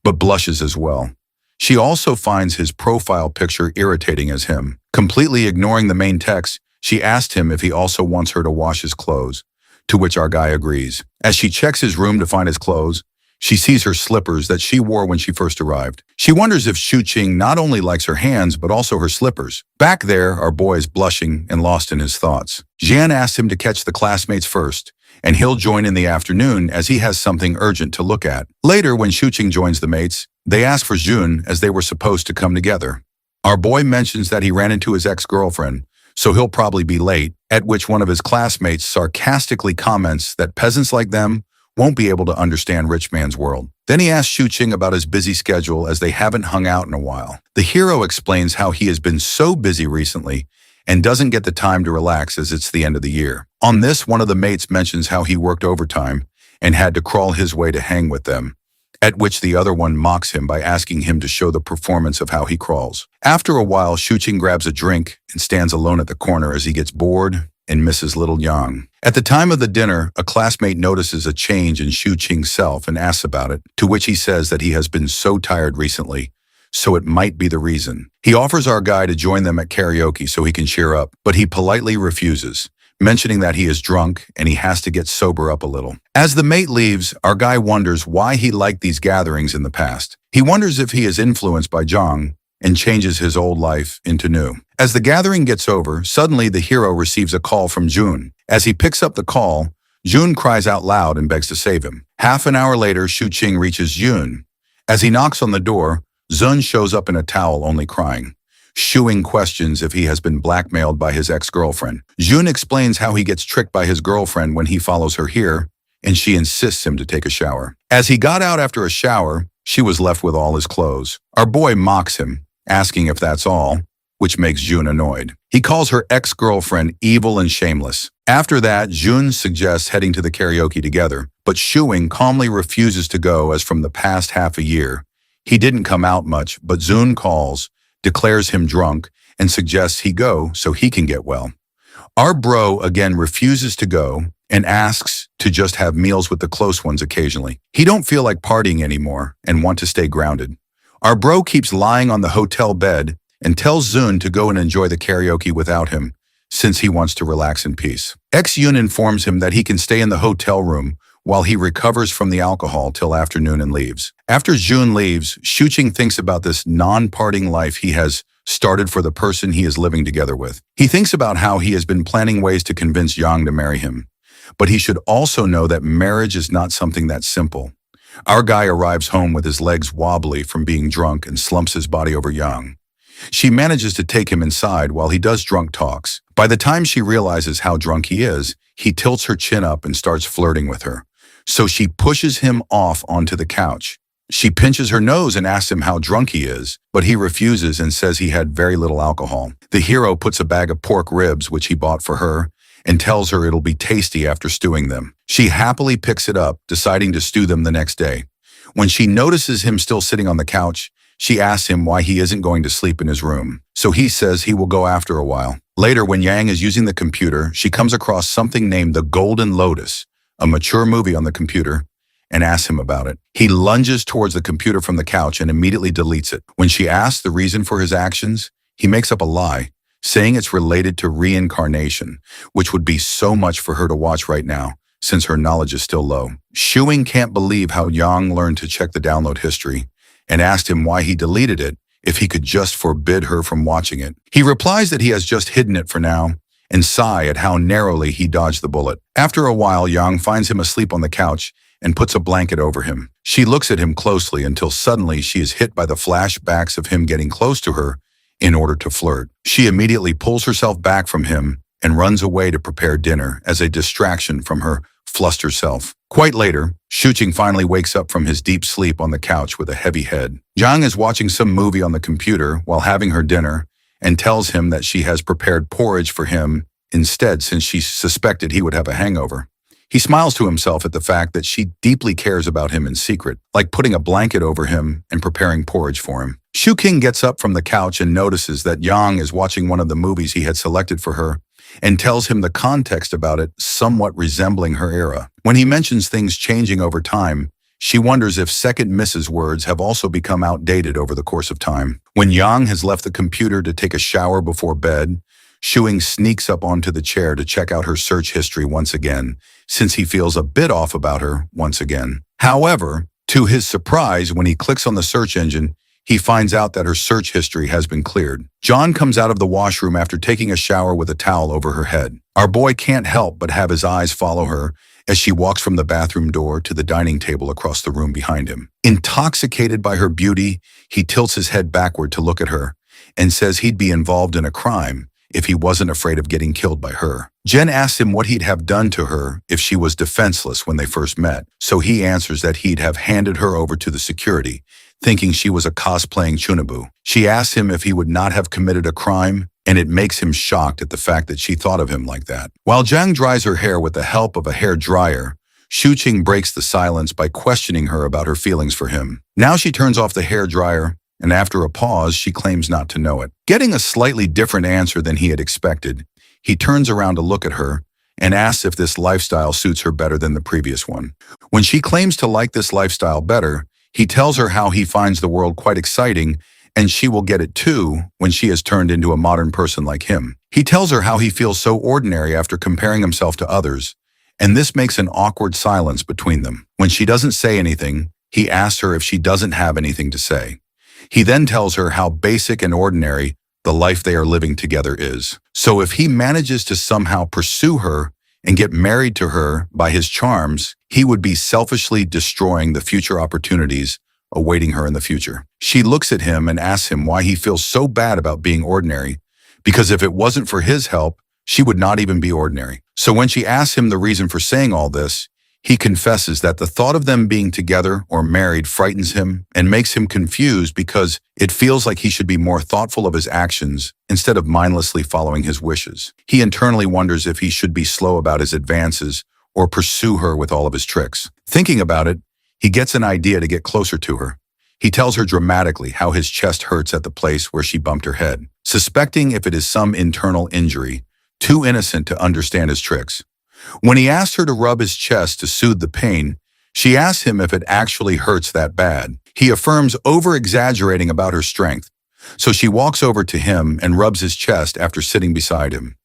but blushes as well. She also finds his profile picture irritating as him. Completely ignoring the main text, she asked him if he also wants her to wash his clothes, to which our guy agrees. As she checks his room to find his clothes, she sees her slippers that she wore when she first arrived. She wonders if Shuqing not only likes her hands, but also her slippers. Back there, our boy is blushing and lost in his thoughts. Jian asks him to catch the classmates first, and he'll join in the afternoon as he has something urgent to look at. Later, when Shuqing joins the mates, they ask for Jun as they were supposed to come together. Our boy mentions that he ran into his ex-girlfriend, so he'll probably be late, at which one of his classmates sarcastically comments that peasants like them won't be able to understand rich man's world. Then he asks Shuqing about his busy schedule as they haven't hung out in a while. The hero explains how he has been so busy recently and doesn't get the time to relax as it's the end of the year. On this, one of the mates mentions how he worked overtime and had to crawl his way to hang with them, at which the other one mocks him by asking him to show the performance of how he crawls. After a while, Shuqing grabs a drink and stands alone at the corner as he gets bored and misses little Yang. At the time of the dinner, a classmate notices a change in Shu Qing's self and asks about it, to which he says that he has been so tired recently, so it might be the reason. He offers our guy to join them at karaoke so he can cheer up, but he politely refuses, mentioning that he is drunk and he has to get sober up a little. As the mate leaves, our guy wonders why he liked these gatherings in the past. He wonders if he is influenced by Zhang and changes his old life into new. As the gathering gets over, suddenly the hero receives a call from Jun. As he picks up the call, Jun cries out loud and begs to save him. Half an hour later, Shu Qing reaches Jun. As he knocks on the door, Zun shows up in a towel, only crying. Shuing questions if he has been blackmailed by his ex-girlfriend. Jun explains how he gets tricked by his girlfriend when he follows her here, and she insists him to take a shower. As he got out after a shower, she was left with all his clothes. Our boy mocks him, asking if that's all, which makes Jun annoyed. He calls her ex-girlfriend evil and shameless. After that, Jun suggests heading to the karaoke together, but Shuing calmly refuses to go as from the past half a year. He didn't come out much, but Jun calls, declares him drunk, and suggests he go so he can get well. Our bro again refuses to go and asks to just have meals with the close ones occasionally. He don't feel like partying anymore and want to stay grounded. Our bro keeps lying on the hotel bed and tells Zun to go and enjoy the karaoke without him, since he wants to relax in peace. Ex-Yun informs him that he can stay in the hotel room while he recovers from the alcohol till afternoon and leaves. After Jun leaves, Shu Qing thinks about this non-partying life he has started for the person he is living together with. He thinks about how he has been planning ways to convince Yang to marry him. But he should also know that marriage is not something that simple. Our guy arrives home with his legs wobbly from being drunk and slumps his body over Yang. She manages to take him inside while he does drunk talks. By the time she realizes how drunk he is, he tilts her chin up and starts flirting with her. So she pushes him off onto the couch. She pinches her nose and asks him how drunk he is, but he refuses and says he had very little alcohol. The hero puts a bag of pork ribs, which he bought for her, and tells her it'll be tasty after stewing them. She happily picks it up, deciding to stew them the next day. When she notices him still sitting on the couch, she asks him why he isn't going to sleep in his room. So he says he will go after a while. Later, when Yang is using the computer, she comes across something named the Golden Lotus, a mature movie on the computer, and asks him about it. He lunges towards the computer from the couch and immediately deletes it. When she asks the reason for his actions, he makes up a lie, saying it's related to reincarnation, which would be so much for her to watch right now, since her knowledge is still low. Shuing can't believe how Yang learned to check the download history, and asked him why he deleted it if he could just forbid her from watching it. He replies that he has just hidden it for now, and sigh at how narrowly he dodged the bullet. After a while, Yang finds him asleep on the couch and puts a blanket over him. She looks at him closely until suddenly she is hit by the flashbacks of him getting close to her in order to flirt. She immediately pulls herself back from him and runs away to prepare dinner as a distraction from her flustered self. Quite later, Shu Qing finally wakes up from his deep sleep on the couch with a heavy head. Zhang is watching some movie on the computer while having her dinner and tells him that she has prepared porridge for him instead since she suspected he would have a hangover. He smiles to himself at the fact that she deeply cares about him in secret, like putting a blanket over him and preparing porridge for him. Shu Qing gets up from the couch and notices that Yang is watching one of the movies he had selected for her and tells him the context about it somewhat resembling her era. When he mentions things changing over time, she wonders if second Mrs. words have also become outdated over the course of time. When Yang has left the computer to take a shower before bed, Shuing sneaks up onto the chair to check out her search history once again, since he feels a bit off about her once again. However, to his surprise, when he clicks on the search engine, he finds out that her search history has been cleared. John comes out of the washroom after taking a shower with a towel over her head. Our boy can't help but have his eyes follow her as she walks from the bathroom door to the dining table across the room behind him. Intoxicated by her beauty, he tilts his head backward to look at her and says he'd be involved in a crime if he wasn't afraid of getting killed by her. Jen asks him what he'd have done to her if she was defenseless when they first met, so he answers that he'd have handed her over to the security, thinking she was a cosplaying Chunabu. She asks him if he would not have committed a crime, and it makes him shocked at the fact that she thought of him like that. While Zhang dries her hair with the help of a hair dryer, Shu Qing breaks the silence by questioning her about her feelings for him. Now she turns off the hair dryer, and after a pause, she claims not to know it. Getting a slightly different answer than he had expected, he turns around to look at her and asks if this lifestyle suits her better than the previous one. When she claims to like this lifestyle better, he tells her how he finds the world quite exciting and she will get it too when she has turned into a modern person like him. He tells her how he feels so ordinary after comparing himself to others, and this makes an awkward silence between them. When she doesn't say anything, he asks her if she doesn't have anything to say. He then tells her how basic and ordinary the life they are living together is. So if he manages to somehow pursue her and get married to her by his charms, he would be selfishly destroying the future opportunities awaiting her in the future. She looks at him and asks him why he feels so bad about being ordinary, because if it wasn't for his help, she would not even be ordinary. So when she asks him the reason for saying all this, he confesses that the thought of them being together or married frightens him and makes him confused because it feels like he should be more thoughtful of his actions instead of mindlessly following his wishes. He internally wonders if he should be slow about his advances or pursue her with all of his tricks. Thinking about it, he gets an idea to get closer to her. He tells her dramatically how his chest hurts at the place where she bumped her head, suspecting if it is some internal injury, too innocent to understand his tricks. When he asks her to rub his chest to soothe the pain, she asks him if it actually hurts that bad. He affirms over-exaggerating about her strength, so she walks over to him and rubs his chest after sitting beside him.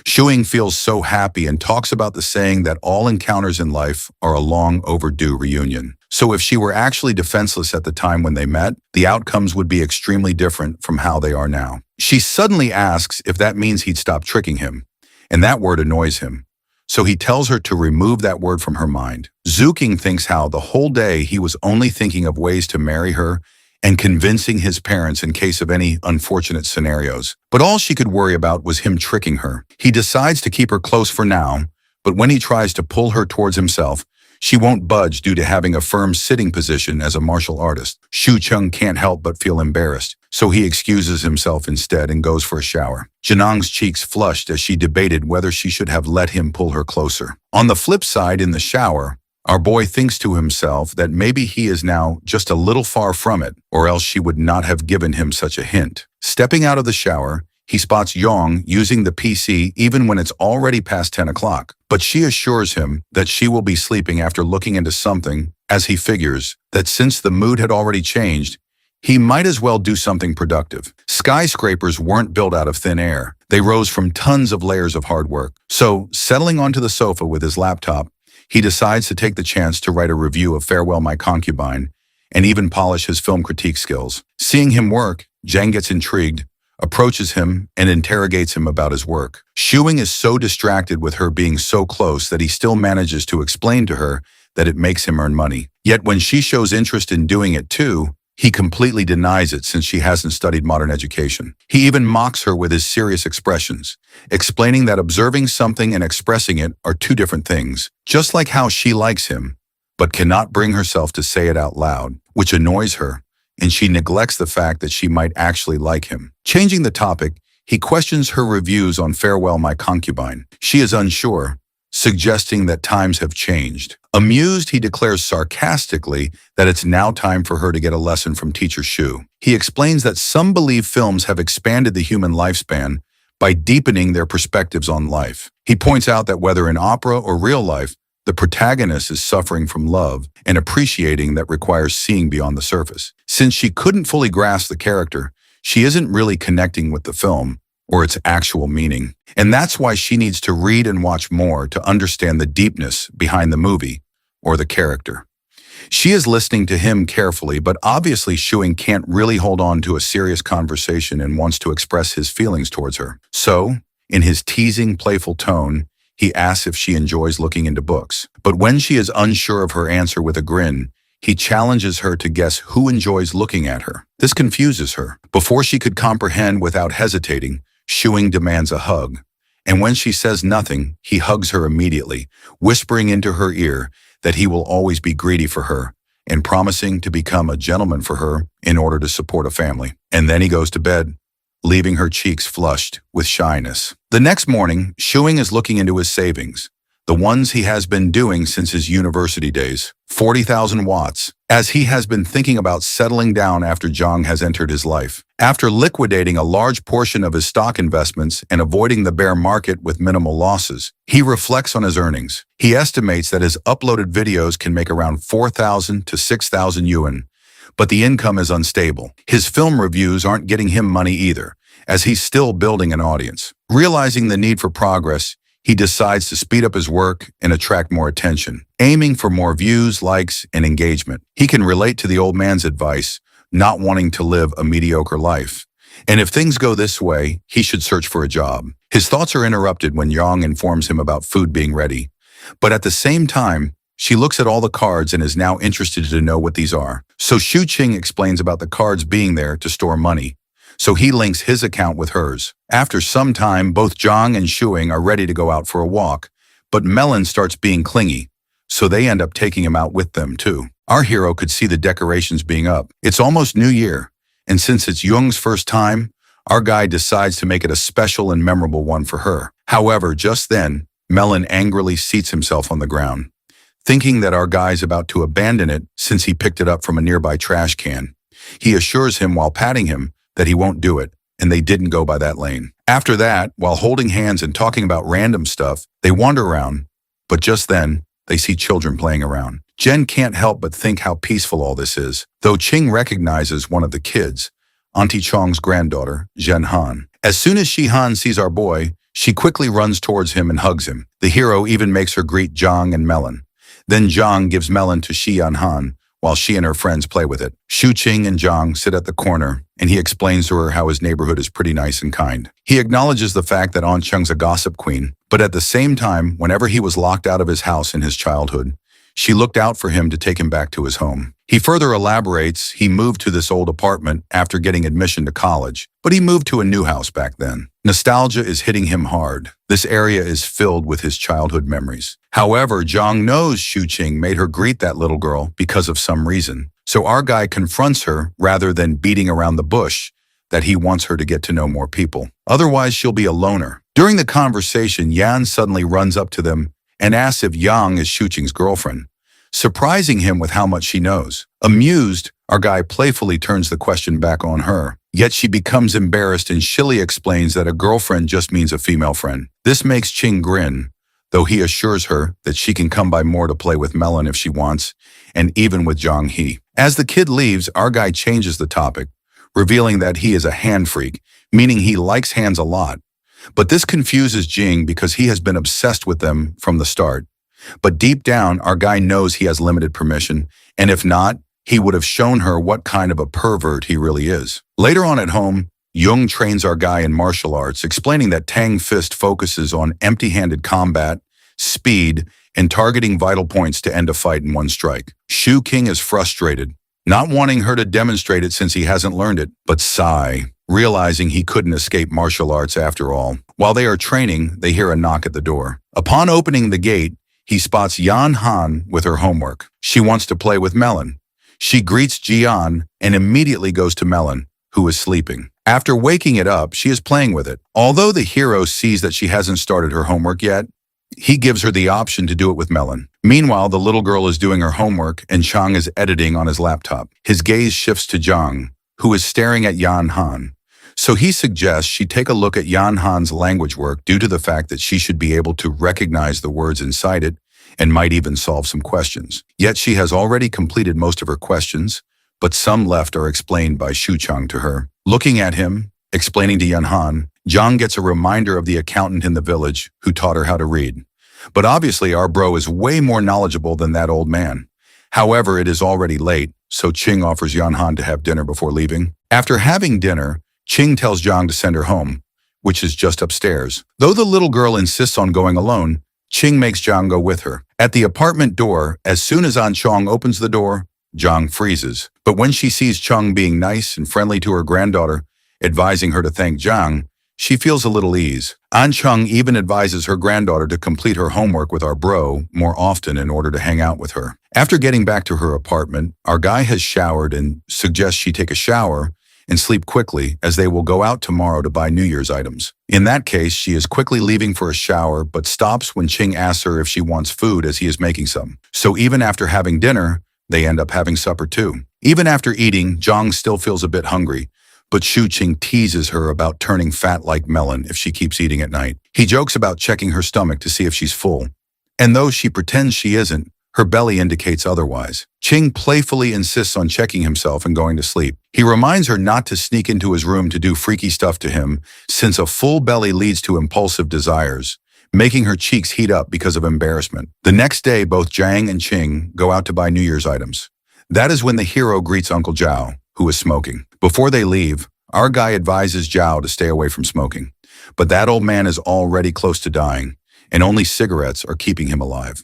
Shuing feels so happy and talks about the saying that all encounters in life are a long overdue reunion. So if she were actually defenseless at the time when they met, the outcomes would be extremely different from how they are now. She suddenly asks if that means he'd stop tricking him, and that word annoys him. So he tells her to remove that word from her mind. Zuking thinks how the whole day he was only thinking of ways to marry her and convincing his parents in case of any unfortunate scenarios. But all she could worry about was him tricking her. He decides to keep her close for now, but when he tries to pull her towards himself, she won't budge due to having a firm sitting position as a martial artist. Shu Chung can't help but feel embarrassed, so he excuses himself instead and goes for a shower. Janong's cheeks flushed as she debated whether she should have let him pull her closer. On the flip side, in the shower, our boy thinks to himself that maybe he is now just a little far from it, or else she would not have given him such a hint. Stepping out of the shower, he spots Yong using the PC even when it's already past 10 o'clock. But she assures him that she will be sleeping after looking into something, as he figures that since the mood had already changed, he might as well do something productive. Skyscrapers weren't built out of thin air. They rose from tons of layers of hard work. So, settling onto the sofa with his laptop, he decides to take the chance to write a review of Farewell My Concubine and even polish his film critique skills. Seeing him work, Jang gets intrigued, approaches him, and interrogates him about his work. Shuing is so distracted with her being so close that he still manages to explain to her that it makes him earn money. Yet when she shows interest in doing it too, he completely denies it since she hasn't studied modern education. He even mocks her with his serious expressions, explaining that observing something and expressing it are two different things, just like how she likes him, but cannot bring herself to say it out loud, which annoys her, and she neglects the fact that she might actually like him. Changing the topic, he questions her reviews on Farewell My Concubine. She is unsure, suggesting that times have changed. Amused, he declares sarcastically that it's now time for her to get a lesson from Teacher Shu. He explains that some believe films have expanded the human lifespan by deepening their perspectives on life. He points out that whether in opera or real life, the protagonist is suffering from love and appreciating that requires seeing beyond the surface. Since she couldn't fully grasp the character, she isn't really connecting with the film or its actual meaning. And that's why she needs to read and watch more to understand the deepness behind the movie or the character. She is listening to him carefully, but obviously Shuing can't really hold on to a serious conversation and wants to express his feelings towards her. So, in his teasing, playful tone, he asks if she enjoys looking into books. But when she is unsure of her answer with a grin, he challenges her to guess who enjoys looking at her. This confuses her. Before she could comprehend without hesitating, Shuing demands a hug. And when she says nothing, he hugs her immediately, whispering into her ear that he will always be greedy for her and promising to become a gentleman for her in order to support a family. And then he goes to bed, leaving her cheeks flushed with shyness. The next morning, Shuing is looking into his savings. the ones he has been doing since his university days. 40,000 watts, as he has been thinking about settling down after Jong has entered his life. After liquidating a large portion of his stock investments and avoiding the bear market with minimal losses, he reflects on his earnings. He estimates that his uploaded videos can make around 4,000 to 6,000 yuan, but the income is unstable. His film reviews aren't getting him money either, as he's still building an audience. Realizing the need for progress, he decides to speed up his work and attract more attention, aiming for more views, likes, and engagement. He can relate to the old man's advice, not wanting to live a mediocre life. And if things go this way, he should search for a job. His thoughts are interrupted when Yang informs him about food being ready. But at the same time, she looks at all the cards and is now interested to know what these are. So Shu Qing explains about the cards being there to store money. So he links his account with hers. After some time, both Zhang and Shuing are ready to go out for a walk, but Melon starts being clingy, so they end up taking him out with them too. Our hero could see the decorations being up. It's almost New Year, and since it's Jung's first time, our guy decides to make it a special and memorable one for her. However, just then, Melon angrily seats himself on the ground, thinking that our guy's about to abandon it since he picked it up from a nearby trash can. He assures him while patting him that he won't do it, and they didn't go by that lane. After that, while holding hands and talking about random stuff, they wander around, but just then, they see children playing around. Jen can't help but think how peaceful all this is, though Qing recognizes one of the kids, Auntie Chong's granddaughter, Zhen Han. As soon as Shi Han sees our boy, she quickly runs towards him and hugs him. The hero even makes her greet Zhang and Melon. Then Zhang gives Melon to Shi Han, while she and her friends play with it. Shu Qing and Zhang sit at the corner, and he explains to her how his neighborhood is pretty nice and kind. He acknowledges the fact that An Cheng's a gossip queen, but at the same time, whenever he was locked out of his house in his childhood, she looked out for him to take him back to his home. He further elaborates he moved to this old apartment after getting admission to college, but he moved to a new house back then. Nostalgia is hitting him hard. This area is filled with his childhood memories. However, Zhang knows Shu Qing made her greet that little girl because of some reason. So our guy confronts her rather than beating around the bush that he wants her to get to know more people. Otherwise, she'll be a loner. During the conversation, Yan suddenly runs up to them and asks if Yang is Shu Qing's girlfriend, surprising him with how much she knows. Amused, our guy playfully turns the question back on her. Yet she becomes embarrassed and shilly explains that a girlfriend just means a female friend. This makes Qing grin, though he assures her that she can come by more to play with Melon if she wants, and even with Zhang He. As the kid leaves, our guy changes the topic, revealing that he is a hand freak, meaning he likes hands a lot. But this confuses Jing because he has been obsessed with them from the start. But deep down, our guy knows he has limited permission, and if not, he would have shown her what kind of a pervert he really is. Later on at home, Jung trains our guy in martial arts, explaining that Tang Fist focuses on empty-handed combat, speed, and targeting vital points to end a fight in one strike. Shu Qing is frustrated, not wanting her to demonstrate it since he hasn't learned it, but sigh, realizing he couldn't escape martial arts after all. While they are training, they hear a knock at the door. Upon opening the gate, he spots Yan Han with her homework. She wants to play with Melon. She greets Jian and immediately goes to Melon, who is sleeping. After waking it up, she is playing with it. Although the hero sees that she hasn't started her homework yet, he gives her the option to do it with Melon. Meanwhile, the little girl is doing her homework and Chang is editing on his laptop. His gaze shifts to Zhang, who is staring at Yan Han. So he suggests she take a look at Yan Han's language work due to the fact that she should be able to recognize the words inside it and might even solve some questions. Yet she has already completed most of her questions, but some left are explained by Shu Chang to her. Looking at him, explaining to Yan Han, Zhang gets a reminder of the accountant in the village who taught her how to read. But obviously our bro is way more knowledgeable than that old man. However, it is already late, so Qing offers Yan Han to have dinner before leaving. After having dinner, Qing tells Zhang to send her home, which is just upstairs. Though the little girl insists on going alone, Qing makes Zhang go with her. At the apartment door, as soon as An Chong opens the door, Zhang freezes. But when she sees Chong being nice and friendly to her granddaughter, advising her to thank Zhang, she feels a little ease. An Chong even advises her granddaughter to complete her homework with our bro more often in order to hang out with her. After getting back to her apartment, our guy has showered and suggests she take a shower and sleep quickly as they will go out tomorrow to buy New Year's items. In that case, she is quickly leaving for a shower but stops when Ching asks her if she wants food as he is making some. So even after having dinner, they end up having supper too. Even after eating, Zhang still feels a bit hungry, but Shu Qing teases her about turning fat like melon if she keeps eating at night. He jokes about checking her stomach to see if she's full. And though she pretends she isn't, her belly indicates otherwise. Qing playfully insists on checking himself and going to sleep. He reminds her not to sneak into his room to do freaky stuff to him, since a full belly leads to impulsive desires, making her cheeks heat up because of embarrassment. The next day, both Zhang and Qing go out to buy New Year's items. That is when the hero greets Uncle Zhao, who is smoking. Before they leave, our guy advises Zhao to stay away from smoking. But that old man is already close to dying, and only cigarettes are keeping him alive.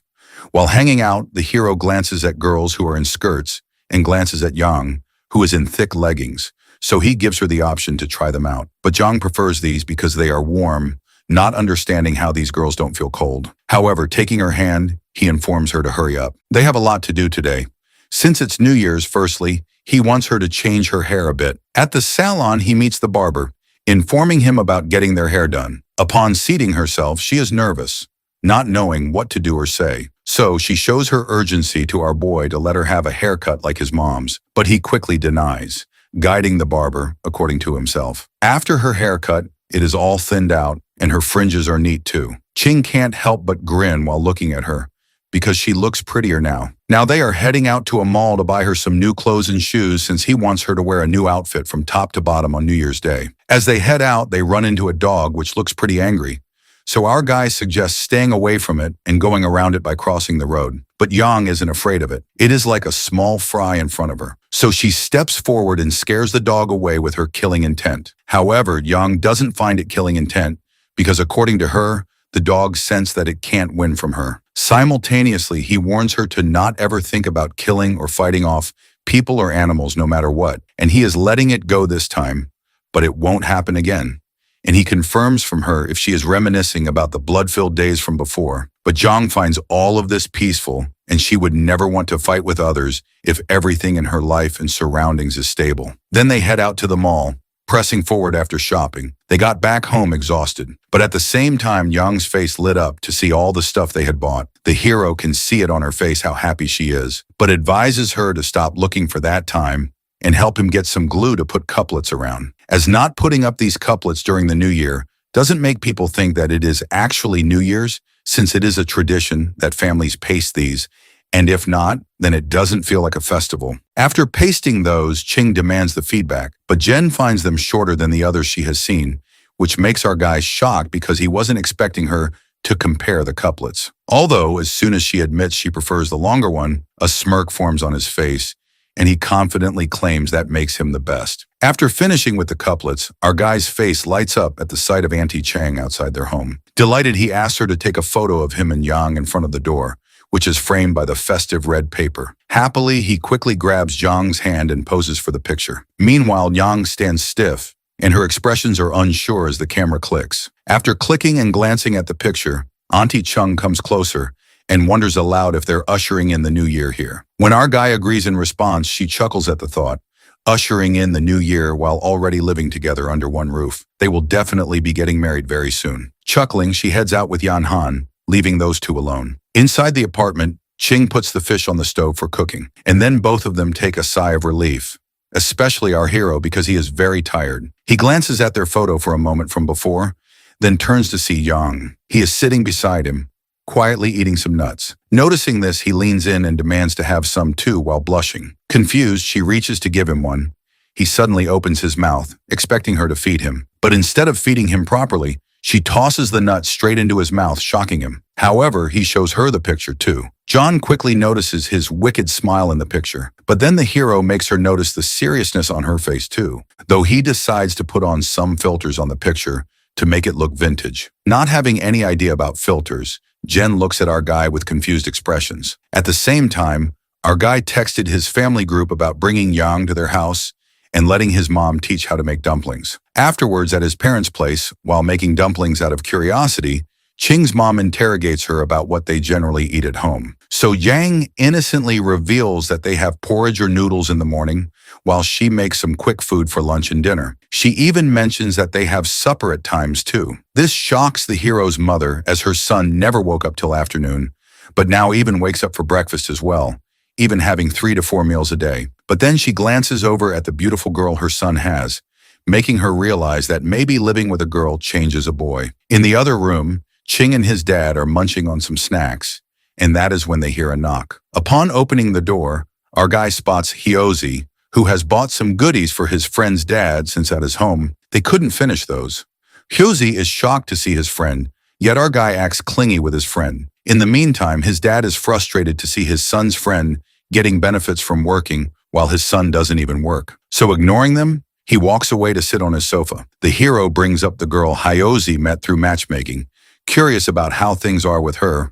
While hanging out, the hero glances at girls who are in skirts and glances at Yang, who is in thick leggings, so he gives her the option to try them out. But Zhang prefers these because they are warm, not understanding how these girls don't feel cold. However, taking her hand, he informs her to hurry up. They have a lot to do today. Since it's New Year's, firstly, he wants her to change her hair a bit. At the salon, he meets the barber, informing him about getting their hair done. Upon seating herself, she is nervous, not knowing what to do or say. So she shows her urgency to our boy to let her have a haircut like his mom's, but he quickly denies, guiding the barber according to himself. After her haircut, it is all thinned out, and her fringes are neat too. Qing can't help but grin while looking at her, because she looks prettier now. Now they are heading out to a mall to buy her some new clothes and shoes since he wants her to wear a new outfit from top to bottom on New Year's Day. As they head out, they run into a dog which looks pretty angry. So our guy suggests staying away from it and going around it by crossing the road. But Yang isn't afraid of it. It is like a small fry in front of her. So she steps forward and scares the dog away with her killing intent. However, Yang doesn't find it killing intent because according to her, the dog sensed that it can't win from her. Simultaneously, he warns her to not ever think about killing or fighting off people or animals no matter what. And he is letting it go this time, but it won't happen again. And he confirms from her if she is reminiscing about the blood-filled days from before. But Zhang finds all of this peaceful, and she would never want to fight with others if everything in her life and surroundings is stable. Then they head out to the mall, pressing forward after shopping. They got back home exhausted, but at the same time, Yang's face lit up to see all the stuff they had bought. The hero can see it on her face how happy she is, but advises her to stop looking for that time and help him get some glue to put couplets around. As not putting up these couplets during the New Year doesn't make people think that it is actually New Year's, since it is a tradition that families paste these, and if not, then it doesn't feel like a festival. After pasting those, Qing demands the feedback, but Jen finds them shorter than the others she has seen, which makes our guy shocked because he wasn't expecting her to compare the couplets. Although, as soon as she admits she prefers the longer one, a smirk forms on his face, and he confidently claims that makes him the best. After finishing with the couplets, our guy's face lights up at the sight of Auntie Chang outside their home. Delighted, he asks her to take a photo of him and Yang in front of the door, which is framed by the festive red paper. Happily, he quickly grabs Zhang's hand and poses for the picture. Meanwhile, Yang stands stiff, and her expressions are unsure as the camera clicks. After clicking and glancing at the picture, Auntie Chung comes closer and wonders aloud if they're ushering in the new year here. When our guy agrees in response, she chuckles at the thought, ushering in the new year while already living together under one roof. They will definitely be getting married very soon. Chuckling, she heads out with Yan Han, leaving those two alone. Inside the apartment, Qing puts the fish on the stove for cooking, and then both of them take a sigh of relief, especially our hero because he is very tired. He glances at their photo for a moment from before, then turns to see Yang. He is sitting beside him, quietly eating some nuts. Noticing this, he leans in and demands to have some too while blushing. Confused, she reaches to give him one. He suddenly opens his mouth, expecting her to feed him. But instead of feeding him properly, she tosses the nut straight into his mouth, shocking him. However, he shows her the picture too. John quickly notices his wicked smile in the picture, but then the hero makes her notice the seriousness on her face too, though he decides to put on some filters on the picture to make it look vintage. Not having any idea about filters, Jen looks at our guy with confused expressions. At the same time, our guy texted his family group about bringing Yang to their house and letting his mom teach how to make dumplings. Afterwards, at his parents' place, while making dumplings out of curiosity, Qing's mom interrogates her about what they generally eat at home. So Yang innocently reveals that they have porridge or noodles in the morning, while she makes some quick food for lunch and dinner. She even mentions that they have supper at times too. This shocks the hero's mother, as her son never woke up till afternoon, but now even wakes up for breakfast as well, even having 3 to 4 meals a day. But then she glances over at the beautiful girl her son has, making her realize that maybe living with a girl changes a boy. In the other room, Ching and his dad are munching on some snacks, and that is when they hear a knock. Upon opening the door, our guy spots Hyozi, who has bought some goodies for his friend's dad since at his home they couldn't finish those. Hyozi is shocked to see his friend, yet our guy acts clingy with his friend. In the meantime, his dad is frustrated to see his son's friend getting benefits from working while his son doesn't even work. So ignoring them, he walks away to sit on his sofa. The hero brings up the girl Hyozi met through matchmaking, curious about how things are with her.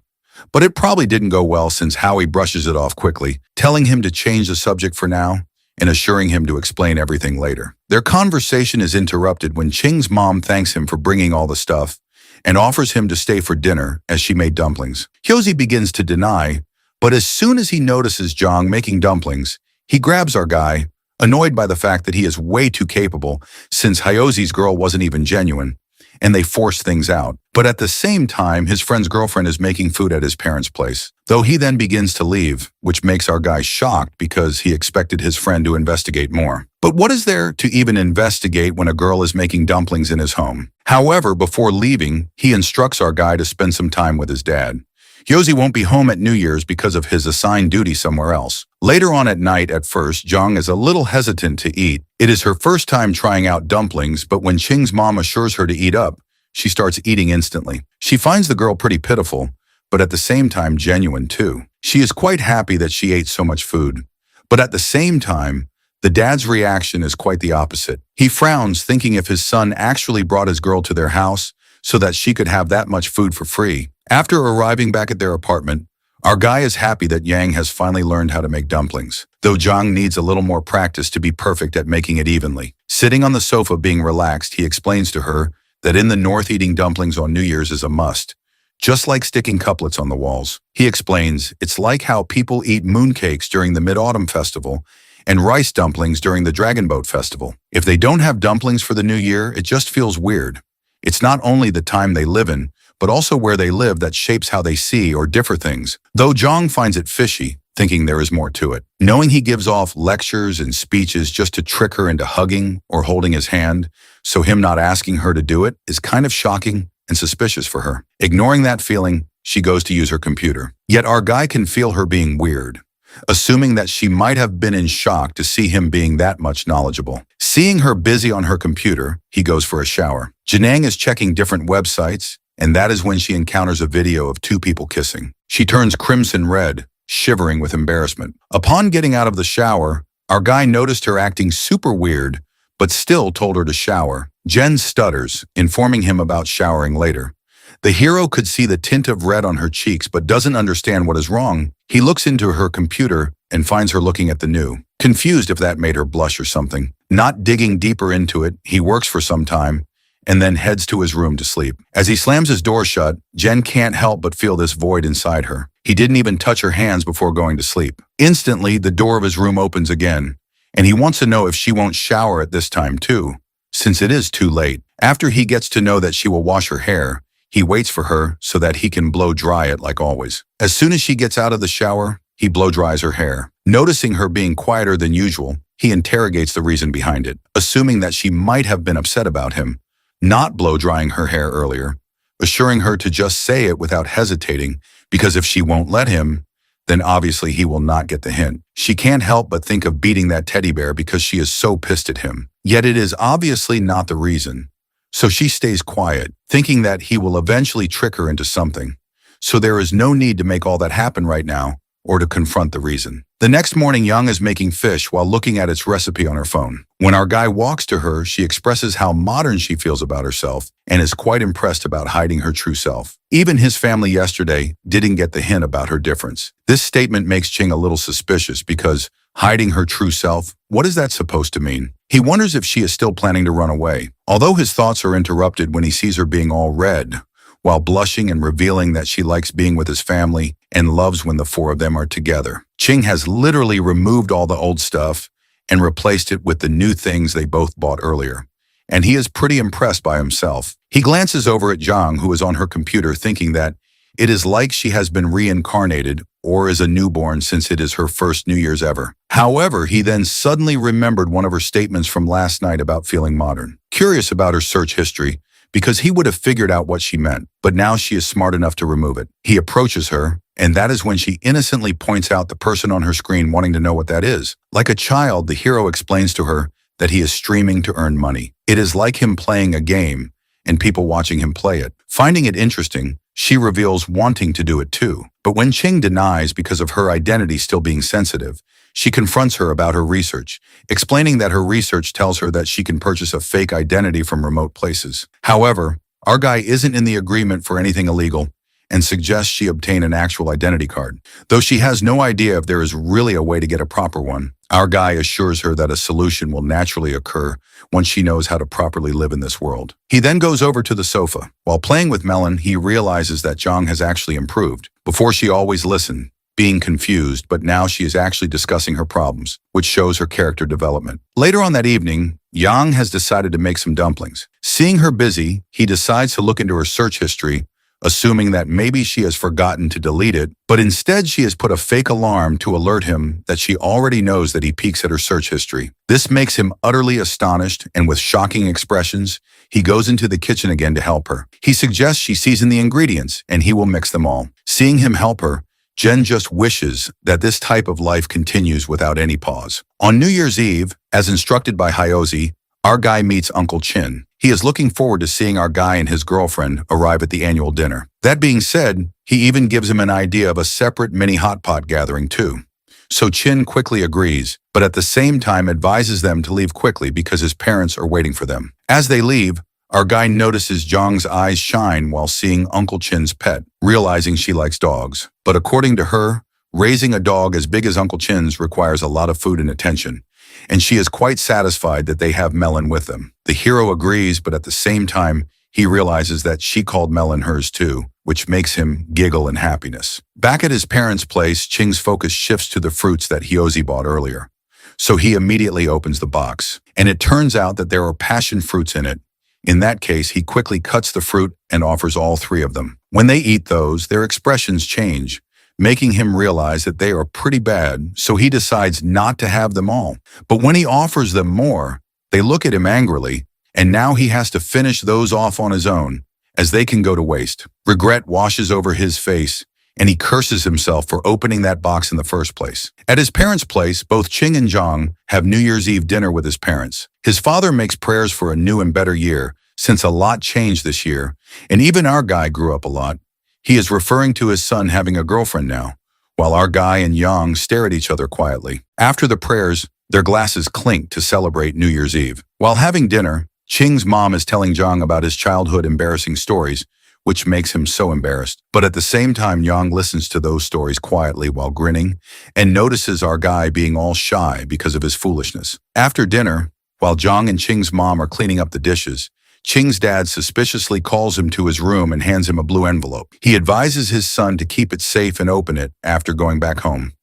But it probably didn't go well since Howie brushes it off quickly, telling him to change the subject for now and assuring him to explain everything later. Their conversation is interrupted when Ching's mom thanks him for bringing all the stuff and offers him to stay for dinner as she made dumplings. Hyozi begins to deny, but as soon as he notices Jong making dumplings, he grabs our guy, annoyed by the fact that he is way too capable since Hyozi's girl wasn't even genuine, and they force things out. But at the same time, his friend's girlfriend is making food at his parents' place, though he then begins to leave, which makes our guy shocked because he expected his friend to investigate more. But what is there to even investigate when a girl is making dumplings in his home? However, before leaving, he instructs our guy to spend some time with his dad. Hyozi won't be home at New Year's because of his assigned duty somewhere else. Later on at night, at first, Jong is a little hesitant to eat. It is her first time trying out dumplings, but when Ching's mom assures her to eat up, she starts eating instantly. She finds the girl pretty pitiful, but at the same time genuine too. She is quite happy that she ate so much food. But at the same time, the dad's reaction is quite the opposite. He frowns, thinking if his son actually brought his girl to their house so that she could have that much food for free. After arriving back at their apartment, our guy is happy that Yang has finally learned how to make dumplings, though Jong needs a little more practice to be perfect at making it evenly. Sitting on the sofa being relaxed, he explains to her that in the north eating dumplings on New Year's is a must, just like sticking couplets on the walls. He explains it's like how people eat mooncakes during the Mid-Autumn Festival and rice dumplings during the Dragon Boat Festival. If they don't have dumplings for the New Year, it just feels weird. It's not only the time they live in, but also where they live that shapes how they see or differ things. Though Jong finds it fishy, thinking there is more to it. Knowing he gives off lectures and speeches just to trick her into hugging or holding his hand, so him not asking her to do it is kind of shocking and suspicious for her. Ignoring that feeling, she goes to use her computer. Yet our guy can feel her being weird, assuming that she might have been in shock to see him being that much knowledgeable. Seeing her busy on her computer, he goes for a shower. Janang is checking different websites, and that is when she encounters a video of 2 people kissing. She turns crimson red, shivering with embarrassment. Upon getting out of the shower, our guy noticed her acting super weird, but still told her to shower. Jen stutters, informing him about showering later. The hero could see the tint of red on her cheeks but doesn't understand what is wrong. He looks into her computer and finds her looking at the new, confused if that made her blush or something. Not digging deeper into it, he works for some time and then heads to his room to sleep. As he slams his door shut, Jen can't help but feel this void inside her. He didn't even touch her hands before going to sleep. Instantly, the door of his room opens again, and he wants to know if she won't shower at this time too, since it is too late. After he gets to know that she will wash her hair, he waits for her so that he can blow dry it like always. As soon as she gets out of the shower, he blow dries her hair. Noticing her being quieter than usual, he interrogates the reason behind it, assuming that she might have been upset about him not blow drying her hair earlier, assuring her to just say it without hesitating, because if she won't let him, then obviously he will not get the hint. She can't help but think of beating that teddy bear because she is so pissed at him. Yet it is obviously not the reason. So she stays quiet, thinking that he will eventually trick her into something. So there is no need to make all that happen right now or to confront the reason. The next morning, Young is making fish while looking at its recipe on her phone. When our guy walks to her, she expresses how modern she feels about herself and is quite impressed about hiding her true self. Even his family yesterday didn't get the hint about her difference. This statement makes Ching a little suspicious because hiding her true self, what is that supposed to mean? He wonders if she is still planning to run away. Although his thoughts are interrupted when he sees her being all red, while blushing and revealing that she likes being with his family and loves when the four of them are together. Ching has literally removed all the old stuff and replaced it with the new things they both bought earlier. And he is pretty impressed by himself. He glances over at Zhang, who is on her computer, thinking that it is like she has been reincarnated or is a newborn since it is her first New Year's ever. However, he then suddenly remembered one of her statements from last night about feeling modern. Curious about her search history, because he would have figured out what she meant, but now she is smart enough to remove it. He approaches her, and that is when she innocently points out the person on her screen, wanting to know what that is. Like a child, the hero explains to her that he is streaming to earn money. It is like him playing a game and people watching him play it. Finding it interesting, she reveals wanting to do it too. But when Ching denies because of her identity still being sensitive, she confronts her about her research, explaining that her research tells her that she can purchase a fake identity from remote places. However, our guy isn't in the agreement for anything illegal and suggests she obtain an actual identity card. Though she has no idea if there is really a way to get a proper one, our guy assures her that a solution will naturally occur once she knows how to properly live in this world. He then goes over to the sofa. While playing with Melon, he realizes that Zhang has actually improved. Before, she always listened, being confused, but now she is actually discussing her problems, which shows her character development. Later on that evening, Yang has decided to make some dumplings. Seeing her busy, he decides to look into her search history, assuming that maybe she has forgotten to delete it, but instead she has put a fake alarm to alert him that she already knows that he peeks at her search history. This makes him utterly astonished, and with shocking expressions, he goes into the kitchen again to help her. He suggests she season the ingredients, and he will mix them all. Seeing him help her, Jen just wishes that this type of life continues without any pause. On New Year's Eve, as instructed by Hyozi, our guy meets Uncle Chin. He is looking forward to seeing our guy and his girlfriend arrive at the annual dinner. That being said, he even gives him an idea of a separate mini hot pot gathering too. So Chin quickly agrees, but at the same time advises them to leave quickly because his parents are waiting for them. As they leave, our guy notices Zhang's eyes shine while seeing Uncle Chin's pet, realizing she likes dogs. But according to her, raising a dog as big as Uncle Chin's requires a lot of food and attention, and she is quite satisfied that they have Melon with them. The hero agrees, but at the same time, he realizes that she called Melon hers too, which makes him giggle in happiness. Back at his parents' place, Ching's focus shifts to the fruits that Hyozi bought earlier. So he immediately opens the box, and it turns out that there are passion fruits in it. In that case, he quickly cuts the fruit and offers all three of them. When they eat those, their expressions change, making him realize that they are pretty bad, so he decides not to have them all. But when he offers them more, they look at him angrily, and now he has to finish those off on his own, as they can go to waste. Regret washes over his face, and he curses himself for opening that box in the first place. At his parents' place, both Ching and Zhang have New Year's Eve dinner with his parents. His father makes prayers for a new and better year, since a lot changed this year, and even our guy grew up a lot. He is referring to his son having a girlfriend now, while our guy and Yang stare at each other quietly. After the prayers, their glasses clink to celebrate New Year's Eve. While having dinner, Ching's mom is telling Zhang about his childhood embarrassing stories, which makes him so embarrassed. But at the same time, Yang listens to those stories quietly while grinning and notices our guy being all shy because of his foolishness. After dinner, while Zhang and Ching's mom are cleaning up the dishes, Ching's dad suspiciously calls him to his room and hands him a blue envelope. He advises his son to keep it safe and open it after going back home.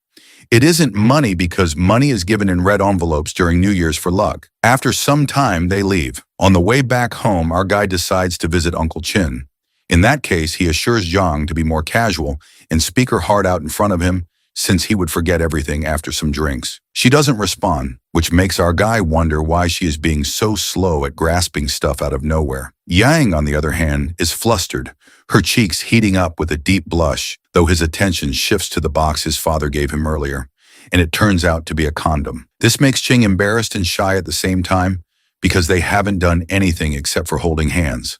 It isn't money because money is given in red envelopes during New Year's for luck. After some time, they leave. On the way back home, our guy decides to visit Uncle Chin. In that case, he assures Zhang to be more casual and speak her heart out in front of him, since he would forget everything after some drinks. She doesn't respond, which makes our guy wonder why she is being so slow at grasping stuff out of nowhere. Yang, on the other hand, is flustered, her cheeks heating up with a deep blush, though his attention shifts to the box his father gave him earlier, and it turns out to be a condom. This makes Ching embarrassed and shy at the same time, because they haven't done anything except for holding hands,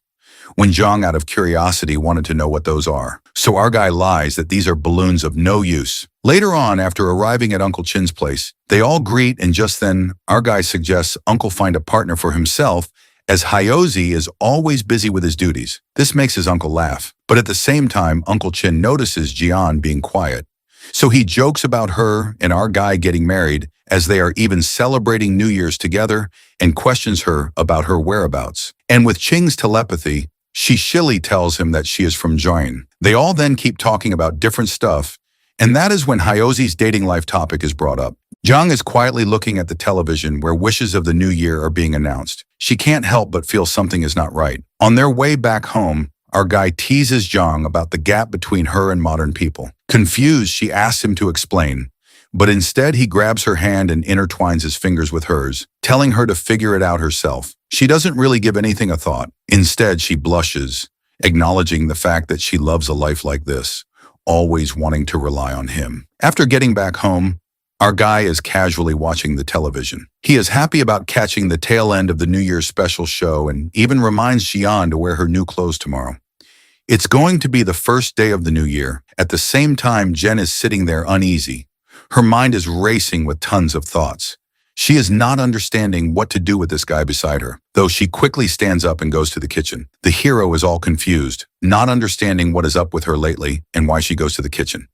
when Zhang, out of curiosity, wanted to know what those are. So our guy lies that these are balloons of no use. Later on, after arriving at Uncle Chin's place, they all greet, and just then, our guy suggests Uncle find a partner for himself, as Hyozi is always busy with his duties. This makes his uncle laugh. But at the same time, Uncle Chin notices Jian being quiet. So he jokes about her and our guy getting married, as they are even celebrating New Year's together, and questions her about her whereabouts. And with Ching's telepathy, She shilly tells him that she is from Join. They all then keep talking about different stuff, and that is when Hyose's dating life topic is brought up. Jung is quietly looking at the television where wishes of the new year are being announced. She can't help but feel something is not right. On their way back home, our guy teases Jung about the gap between her and modern people. Confused, she asks him to explain, but instead he grabs her hand and intertwines his fingers with hers, telling her to figure it out herself. She doesn't really give anything a thought. Instead, she blushes, acknowledging the fact that she loves a life like this, always wanting to rely on him. After getting back home, our guy is casually watching the television. He is happy about catching the tail end of the New Year's special show and even reminds Xian to wear her new clothes tomorrow. It's going to be the first day of the new year. At the same time, Jen is sitting there uneasy. Her mind is racing with tons of thoughts. She is not understanding what to do with this guy beside her, though she quickly stands up and goes to the kitchen. The hero is all confused, not understanding what is up with her lately and why she goes to the kitchen.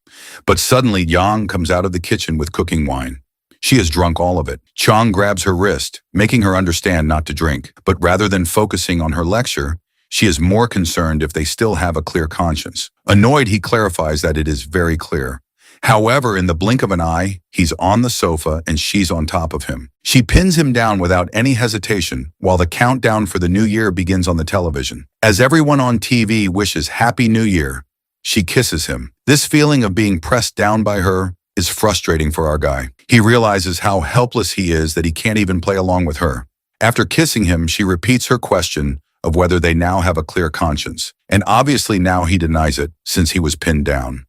But suddenly, Yang comes out of the kitchen with cooking wine. She has drunk all of it. Chong grabs her wrist, making her understand not to drink. But rather than focusing on her lecture, she is more concerned if they still have a clear conscience. Annoyed, he clarifies that it is very clear. However, in the blink of an eye, he's on the sofa and she's on top of him. She pins him down without any hesitation while the countdown for the new year begins on the television. As everyone on TV wishes Happy New Year, she kisses him. This feeling of being pressed down by her is frustrating for our guy. He realizes how helpless he is that he can't even play along with her. After kissing him, she repeats her question of whether they now have a clear conscience. And obviously now he denies it since he was pinned down.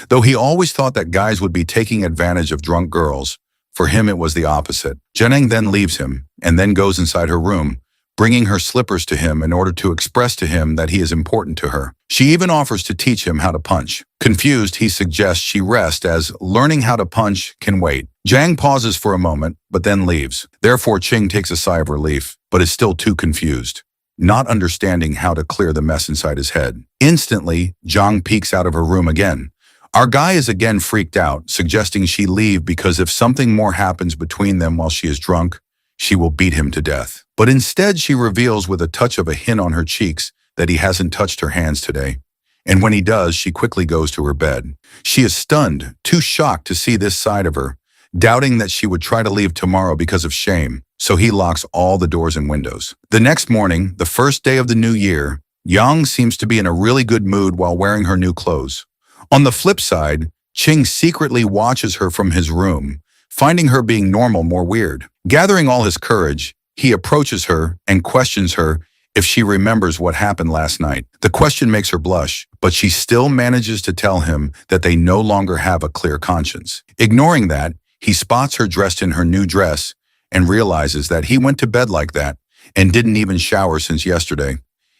Though he always thought that guys would be taking advantage of drunk girls, for him it was the opposite. Jeneng then leaves him and then goes inside her room, bringing her slippers to him in order to express to him that he is important to her. She even offers to teach him how to punch. Confused, he suggests she rest as learning how to punch can wait. Jang pauses for a moment, but then leaves. Therefore, Ching takes a sigh of relief, but is still too confused, not understanding how to clear the mess inside his head. Instantly, Zhang peeks out of her room again. Our guy is again freaked out, suggesting she leave because if something more happens between them while she is drunk, she will beat him to death. But instead, she reveals with a touch of a hint on her cheeks that he hasn't touched her hands today. And when he does, she quickly goes to her bed. She is stunned, too shocked to see this side of her, doubting that she would try to leave tomorrow because of shame, so he locks all the doors and windows. The next morning, the first day of the new year, Yang seems to be in a really good mood while wearing her new clothes. On the flip side, Ching secretly watches her from his room, finding her being normal more weird. Gathering all his courage, he approaches her and questions her if she remembers what happened last night. The question makes her blush, but she still manages to tell him that they no longer have a clear conscience. Ignoring that, he spots her dressed in her new dress and realizes that he went to bed like that and didn't even shower since yesterday.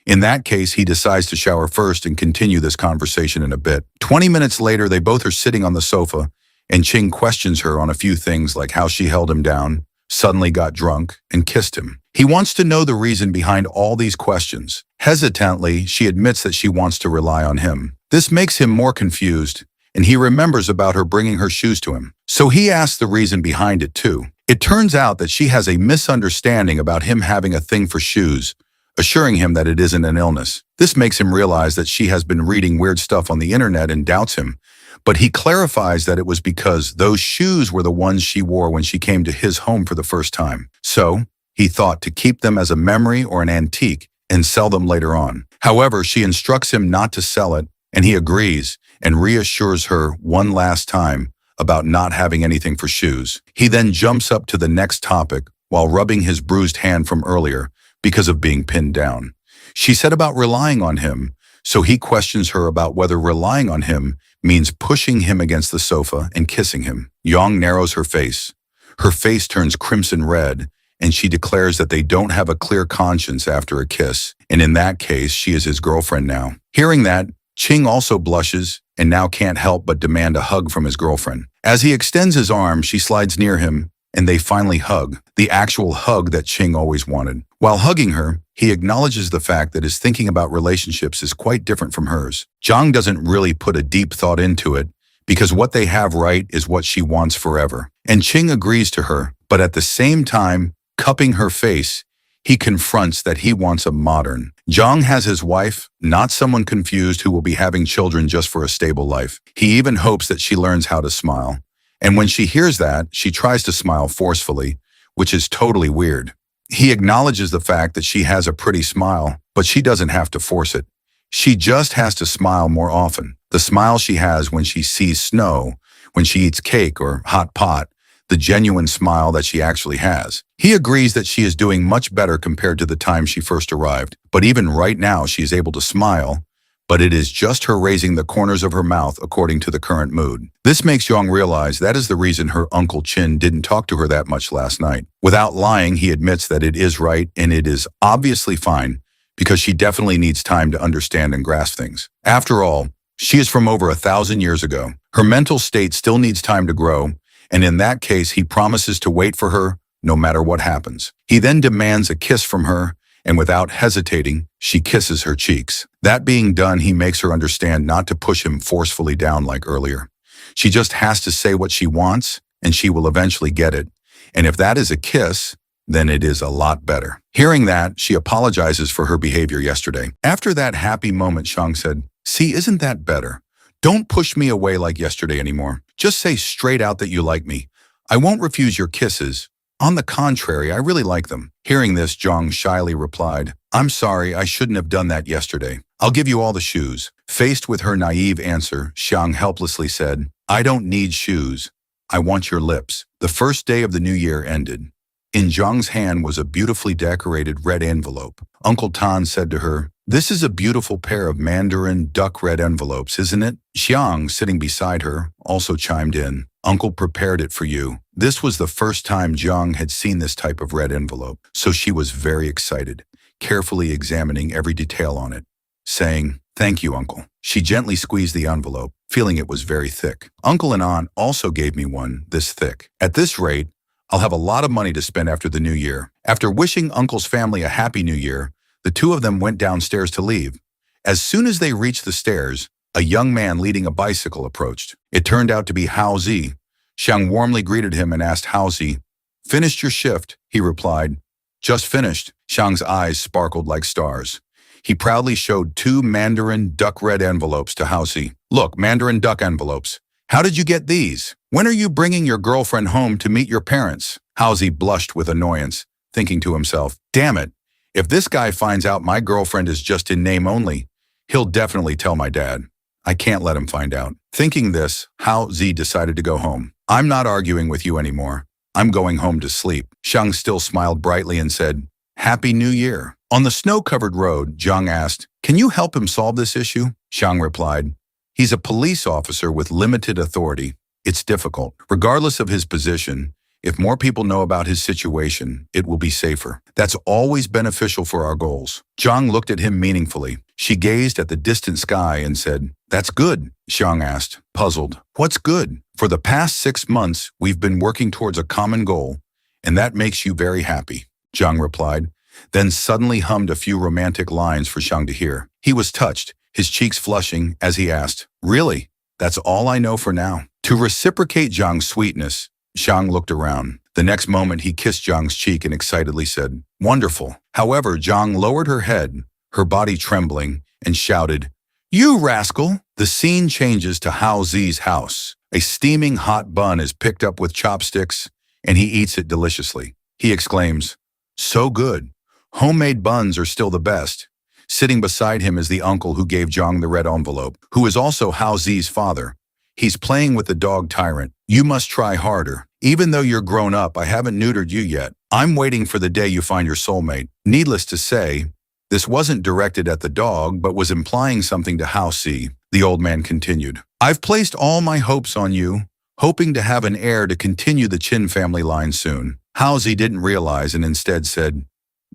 In that case, he decides to shower first and continue this conversation in a bit. 20 minutes later, they both are sitting on the sofa, and Ching questions her on a few things like how she held him down, suddenly got drunk, and kissed him. He wants to know the reason behind all these questions. Hesitantly, she admits that she wants to rely on him. This makes him more confused, and he remembers about her bringing her shoes to him. So he asks the reason behind it too. It turns out that she has a misunderstanding about him having a thing for shoes, assuring him that it isn't an illness. This makes him realize that she has been reading weird stuff on the internet and doubts him, but he clarifies that it was because those shoes were the ones she wore when she came to his home for the first time. So, he thought to keep them as a memory or an antique and sell them later on. However, she instructs him not to sell it, and he agrees and reassures her one last time about not having anything for shoes. He then jumps up to the next topic while rubbing his bruised hand from earlier, because of being pinned down. She said about relying on him, so he questions her about whether relying on him means pushing him against the sofa and kissing him. Yang narrows her face. Her face turns crimson red, and she declares that they don't have a clear conscience after a kiss, and in that case, she is his girlfriend now. Hearing that, Ching also blushes and now can't help but demand a hug from his girlfriend. As he extends his arm, she slides near him, and they finally hug, the actual hug that Ching always wanted. While hugging her, he acknowledges the fact that his thinking about relationships is quite different from hers. Zhang doesn't really put a deep thought into it, because what they have right is what she wants forever. And Ching agrees to her, but at the same time, cupping her face, He confronts that he wants a modern. Zhang has his wife, not someone confused who will be having children just for a stable life. He even hopes that she learns how to smile. And when she hears that, she tries to smile forcefully, which is totally weird. He acknowledges the fact that she has a pretty smile, but she doesn't have to force it. She just has to smile more often. The smile she has when she sees snow, when she eats cake or hot pot, the genuine smile that she actually has. He agrees that she is doing much better compared to the time she first arrived, but even right now she is able to smile, but it is just her raising the corners of her mouth according to the current mood. This makes Young realize that is the reason her Uncle Chin didn't talk to her that much last night. Without lying, he admits that it is right and it is obviously fine because she definitely needs time to understand and grasp things. After all, she is from over 1,000 years ago. Her mental state still needs time to grow, and in that case, he promises to wait for her no matter what happens. He then demands a kiss from her, and without hesitating, she kisses her cheeks. That being done, he makes her understand not to push him forcefully down like earlier. She just has to say what she wants, and she will eventually get it. And if that is a kiss, then it is a lot better. Hearing that, she apologizes for her behavior yesterday. After that happy moment, Shang said, "See, isn't that better? Don't push me away like yesterday anymore. Just say straight out that you like me. I won't refuse your kisses. On the contrary, I really like them." Hearing this, Zhang shyly replied, "I'm sorry, I shouldn't have done that yesterday. I'll give you all the shoes." Faced with her naive answer, Xiang helplessly said, "I don't need shoes. I want your lips." The first day of the new year ended. In Zhang's hand was a beautifully decorated red envelope. Uncle Tan said to her, "This is a beautiful pair of mandarin duck red envelopes, isn't it?" Xiang, sitting beside her, also chimed in, "Uncle prepared it for you." This was the first time Zhang had seen this type of red envelope, so she was very excited, carefully examining every detail on it, saying, "Thank you, Uncle." She gently squeezed the envelope, feeling it was very thick. Uncle and Aunt also gave me one this thick. At this rate, I'll have a lot of money to spend after the new year. After wishing Uncle's family a happy new year, the two of them went downstairs to leave. As soon as they reached the stairs, a young man leading a bicycle approached. It turned out to be Hao Zi. Xiang warmly greeted him and asked Hao Zi, "Finished your shift?" He replied, "Just finished." Xiang's eyes sparkled like stars. He proudly showed 2 mandarin duck red envelopes to Hao Zi. "Look, mandarin duck envelopes. How did you get these? When are you bringing your girlfriend home to meet your parents?" Hao Zi blushed with annoyance, thinking to himself, "Damn it. If this guy finds out my girlfriend is just in name only, he'll definitely tell my dad. I can't let him find out." Thinking this, Hao Zi decided to go home. "I'm not arguing with you anymore. I'm going home to sleep." Xiang still smiled brightly and said, "Happy New Year." On the snow-covered road, Zhang asked, "Can you help him solve this issue?" Xiang replied, "He's a police officer with limited authority. It's difficult. Regardless of his position, if more people know about his situation, it will be safer. That's always beneficial for our goals." Zhang looked at him meaningfully. She gazed at the distant sky and said, "That's good," Xiang asked, puzzled. "What's good?" "For the past 6 months, we've been working towards a common goal, and that makes you very happy," Zhang replied, then suddenly hummed a few romantic lines for Xiang to hear. He was touched, his cheeks flushing, as he asked, "Really? That's all I know for now." To reciprocate Zhang's sweetness, Xiang looked around. The next moment, he kissed Zhang's cheek and excitedly said, "Wonderful." However, Zhang lowered her head, her body trembling, and shouted, "You rascal!" The scene changes to Hao Zi's house. A steaming hot bun is picked up with chopsticks, and he eats it deliciously. He exclaims, "So good. Homemade buns are still the best." Sitting beside him is the uncle who gave Zhang the red envelope, who is also Hao Zi's father. He's playing with the dog Tyrant. "You must try harder. Even though you're grown up, I haven't neutered you yet. I'm waiting for the day you find your soulmate." Needless to say, this wasn't directed at the dog, but was implying something to Hao Zi. The old man continued, "I've placed all my hopes on you, hoping to have an heir to continue the Qin family line soon." Hao Zi didn't realize and instead said,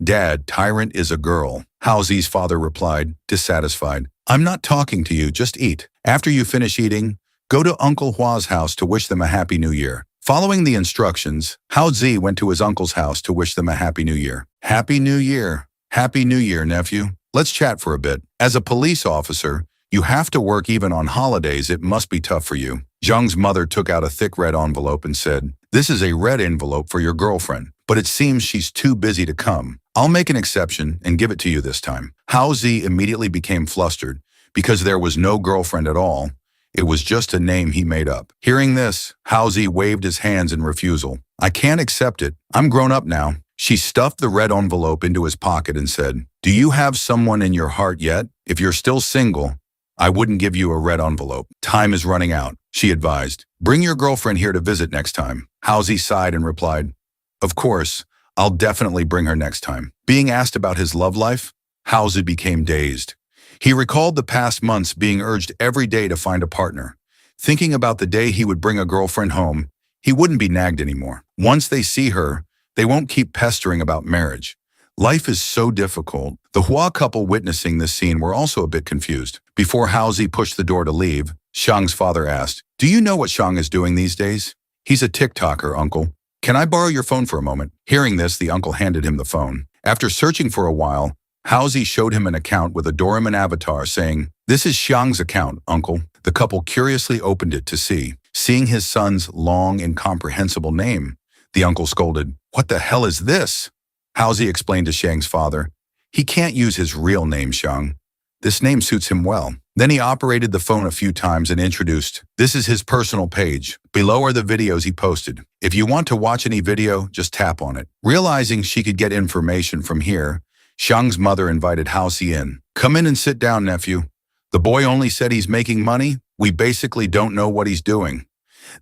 "Dad, Tyrant is a girl." Hao Zi's father replied, dissatisfied, "I'm not talking to you, just eat. After you finish eating, go to Uncle Hua's house to wish them a happy new year." Following the instructions, Hao Zi went to his uncle's house to wish them a happy new year. "Happy New Year. Happy New Year, nephew. Let's chat for a bit. As a police officer, you have to work even on holidays. It must be tough for you." Zhang's mother took out a thick red envelope and said, "This is a red envelope for your girlfriend, but it seems she's too busy to come. I'll make an exception and give it to you this time. Hao Zi immediately became flustered because there was no girlfriend at all. It was just a name he made up. Hearing this, Hao Zi waved his hands in refusal. I can't accept it. I'm grown up now. She stuffed the red envelope into his pocket and said, do you have someone in your heart yet? If you're still single, I wouldn't give you a red envelope. Time is running out, she advised. Bring your girlfriend here to visit next time. Hao Zi sighed and replied, of course, I'll definitely bring her next time. Being asked about his love life, Hao Zi became dazed. He recalled the past months being urged every day to find a partner. Thinking about the day he would bring a girlfriend home, he wouldn't be nagged anymore. Once they see her, they won't keep pestering about marriage. Life is so difficult. The Hua couple witnessing this scene were also a bit confused. Before Hao Zi pushed the door to leave, Xiang's father asked, do you know what Xiang is doing these days? He's a TikToker, uncle. Can I borrow your phone for a moment? Hearing this, the uncle handed him the phone. After searching for a while, Hao Zi showed him an account with a Doraemon avatar saying, this is Xiang's account, uncle. The couple curiously opened it to see. Seeing his son's long, incomprehensible name, the uncle scolded, what the hell is this? Hao Zi explained to Xiang's father, he can't use his real name, Xiang. This name suits him well. Then he operated the phone a few times and introduced, this is his personal page. Below are the videos he posted. If you want to watch any video, just tap on it. Realizing she could get information from here, Xiang's mother invited Hao Zi in. Come in and sit down, nephew. The boy only said he's making money. We basically don't know what he's doing.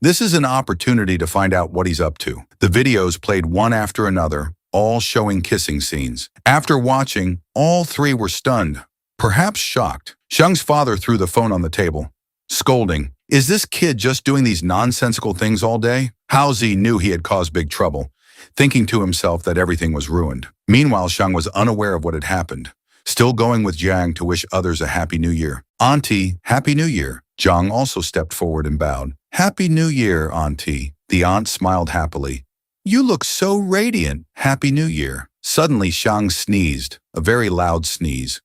This is an opportunity to find out what he's up to. The videos played one after another, all showing kissing scenes. After watching, all three were stunned, perhaps shocked. Xiang's father threw the phone on the table, scolding, is this kid just doing these nonsensical things all day? Hao Zi knew he had caused big trouble, thinking to himself that everything was ruined. Meanwhile, Xiang was unaware of what had happened, still going with Jiang to wish others a Happy New Year. Auntie, Happy New Year. Jiang also stepped forward and bowed. Happy New Year, Auntie. The aunt smiled happily. You look so radiant. Happy New Year. Suddenly, Xiang sneezed, a very loud sneeze.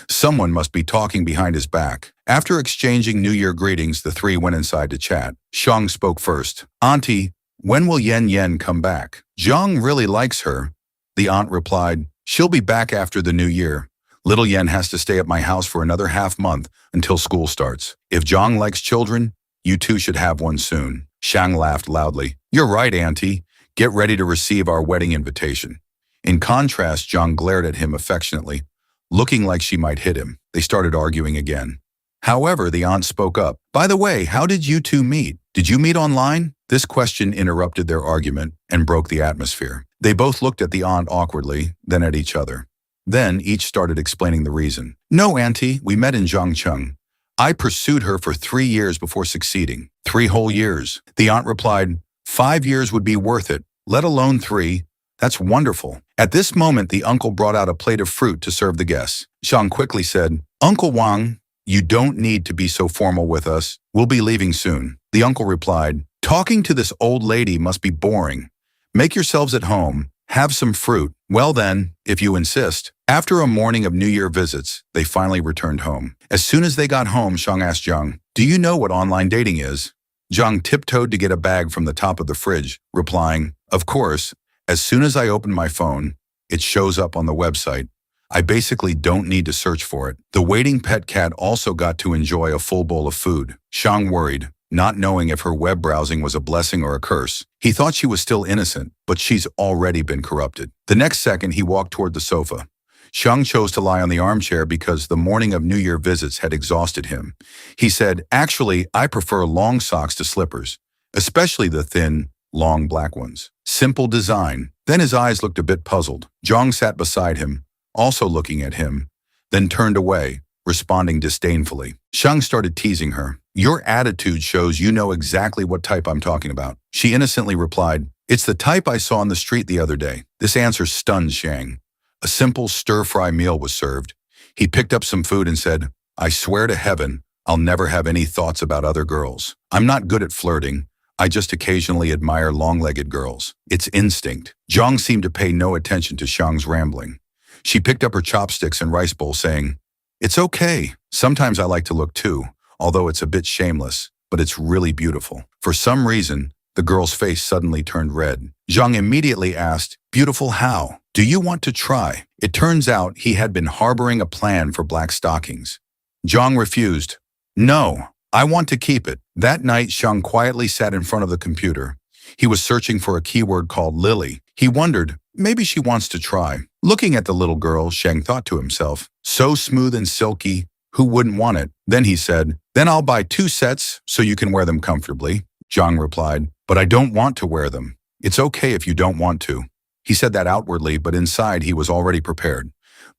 Someone must be talking behind his back. After exchanging New Year greetings, the three went inside to chat. Xiang spoke first. Auntie, when will Yen Yen come back? Jiang really likes her. The aunt replied, she'll be back after the New Year. Little Yen has to stay at my house for another half-month until school starts. If Jiang likes children, you two should have one soon. Xiang laughed loudly. You're right, Auntie. Get ready to receive our wedding invitation. In contrast, Jiang glared at him affectionately, looking like she might hit him. They started arguing again. However, the aunt spoke up. By the way, how did you two meet? Did you meet online? This question interrupted their argument and broke the atmosphere. They both looked at the aunt awkwardly, then at each other. Then each started explaining the reason. No, Auntie, we met in Zhangcheng. I pursued her for 3 years before succeeding. 3 whole years. The aunt replied, 5 years would be worth it, let alone 3. That's wonderful. At this moment, the uncle brought out a plate of fruit to serve the guests. Xiang quickly said, Uncle Wang, you don't need to be so formal with us. We'll be leaving soon. The uncle replied, talking to this old lady must be boring. Make yourselves at home. Have some fruit. Well then, if you insist. After a morning of New Year visits, they finally returned home. As soon as they got home, Xiang asked Jiang, do you know what online dating is? Jiang tiptoed to get a bag from the top of the fridge, replying, of course, as soon as I open my phone, it shows up on the website. I basically don't need to search for it. The waiting pet cat also got to enjoy a full bowl of food. Xiang worried, not knowing if her web browsing was a blessing or a curse. He thought she was still innocent, but she's already been corrupted. The next second, he walked toward the sofa. Xiang chose to lie on the armchair because the morning of New Year visits had exhausted him. He said, actually, I prefer long socks to slippers, especially the thin, long black ones. Simple design. Then his eyes looked a bit puzzled. Jiang sat beside him, also looking at him, then turned away, responding disdainfully. Xiang started teasing her. Your attitude shows you know exactly what type I'm talking about. She innocently replied, it's the type I saw on the street the other day. This answer stunned Xiang. A simple stir-fry meal was served. He picked up some food and said, I swear to heaven, I'll never have any thoughts about other girls. I'm not good at flirting. I just occasionally admire long-legged girls. It's instinct. Jiang seemed to pay no attention to Xiang's rambling. She picked up her chopsticks and rice bowl, saying, it's okay. Sometimes I like to look too, although it's a bit shameless, but it's really beautiful. For some reason, the girl's face suddenly turned red. Jiang immediately asked, beautiful how? Do you want to try? It turns out he had been harboring a plan for black stockings. Zhang refused. No, I want to keep it. That night, Zhang quietly sat in front of the computer. He was searching for a keyword called Lily. He wondered, maybe she wants to try. Looking at the little girl, Zhang thought to himself, so smooth and silky, who wouldn't want it? Then he said, then I'll buy 2 sets so you can wear them comfortably. Zhang replied, but I don't want to wear them. It's okay if you don't want to. He said that outwardly, but inside he was already prepared.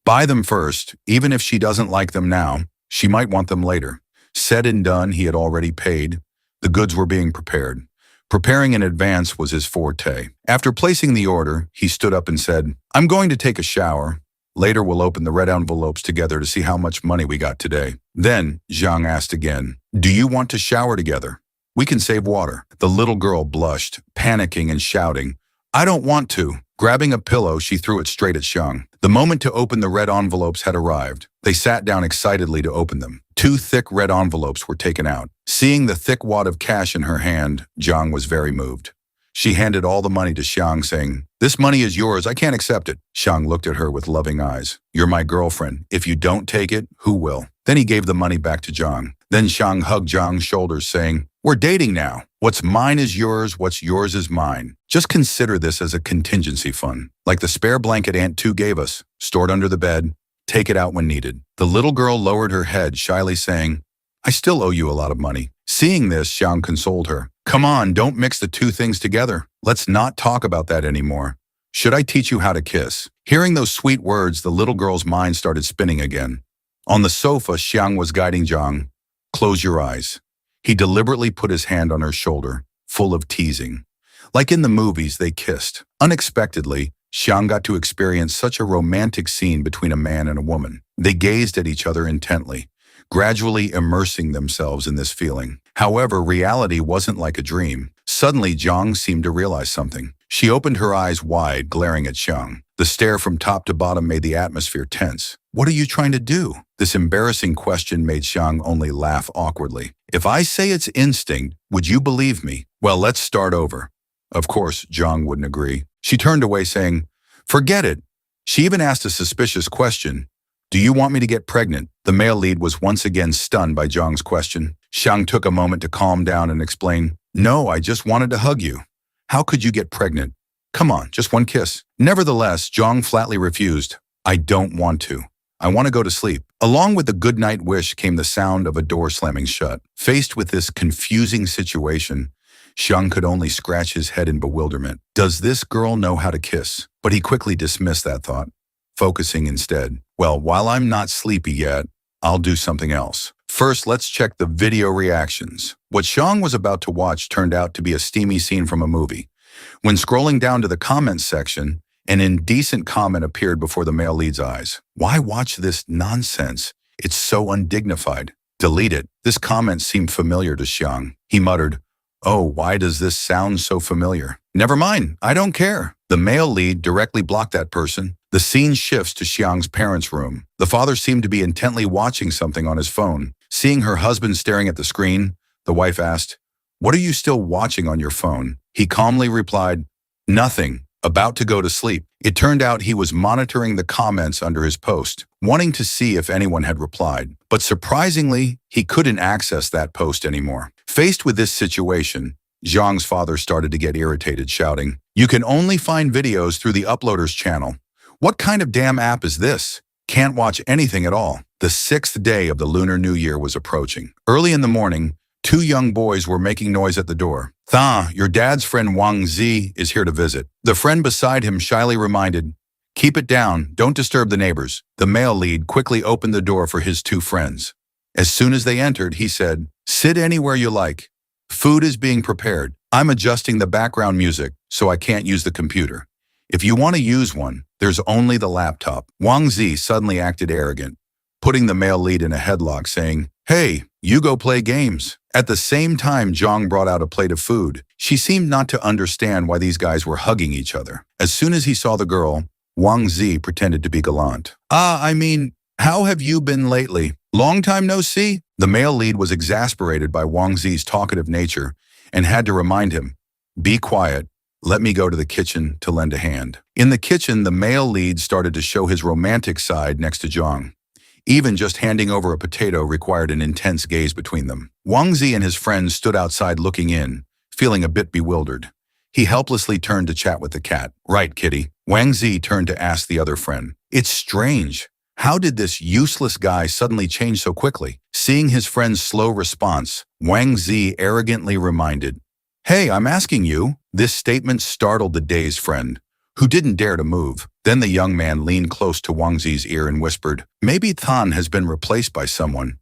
Buy them first, even if she doesn't like them now, she might want them later. Said and done, he had already paid. The goods were being prepared. Preparing in advance was his forte. After placing the order, he stood up and said, I'm going to take a shower. Later we'll open the red envelopes together to see how much money we got today. Then, Zhang asked again, do you want to shower together? We can save water. The little girl blushed, panicking and shouting, I don't want to. Grabbing a pillow, she threw it straight at Zhang. The moment to open the red envelopes had arrived. They sat down excitedly to open them. 2 thick red envelopes were taken out. Seeing the thick wad of cash in her hand, Zhang was very moved. She handed all the money to Xiang, saying, this money is yours, I can't accept it. Xiang looked at her with loving eyes. You're my girlfriend. If you don't take it, who will? Then he gave the money back to Zhang. Then Xiang hugged Zhang's shoulders, saying, we're dating now. What's mine is yours, what's yours is mine. Just consider this as a contingency fund, like the spare blanket Aunt 2 gave us, stored under the bed. Take it out when needed. The little girl lowered her head, shyly saying, I still owe you a lot of money. Seeing this, Xiang consoled her. Come on, don't mix the 2 things together. Let's not talk about that anymore. Should I teach you how to kiss? Hearing those sweet words, the little girl's mind started spinning again. On the sofa, Xiang was guiding Zhang. Close your eyes. He deliberately put his hand on her shoulder, full of teasing. Like in the movies, they kissed. Unexpectedly, Xiang got to experience such a romantic scene between a man and a woman. They gazed at each other intently, gradually immersing themselves in this feeling. However, reality wasn't like a dream. Suddenly, Zhang seemed to realize something. She opened her eyes wide, glaring at Xiang. The stare from top to bottom made the atmosphere tense. What are you trying to do? This embarrassing question made Xiang only laugh awkwardly. If I say it's instinct, would you believe me? Well, let's start over. Of course, Zhang wouldn't agree. She turned away saying, forget it. She even asked a suspicious question. Do you want me to get pregnant? The male lead was once again stunned by Zhang's question. Xiang took a moment to calm down and explain, no, I just wanted to hug you. How could you get pregnant? Come on, just one kiss. Nevertheless, Zhang flatly refused. I don't want to. I want to go to sleep. Along with the goodnight wish came the sound of a door slamming shut. Faced with this confusing situation, Xiang could only scratch his head in bewilderment. Does this girl know how to kiss? But he quickly dismissed that thought, focusing instead. Well, while I'm not sleepy yet, I'll do something else. First, let's check the video reactions. What Xiang was about to watch turned out to be a steamy scene from a movie. When scrolling down to the comments section, an indecent comment appeared before the male lead's eyes. Why watch this nonsense? It's so undignified. Delete it. This comment seemed familiar to Xiang. He muttered, oh, why does this sound so familiar? Never mind, I don't care. The male lead directly blocked that person. The scene shifts to Xiang's parents' room. The father seemed to be intently watching something on his phone. Seeing her husband staring at the screen, the wife asked, what are you still watching on your phone? He calmly replied, nothing, about to go to sleep. It turned out he was monitoring the comments under his post, wanting to see if anyone had replied. But surprisingly, he couldn't access that post anymore. Faced with this situation, Zhang's father started to get irritated, shouting, you can only find videos through the uploader's channel. What kind of damn app is this? Can't watch anything at all. The 6th day of the Lunar New Year was approaching. Early in the morning, 2 young boys were making noise at the door. Tha, your dad's friend Wang Zi is here to visit. The friend beside him shyly reminded, keep it down, don't disturb the neighbors. The male lead quickly opened the door for his 2 friends. As soon as they entered, he said, sit anywhere you like. Food is being prepared. I'm adjusting the background music, so I can't use the computer. If you want to use one, there's only the laptop. Wang Zi suddenly acted arrogant, putting the male lead in a headlock, saying, hey, you go play games. At the same time, Zhang brought out a plate of food. She seemed not to understand why these guys were hugging each other. As soon as he saw the girl, Wang Zi pretended to be gallant. How have you been lately? Long time no see? The male lead was exasperated by Wang Zi's talkative nature and had to remind him, be quiet, Let me go to the kitchen to lend a hand. In the kitchen, the male lead started to show his romantic side next to Zhang. Even just handing over a potato required an intense gaze between them. Wang Zi and his friends stood outside looking in, feeling a bit bewildered. He helplessly turned to chat with the cat. Right, kitty. Wang Zi turned to ask the other friend. It's strange. How did this useless guy suddenly change so quickly? Seeing his friend's slow response, Wang Zi arrogantly reminded, Hey, I'm asking you. This statement startled the dazed friend, who didn't dare to move. Then the young man leaned close to Wang Zi's ear and whispered, Maybe Tan has been replaced by someone.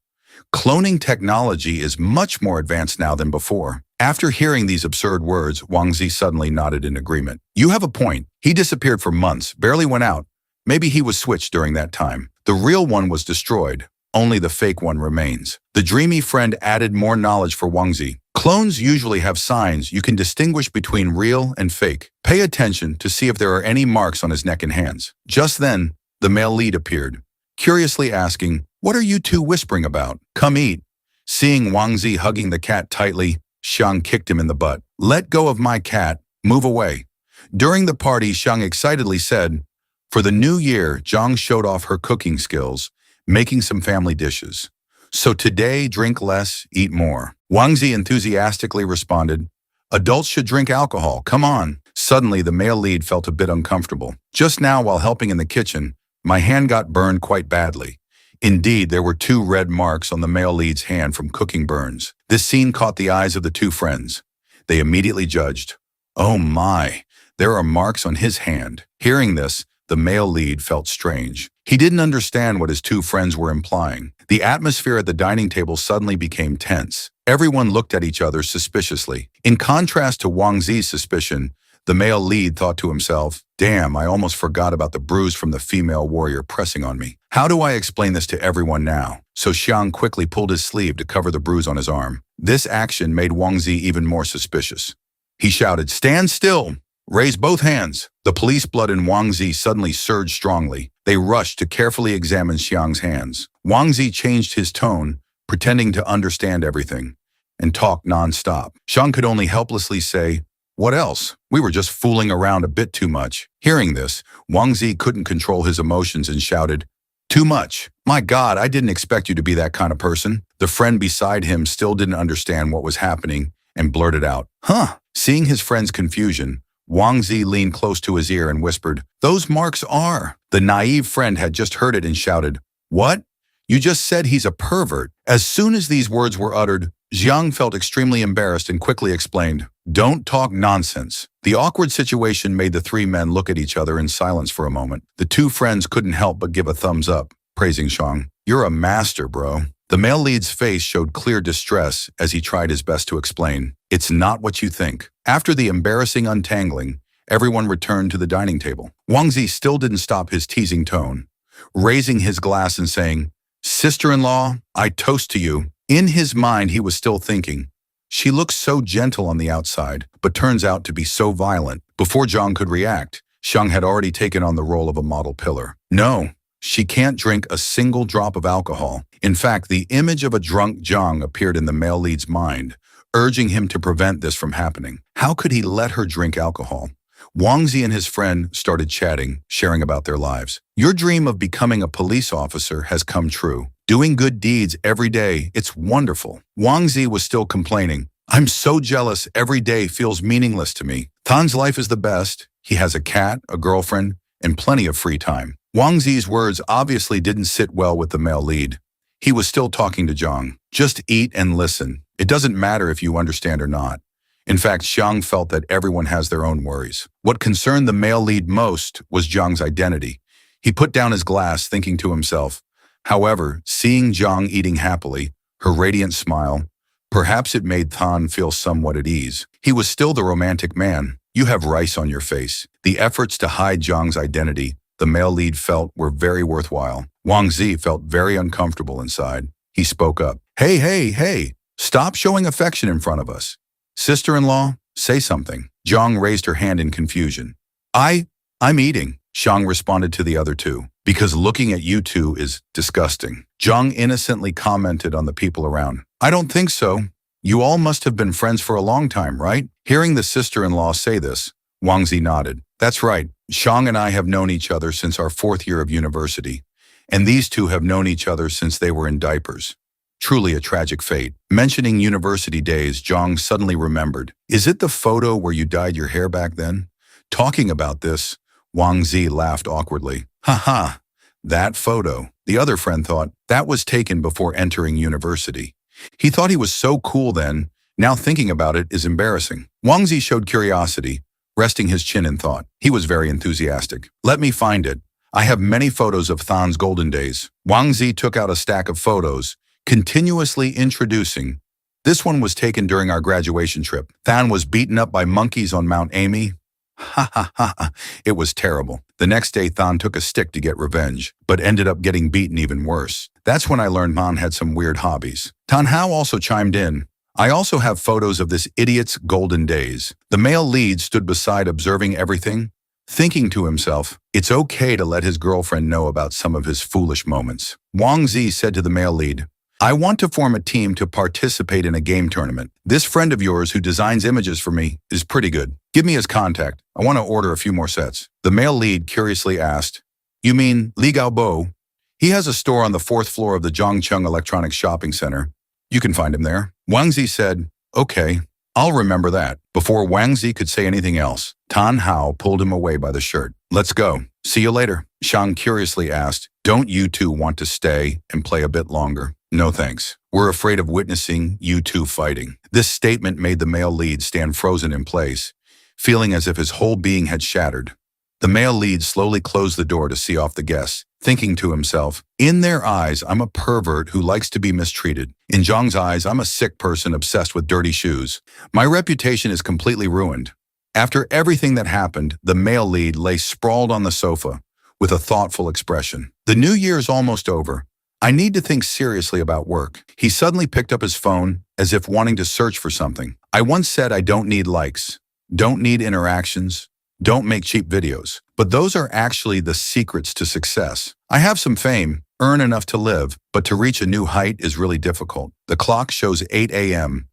Cloning technology is much more advanced now than before. After hearing these absurd words, Wang Zi suddenly nodded in agreement. You have a point. He disappeared for months, barely went out. Maybe he was switched during that time. The real one was destroyed. Only the fake one remains. The dreamy friend added more knowledge for Wang Zi. Clones usually have signs you can distinguish between real and fake. Pay attention to see if there are any marks on his neck and hands. Just then, the male lead appeared, curiously asking, What are you two whispering about? Come eat. Seeing Wang Zi hugging the cat tightly, Xiang kicked him in the butt. Let go of my cat. Move away. During the party, Xiang excitedly said, For the new year, Zhang showed off her cooking skills, making some family dishes. So today, drink less, eat more. Wang Zi enthusiastically responded, Adults should drink alcohol, come on. Suddenly, the male lead felt a bit uncomfortable. Just now, while helping in the kitchen, my hand got burned quite badly. Indeed, there were 2 red marks on the male lead's hand from cooking burns. This scene caught the eyes of the 2 friends. They immediately judged. Oh my, there are marks on his hand. Hearing this, the male lead felt strange. He didn't understand what his 2 friends were implying. The atmosphere at the dining table suddenly became tense. Everyone looked at each other suspiciously. In contrast to Wang Zi's suspicion, the male lead thought to himself, Damn, I almost forgot about the bruise from the female warrior pressing on me. How do I explain this to everyone now? So Xiang quickly pulled his sleeve to cover the bruise on his arm. This action made Wang Zi even more suspicious. He shouted, Stand still! Raise both hands. The police blood in Wang Zi suddenly surged strongly. They rushed to carefully examine Xiang's hands. Wang Zi changed his tone, pretending to understand everything, and talked non-stop. Xiang could only helplessly say, What else? We were just fooling around a bit too much. Hearing this, Wang Zi couldn't control his emotions and shouted, Too much. My God, I didn't expect you to be that kind of person. The friend beside him still didn't understand what was happening and blurted out, Huh? Seeing his friend's confusion, Wang Zi leaned close to his ear and whispered, Those marks are. The naive friend had just heard it and shouted, What? You just said he's a pervert. As soon as these words were uttered, Xiang felt extremely embarrassed and quickly explained, Don't talk nonsense. The awkward situation made the 3 men look at each other in silence for a moment. The 2 friends couldn't help but give a thumbs up, praising Xiang. You're a master, bro. The male lead's face showed clear distress as he tried his best to explain. It's not what you think. After the embarrassing untangling, everyone returned to the dining table. Wang Zi still didn't stop his teasing tone, raising his glass and saying, Sister-in-law, I toast to you. In his mind, he was still thinking, She looks so gentle on the outside, but turns out to be so violent. Before Zhang could react, Xiang had already taken on the role of a model pillar. No, she can't drink a single drop of alcohol. In fact, the image of a drunk Zhang appeared in the male lead's mind, urging him to prevent this from happening. How could he let her drink alcohol? Wang Zi and his friend started chatting, sharing about their lives. Your dream of becoming a police officer has come true. Doing good deeds every day, it's wonderful. Wang Zi was still complaining. I'm so jealous, every day feels meaningless to me. Tan's life is the best. He has a cat, a girlfriend, and plenty of free time. Wang Zi's words obviously didn't sit well with the male lead. He was still talking to Zhang. Just eat and listen. It doesn't matter if you understand or not. In fact, Xiang felt that everyone has their own worries. What concerned the male lead most was Zhang's identity. He put down his glass, thinking to himself. However, seeing Zhang eating happily, her radiant smile, perhaps it made Tan feel somewhat at ease. He was still the romantic man. You have rice on your face. The efforts to hide Zhang's identity, the male lead felt, were very worthwhile. Wang Zi felt very uncomfortable inside. He spoke up. Hey, stop showing affection in front of us. Sister-in-law, say something. Zhang raised her hand in confusion. I'm eating, Xiang responded to the other 2, because looking at you 2 is disgusting. Zhang innocently commented on the people around. I don't think so. You all must have been friends for a long time, right? Hearing the sister-in-law say this, Wang Zi nodded. That's right. Xiang and I have known each other since our 4th year of university, and these two have known each other since they were in diapers. Truly a tragic fate. Mentioning university days, Zhang suddenly remembered. Is it the photo where you dyed your hair back then? Talking about this, Wang Zi laughed awkwardly. Ha ha, that photo. The other friend thought that was taken before entering university. He thought he was so cool then. Now thinking about it is embarrassing. Wang Zi showed curiosity, resting his chin in thought. He was very enthusiastic. Let me find it. I have many photos of Than's golden days. Wang Zi took out a stack of photos, continuously introducing. This one was taken during our graduation trip. Than was beaten up by monkeys on Mount Amy. Ha ha ha ha. It was terrible. The next day, Than took a stick to get revenge, but ended up getting beaten even worse. That's when I learned Man had some weird hobbies. Tan Hao also chimed in. I also have photos of this idiot's golden days. The male lead stood beside observing everything, thinking to himself, it's okay to let his girlfriend know about some of his foolish moments. Wang Zi said to the male lead, I want to form a team to participate in a game tournament. This friend of yours who designs images for me is pretty good. Give me his contact. I want to order a few more sets. The male lead curiously asked, You mean Li Gaobo? He has a store on the 4th floor of the Zhongcheng Electronics Shopping Center. You can find him there. Wang Zi said, Okay, I'll remember that. Before Wang Zi could say anything else, Tan Hao pulled him away by the shirt. Let's go. See you later. Xiang curiously asked, Don't you two want to stay and play a bit longer? No thanks. We're afraid of witnessing you two fighting. This statement made the male lead stand frozen in place, feeling as if his whole being had shattered. The male lead slowly closed the door to see off the guests, thinking to himself, in their eyes, I'm a pervert who likes to be mistreated. In Zhang's eyes, I'm a sick person obsessed with dirty shoes. My reputation is completely ruined. After everything that happened, the male lead lay sprawled on the sofa with a thoughtful expression. The new year is almost over. I need to think seriously about work. He suddenly picked up his phone as if wanting to search for something. I once said I don't need likes, don't need interactions, don't make cheap videos. But those are actually the secrets to success. I have some fame, earn enough to live, but to reach a new height is really difficult. The clock shows 8 a.m.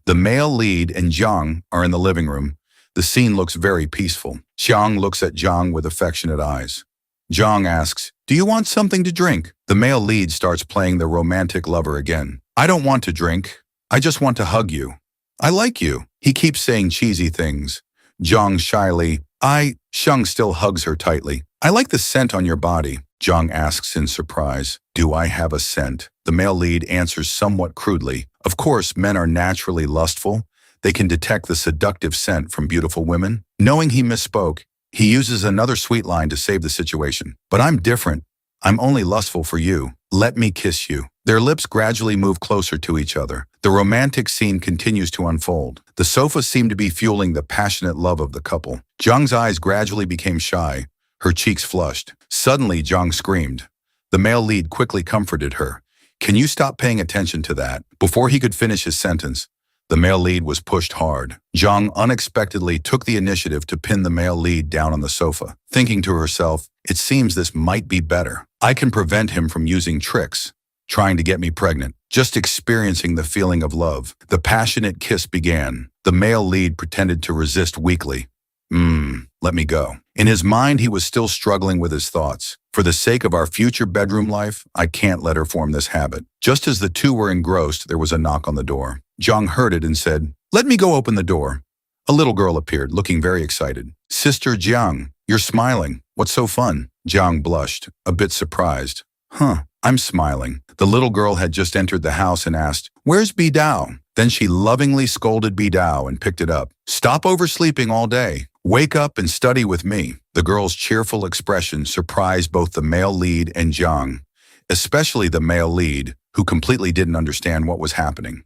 The male lead and Zhang are in the living room. The scene looks very peaceful. Xiang looks at Zhang with affectionate eyes. Zhang asks, Do you want something to drink? The male lead starts playing the romantic lover again. I don't want to drink. I just want to hug you. I like you. He keeps saying cheesy things. Zhang shyly, Xiang still hugs her tightly. I like the scent on your body. Zhang asks in surprise, Do I have a scent? The male lead answers somewhat crudely. Of course, men are naturally lustful. They can detect the seductive scent from beautiful women. Knowing he misspoke, he uses another sweet line to save the situation. But I'm different. I'm only lustful for you. Let me kiss you. Their lips gradually move closer to each other. The romantic scene continues to unfold. The sofa seemed to be fueling the passionate love of the couple. Zhang's eyes gradually became shy. Her cheeks flushed. Suddenly, Zhang screamed. The male lead quickly comforted her. Can you stop paying attention to that? Before he could finish his sentence, the male lead was pushed hard. Zhang unexpectedly took the initiative to pin the male lead down on the sofa, thinking to herself, it seems this might be better. I can prevent him from using tricks, trying to get me pregnant. Just experiencing the feeling of love. The passionate kiss began. The male lead pretended to resist weakly. Let me go. In his mind, he was still struggling with his thoughts. For the sake of our future bedroom life, I can't let her form this habit. Just as the two were engrossed, there was a knock on the door. Zhang heard it and said, Let me go open the door. A little girl appeared, looking very excited. Sister Jiang, you're smiling. What's so fun? Jiang blushed, a bit surprised. I'm smiling. The little girl had just entered the house and asked, Where's Bidao? Then she lovingly scolded Bidao and picked it up. Stop oversleeping all day. Wake up and study with me. The girl's cheerful expression surprised both the male lead and Zhang, especially the male lead, who completely didn't understand what was happening.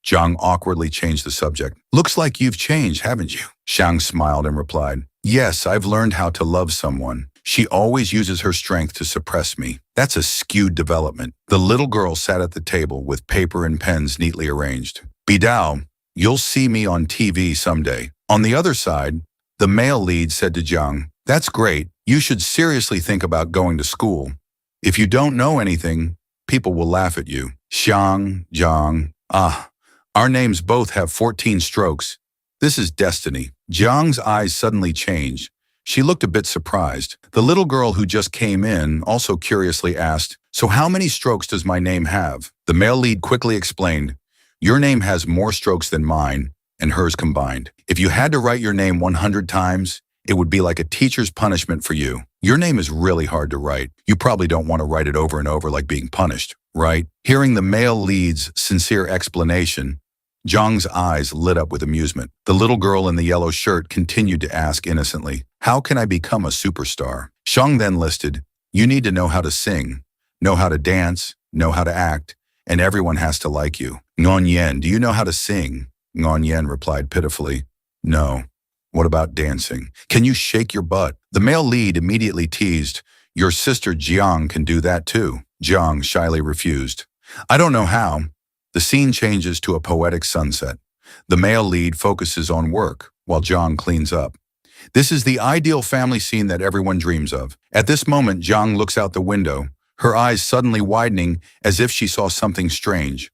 Zhang awkwardly changed the subject. Looks like you've changed, haven't you? Xiang smiled and replied, Yes, I've learned how to love someone. She always uses her strength to suppress me. That's a skewed development. The little girl sat at the table with paper and pens neatly arranged. Bidao, you'll see me on TV someday. On the other side, the male lead said to Zhang, That's great. You should seriously think about going to school. If you don't know anything, people will laugh at you. Zhang, our names both have 14 strokes. This is destiny. Jiang's eyes suddenly changed. She looked a bit surprised. The little girl who just came in also curiously asked, "So how many strokes does my name have?" The male lead quickly explained, "Your name has more strokes than mine and hers combined. If you had to write your name 100 times, it would be like a teacher's punishment for you. Your name is really hard to write. You probably don't want to write it over and over like being punished, right?" Hearing the male lead's sincere explanation, Zhang's eyes lit up with amusement. The little girl in the yellow shirt continued to ask innocently, "How can I become a superstar?" Zhang then listed, "You need to know how to sing, know how to dance, know how to act, and everyone has to like you." Ngon Yen, "Do you know how to sing?" Ngon Yen replied pitifully, "No." "What about dancing? Can you shake your butt?" The male lead immediately teased, "Your sister Jiang can do that too." Jiang shyly refused, "I don't know how." The scene changes to a poetic sunset. The male lead focuses on work, while Jiang cleans up. This is the ideal family scene that everyone dreams of. At this moment, Jiang looks out the window, her eyes suddenly widening as if she saw something strange.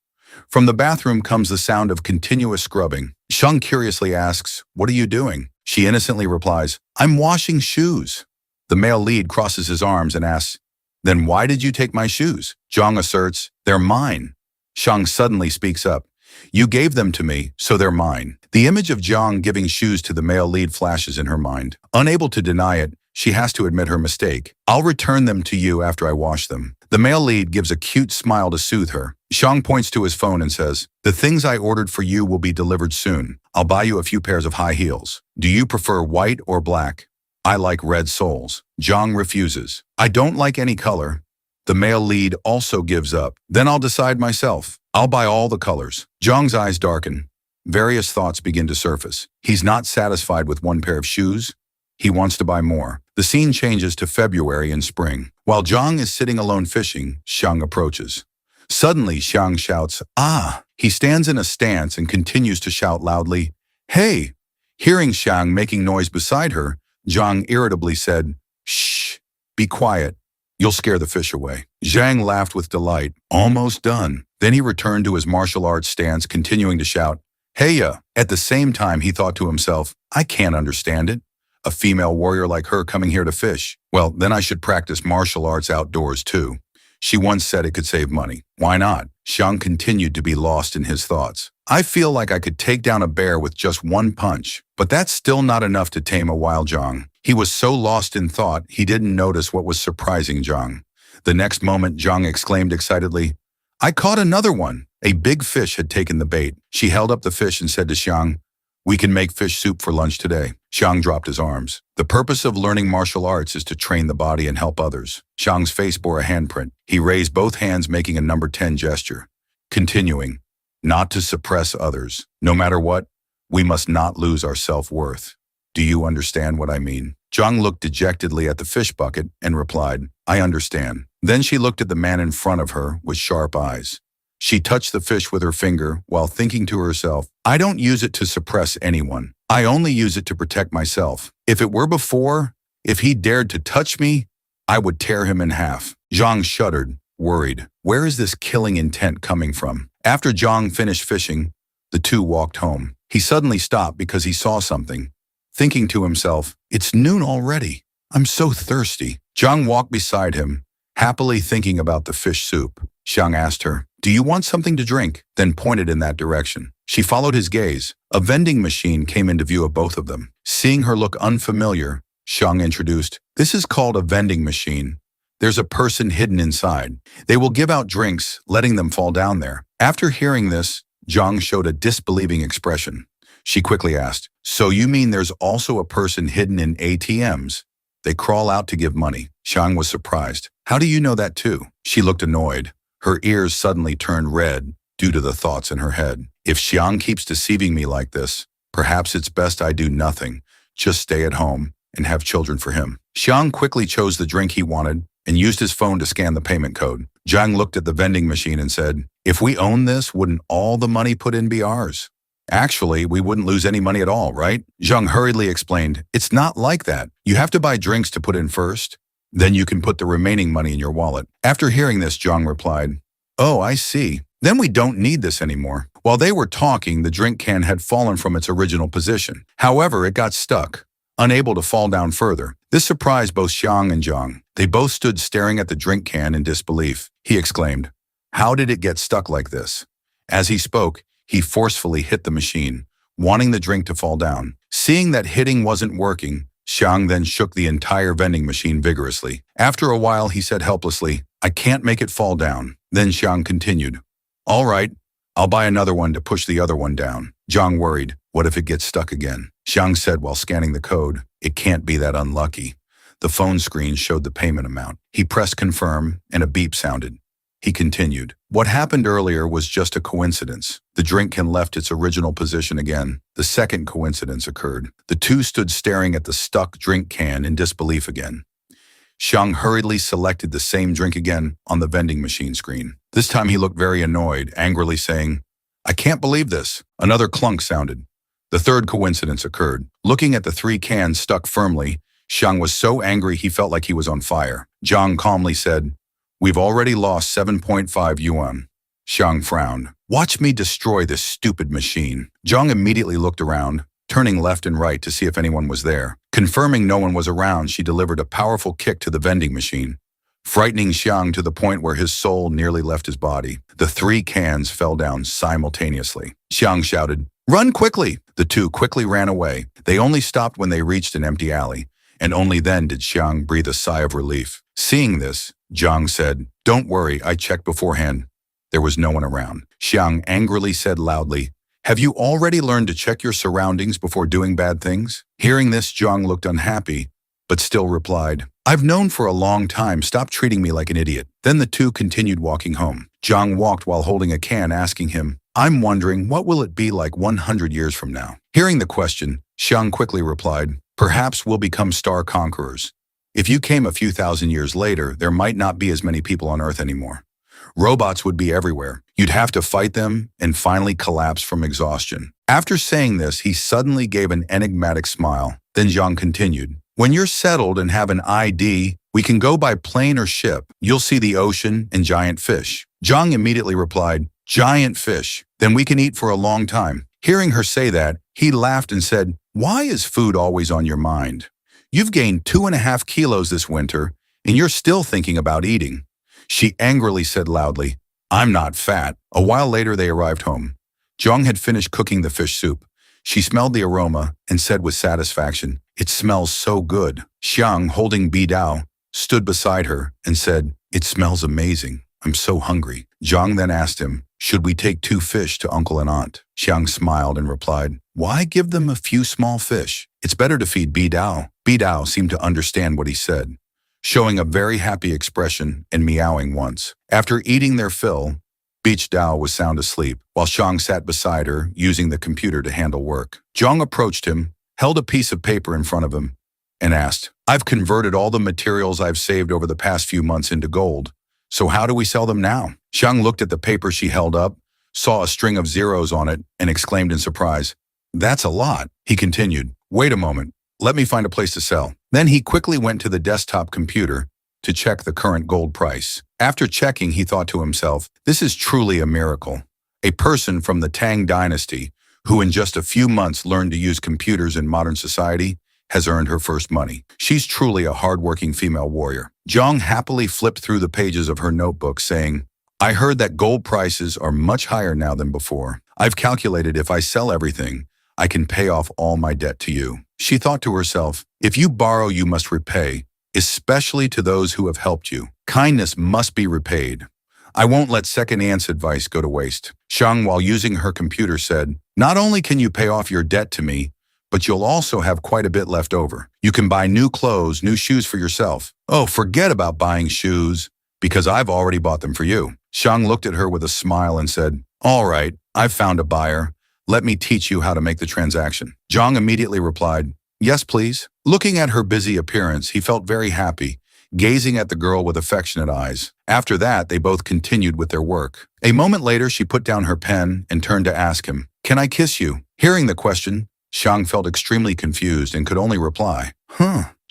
From the bathroom comes the sound of continuous scrubbing. Jiang curiously asks, "What are you doing?" She innocently replies, "I'm washing shoes." The male lead crosses his arms and asks, "Then why did you take my shoes?" Jiang asserts, "They're mine." Jiang suddenly speaks up, "You gave them to me, so they're mine." The image of Jiang giving shoes to the male lead flashes in her mind. Unable to deny it, she has to admit her mistake. "I'll return them to you after I wash them." The male lead gives a cute smile to soothe her. Jiang points to his phone and says, "The things I ordered for you will be delivered soon. I'll buy you a few pairs of high heels. Do you prefer white or black?" "I like red soles." Jiang refuses. "I don't like any color." The male lead also gives up. "Then I'll decide myself. I'll buy all the colors." Jiang's eyes darken. Various thoughts begin to surface. He's not satisfied with one pair of shoes. He wants to buy more. The scene changes to February and spring. While Jiang is sitting alone fishing, Xiang approaches. Suddenly, Xiang shouts, "Ah!" He stands in a stance and continues to shout loudly, "Hey!" Hearing Xiang making noise beside her, Jiang irritably said, "Shh, be quiet. You'll scare the fish away." Zhang laughed with delight. "Almost done." Then he returned to his martial arts stance, continuing to shout, "Heya!" At the same time, he thought to himself, "I can't understand it. A female warrior like her coming here to fish. Well, then I should practice martial arts outdoors too. She once said it could save money. Why not?" Xiang continued to be lost in his thoughts. "I feel like I could take down a bear with just one punch, but that's still not enough to tame a wild Jiang." He was so lost in thought, he didn't notice what was surprising Jiang. The next moment, Jiang exclaimed excitedly, "I caught another one!" A big fish had taken the bait. She held up the fish and said to Xiang, "We can make fish soup for lunch today." Xiang dropped his arms. The purpose of learning martial arts is to train the body and help others. Xiang's face bore a handprint. He raised both hands, making a number 10 gesture. Continuing, "Not to suppress others. No matter what, we must not lose our self-worth. Do you understand what I mean?" Jiang looked dejectedly at the fish bucket and replied, "I understand." Then she looked at the man in front of her with sharp eyes. She touched the fish with her finger while thinking to herself, "I don't use it to suppress anyone. I only use it to protect myself. If it were before, if he dared to touch me, I would tear him in half." Jiang shuddered, worried. Where is this killing intent coming from? After Jiang finished fishing, the two walked home. He suddenly stopped because he saw something. Thinking to himself, "It's noon already. I'm so thirsty." Jiang walked beside him, happily thinking about the fish soup. Xiang asked her, "Do you want something to drink?" Then pointed in that direction. She followed his gaze. A vending machine came into view of both of them. Seeing her look unfamiliar, Xiang introduced, "This is called a vending machine. There's a person hidden inside. They will give out drinks, letting them fall down there." After hearing this, Jiang showed a disbelieving expression. She quickly asked, "So you mean there's also a person hidden in ATMs? They crawl out to give money." Xiang was surprised. "How do you know that too?" She looked annoyed. Her ears suddenly turned red due to the thoughts in her head. If Xiang keeps deceiving me like this, perhaps it's best I do nothing, just stay at home and have children for him. Xiang quickly chose the drink he wanted and used his phone to scan the payment code. Jiang looked at the vending machine and said, "If we own this, wouldn't all the money put in be ours? Actually, we wouldn't lose any money at all, right?" Jiang hurriedly explained, "It's not like that. You have to buy drinks to put in first. Then you can put the remaining money in your wallet." After hearing this, Jiang replied, "Oh, I see. Then we don't need this anymore. While they were talking, the drink can had fallen from its original position. However, it got stuck, unable to fall down further. This surprised both Xiang and Zhang. They both stood staring at the drink can in disbelief. He exclaimed, "How did it get stuck like this?" As he spoke, he forcefully hit the machine, wanting the drink to fall down. Seeing that hitting wasn't working, Xiang then shook the entire vending machine vigorously. After a while, he said helplessly, "I can't make it fall down." Then Xiang continued, "All right, I'll buy another one to push the other one down." Zhang worried, "What if it gets stuck again?" Xiang said while scanning the code, "It can't be that unlucky." The phone screen showed the payment amount. He pressed confirm and a beep sounded. He continued, "What happened earlier was just a coincidence. The drink can left its original position again." The second coincidence occurred. The two stood staring at the stuck drink can in disbelief again. Xiang hurriedly selected the same drink again on the vending machine screen. This time he looked very annoyed, angrily saying, "I can't believe this." Another clunk sounded. The third coincidence occurred. Looking at the three cans stuck firmly, Xiang was so angry he felt like he was on fire. Zhang calmly said, "We've already lost 7.5 yuan." Xiang frowned. "Watch me destroy this stupid machine." Zhang immediately looked around, turning left and right to see if anyone was there. Confirming no one was around, she delivered a powerful kick to the vending machine, frightening Xiang to the point where his soul nearly left his body. The three cans fell down simultaneously. Xiang shouted, "Run quickly!" The two quickly ran away. They only stopped when they reached an empty alley, and only then did Xiang breathe a sigh of relief. Seeing this, Zhang said, "Don't worry, I checked beforehand. There was no one around." Xiang angrily said loudly, "Have you already learned to check your surroundings before doing bad things?" Hearing this, Zhang looked unhappy, but still replied, "I've known for a long time, stop treating me like an idiot." Then the two continued walking home. Zhang walked while holding a can, asking him, "I'm wondering, what will it be like 100 years from now?" Hearing the question, Xiang quickly replied, "Perhaps we'll become star conquerors. If you came a few thousand years later, there might not be as many people on Earth anymore. Robots would be everywhere. You'd have to fight them and finally collapse from exhaustion." After saying this, he suddenly gave an enigmatic smile. Then Zhang continued, "When you're settled and have an ID, we can go by plane or ship. You'll see the ocean and giant fish." Zhang immediately replied, "Giant fish. Then we can eat for a long time." Hearing her say that, he laughed and said, "Why is food always on your mind? You've gained 2.5 kilos this winter, and you're still thinking about eating." She angrily said loudly, "I'm not fat." A while later, they arrived home. Zhang had finished cooking the fish soup. She smelled the aroma and said with satisfaction, "It smells so good." Xiang, holding Bidao, stood beside her and said, "It smells amazing. I'm so hungry." Zhang then asked him, "Should we take 2 fish to uncle and aunt?" Xiang smiled and replied, "Why give them a few small fish? It's better to feed Bidao." Bidao seemed to understand what he said, showing a very happy expression and meowing once. After eating their fill, Beach Dao was sound asleep, while Xiang sat beside her, using the computer to handle work. Zhang approached him, held a piece of paper in front of him, and asked, "I've converted all the materials I've saved over the past few months into gold. So how do we sell them now?" Xiang looked at the paper she held up, saw a string of zeros on it, and exclaimed in surprise, "That's a lot." He continued, "Wait a moment. Let me find a place to sell." Then he quickly went to the desktop computer to check the current gold price. After checking, he thought to himself, "This is truly a miracle. A person from the Tang dynasty, who in just a few months learned to use computers in modern society, has earned her first money. She's truly a hardworking female warrior." Zhang happily flipped through the pages of her notebook, saying, "I heard that gold prices are much higher now than before. I've calculated if I sell everything, I can pay off all my debt to you." She thought to herself, "If you borrow, you must repay, especially to those who have helped you. Kindness must be repaid. I won't let second-hand advice go to waste." Xiang, while using her computer, said, "Not only can you pay off your debt to me, but you'll also have quite a bit left over. You can buy new clothes, new shoes for yourself." "Oh, forget about buying shoes, because I've already bought them for you." Xiang looked at her with a smile and said, "All right, I've found a buyer. Let me teach you how to make the transaction." Zhang immediately replied, "Yes, please." Looking at her busy appearance, he felt very happy, gazing at the girl with affectionate eyes. After that, they both continued with their work. A moment later, she put down her pen and turned to ask him, "Can I kiss you?" Hearing the question, Xiang felt extremely confused and could only reply,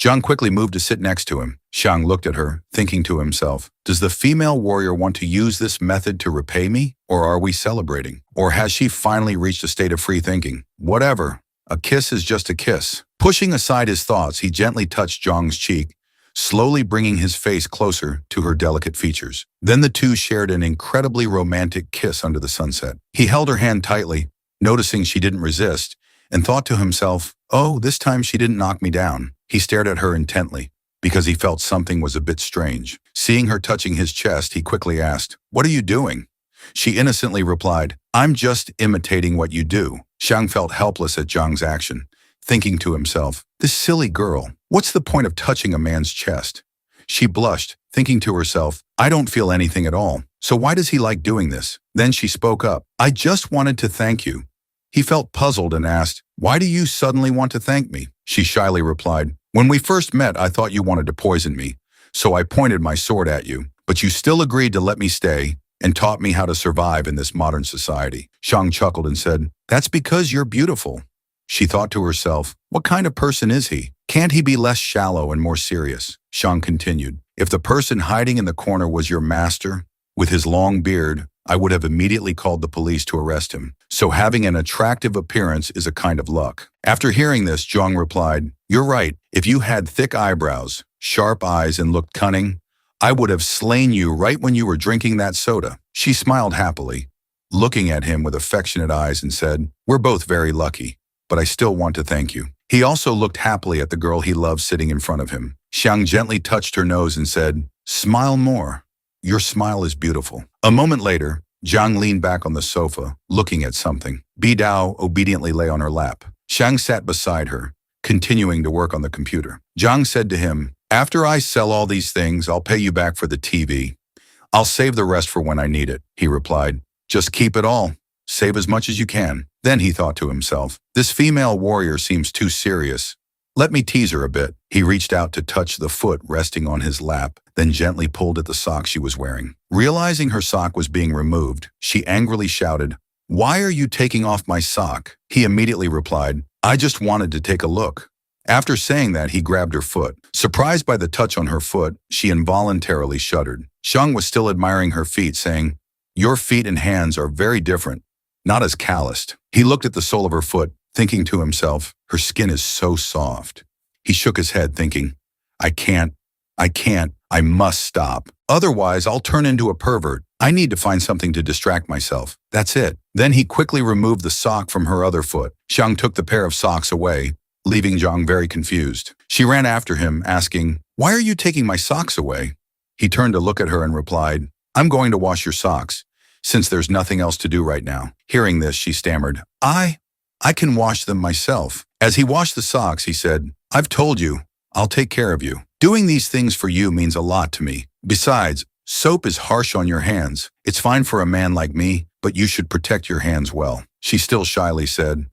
Zhang quickly moved to sit next to him. Xiang looked at her, thinking to himself, does the female warrior want to use this method to repay me? Or are we celebrating? Or has she finally reached a state of free thinking? Whatever. A kiss is just a kiss. Pushing aside his thoughts, he gently touched Zhang's cheek, slowly bringing his face closer to her delicate features. Then the two shared an incredibly romantic kiss under the sunset. He held her hand tightly, noticing she didn't resist, and thought to himself, oh, this time she didn't knock me down. He stared at her intently, because he felt something was a bit strange. Seeing her touching his chest, he quickly asked, what are you doing? She innocently replied, I'm just imitating what you do. Xiang felt helpless at Zhang's action, thinking to himself, this silly girl, what's the point of touching a man's chest? She blushed, thinking to herself, I don't feel anything at all, so why does he like doing this? Then she spoke up, I just wanted to thank you. He felt puzzled and asked, why do you suddenly want to thank me? She shyly replied, when we first met, I thought you wanted to poison me, so I pointed my sword at you, but you still agreed to let me stay and taught me how to survive in this modern society. Xiang chuckled and said, that's because you're beautiful. She thought to herself, what kind of person is he? Can't he be less shallow and more serious? Xiang continued, if the person hiding in the corner was your master, with his long beard, I would have immediately called the police to arrest him. So having an attractive appearance is a kind of luck. After hearing this, Zhang replied, you're right. If you had thick eyebrows, sharp eyes, and looked cunning, I would have slain you right when you were drinking that soda. She smiled happily, looking at him with affectionate eyes and said, we're both very lucky, but I still want to thank you. He also looked happily at the girl he loved sitting in front of him. Xiang gently touched her nose and said, smile more. Your smile is beautiful. A moment later, Zhang leaned back on the sofa, looking at something. Bidao obediently lay on her lap. Xiang sat beside her, continuing to work on the computer. Zhang said to him, after I sell all these things, I'll pay you back for the TV. I'll save the rest for when I need it, he replied. Just keep it all. Save as much as you can. Then he thought to himself, this female warrior seems too serious. Let me tease her a bit. He reached out to touch the foot resting on his lap, then gently pulled at the sock she was wearing. Realizing her sock was being removed, she angrily shouted, why are you taking off my sock? He immediately replied, I just wanted to take a look. After saying that, he grabbed her foot. Surprised by the touch on her foot, she involuntarily shuddered. Xiang was still admiring her feet, saying, your feet and hands are very different, not as calloused. He looked at the sole of her foot, thinking to himself, her skin is so soft. He shook his head, thinking, I must stop. Otherwise, I'll turn into a pervert. I need to find something to distract myself. That's it. Then he quickly removed the sock from her other foot. Xiang took the pair of socks away, leaving Zhang very confused. She ran after him, asking, why are you taking my socks away? He turned to look at her and replied, I'm going to wash your socks, since there's nothing else to do right now. Hearing this, she stammered, I can wash them myself. As he washed the socks, he said, I've told you, I'll take care of you. Doing these things for you means a lot to me. Besides, soap is harsh on your hands. It's fine for a man like me, but you should protect your hands well. She still shyly said,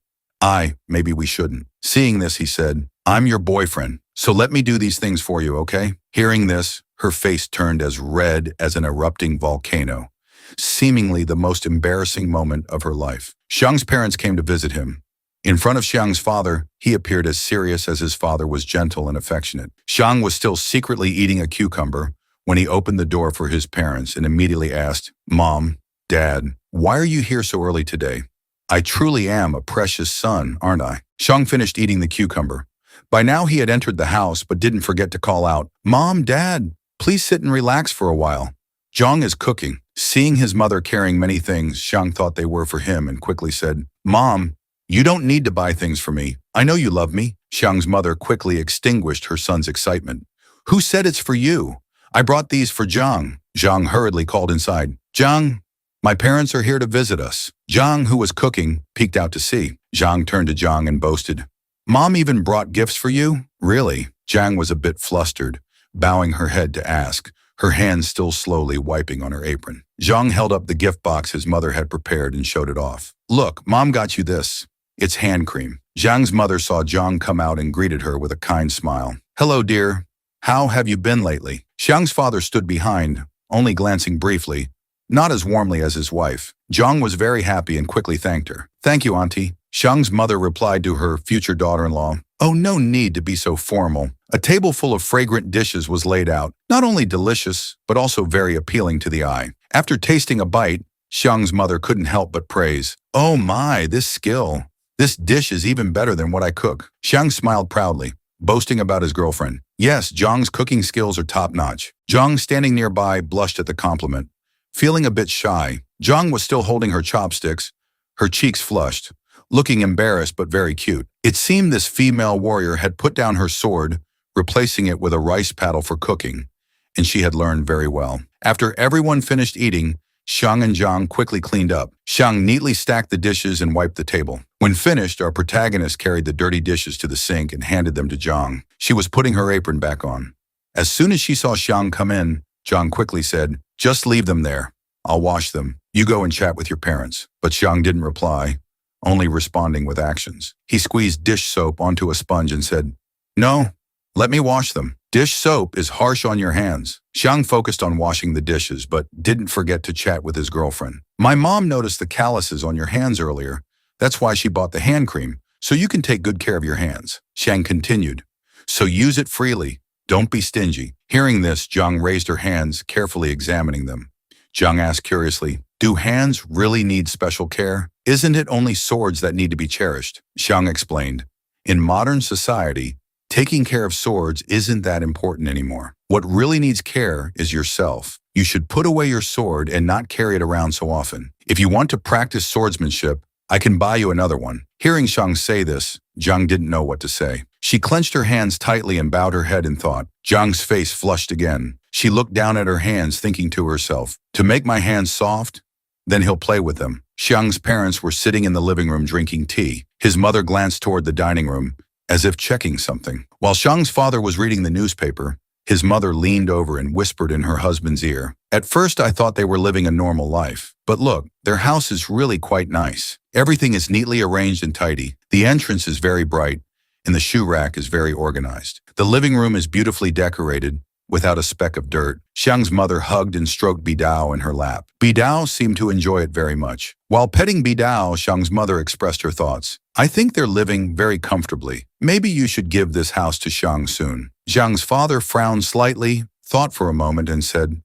maybe we shouldn't. Seeing this, he said, I'm your boyfriend, so let me do these things for you, okay? Hearing this, her face turned as red as an erupting volcano, seemingly the most embarrassing moment of her life. Xiang's parents came to visit him. In front of Xiang's father, he appeared as serious as his father was gentle and affectionate. Xiang was still secretly eating a cucumber when he opened the door for his parents and immediately asked, Mom, Dad, why are you here so early today? I truly am a precious son, aren't I? Xiang finished eating the cucumber. By now he had entered the house but didn't forget to call out, Mom, Dad, please sit and relax for a while. Zhang is cooking. Seeing his mother carrying many things, Xiang thought they were for him and quickly said, Mom, you don't need to buy things for me. I know you love me. Xiang's mother quickly extinguished her son's excitement. Who said it's for you? I brought these for Zhang. Zhang hurriedly called inside. Zhang, my parents are here to visit us. Zhang, who was cooking, peeked out to see. Zhang turned to Zhang and boasted, Mom even brought gifts for you? Really? Zhang was a bit flustered, bowing her head to ask, her hands still slowly wiping on her apron. Zhang held up the gift box his mother had prepared and showed it off. Look, Mom got you this. It's hand cream. Zhang's mother saw Zhang come out and greeted her with a kind smile. Hello, dear. How have you been lately? Xiang's father stood behind, only glancing briefly, not as warmly as his wife. Zhang was very happy and quickly thanked her. Thank you, Auntie. Xiang's mother replied to her future daughter-in-law. Oh, no need to be so formal. A table full of fragrant dishes was laid out, not only delicious, but also very appealing to the eye. After tasting a bite, Xiang's mother couldn't help but praise. Oh my, this skill. This dish is even better than what I cook. Xiang smiled proudly, boasting about his girlfriend. Yes, Zhang's cooking skills are top-notch. Zhang, standing nearby, blushed at the compliment. Feeling a bit shy, Zhang was still holding her chopsticks, her cheeks flushed, looking embarrassed but very cute. It seemed this female warrior had put down her sword, replacing it with a rice paddle for cooking, and she had learned very well. After everyone finished eating, Xiang and Zhang quickly cleaned up. Xiang neatly stacked the dishes and wiped the table. When finished, our protagonist carried the dirty dishes to the sink and handed them to Zhang. She was putting her apron back on. As soon as she saw Xiang come in, Zhang quickly said, "Just leave them there. I'll wash them. You go and chat with your parents." But Xiang didn't reply, only responding with actions. He squeezed dish soap onto a sponge and said, "No, let me wash them. Dish soap is harsh on your hands." Xiang focused on washing the dishes, but didn't forget to chat with his girlfriend. "My mom noticed the calluses on your hands earlier. That's why she bought the hand cream, so you can take good care of your hands." Xiang continued, "So use it freely. Don't be stingy." Hearing this, Zhang raised her hands, carefully examining them. Zhang asked curiously, "Do hands really need special care? Isn't it only swords that need to be cherished?" Xiang explained, "In modern society, taking care of swords isn't that important anymore. What really needs care is yourself. You should put away your sword and not carry it around so often. If you want to practice swordsmanship, I can buy you another one." Hearing Xiang say this, Zhang didn't know what to say. She clenched her hands tightly and bowed her head in thought. Zhang's face flushed again. She looked down at her hands, thinking to herself, "To make my hands soft? Then he'll play with them." Xiang's parents were sitting in the living room drinking tea. His mother glanced toward the dining room, as if checking something. While Xiang's father was reading the newspaper, his mother leaned over and whispered in her husband's ear. "At first I thought they were living a normal life. But look, their house is really quite nice. Everything is neatly arranged and tidy. The entrance is very bright, and the shoe rack is very organized. The living room is beautifully decorated, without a speck of dirt." Xiang's mother hugged and stroked Bidao in her lap. Bidao seemed to enjoy it very much. While petting Bidao, Xiang's mother expressed her thoughts. "I think they're living very comfortably. Maybe you should give this house to Xiang soon." Xiang's father frowned slightly, thought for a moment, and said,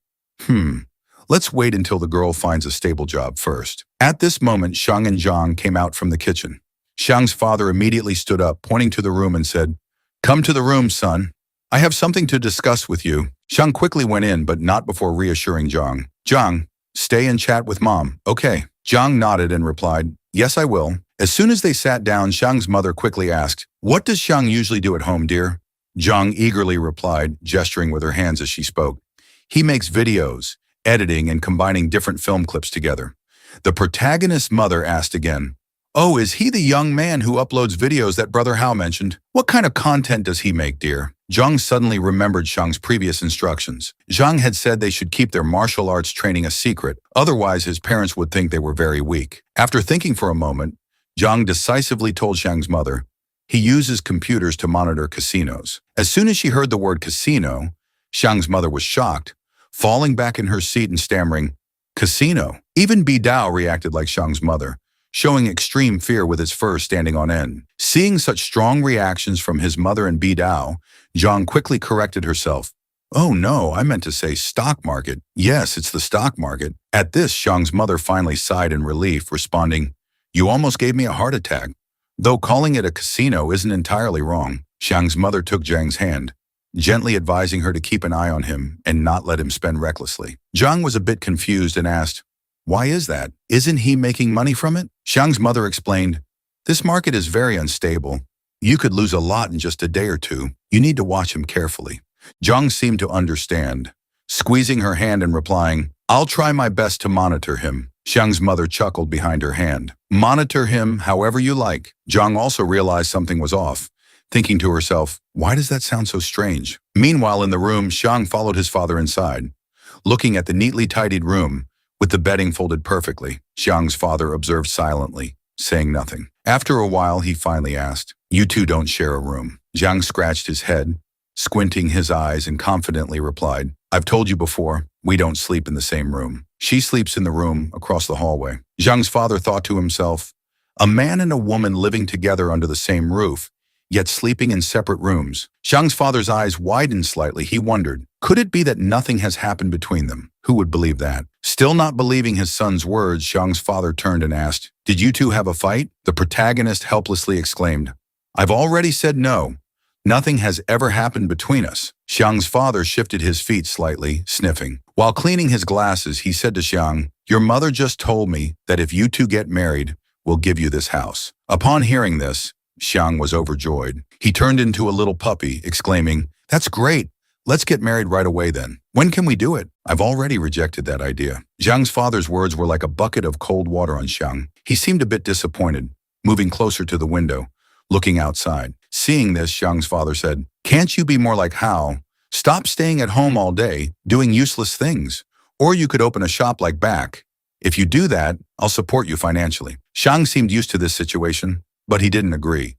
Let's wait until the girl finds a stable job first." At this moment, Xiang and Zhang came out from the kitchen. Xiang's father immediately stood up, pointing to the room and said, "Come to the room, son. I have something to discuss with you." Xiang quickly went in, but not before reassuring Zhang. "Zhang, stay and chat with Mom, okay?" Zhang nodded and replied, "Yes, I will." As soon as they sat down, Xiang's mother quickly asked, "What does Xiang usually do at home, dear?" Zhang eagerly replied, gesturing with her hands as she spoke, "He makes videos, editing and combining different film clips together." The protagonist's mother asked again, "Oh, is he the young man who uploads videos that Brother Hao mentioned? What kind of content does he make, dear?" Zhang suddenly remembered Xiang's previous instructions. Zhang had said they should keep their martial arts training a secret, otherwise his parents would think they were very weak. After thinking for a moment, Zhang decisively told Xiang's mother, "He uses computers to monitor casinos." As soon as she heard the word casino, Xiang's mother was shocked, falling back in her seat and stammering, "Casino." Even Bidao reacted like Xiang's mother, showing extreme fear with his fur standing on end. Seeing such strong reactions from his mother and Bidao, Zhang quickly corrected herself. "Oh no, I meant to say stock market. Yes, it's the stock market." At this, Xiang's mother finally sighed in relief, responding, "You almost gave me a heart attack." Though calling it a casino isn't entirely wrong, Xiang's mother took Zhang's hand, gently advising her to keep an eye on him and not let him spend recklessly. Zhang was a bit confused and asked, "Why is that? Isn't he making money from it?" Xiang's mother explained, "This market is very unstable. You could lose a lot in just a day or two. You need to watch him carefully." Zhang seemed to understand, squeezing her hand and replying, "I'll try my best to monitor him." Xiang's mother chuckled behind her hand. "Monitor him however you like." Zhang also realized something was off, thinking to herself, "Why does that sound so strange?" Meanwhile, in the room, Xiang followed his father inside. Looking at the neatly tidied room, with the bedding folded perfectly, Xiang's father observed silently, saying nothing. After a while, he finally asked, "You two don't share a room?" Zhang scratched his head, squinting his eyes, and confidently replied, "I've told you before, we don't sleep in the same room. She sleeps in the room across the hallway." Zhang's father thought to himself, "A man and a woman living together under the same roof. yet sleeping in separate rooms. Xiang's father's eyes widened slightly. He wondered, could it be that nothing has happened between them? Who would believe that? Still not believing his son's words, Xiang's father turned and asked, "Did you two have a fight?" The protagonist helplessly exclaimed, "I've already said no. Nothing has ever happened between us." Xiang's father shifted his feet slightly, sniffing. While cleaning his glasses, he said to Xiang, "Your mother just told me that if you two get married, we'll give you this house." Upon hearing this, Xiang was overjoyed. He turned into a little puppy, exclaiming, "That's great. Let's get married right away then. When can we do it? I've already rejected that idea." Xiang's father's words were like a bucket of cold water on Xiang. He seemed a bit disappointed, moving closer to the window, looking outside. Seeing this, Xiang's father said, "Can't you be more like Hao? Stop staying at home all day, doing useless things. Or you could open a shop like Back. If you do that, I'll support you financially." Xiang seemed used to this situation, but he didn't agree.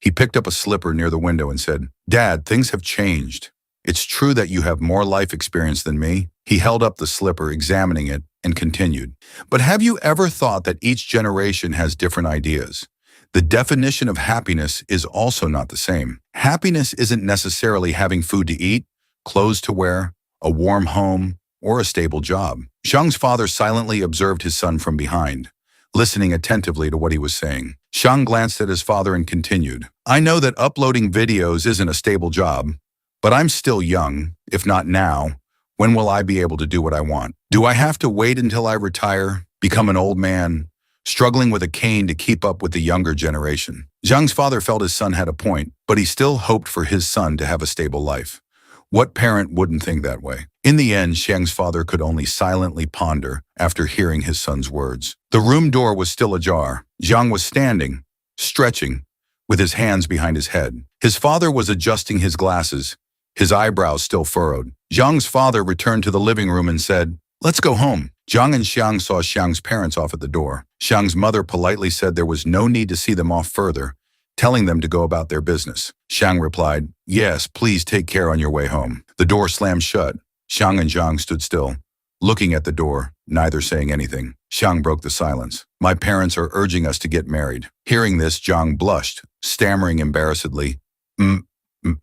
He picked up a slipper near the window and said, "Dad, things have changed. It's true that you have more life experience than me." He held up the slipper, examining it, and continued, "But have you ever thought that each generation has different ideas? The definition of happiness is also not the same. Happiness isn't necessarily having food to eat, clothes to wear, a warm home, or a stable job." Xiang's father silently observed his son from behind, listening attentively to what he was saying. Xiang glanced at his father and continued, "I know that uploading videos isn't a stable job, but I'm still young. If not now, when will I be able to do what I want? Do I have to wait until I retire, become an old man, struggling with a cane to keep up with the younger generation?" Xiang's father felt his son had a point, but he still hoped for his son to have a stable life. What parent wouldn't think that way? In the end, Xiang's father could only silently ponder after hearing his son's words. The room door was still ajar. Xiang was standing, stretching, with his hands behind his head. His father was adjusting his glasses, his eyebrows still furrowed. Xiang's father returned to the living room and said, "Let's go home." Xiang and Xiang saw Xiang's parents off at the door. Xiang's mother politely said there was no need to see them off further, telling them to go about their business. Xiang replied, "Yes, please take care on your way home." The door slammed shut. Xiang and Xiang stood still, looking at the door, neither saying anything. Xiang broke the silence. "My parents are urging us to get married." Hearing this, Xiang blushed, stammering embarrassedly,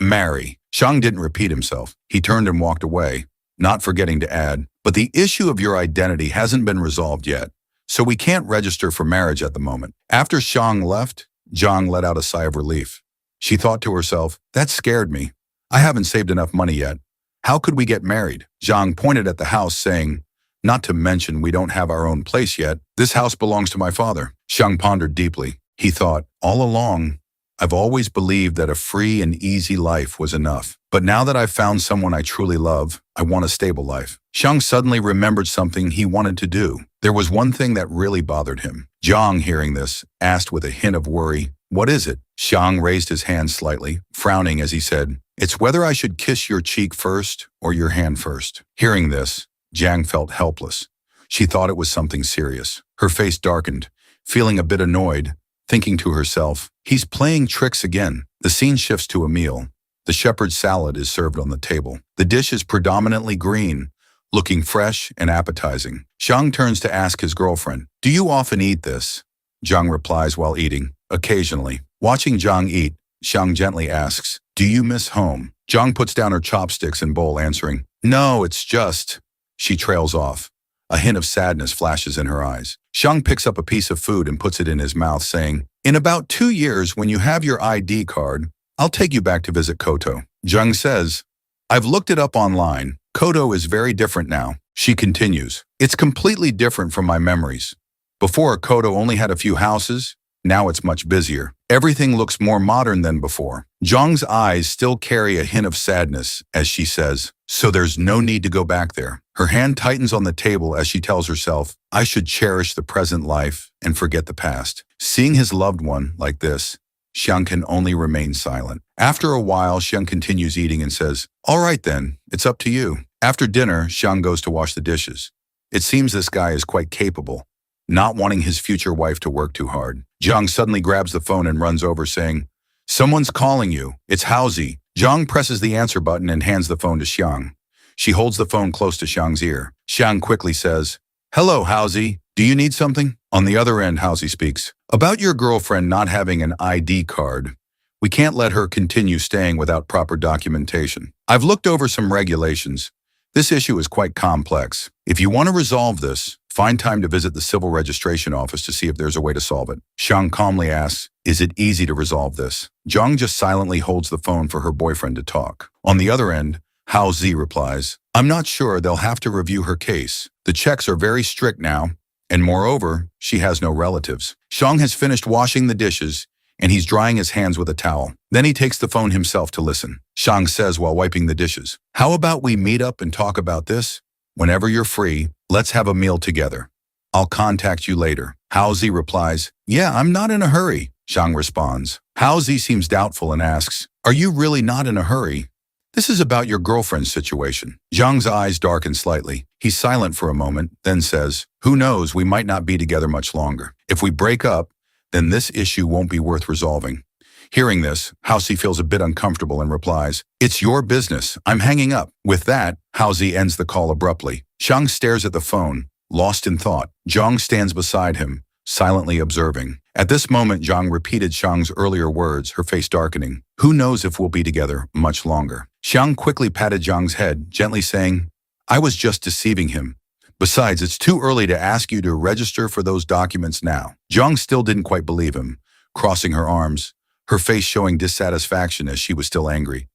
"Marry." Xiang didn't repeat himself. He turned and walked away, not forgetting to add, "But the issue of your identity hasn't been resolved yet, so we can't register for marriage at the moment." After Xiang left, Xiang let out a sigh of relief. She thought to herself, "That scared me. I haven't saved enough money yet. How could we get married?" Xiang pointed at the house, saying, "Not to mention we don't have our own place yet. This house belongs to my father." Xiang pondered deeply. He thought, "All along, I've always believed that a free and easy life was enough. But now that I've found someone I truly love, I want a stable life." Xiang suddenly remembered something he wanted to do. There was one thing that really bothered him. Xiang, hearing this, asked with a hint of worry, "What is it?" Xiang raised his hand slightly, frowning as he said, "It's whether I should kiss your cheek first or your hand first." Hearing this, Xiang felt helpless. She thought it was something serious. Her face darkened, feeling a bit annoyed, thinking to herself, "He's playing tricks again." The scene shifts to a meal. The shepherd's salad is served on the table. The dish is predominantly green, looking fresh and appetizing. Xiang turns to ask his girlfriend, "Do you often eat this?" Xiang replies while eating, "Occasionally." Watching Xiang eat, Xiang gently asks, "Do you miss home?" Xiang puts down her chopsticks and bowl, answering, "No, it's just..." She trails off. A hint of sadness flashes in her eyes. Xiang picks up a piece of food and puts it in his mouth, saying, "In about 2 years, when you have your ID card, I'll take you back to visit Koto." Xiang says, "I've looked it up online. Koto is very different now." She continues, "It's completely different from my memories. Before, Koto only had a few houses. Now it's much busier. Everything looks more modern than before." Xiang's eyes still carry a hint of sadness as she says, "So there's no need to go back there." Her hand tightens on the table as she tells herself, "I should cherish the present life and forget the past." Seeing his loved one like this, Xiang can only remain silent. After a while, Xiang continues eating and says, "All right then, it's up to you." After dinner, Xiang goes to wash the dishes. It seems this guy is quite capable, not wanting his future wife to work too hard. Xiang suddenly grabs the phone and runs over, saying, "Someone's calling you. It's Haozi." Xiang presses the answer button and hands the phone to Xiang. She holds the phone close to Xiang's ear. Xiang quickly says, "Hello, Haozi. Do you need something?" On the other end, Haozi speaks, "About your girlfriend not having an ID card. We can't let her continue staying without proper documentation. I've looked over some regulations. This issue is quite complex. If you want to resolve this, find time to visit the civil registration office to see if there's a way to solve it. Xiang calmly asks, is it easy to resolve this? Zhang just silently holds the phone for her boyfriend to talk. On the other end, Hao Zi replies, I'm not sure, they'll have to review her case. The checks are very strict now, and moreover, she has no relatives. Xiang has finished washing the dishes, and he's drying his hands with a towel. Then he takes the phone himself to listen. Xiang says while wiping the dishes, how about we meet up and talk about this? Whenever you're free, let's have a meal together. I'll contact you later. Hao Zi replies, yeah, I'm not in a hurry. Xiang responds. Hao Zi seems doubtful and asks, are you really not in a hurry? This is about your girlfriend's situation. Zhang's eyes darken slightly. He's silent for a moment, then says, who knows, we might not be together much longer. If we break up, then this issue won't be worth resolving. Hearing this, Hao Zi feels a bit uncomfortable and replies, it's your business. I'm hanging up. With that, Hao Zi ends the call abruptly. Xiang stares at the phone, lost in thought. Zhang stands beside him, silently observing. At this moment, Zhang repeated Xiang's earlier words, her face darkening. Who knows if we'll be together much longer? Xiang quickly patted Zhang's head, gently saying, I was just deceiving him. Besides, it's too early to ask you to register for those documents now. Zhang still didn't quite believe him, crossing her arms, her face showing dissatisfaction as she was still angry.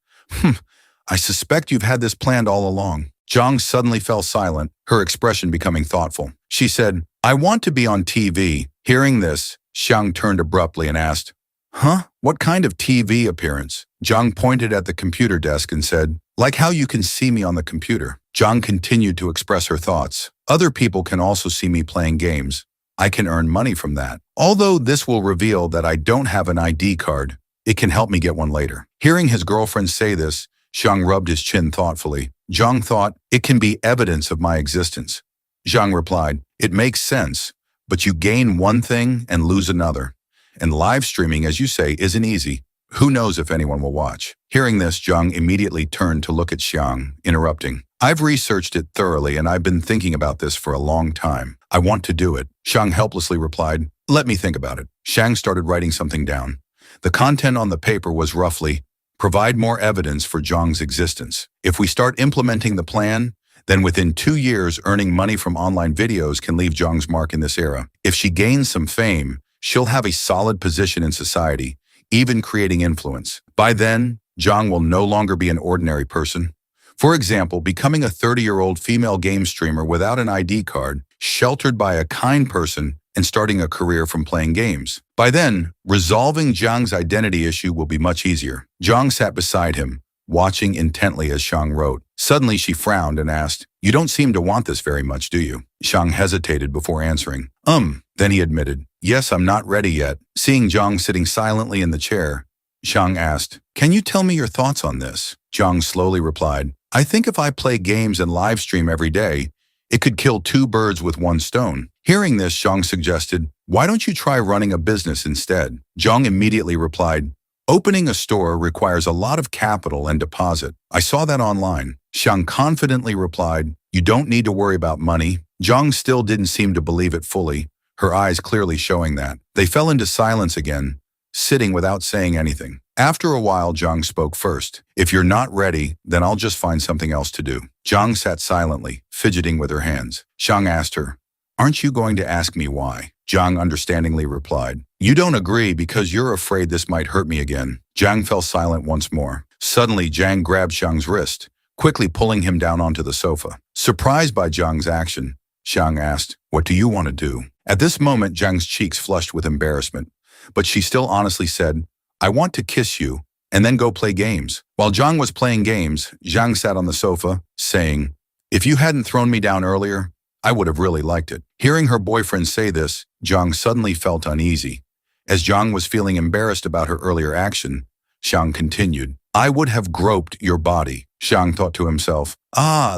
I suspect you've had this planned all along. Zhang suddenly fell silent, her expression becoming thoughtful. She said, I want to be on TV. Hearing this, Xiang turned abruptly and asked, huh? What kind of TV appearance? Zhang pointed at the computer desk and said, like how you can see me on the computer. Zhang continued to express her thoughts. Other people can also see me playing games. I can earn money from that. Although this will reveal that I don't have an ID card, it can help me get one later. Hearing his girlfriend say this, Xiang rubbed his chin thoughtfully. Zhang thought, it can be evidence of my existence. Zhang replied, it makes sense, but you gain one thing and lose another. And live streaming, as you say, isn't easy. Who knows if anyone will watch? Hearing this, Zhang immediately turned to look at Xiang, interrupting. I've researched it thoroughly and I've been thinking about this for a long time. I want to do it. Xiang helplessly replied, let me think about it. Xiang started writing something down. The content on the paper was roughly, provide more evidence for Zhang's existence. If we start implementing the plan, then within 2 years, earning money from online videos can leave Zhang's mark in this era. If she gains some fame, she'll have a solid position in society, even creating influence. By then, Zhang will no longer be an ordinary person. For example, becoming a 30-year-old female game streamer without an ID card, sheltered by a kind person, and starting a career from playing games. By then, resolving Zhang's identity issue will be much easier. Zhang sat beside him, watching intently as Xiang wrote. Suddenly she frowned and asked, you don't seem to want this very much, do you? Xiang hesitated before answering. Then he admitted, yes, I'm not ready yet. Seeing Zhang sitting silently in the chair, Xiang asked, can you tell me your thoughts on this? Zhang slowly replied, I think if I play games and live stream every day, it could kill 2 birds with 1 stone. Hearing this, Xiang suggested, why don't you try running a business instead? Zhang immediately replied, opening a store requires a lot of capital and deposit. I saw that online. Xiang confidently replied, you don't need to worry about money. Zhang still didn't seem to believe it fully, her eyes clearly showing that. They fell into silence again, sitting without saying anything. After a while, Zhang spoke first. If you're not ready, then I'll just find something else to do. Zhang sat silently, fidgeting with her hands. Xiang asked her, aren't you going to ask me why? Zhang understandingly replied, you don't agree because you're afraid this might hurt me again. Zhang fell silent once more. Suddenly, Zhang grabbed Xiang's wrist, quickly pulling him down onto the sofa. Surprised by Zhang's action, Xiang asked, what do you want to do? At this moment, Zhang's cheeks flushed with embarrassment, but she still honestly said, I want to kiss you, and then go play games. While Zhang was playing games, Zhang sat on the sofa, saying, if you hadn't thrown me down earlier, I would have really liked it. Hearing her boyfriend say this, Zhang suddenly felt uneasy. As Zhang was feeling embarrassed about her earlier action, Xiang continued, I would have groped your body. Xiang thought to himself,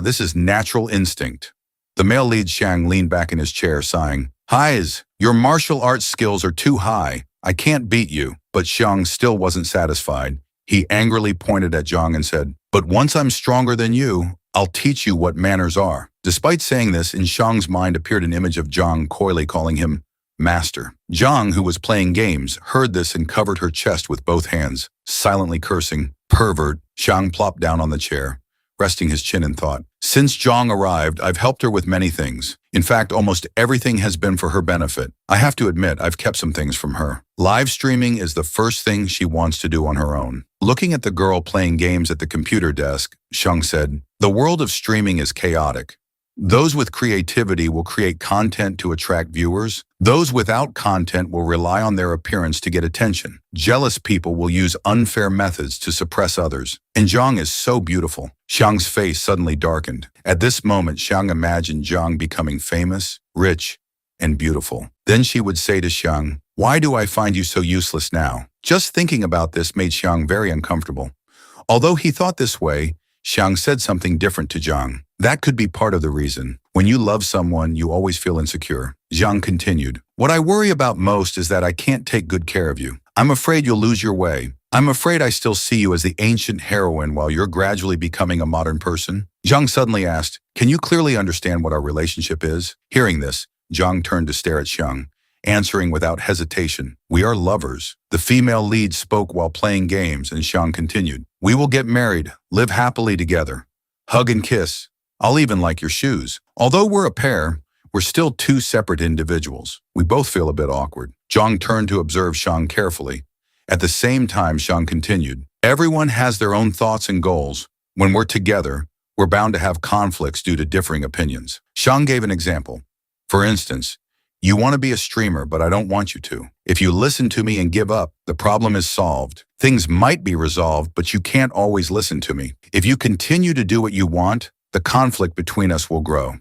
this is natural instinct. The male lead Xiang leaned back in his chair, sighing, Highs, your martial arts skills are too high. I can't beat you. But Xiang still wasn't satisfied. He angrily pointed at Zhang and said, but once I'm stronger than you, I'll teach you what manners are. Despite saying this, in Xiang's mind appeared an image of Zhang coyly calling him Master. Zhang, who was playing games, heard this and covered her chest with both hands, silently cursing. Pervert. Zhang plopped down on the chair, resting his chin in thought. Since Zhang arrived, I've helped her with many things. In fact, almost everything has been for her benefit. I have to admit, I've kept some things from her. Live streaming is the first thing she wants to do on her own. Looking at the girl playing games at the computer desk, Zhang said, "The world of streaming is chaotic. Those with creativity will create content to attract viewers. Those without content will rely on their appearance to get attention. Jealous people will use unfair methods to suppress others. And Zhang is so beautiful." Xiang's face suddenly darkened. At this moment, Xiang imagined Zhang becoming famous, rich, and beautiful. Then she would say to Xiang, "Why do I find you so useless now?" Just thinking about this made Xiang very uncomfortable. Although he thought this way, Xiang said something different to Zhang. That could be part of the reason. When you love someone, you always feel insecure. Zhang continued, "What I worry about most is that I can't take good care of you. I'm afraid you'll lose your way. I'm afraid I still see you as the ancient heroine while you're gradually becoming a modern person." Zhang suddenly asked, "Can you clearly understand what our relationship is?" Hearing this, Zhang turned to stare at Xiang, answering without hesitation, "We are lovers." The female lead spoke while playing games, and Xiang continued, "We will get married, live happily together, hug and kiss. I'll even like your shoes. Although we're a pair, we're still two separate individuals. We both feel a bit awkward." Zhang turned to observe Xiang carefully. At the same time, Xiang continued, "Everyone has their own thoughts and goals. When we're together, we're bound to have conflicts due to differing opinions." Xiang gave an example. "For instance, you want to be a streamer, but I don't want you to. If you listen to me and give up, the problem is solved. Things might be resolved, but you can't always listen to me. If you continue to do what you want, the conflict between us will grow.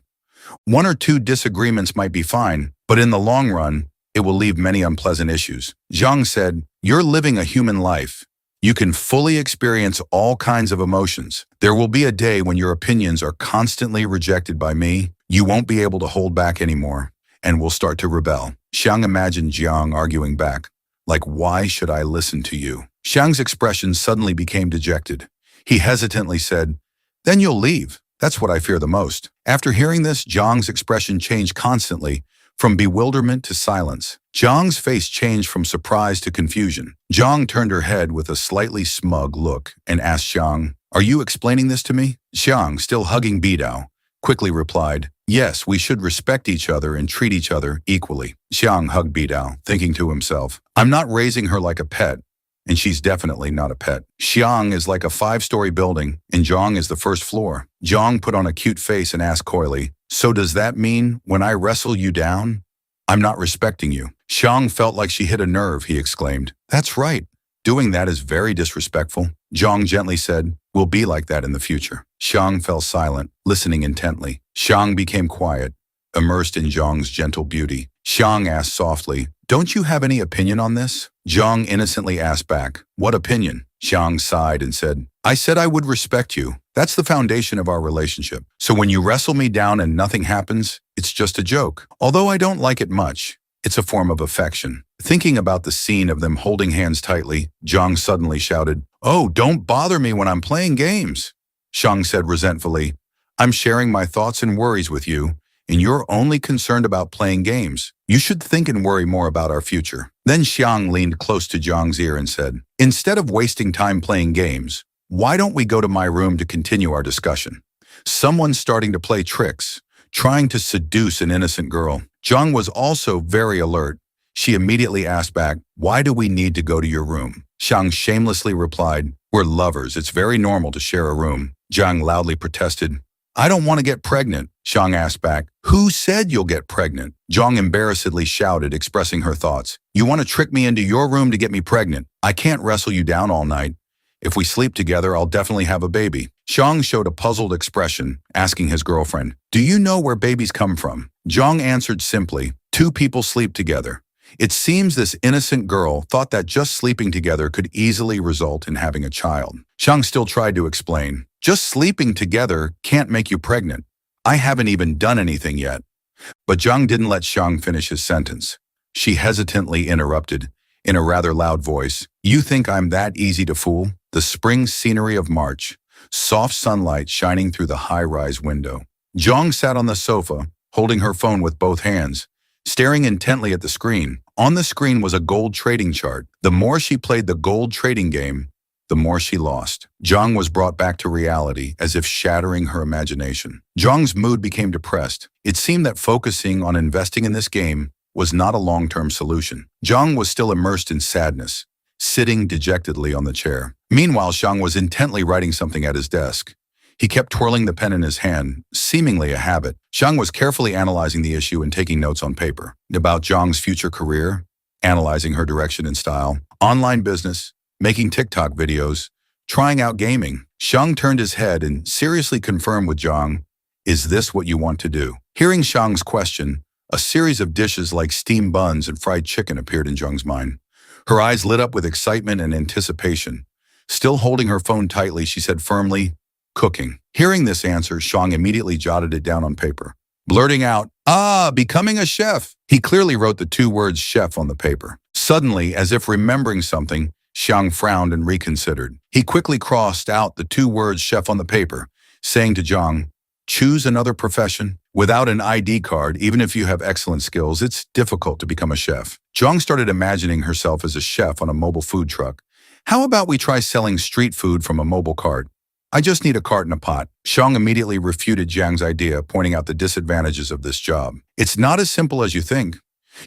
One or two disagreements might be fine, but in the long run, it will leave many unpleasant issues." Zhang said, "You're living a human life. You can fully experience all kinds of emotions. There will be a day when your opinions are constantly rejected by me. You won't be able to hold back anymore and will start to rebel." Xiang imagined Zhang arguing back, like, "Why should I listen to you?" Xiang's expression suddenly became dejected. He hesitantly said, "Then you'll leave. That's what I fear the most." After hearing this, Zhang's expression changed constantly, from bewilderment to silence. Zhang's face changed from surprise to confusion. Zhang turned her head with a slightly smug look and asked Xiang, "Are you explaining this to me?" Xiang, still hugging Bidao, quickly replied, "Yes, we should respect each other and treat each other equally." Xiang hugged Bidao, thinking to himself, "I'm not raising her like a pet, and she's definitely not a pet. Xiang is like a 5-story building, and Zhang is the first floor." Zhang put on a cute face and asked coyly, "So does that mean when I wrestle you down, I'm not respecting you?" Xiang felt like she hit a nerve, he exclaimed. "That's right. Doing that is very disrespectful." Zhang gently said, "We'll be like that in the future." Xiang fell silent, listening intently. Xiang became quiet, immersed in Zhang's gentle beauty. Xiang asked softly, "Don't you have any opinion on this?" Zhang innocently asked back, "What opinion?" Xiang sighed and said, "I said I would respect you. That's the foundation of our relationship. So when you wrestle me down and nothing happens, it's just a joke. Although I don't like it much, it's a form of affection." Thinking about the scene of them holding hands tightly, Zhang suddenly shouted, "Oh, don't bother me when I'm playing games." Xiang said resentfully, "I'm sharing my thoughts and worries with you, and you're only concerned about playing games. You should think and worry more about our future." Then Xiang leaned close to Zhang's ear and said, "Instead of wasting time playing games, why don't we go to my room to continue our discussion? Someone's starting to play tricks, trying to seduce an innocent girl." Zhang was also very alert. She immediately asked back, "Why do we need to go to your room?" Xiang shamelessly replied, "We're lovers. It's very normal to share a room." Zhang loudly protested, "I don't want to get pregnant." Xiang asked back, "Who said you'll get pregnant?" Zhang embarrassedly shouted, expressing her thoughts. "You want to trick me into your room to get me pregnant? I can't wrestle you down all night. If we sleep together, I'll definitely have a baby." Xiang showed a puzzled expression, asking his girlfriend, "Do you know where babies come from?" Zhang answered simply, "Two people sleep together." It seems this innocent girl thought that just sleeping together could easily result in having a child. Xiang still tried to explain, "Just sleeping together can't make you pregnant. I haven't even done anything yet." But Zhang didn't let Xiang finish his sentence. She hesitantly interrupted, in a rather loud voice, "You think I'm that easy to fool?" The spring scenery of March, soft sunlight shining through the high-rise window. Zhang sat on the sofa, holding her phone with both hands, staring intently at the screen. On the screen was a gold trading chart. The more she played the gold trading game, the more she lost. Zhang was brought back to reality, as if shattering her imagination. Zhang's mood became depressed. It seemed that focusing on investing in this game was not a long-term solution. Zhang was still immersed in sadness, sitting dejectedly on the chair. Meanwhile, Zhang was intently writing something at his desk. He kept twirling the pen in his hand, seemingly a habit. Zhang was carefully analyzing the issue and taking notes on paper about Zhang's future career, analyzing her direction and style, online business, making TikTok videos, trying out gaming. Zhang turned his head and seriously confirmed with Zhang, "Is this what you want to do?" Hearing Zhang's question, a series of dishes like steamed buns and fried chicken appeared in Zhang's mind. Her eyes lit up with excitement and anticipation. Still holding her phone tightly, she said firmly, "Cooking." Hearing this answer, Zhang immediately jotted it down on paper, blurting out, "Becoming a chef." He clearly wrote the two words chef on the paper. Suddenly, as if remembering something, Zhang frowned and reconsidered. He quickly crossed out the two words chef on the paper, saying to Zhang, "Choose another profession. Without an ID card, even if you have excellent skills, it's difficult to become a chef." Zhang started imagining herself as a chef on a mobile food truck. "How about we try selling street food from a mobile cart? I just need a cart and a pot." Zhang immediately refuted Zhang's idea, pointing out the disadvantages of this job. "It's not as simple as you think.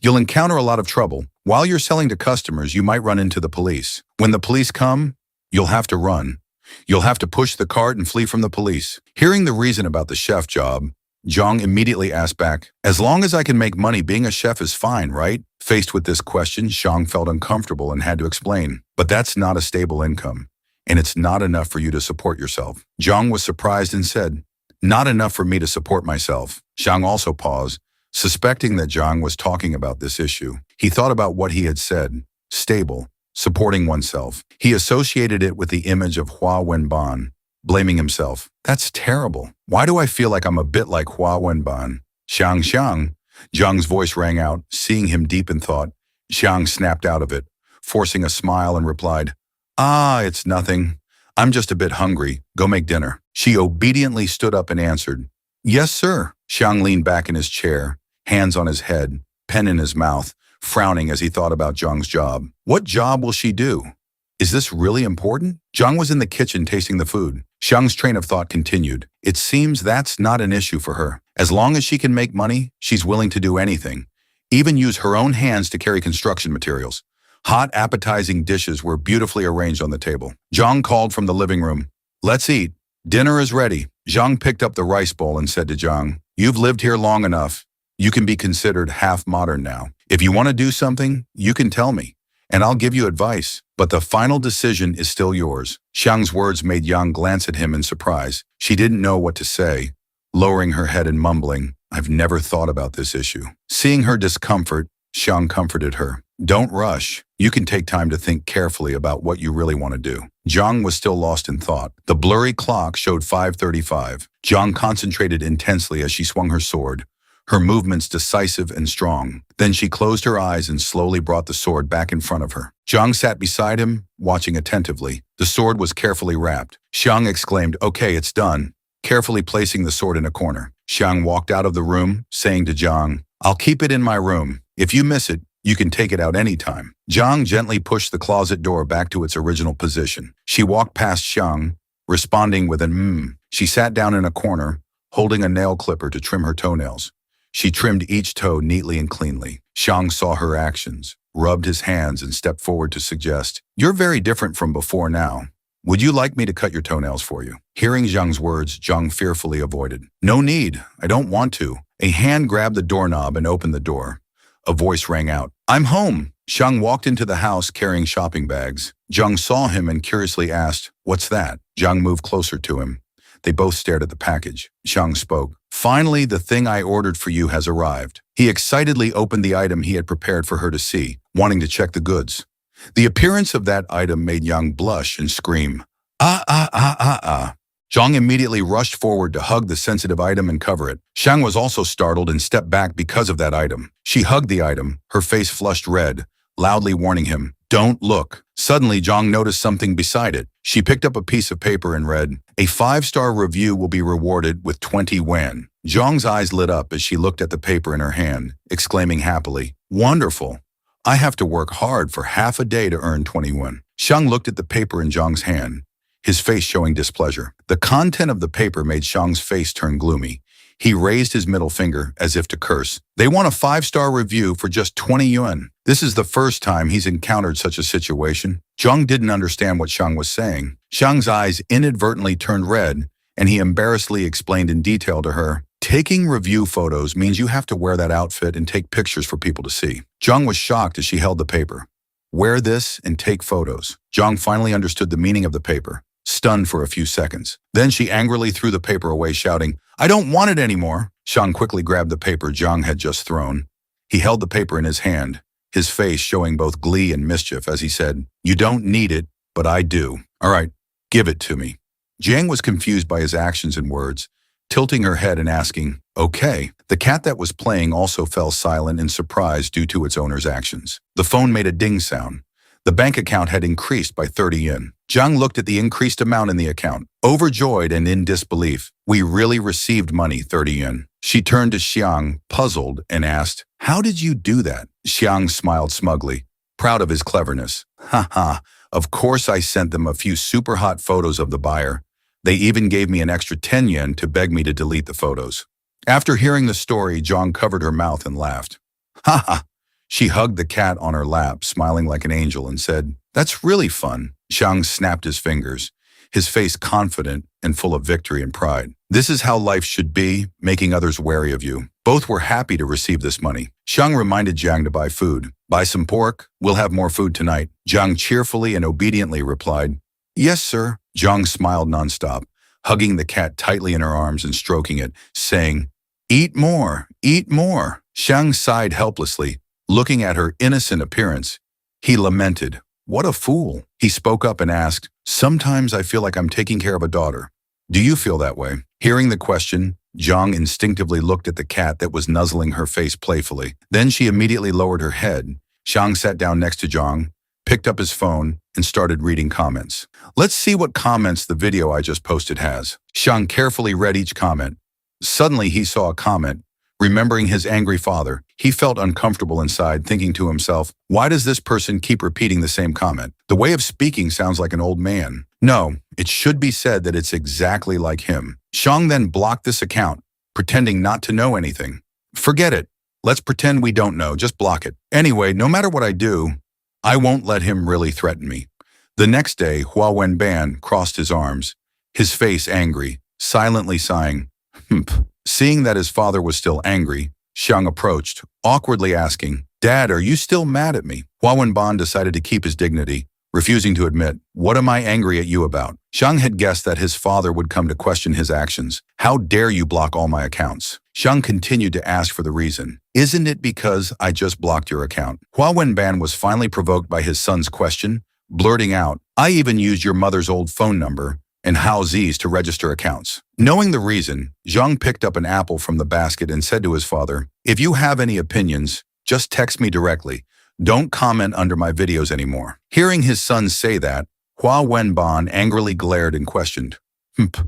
You'll encounter a lot of trouble. While you're selling to customers, you might run into the police. When the police come, you'll have to run. You'll have to push the cart and flee from the police." Hearing the reason about the chef job, Zhang immediately asked back, "As long as I can make money, being a chef is fine, right?" Faced with this question, Zhang felt uncomfortable and had to explain, "But that's not a stable income, and it's not enough for you to support yourself." Zhang was surprised and said, "Not enough for me to support myself." Zhang also paused, suspecting that Zhang was talking about this issue. He thought about what he had said, stable, supporting oneself. He associated it with the image of Hua Wenban, blaming himself. "That's terrible. Why do I feel like I'm a bit like Hua Wenban?" Xiang. Zhang's voice rang out. Seeing him deep in thought, Zhang snapped out of it, forcing a smile and replied, It's nothing. I'm just a bit hungry. Go make dinner." She obediently stood up and answered, "Yes, sir." Xiang leaned back in his chair, hands on his head, pen in his mouth, frowning as he thought about Zhang's job. What job will she do? Is this really important? Zhang was in the kitchen tasting the food. Xiang's train of thought continued. It seems that's not an issue for her. As long as she can make money, she's willing to do anything, even use her own hands to carry construction materials. Hot, appetizing dishes were beautifully arranged on the table. Zhang called from the living room, "Let's eat. Dinner is ready." Zhang picked up the rice bowl and said to Zhang, "You've lived here long enough. You can be considered half modern now. If you want to do something, you can tell me, and I'll give you advice. But the final decision is still yours." Xiang's words made Yang glance at him in surprise. She didn't know what to say, lowering her head and mumbling, "I've never thought about this issue." Seeing her discomfort, Xiang comforted her. "Don't rush. You can take time to think carefully about what you really want to do." Zhang was still lost in thought. The blurry clock showed 5:35. Zhang concentrated intensely as she swung her sword, her movements decisive and strong. Then she closed her eyes and slowly brought the sword back in front of her. Zhang sat beside him, watching attentively. The sword was carefully wrapped. Xiang exclaimed, "Okay, it's done," carefully placing the sword in a corner. Xiang walked out of the room, saying to Zhang, "I'll keep it in my room. If you miss it, you can take it out anytime." Zhang gently pushed the closet door back to its original position. She walked past Xiang, responding with an She sat down in a corner, holding a nail clipper to trim her toenails. She trimmed each toe neatly and cleanly. Xiang saw her actions, rubbed his hands, and stepped forward to suggest, "You're very different from before now. Would you like me to cut your toenails for you?" Hearing Zhang's words, Zhang fearfully avoided. "No need. I don't want to." A hand grabbed the doorknob and opened the door. A voice rang out, "I'm home." Xiang walked into the house carrying shopping bags. Zhang saw him and curiously asked, "What's that?" Zhang moved closer to him. They both stared at the package. Xiang spoke, "Finally, the thing I ordered for you has arrived." He excitedly opened the item he had prepared for her to see, wanting to check the goods. The appearance of that item made Yang blush and scream, "Ah. Zhang immediately rushed forward to hug the sensitive item and cover it. Xiang was also startled and stepped back because of that item. She hugged the item, her face flushed red, loudly warning him, Don't look. Suddenly, Zhang noticed something beside it. She picked up a piece of paper and read, "A 5-star review will be rewarded with 20 yuan." Zhang's eyes lit up as she looked at the paper in her hand, exclaiming happily, "Wonderful! I have to work hard for half a day to earn 20 yuan." Xiang looked at the paper in Zhang's hand, his face showing displeasure. The content of the paper made Xiang's face turn gloomy. He raised his middle finger as if to curse. They want a 5-star review for just 20 yuan. This is the first time he's encountered such a situation. Zhang didn't understand what Xiang was saying. Xiang's eyes inadvertently turned red, and he embarrassedly explained in detail to her, "Taking review photos means you have to wear that outfit and take pictures for people to see." Zhang was shocked as she held the paper. Wear this and take photos. Zhang finally understood the meaning of the paper, stunned for a few seconds. Then she angrily threw the paper away, shouting, "I don't want it anymore." Xiang quickly grabbed the paper Zhang had just thrown. He held the paper in his hand, his face showing both glee and mischief as he said, "You don't need it, but I do. All right, give it to me." Jiang was confused by his actions and words, tilting her head and asking, "Okay." The cat that was playing also fell silent in surprise due to its owner's actions. The phone made a ding sound. The bank account had increased by 30 yen. Zhang looked at the increased amount in the account, overjoyed and in disbelief. "We really received money, 30 yen. She turned to Xiang, puzzled, and asked, "How did you do that?" Xiang smiled smugly, proud of his cleverness. "Ha ha, of course I sent them a few super hot photos of the buyer. They even gave me an extra 10 yen to beg me to delete the photos." After hearing the story, Zhang covered her mouth and laughed. "Ha ha." She hugged the cat on her lap, smiling like an angel, and said, "That's really fun." Xiang snapped his fingers, his face confident and full of victory and pride. "This is how life should be, making others wary of you." Both were happy to receive this money. Xiang reminded Zhang to buy food. "Buy some pork, we'll have more food tonight." Zhang cheerfully and obediently replied, "Yes, sir." Zhang smiled nonstop, hugging the cat tightly in her arms and stroking it, saying, "Eat more, eat more." Xiang sighed helplessly, looking at her innocent appearance. He lamented, "What a fool." He spoke up and asked, "Sometimes I feel like I'm taking care of a daughter. Do you feel that way?" Hearing the question, Zhang instinctively looked at the cat that was nuzzling her face playfully. Then she immediately lowered her head. Xiang sat down next to Zhang, picked up his phone, and started reading comments. "Let's see what comments the video I just posted has." Xiang carefully read each comment. Suddenly he saw a comment. Remembering his angry father, he felt uncomfortable inside, thinking to himself, "Why does this person keep repeating the same comment? The way of speaking sounds like an old man. No, it should be said that it's exactly like him." Xiang then blocked this account, pretending not to know anything. "Forget it. Let's pretend we don't know, just block it. Anyway, no matter what I do, I won't let him really threaten me." The next day, Hua Wenban crossed his arms, his face angry, silently sighing, "Humph." Seeing that his father was still angry, Xiang approached, awkwardly asking, "Dad, are you still mad at me?" Hua Wenban decided to keep his dignity, refusing to admit, "What am I angry at you about?" Xiang had guessed that his father would come to question his actions. "How dare you block all my accounts?" Xiang continued to ask for the reason. "Isn't it because I just blocked your account?" Hua Wenban was finally provoked by his son's question, blurting out, "I even used your mother's old phone number and Hao Zi's to register accounts." Knowing the reason, Zhang picked up an apple from the basket and said to his father, "If you have any opinions, just text me directly. Don't comment under my videos anymore." Hearing his son say that, Hua Wenban angrily glared and questioned, "Humph,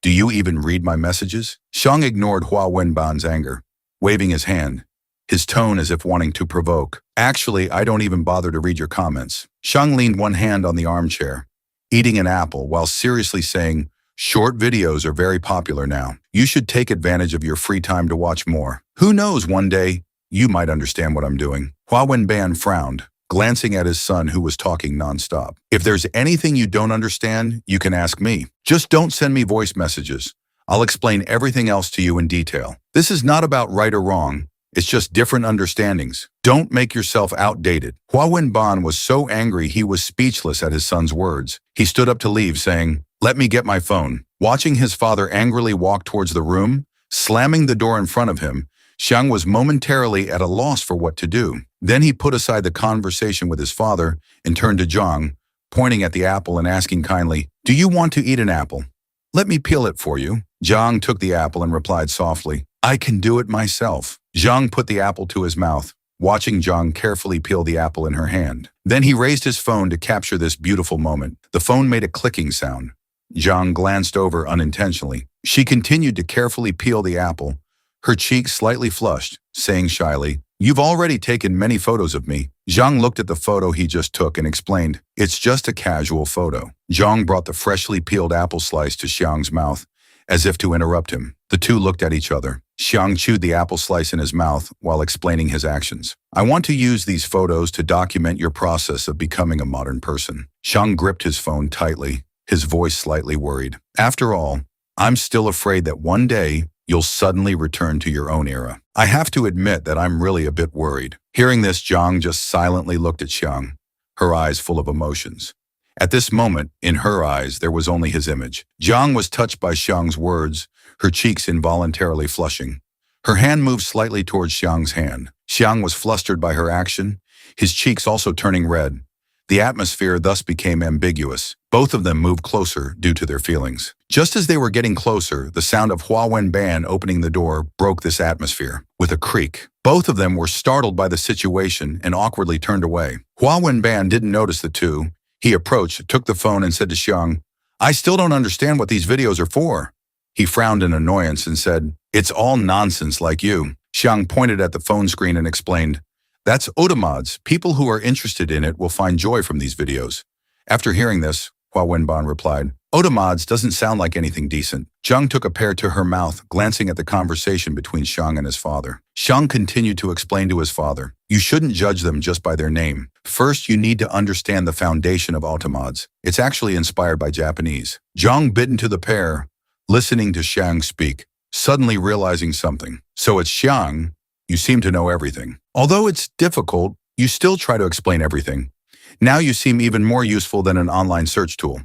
do you even read my messages?" Xiang ignored Hua Wenban's anger, waving his hand, his tone as if wanting to provoke. "Actually, I don't even bother to read your comments." Xiang leaned one hand on the armchair, eating an apple while seriously saying, "Short videos are very popular now. You should take advantage of your free time to watch more. Who knows, one day, you might understand what I'm doing." Hua Wenban frowned, glancing at his son who was talking nonstop. "If there's anything you don't understand, you can ask me. Just don't send me voice messages. I'll explain everything else to you in detail. This is not about right or wrong. It's just different understandings. Don't make yourself outdated." Hua Wenban was so angry he was speechless at his son's words. He stood up to leave, saying, "Let me get my phone." Watching his father angrily walk towards the room, slamming the door in front of him, Xiang was momentarily at a loss for what to do. Then he put aside the conversation with his father and turned to Zhang, pointing at the apple and asking kindly, "Do you want to eat an apple? Let me peel it for you." Zhang took the apple and replied softly, "I can do it myself." Zhang put the apple to his mouth, watching Zhang carefully peel the apple in her hand. Then he raised his phone to capture this beautiful moment. The phone made a clicking sound. Zhang glanced over unintentionally. She continued to carefully peel the apple, her cheeks slightly flushed, saying shyly, "You've already taken many photos of me." Zhang looked at the photo he just took and explained, "It's just a casual photo." Zhang brought the freshly peeled apple slice to Xiang's mouth, as if to interrupt him. The two looked at each other. Xiang chewed the apple slice in his mouth while explaining his actions. "I want to use these photos to document your process of becoming a modern person." Xiang gripped his phone tightly, his voice slightly worried. "After all, I'm still afraid that one day you'll suddenly return to your own era. I have to admit that I'm really a bit worried." Hearing this, Zhang just silently looked at Xiang, her eyes full of emotions. At this moment, in her eyes, there was only his image. Zhang was touched by Xiang's words, her cheeks involuntarily flushing. Her hand moved slightly towards Xiang's hand. Xiang was flustered by her action, his cheeks also turning red. The atmosphere thus became ambiguous. Both of them moved closer due to their feelings. Just as they were getting closer, the sound of Hua Wenban opening the door broke this atmosphere. With a creak, both of them were startled by the situation and awkwardly turned away. Hua Wenban didn't notice the two. He approached, took the phone and said to Xiang, "I still don't understand what these videos are for." He frowned in annoyance and said, "It's all nonsense like you." Xiang pointed at the phone screen and explained, "That's Otamods. People who are interested in it will find joy from these videos." After hearing this, Hua Wenban replied, "Otamods doesn't sound like anything decent." Zhang took a pear to her mouth, glancing at the conversation between Xiang and his father. Xiang continued to explain to his father, "You shouldn't judge them just by their name. First, you need to understand the foundation of Otamods. It's actually inspired by Japanese." Zhang bit into the pear, listening to Xiang speak, suddenly realizing something. "So it's Xiang. You seem to know everything. Although it's difficult, you still try to explain everything. Now you seem even more useful than an online search tool."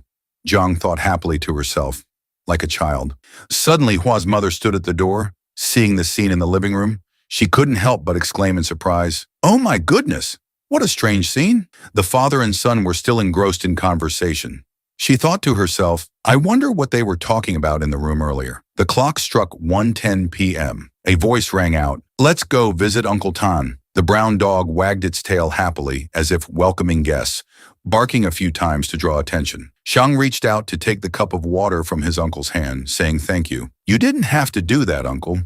Zhang thought happily to herself, like a child. Suddenly, Hua's mother stood at the door. Seeing the scene in the living room, she couldn't help but exclaim in surprise, "Oh my goodness! What a strange scene." The father and son were still engrossed in conversation. She thought to herself, "I wonder what they were talking about in the room earlier." The clock struck 1:10 p.m. A voice rang out, "Let's go visit Uncle Tan." The brown dog wagged its tail happily, as if welcoming guests, barking a few times to draw attention. Xiang reached out to take the cup of water from his uncle's hand, saying thank you. "You didn't have to do that, uncle."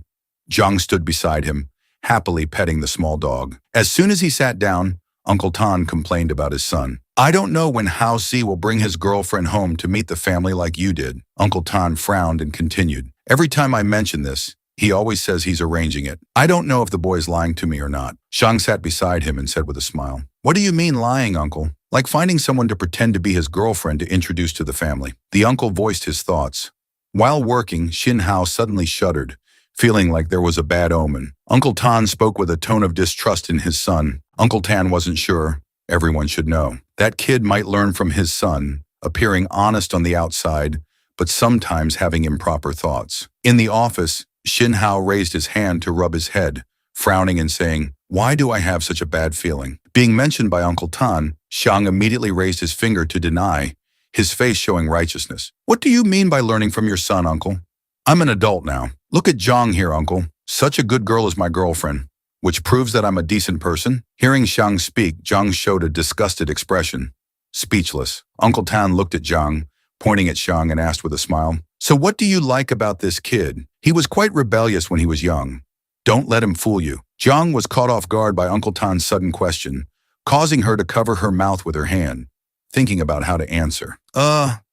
Zhang stood beside him, happily petting the small dog. As soon as he sat down, Uncle Tan complained about his son. "I don't know when Hao Si will bring his girlfriend home to meet the family like you did." Uncle Tan frowned and continued, "Every time I mention this, he always says he's arranging it. I don't know if the boy's lying to me or not." Xiang sat beside him and said with a smile, "What do you mean lying, uncle?" "Like finding someone to pretend to be his girlfriend to introduce to the family." The uncle voiced his thoughts. While working, Xin Hao suddenly shuddered, feeling like there was a bad omen. Uncle Tan spoke with a tone of distrust in his son. Uncle Tan wasn't sure. Everyone should know. That kid might learn from his son, appearing honest on the outside, but sometimes having improper thoughts. In the office, Xin Hao raised his hand to rub his head, frowning and saying, "Why do I have such a bad feeling?" Being mentioned by Uncle Tan, Xiang immediately raised his finger to deny, his face showing righteousness. "What do you mean by learning from your son, uncle? I'm an adult now. Look at Zhang here, uncle. Such a good girl is my girlfriend, which proves that I'm a decent person." Hearing Xiang speak, Zhang showed a disgusted expression. Speechless, Uncle Tan looked at Zhang, pointing at Xiang, and asked with a smile, "So what do you like about this kid? He was quite rebellious when he was young. Don't let him fool you." Zhang was caught off guard by Uncle Tan's sudden question, causing her to cover her mouth with her hand, thinking about how to answer.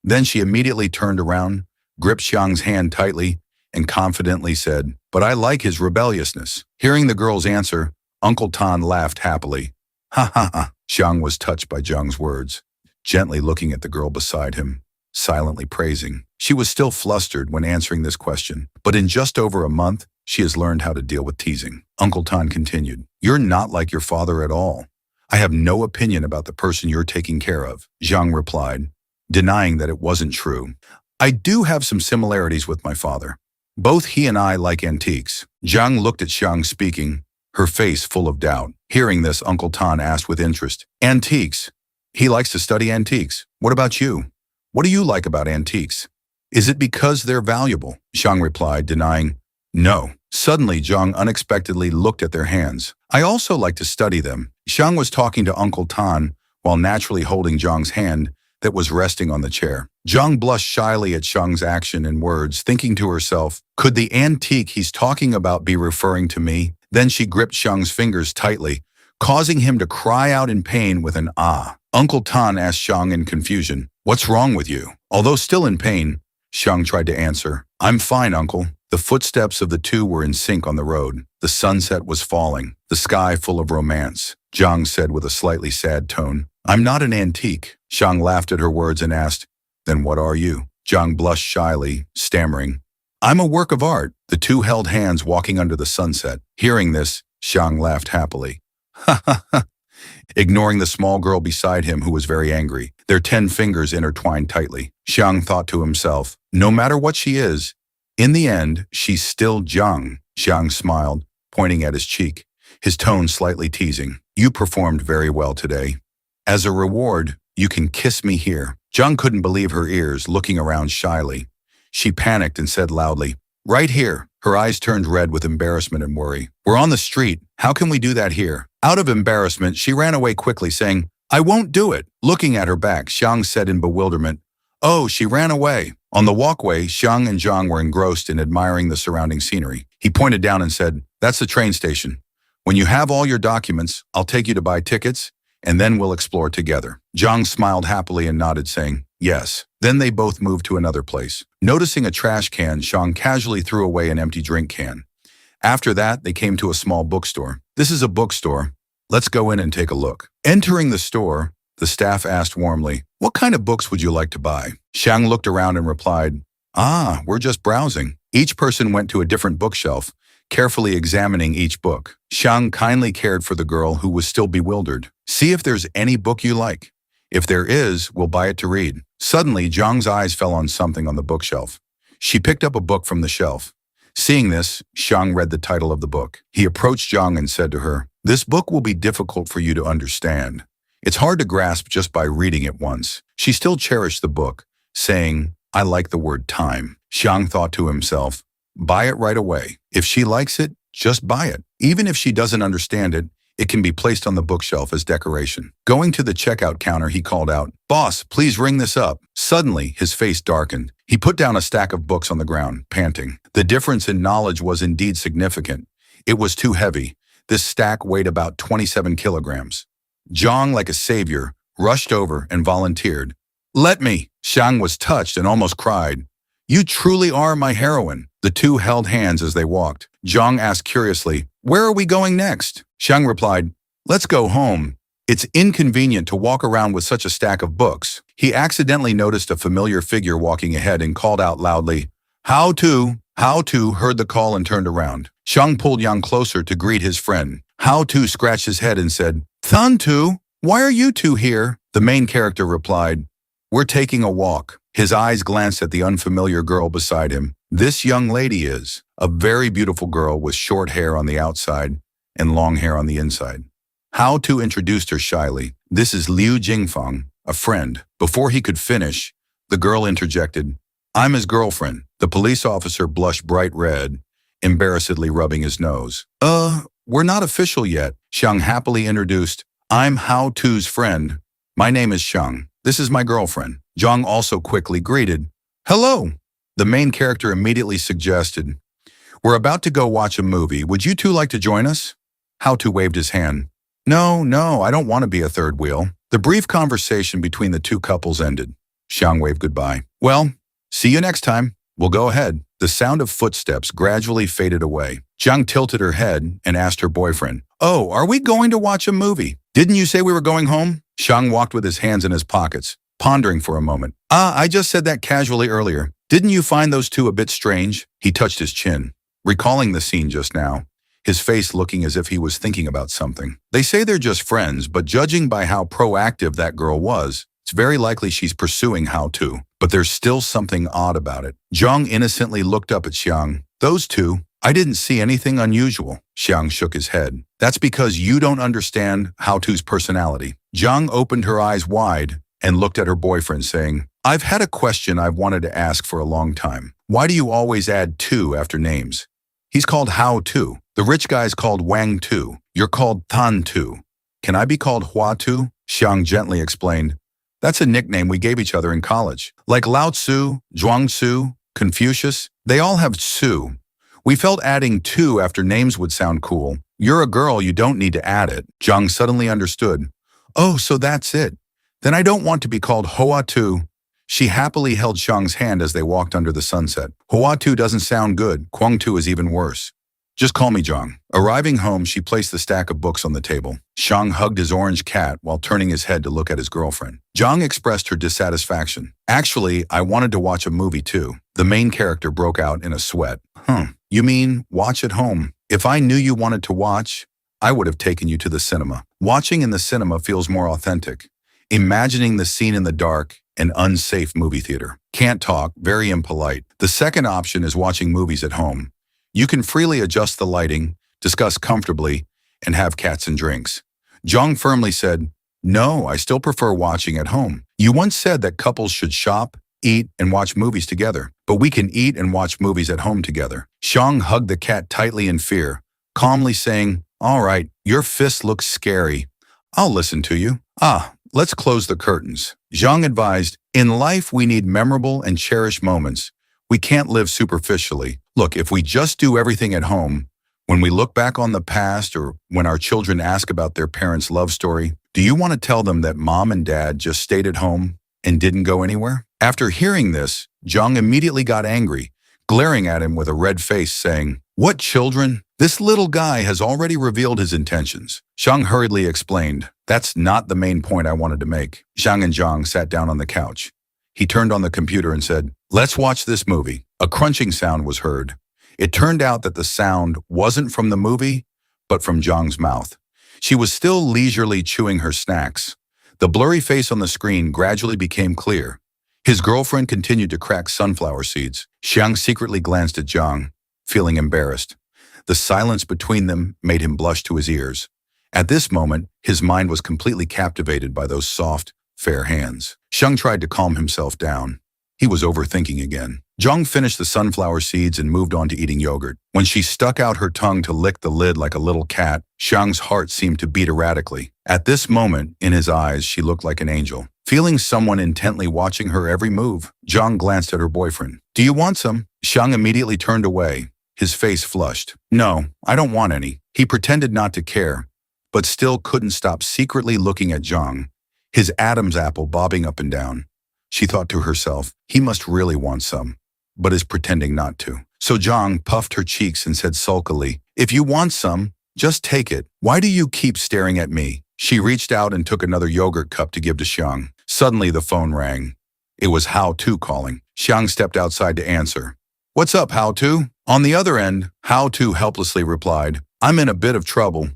Then she immediately turned around, gripped Xiang's hand tightly, and confidently said, "But I like his rebelliousness." Hearing the girl's answer, Uncle Tan laughed happily. "Ha ha ha." Xiang was touched by Zhang's words, gently looking at the girl beside him, silently praising. She was still flustered when answering this question, but in just over a month, she has learned how to deal with teasing. Uncle Tan continued, "You're not like your father at all. I have no opinion about the person you're taking care of," Zhang replied, denying that it wasn't true. "I do have some similarities with my father. Both he and I like antiques." Zhang looked at Xiang speaking, her face full of doubt. Hearing this, Uncle Tan asked with interest, "Antiques? He likes to study antiques. What about you? What do you like about antiques? Is it because they're valuable?" Xiang replied, denying, "No, Suddenly, Zhang unexpectedly looked at their hands. I also like to study them. Xiang was talking to Uncle Tan while naturally holding Zhang's hand that was resting on the chair. Zhang blushed shyly at Xiang's action and words, thinking to herself, could the antique he's talking about be referring to me? Then she gripped Xiang's fingers tightly, causing him to cry out in pain with an ah. Uncle Tan asked Xiang in confusion, what's wrong with you? Although still in pain, Xiang tried to answer, I'm fine, Uncle. The footsteps of the two were in sync on the road. The sunset was falling, the sky full of romance. Zhang said with a slightly sad tone, I'm not an antique. Xiang laughed at her words and asked, then what are you? Zhang blushed shyly, stammering, I'm a work of art. The two held hands walking under the sunset. Hearing this, Xiang laughed happily. Ha ha ha. Ignoring the small girl beside him who was very angry, their 10 fingers intertwined tightly. Xiang thought to himself, no matter what she is, in the end, she's still Zhang. Xiang smiled, pointing at his cheek, his tone slightly teasing. You performed very well today. As a reward, you can kiss me here. Zhang couldn't believe her ears, looking around shyly. She panicked and said loudly, right here. Her eyes turned red with embarrassment and worry. We're on the street. How can we do that here? Out of embarrassment, she ran away quickly, saying, I won't do it. Looking at her back, Xiang said in bewilderment, oh, she ran away. On the walkway, Xiang and Zhang were engrossed in admiring the surrounding scenery. He pointed down and said, that's the train station. When you have all your documents, I'll take you to buy tickets, and then we'll explore together. Zhang smiled happily and nodded, saying, yes. Then they both moved to another place. Noticing a trash can, Xiang casually threw away an empty drink can. After that, they came to a small bookstore. This is a bookstore. Let's go in and take a look. Entering the store, the staff asked warmly, what kind of books would you like to buy? Xiang looked around and replied, we're just browsing. Each person went to a different bookshelf, carefully examining each book. Xiang kindly cared for the girl who was still bewildered. See if there's any book you like. If there is, we'll buy it to read. Suddenly, Zhang's eyes fell on something on the bookshelf. She picked up a book from the shelf. Seeing this, Xiang read the title of the book. He approached Zhang and said to her, this book will be difficult for you to understand. It's hard to grasp just by reading it once. She still cherished the book, saying, I like the word time. Xiang thought to himself, buy it right away. If she likes it, just buy it. Even if she doesn't understand it, it can be placed on the bookshelf as decoration. Going to the checkout counter, he called out, boss, please ring this up. Suddenly, his face darkened. He put down a stack of books on the ground, panting. The difference in knowledge was indeed significant. It was too heavy. This stack weighed about 27 kilograms. Zhang, like a savior, rushed over and volunteered. Let me. Xiang was touched and almost cried. You truly are my heroine. The two held hands as they walked. Zhang asked curiously, where are we going next? Xiang replied, let's go home. It's inconvenient to walk around with such a stack of books. He accidentally noticed a familiar figure walking ahead and called out loudly, How to, heard the call and turned around. Xiang pulled Yang closer to greet his friend. How to scratched his head and said, Thantu, why are you two here? The main character replied, we're taking a walk. His eyes glanced at the unfamiliar girl beside him. This young lady is a very beautiful girl with short hair on the outside and long hair on the inside. How to introduced her shyly. This is Liu Jingfeng, a friend. Before he could finish, the girl interjected, I'm his girlfriend. The police officer blushed bright red, embarrassedly rubbing his nose. We're not official yet. Xiang happily introduced, I'm How To's friend. My name is Xiang. This is my girlfriend. Zhang also quickly greeted, hello. The main character immediately suggested, we're about to go watch a movie. Would you two like to join us? How To waved his hand. No, I don't want to be a third wheel. The brief conversation between the two couples ended. Xiang waved goodbye. Well, see you next time. We'll go ahead. The sound of footsteps gradually faded away. Zhang tilted her head and asked her boyfriend, oh, are we going to watch a movie? Didn't you say we were going home? Xiang walked with his hands in his pockets, pondering for a moment. I just said that casually earlier. Didn't you find those two a bit strange? He touched his chin, recalling the scene just now, his face looking as if he was thinking about something. They say they're just friends, but judging by how proactive that girl was, it's very likely she's pursuing How To. But there's still something odd about it. Zhang innocently looked up at Xiang. Those two, I didn't see anything unusual. Xiang shook his head. That's because you don't understand How To's personality. Zhang opened her eyes wide and looked at her boyfriend, saying, I've had a question I've wanted to ask for a long time. Why do you always add to after names? He's called Hao Tu. The rich guy's called Wang Tu. You're called Tan Tu. Can I be called Hua Tu? Xiang gently explained. That's a nickname we gave each other in college. Like Lao Tzu, Zhuang Tzu, Confucius, they all have Tzu. We felt adding Tu after names would sound cool. You're a girl, you don't need to add it. Zhang suddenly understood. Oh, so that's it. Then I don't want to be called Hoa Tu. She happily held Xiang's hand as they walked under the sunset. Hoa Tu doesn't sound good. Kuang Tu is even worse. Just call me Zhang. Arriving home, she placed the stack of books on the table. Xiang hugged his orange cat while turning his head to look at his girlfriend. Zhang expressed her dissatisfaction. Actually, I wanted to watch a movie too. The main character broke out in a sweat. You mean watch at home? If I knew you wanted to watch, I would have taken you to the cinema. Watching in the cinema feels more authentic. Imagining the scene in the dark, an unsafe movie theater. Can't talk, very impolite. The second option is watching movies at home. You can freely adjust the lighting, discuss comfortably, and have cats and drinks. Zhang firmly said, no, I still prefer watching at home. You once said that couples should shop, eat, and watch movies together, but we can eat and watch movies at home together. Xiang hugged the cat tightly in fear, calmly saying, all right, your fist looks scary. I'll listen to you. Let's close the curtains. Zhang advised, in life we need memorable and cherished moments. We can't live superficially. Look, if we just do everything at home, when we look back on the past or when our children ask about their parents' love story, do you want to tell them that mom and dad just stayed at home and didn't go anywhere? After hearing this, Zhang immediately got angry, glaring at him with a red face, saying, what children? This little guy has already revealed his intentions. Xiang hurriedly explained, that's not the main point I wanted to make. Xiang and Zhang sat down on the couch. He turned on the computer and said, let's watch this movie. A crunching sound was heard. It turned out that the sound wasn't from the movie, but from Zhang's mouth. She was still leisurely chewing her snacks. The blurry face on the screen gradually became clear. His girlfriend continued to crack sunflower seeds. Xiang secretly glanced at Zhang, feeling embarrassed. The silence between them made him blush to his ears. At this moment, his mind was completely captivated by those soft, fair hands. Xiang tried to calm himself down. He was overthinking again. Zhang finished the sunflower seeds and moved on to eating yogurt. When she stuck out her tongue to lick the lid like a little cat, Xiang's heart seemed to beat erratically. At this moment, in his eyes, she looked like an angel. Feeling someone intently watching her every move, Zhang glanced at her boyfriend. Do you want some? Xiang immediately turned away. His face flushed. No, I don't want any. He pretended not to care, but still couldn't stop secretly looking at Zhang, his Adam's apple bobbing up and down. She thought to herself, he must really want some, but is pretending not to. So Zhang puffed her cheeks and said sulkily, if you want some, just take it. Why do you keep staring at me? She reached out and took another yogurt cup to give to Xiang. Suddenly the phone rang. It was Hao Tu calling. Xiang stepped outside to answer. What's up, Hao Tu? On the other end, Hao Tu helplessly replied, I'm in a bit of trouble.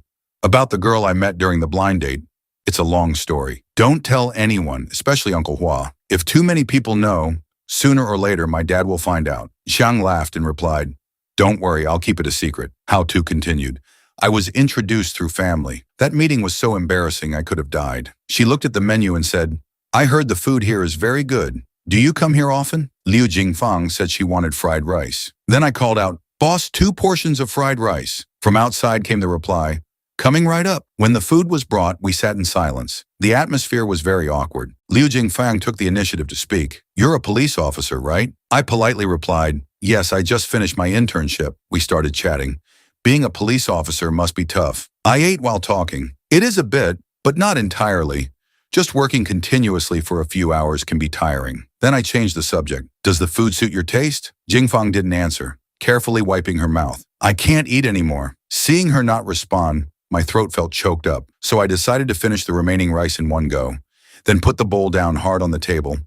About the girl I met during the blind date. It's a long story. Don't tell anyone, especially Uncle Hua. If too many people know, sooner or later my dad will find out. Xiang laughed and replied, don't worry, I'll keep it a secret. Hao Tu continued, I was introduced through family. That meeting was so embarrassing I could have died. She looked at the menu and said, I heard the food here is very good. Do you come here often? Liu Jingfang said she wanted fried rice. Then I called out, boss, 2 portions of fried rice. From outside came the reply, coming right up. When the food was brought, we sat in silence. The atmosphere was very awkward. Liu Jingfang took the initiative to speak. You're a police officer, right? I politely replied, yes, I just finished my internship. We started chatting. Being a police officer must be tough. I ate while talking. It is a bit, but not entirely. Just working continuously for a few hours can be tiring. Then I changed the subject. Does the food suit your taste? Jingfang didn't answer, carefully wiping her mouth. I can't eat anymore. Seeing her not respond, my throat felt choked up, so I decided to finish the remaining rice in one go, then put the bowl down hard on the table,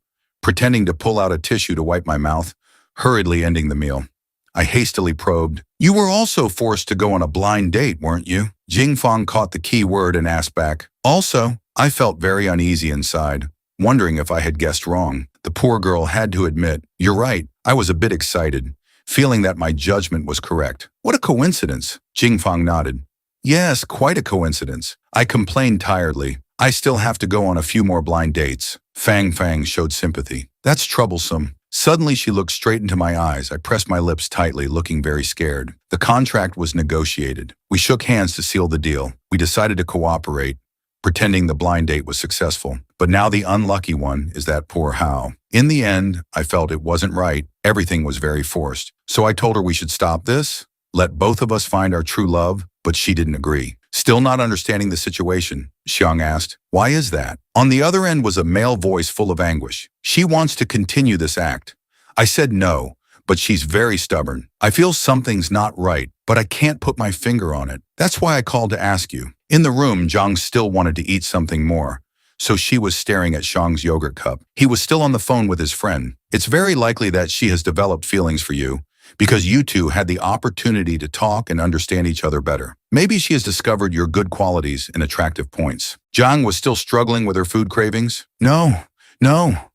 pretending to pull out a tissue to wipe my mouth, hurriedly ending the meal. I hastily probed, you were also forced to go on a blind date, weren't you? Jingfang caught the key word and asked back, also, I felt very uneasy inside, wondering if I had guessed wrong. The poor girl had to admit, you're right, I was a bit excited, feeling that my judgment was correct. What a coincidence, Jingfang nodded. Yes, quite a coincidence. I complained tiredly. I still have to go on a few more blind dates. Fang showed sympathy. That's troublesome. Suddenly, she looked straight into my eyes. I pressed my lips tightly, looking very scared. The contract was negotiated. We shook hands to seal the deal. We decided to cooperate, pretending the blind date was successful. But now the unlucky one is that poor Hao. In the end, I felt it wasn't right. Everything was very forced. So I told her we should stop this, let both of us find our true love, but she didn't agree. Still not understanding the situation, Xiang asked, "Why is that?" On the other end was a male voice full of anguish. "She wants to continue this act." I said no, but she's very stubborn. "I feel something's not right, but I can't put my finger on it. That's why I called to ask you." In the room, Zhang still wanted to eat something more, so she was staring at Xiang's yogurt cup. He was still on the phone with his friend. "It's very likely that she has developed feelings for you, because you two had the opportunity to talk and understand each other better. Maybe she has discovered your good qualities and attractive points." Zhang was still struggling with her food cravings. No,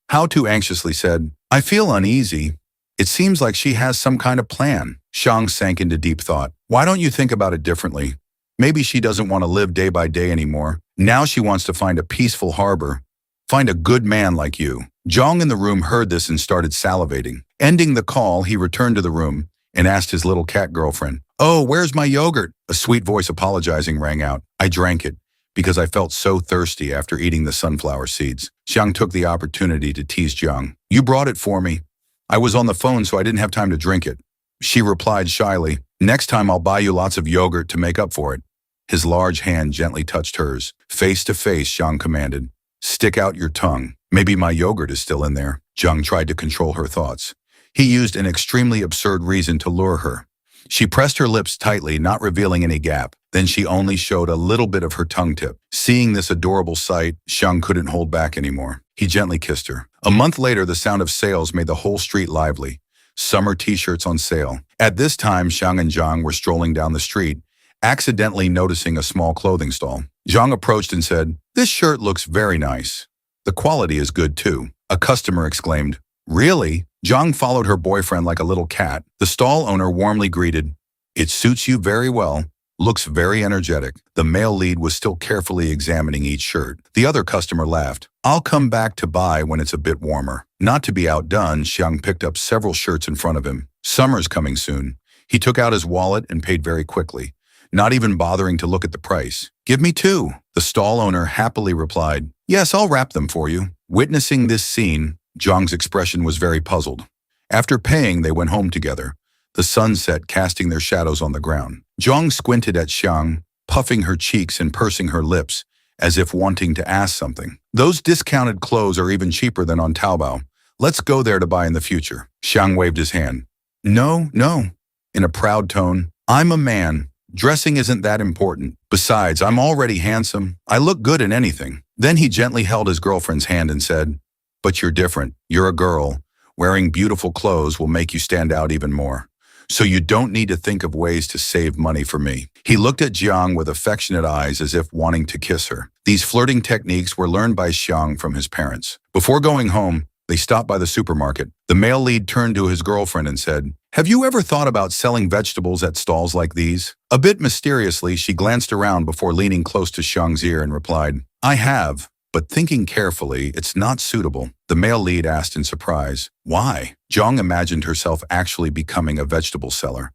Hao too anxiously said, "I feel uneasy. It seems like she has some kind of plan." Xiang sank into deep thought. "Why don't you think about it differently? Maybe she doesn't want to live day by day anymore. Now she wants to find a peaceful harbor. Find a good man like you." Zhang in the room heard this and started salivating. Ending the call, he returned to the room and asked his little cat girlfriend, "Oh, where's my yogurt?" A sweet voice apologizing rang out. I drank it because I felt so thirsty after eating the sunflower seeds. Xiang took the opportunity to tease Zhang. "You brought it for me. I was on the phone, so I didn't have time to drink it." She replied shyly, "Next time I'll buy you lots of yogurt to make up for it." His large hand gently touched hers. Face to face, Xiang commanded, "Stick out your tongue. Maybe my yogurt is still in there." Zhang tried to control her thoughts. He used an extremely absurd reason to lure her. She pressed her lips tightly, not revealing any gap. Then she only showed a little bit of her tongue tip. Seeing this adorable sight, Xiang couldn't hold back anymore. He gently kissed her. A month later, the sound of sales made the whole street lively. Summer t-shirts on sale. At this time, Xiang and Zhang were strolling down the street, accidentally noticing a small clothing stall. Zhang approached and said, "This shirt looks very nice. The quality is good too." A customer exclaimed, "Really?" Zhang followed her boyfriend like a little cat. The stall owner warmly greeted, "It suits you very well. Looks very energetic." The male lead was still carefully examining each shirt. The other customer laughed. "I'll come back to buy when it's a bit warmer." Not to be outdone, Xiang picked up several shirts in front of him. Summer's coming soon. He took out his wallet and paid very quickly, not even bothering to look at the price. "Give me 2. The stall owner happily replied, "Yes, I'll wrap them for you." Witnessing this scene, Zhang's expression was very puzzled. After paying, they went home together, the sun set casting their shadows on the ground. Zhang squinted at Xiang, puffing her cheeks and pursing her lips, as if wanting to ask something. "Those discounted clothes are even cheaper than on Taobao. Let's go there to buy in the future." Xiang waved his hand. No. In a proud tone, "I'm a man. Dressing isn't that important. Besides, I'm already handsome. I look good in anything." Then he gently held his girlfriend's hand and said, "But you're different. You're a girl. Wearing beautiful clothes will make you stand out even more. So you don't need to think of ways to save money for me." He looked at Jiang with affectionate eyes as if wanting to kiss her. These flirting techniques were learned by Xiang from his parents. Before going home, they stopped by the supermarket. The male lead turned to his girlfriend and said, "Have you ever thought about selling vegetables at stalls like these?" A bit mysteriously, she glanced around before leaning close to Xiang's ear and replied, "I have, but thinking carefully, it's not suitable." The male lead asked in surprise, "Why?" Zhang imagined herself actually becoming a vegetable seller.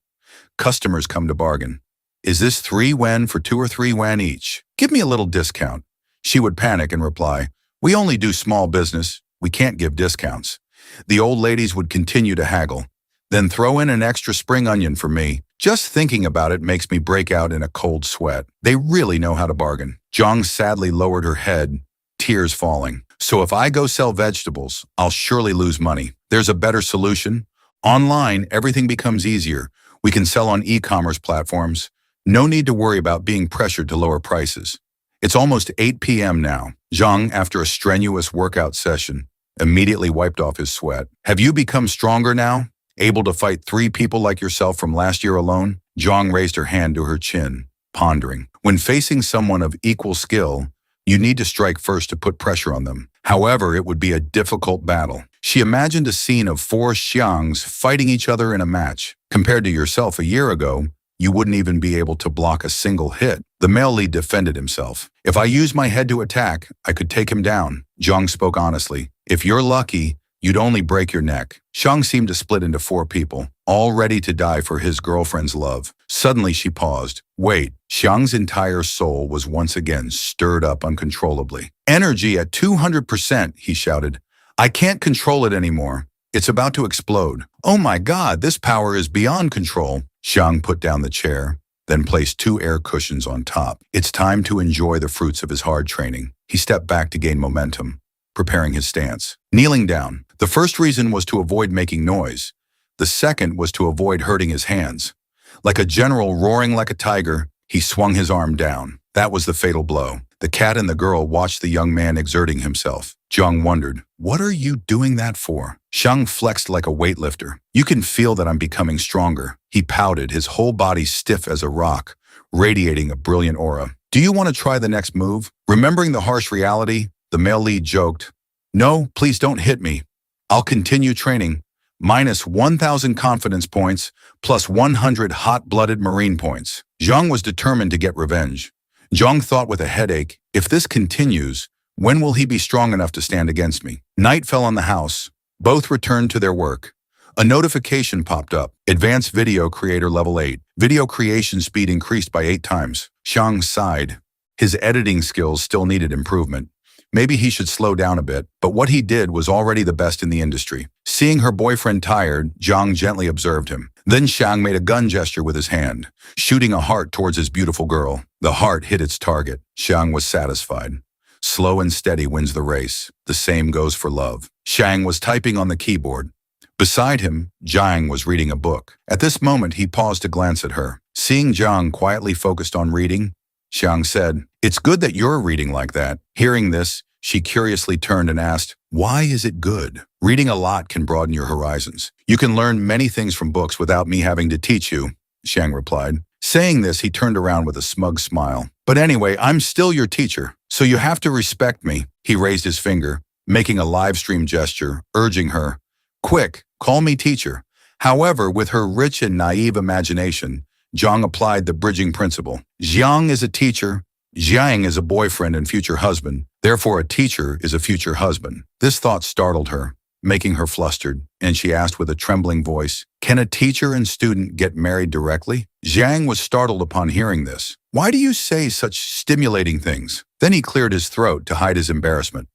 Customers come to bargain. "Is this 3 yuan for 2 or 3 yuan each? Give me a little discount." She would panic and reply, "We only do small business. We can't give discounts." The old ladies would continue to haggle. "Then throw in an extra spring onion for me. Just thinking about it makes me break out in a cold sweat." They really know how to bargain. Zhang sadly lowered her head, tears falling. "So if I go sell vegetables, I'll surely lose money. There's a better solution. Online, everything becomes easier. We can sell on e-commerce platforms. No need to worry about being pressured to lower prices." It's almost 8 p.m. now. Zhang, after a strenuous workout session, immediately wiped off his sweat. "Have you become stronger now? Able to fight 3 people like yourself from last year alone?" Zhang raised her hand to her chin, pondering. When facing someone of equal skill, you need to strike first to put pressure on them. However, it would be a difficult battle. She imagined a scene of 4 Xiangs fighting each other in a match. Compared to yourself a year ago, you wouldn't even be able to block a single hit. The male lead defended himself. "If I use my head to attack, I could take him down." Zhang spoke honestly. "If you're lucky, you'd only break your neck. Xiang seemed to split into 4 people, all ready to die for his girlfriend's love. Suddenly she paused. Wait, Xiang's entire soul was once again stirred up uncontrollably. Energy at 200%, he shouted. I can't control it anymore. It's about to explode. Oh my God, this power is beyond control. Xiang put down the chair, then placed 2 air cushions on top. It's time to enjoy the fruits of his hard training. He stepped back to gain momentum, preparing his stance. Kneeling down. The first reason was to avoid making noise. The second was to avoid hurting his hands. Like a general roaring like a tiger, he swung his arm down. That was the fatal blow. The cat and the girl watched the young man exerting himself. Zhang wondered, what are you doing that for? Xiang flexed like a weightlifter. You can feel that I'm becoming stronger. He pouted, his whole body stiff as a rock, radiating a brilliant aura. Do you want to try the next move? Remembering the harsh reality, the male lead joked, no, please don't hit me. I'll continue training. Minus 1,000 confidence points, plus 100 hot-blooded marine points. Zhang was determined to get revenge. Zhang thought with a headache, if this continues, when will he be strong enough to stand against me? Night fell on the house. Both returned to their work. A notification popped up. Advanced Video Creator Level 8. Video creation speed increased by 8 times. Xiang sighed. His editing skills still needed improvement. Maybe he should slow down a bit, but what he did was already the best in the industry. Seeing her boyfriend tired, Zhang gently observed him. Then Xiang made a gun gesture with his hand, shooting a heart towards his beautiful girl. The heart hit its target. Xiang was satisfied. Slow and steady wins the race. The same goes for love. Xiang was typing on the keyboard. Beside him, Zhang was reading a book. At this moment, he paused to glance at her. Seeing Zhang quietly focused on reading, Xiang said, it's good that you're reading like that. Hearing this, she curiously turned and asked, why is it good? Reading a lot can broaden your horizons. You can learn many things from books without me having to teach you, Xiang replied. Saying this, he turned around with a smug smile. But anyway, I'm still your teacher, so you have to respect me. He raised his finger, making a live stream gesture, urging her, quick, call me teacher. However, with her rich and naive imagination, Zhang applied the bridging principle. Jiang is a teacher, Jiang is a boyfriend and future husband, therefore a teacher is a future husband. This thought startled her, making her flustered, and she asked with a trembling voice, can a teacher and student get married directly? Jiang was startled upon hearing this. Why do you say such stimulating things? Then he cleared his throat to hide his embarrassment.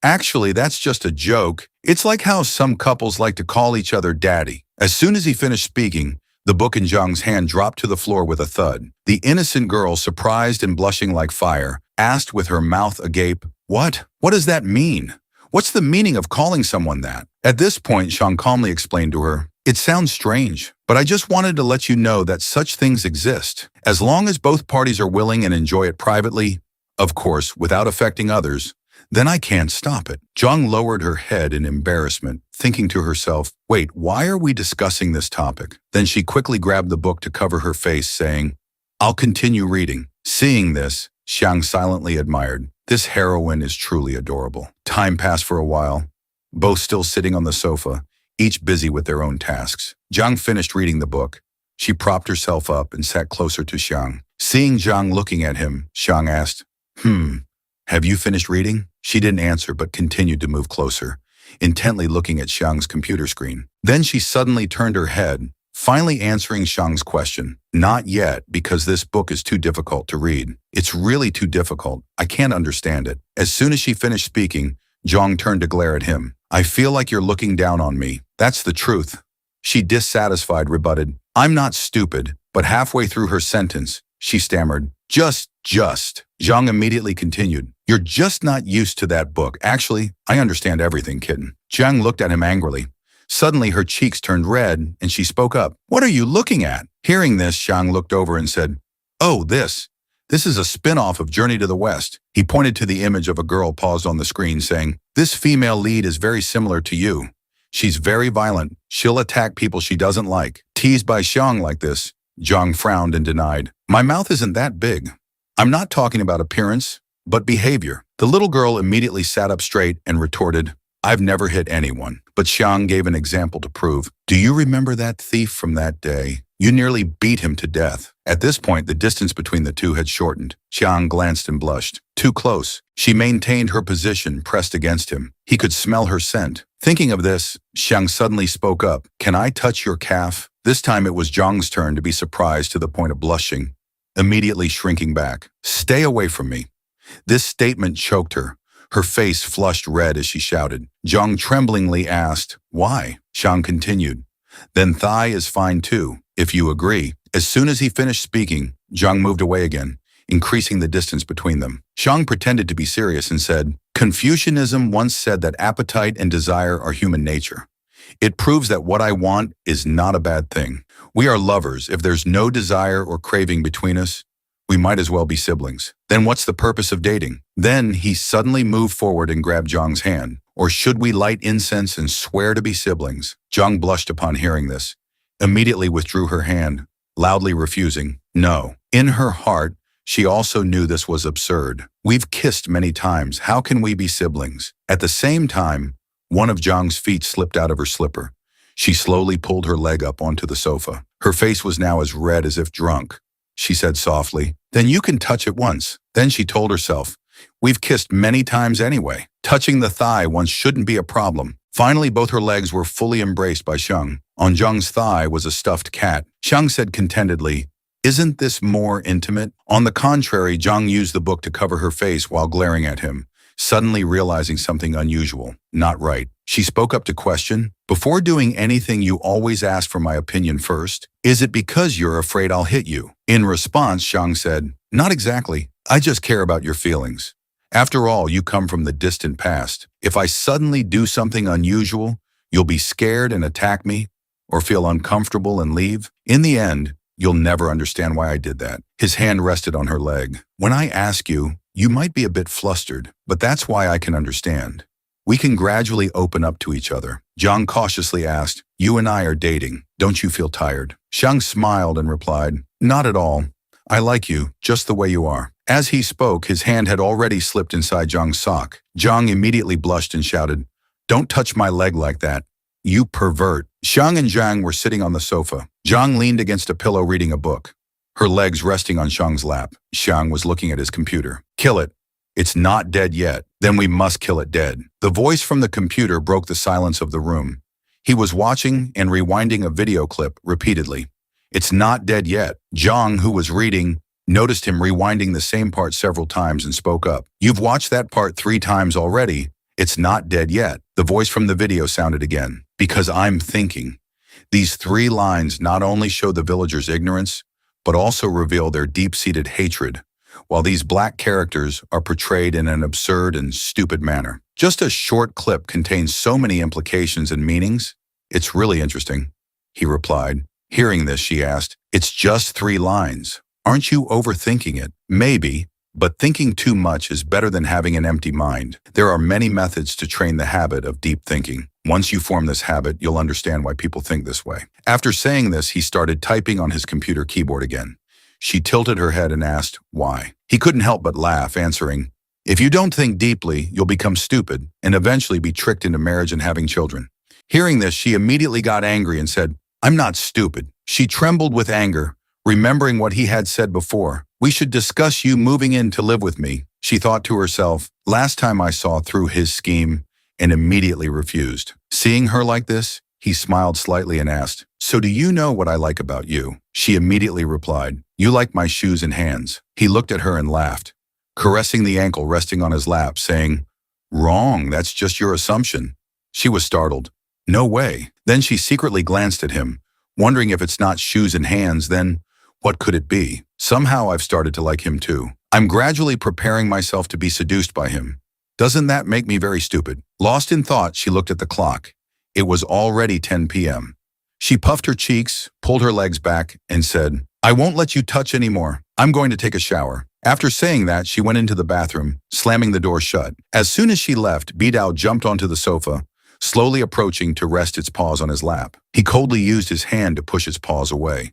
Actually, that's just a joke. It's like how some couples like to call each other daddy. As soon as he finished speaking, the book in Zhang's hand dropped to the floor with a thud. The innocent girl, surprised and blushing like fire, asked with her mouth agape, what? What does that mean? What's the meaning of calling someone that? At this point, Xiang calmly explained to her, it sounds strange, but I just wanted to let you know that such things exist. As long as both parties are willing and enjoy it privately, of course, without affecting others, then I can't stop it. Zhang lowered her head in embarrassment, thinking to herself, wait, why are we discussing this topic? Then she quickly grabbed the book to cover her face, saying, I'll continue reading. Seeing this, Xiang silently admired. This heroine is truly adorable. Time passed for a while, both still sitting on the sofa, each busy with their own tasks. Zhang finished reading the book. She propped herself up and sat closer to Xiang. Seeing Zhang looking at him, Xiang asked, have you finished reading? She didn't answer but continued to move closer, intently looking at Xiang's computer screen. Then she suddenly turned her head, finally answering Xiang's question. Not yet, because this book is too difficult to read. It's really too difficult. I can't understand it. As soon as she finished speaking, Zhang turned to glare at him. I feel like you're looking down on me. That's the truth. She, dissatisfied, rebutted. I'm not stupid, but halfway through her sentence, she stammered, Just. Zhang immediately continued. You're just not used to that book. Actually, I understand everything, kitten. Zhang looked at him angrily. Suddenly, her cheeks turned red, and she spoke up. What are you looking at? Hearing this, Zhang looked over and said, oh, this is a spin-off of Journey to the West. He pointed to the image of a girl paused on the screen, saying, this female lead is very similar to you. She's very violent. She'll attack people she doesn't like. Teased by Xiang like this, Zhang frowned and denied. My mouth isn't that big. I'm not talking about appearance, but behavior. The little girl immediately sat up straight and retorted, I've never hit anyone. But Xiang gave an example to prove. Do you remember that thief from that day? You nearly beat him to death." At this point, the distance between the two had shortened. Xiang glanced and blushed. Too close. She maintained her position, pressed against him. He could smell her scent. Thinking of this, Xiang suddenly spoke up. "Can I touch your calf?" This time it was Zhang's turn to be surprised to the point of blushing, immediately shrinking back. "Stay away from me." This statement choked her. Her face flushed red as she shouted. Zhang tremblingly asked, "Why?" Xiang continued, "Then thigh is fine too, if you agree." As soon as he finished speaking, Zhang moved away again, increasing the distance between them. Xiang pretended to be serious and said, "Confucianism once said that appetite and desire are human nature. It proves that what I want is not a bad thing. We are lovers. If there's no desire or craving between us, we might as well be siblings. Then what's the purpose of dating?" Then he suddenly moved forward and grabbed Zhang's hand. "Or should we light incense and swear to be siblings?" Zhang blushed upon hearing this, immediately withdrew her hand, loudly refusing. No. In her heart, she also knew this was absurd. "We've kissed many times. How can we be siblings?" At the same time, one of Zhang's feet slipped out of her slipper. She slowly pulled her leg up onto the sofa. Her face was now as red as if drunk. She said softly, "Then you can touch it once." Then she told herself, "We've kissed many times anyway. Touching the thigh once shouldn't be a problem." Finally, both her legs were fully embraced by Xiang. On Zhang's thigh was a stuffed cat. Xiang said contentedly, "Isn't this more intimate?" On the contrary, Zhang used the book to cover her face while glaring at him, suddenly realizing something unusual. Not right. She spoke up to question, "Before doing anything, you always ask for my opinion first? Is it because you're afraid I'll hit you?" In response, Xiang said, "Not exactly. I just care about your feelings. After all, you come from the distant past. If I suddenly do something unusual, you'll be scared and attack me, or feel uncomfortable and leave. In the end, you'll never understand why I did that." His hand rested on her leg. "When I ask you, you might be a bit flustered, but that's why I can understand. We can gradually open up to each other." Zhang cautiously asked, "You and I are dating. Don't you feel tired?" Xiang smiled and replied, "Not at all. I like you, just the way you are." As he spoke, his hand had already slipped inside Zhang's sock. Zhang immediately blushed and shouted, "Don't touch my leg like that. You pervert." Xiang and Zhang were sitting on the sofa. Zhang leaned against a pillow reading a book, her legs resting on Xiang's lap. Xiang was looking at his computer. "Kill it. It's not dead yet. Then we must kill it dead." The voice from the computer broke the silence of the room. He was watching and rewinding a video clip repeatedly. "It's not dead yet." Zhang, who was reading, noticed him rewinding the same part several times and spoke up. "You've watched that part 3 times already. It's not dead yet." The voice from the video sounded again. "Because I'm thinking." These 3 lines not only show the villagers' ignorance, but also reveal their deep-seated hatred, while these black characters are portrayed in an absurd and stupid manner. Just a short clip contains so many implications and meanings. "It's really interesting," he replied. Hearing this, she asked, "It's just 3 lines. Aren't you overthinking it?" "Maybe, but thinking too much is better than having an empty mind. There are many methods to train the habit of deep thinking. Once you form this habit, you'll understand why people think this way." After saying this, he started typing on his computer keyboard again. She tilted her head and asked, "Why?" He couldn't help but laugh, answering, "If you don't think deeply, you'll become stupid and eventually be tricked into marriage and having children." Hearing this, she immediately got angry and said, "I'm not stupid." She trembled with anger, remembering what he had said before. "We should discuss you moving in to live with me," she thought to herself. Last time I saw through his scheme and immediately refused. Seeing her like this, he smiled slightly and asked, "So do you know what I like about you?" She immediately replied, "You like my shoes and hands." He looked at her and laughed, caressing the ankle resting on his lap, saying, "Wrong, that's just your assumption." She was startled. "No way." Then she secretly glanced at him, wondering if it's not shoes and hands, then what could it be? Somehow I've started to like him too. I'm gradually preparing myself to be seduced by him. Doesn't that make me very stupid? Lost in thought, she looked at the clock. It was already 10 p.m. She puffed her cheeks, pulled her legs back, and said, "I won't let you touch anymore. I'm going to take a shower." After saying that, she went into the bathroom, slamming the door shut. As soon as she left, Bidao jumped onto the sofa, slowly approaching to rest its paws on his lap. He coldly used his hand to push its paws away.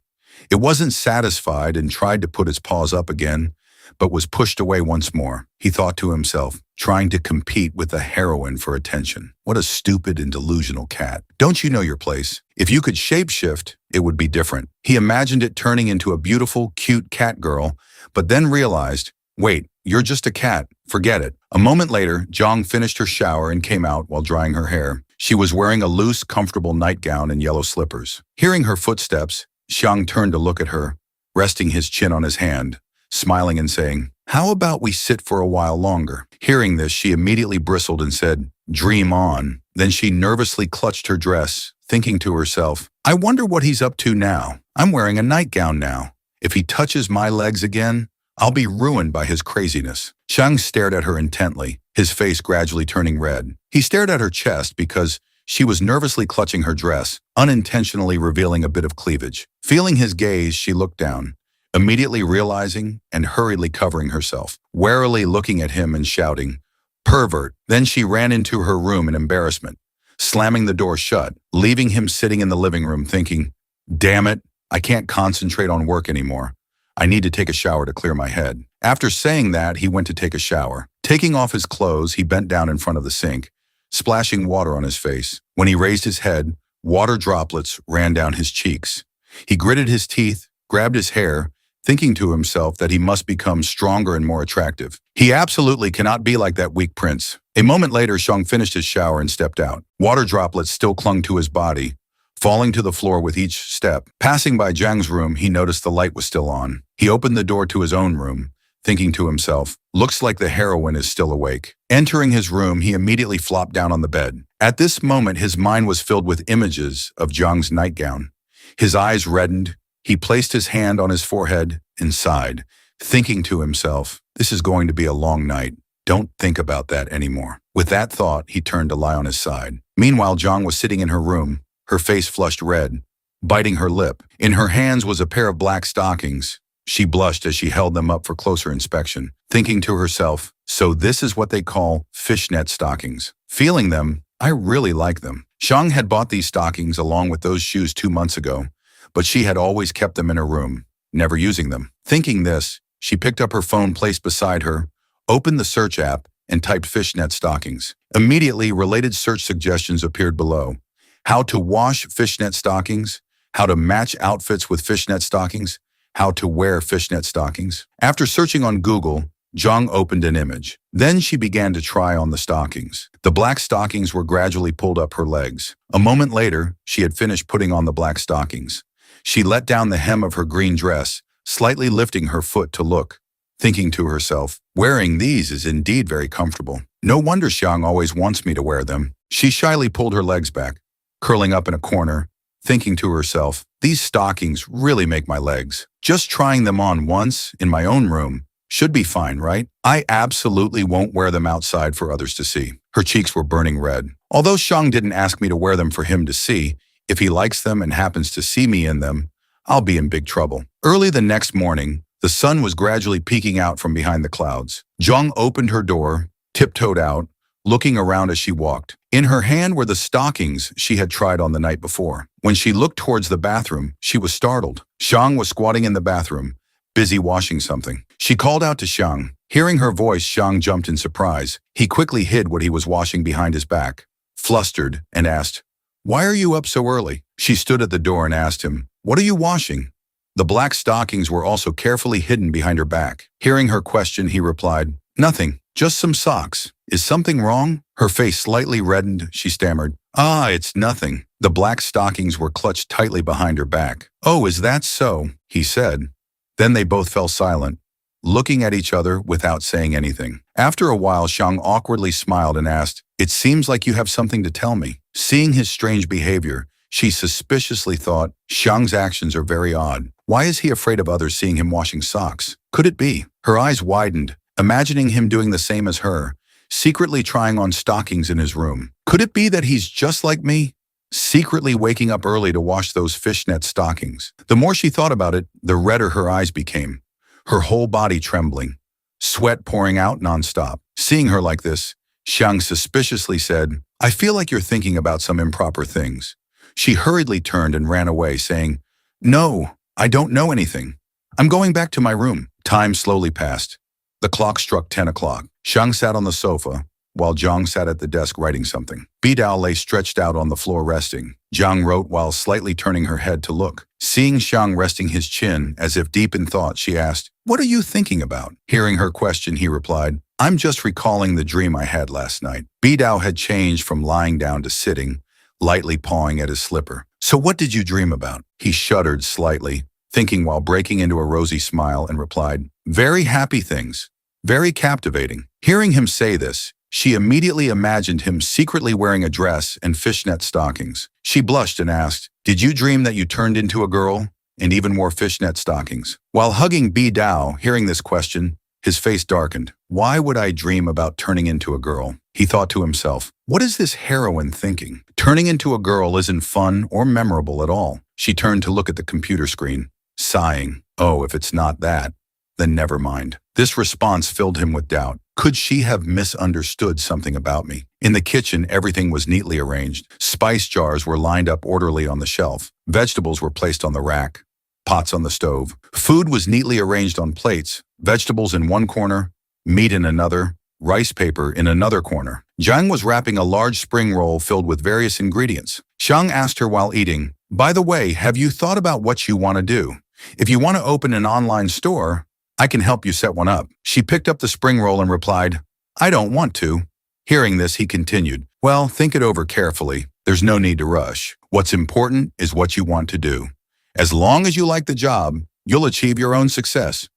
It wasn't satisfied and tried to put its paws up again, but was pushed away once more. He thought to himself, trying to compete with the heroine for attention. What a stupid and delusional cat. Don't you know your place? If you could shapeshift, it would be different. He imagined it turning into a beautiful, cute cat girl, but then realized, wait, you're just a cat. Forget it. A moment later, Jong finished her shower and came out while drying her hair. She was wearing a loose, comfortable nightgown and yellow slippers. Hearing her footsteps, Xiang turned to look at her, resting his chin on his hand, smiling and saying, "How about we sit for a while longer?" Hearing this, she immediately bristled and said, "Dream on." Then she nervously clutched her dress, thinking to herself, "I wonder what he's up to now. I'm wearing a nightgown now. If he touches my legs again, I'll be ruined by his craziness." Xiang stared at her intently, his face gradually turning red. He stared at her chest because she was nervously clutching her dress, unintentionally revealing a bit of cleavage. Feeling his gaze, she looked down, immediately realizing and hurriedly covering herself, warily looking at him and shouting, "Pervert!" Then she ran into her room in embarrassment, slamming the door shut, leaving him sitting in the living room thinking, "Damn it, I can't concentrate on work anymore. I need to take a shower to clear my head." After saying that, he went to take a shower. Taking off his clothes, he bent down in front of the sink, splashing water on his face. When he raised his head, water droplets ran down his cheeks. He gritted his teeth, grabbed his hair, thinking to himself that he must become stronger and more attractive. He absolutely cannot be like that weak prince. A moment later, Xiang finished his shower and stepped out. Water droplets still clung to his body, falling to the floor with each step. Passing by Zhang's room, he noticed the light was still on. He opened the door to his own room, thinking to himself, "Looks like the heroine is still awake." Entering his room, he immediately flopped down on the bed. At this moment, his mind was filled with images of Zhang's nightgown. His eyes reddened. He placed his hand on his forehead and sighed, thinking to himself, "This is going to be a long night. Don't think about that anymore." With that thought, he turned to lie on his side. Meanwhile, Zhang was sitting in her room, her face flushed red, biting her lip. In her hands was a pair of black stockings. She blushed as she held them up for closer inspection, thinking to herself, "So this is what they call fishnet stockings." Feeling them, I really like them. Xiang had bought these stockings along with those shoes 2 months ago, but she had always kept them in her room, never using them. Thinking this, she picked up her phone placed beside her, opened the search app, and typed fishnet stockings. Immediately, related search suggestions appeared below. How to wash fishnet stockings, how to match outfits with fishnet stockings, how to wear fishnet stockings. After searching on Google, Zhang opened an image. Then she began to try on the stockings. The black stockings were gradually pulled up her legs. A moment later, she had finished putting on the black stockings. She let down the hem of her green dress, slightly lifting her foot to look, thinking to herself, "Wearing these is indeed very comfortable. No wonder Xiang always wants me to wear them." She shyly pulled her legs back, curling up in a corner, thinking to herself, "These stockings really make my legs. Just trying them on once in my own room should be fine, right? I absolutely won't wear them outside for others to see." Her cheeks were burning red. Although Xiang didn't ask me to wear them for him to see, if he likes them and happens to see me in them, I'll be in big trouble. Early the next morning, the sun was gradually peeking out from behind the clouds. Zhang opened her door, tiptoed out, looking around as she walked. In her hand were the stockings she had tried on the night before. When she looked towards the bathroom, she was startled. Xiang was squatting in the bathroom, busy washing something. She called out to Xiang. Hearing her voice, Xiang jumped in surprise. He quickly hid what he was washing behind his back, flustered, and asked, "Why are you up so early?" She stood at the door and asked him, "What are you washing?" The black stockings were also carefully hidden behind her back. Hearing her question, he replied, "Nothing, just some socks. Is something wrong?" Her face slightly reddened. She stammered, "Ah, it's nothing." The black stockings were clutched tightly behind her back. "Oh, is that so?" he said. Then they both fell silent, looking at each other without saying anything. After a while, Xiang awkwardly smiled and asked, "It seems like you have something to tell me." Seeing his strange behavior, she suspiciously thought, Xiang's actions are very odd. Why is he afraid of others seeing him washing socks? Could it be? Her eyes widened, imagining him doing the same as her, secretly trying on stockings in his room. Could it be that he's just like me, secretly waking up early to wash those fishnet stockings? The more she thought about it, the redder her eyes became, her whole body trembling, sweat pouring out nonstop. Seeing her like this, Xiang suspiciously said, "I feel like you're thinking about some improper things." She hurriedly turned and ran away, saying, "No, I don't know anything. I'm going back to my room." Time slowly passed. The clock struck 10 o'clock. Xiang sat on the sofa, while Zhang sat at the desk writing something. Bidao lay stretched out on the floor resting. Zhang wrote while slightly turning her head to look. Seeing Xiang resting his chin as if deep in thought, she asked, "What are you thinking about?" Hearing her question, he replied, "I'm just recalling the dream I had last night." Bidao had changed from lying down to sitting, lightly pawing at his slipper. "So what did you dream about?" He shuddered slightly, thinking while breaking into a rosy smile, and replied, "Very happy things. Very captivating." Hearing him say this, she immediately imagined him secretly wearing a dress and fishnet stockings. She blushed and asked, "Did you dream that you turned into a girl and even wore fishnet stockings?" While hugging Bidao, hearing this question, his face darkened. "Why would I dream about turning into a girl?" He thought to himself. What is this heroine thinking? Turning into a girl isn't fun or memorable at all. She turned to look at the computer screen, sighing. Oh, if it's not that, then never mind. This response filled him with doubt. Could she have misunderstood something about me? In the kitchen, everything was neatly arranged. Spice jars were lined up orderly on the shelf. Vegetables were placed on the rack. Pots on the stove. Food was neatly arranged on plates. Vegetables in one corner, meat in another, rice paper in another corner. Zhang was wrapping a large spring roll filled with various ingredients. Xiang asked her while eating, "By the way, have you thought about what you want to do? If you want to open an online store, I can help you set one up." She picked up the spring roll and replied, "I don't want to." Hearing this, he continued, "Well, think it over carefully. There's no need to rush. What's important is what you want to do. As long as you like the job, you'll achieve your own success.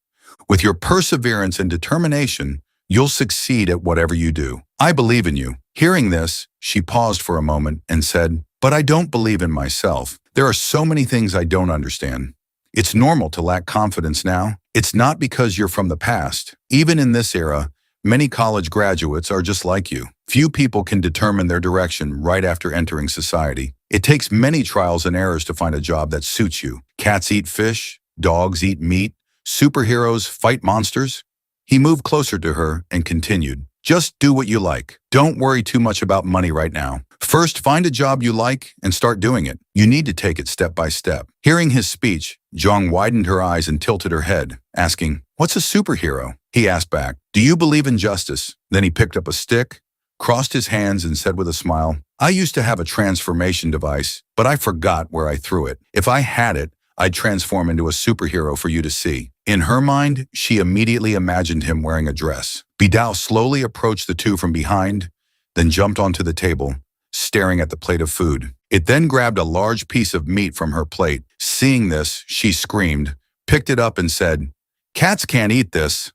With your perseverance and determination, you'll succeed at whatever you do. I believe in you." Hearing this, she paused for a moment and said, "But I don't believe in myself. There are so many things I don't understand. It's normal to lack confidence now. It's not because you're from the past. Even in this era, many college graduates are just like you. Few people can determine their direction right after entering society. It takes many trials and errors to find a job that suits you. Cats eat fish, dogs eat meat, superheroes fight monsters." He moved closer to her and continued, "Just do what you like. Don't worry too much about money right now. First, find a job you like and start doing it. You need to take it step by step." Hearing his speech, Zhang widened her eyes and tilted her head, asking, "What's a superhero?" He asked back, "Do you believe in justice?" Then he picked up a stick, crossed his hands, and said with a smile, "I used to have a transformation device, but I forgot where I threw it. If I had it, I'd transform into a superhero for you to see." In her mind, she immediately imagined him wearing a dress. Bidao slowly approached the two from behind, then jumped onto the table, staring at the plate of food. It then grabbed a large piece of meat from her plate. Seeing this, she screamed, picked it up and said, "Cats can't eat this."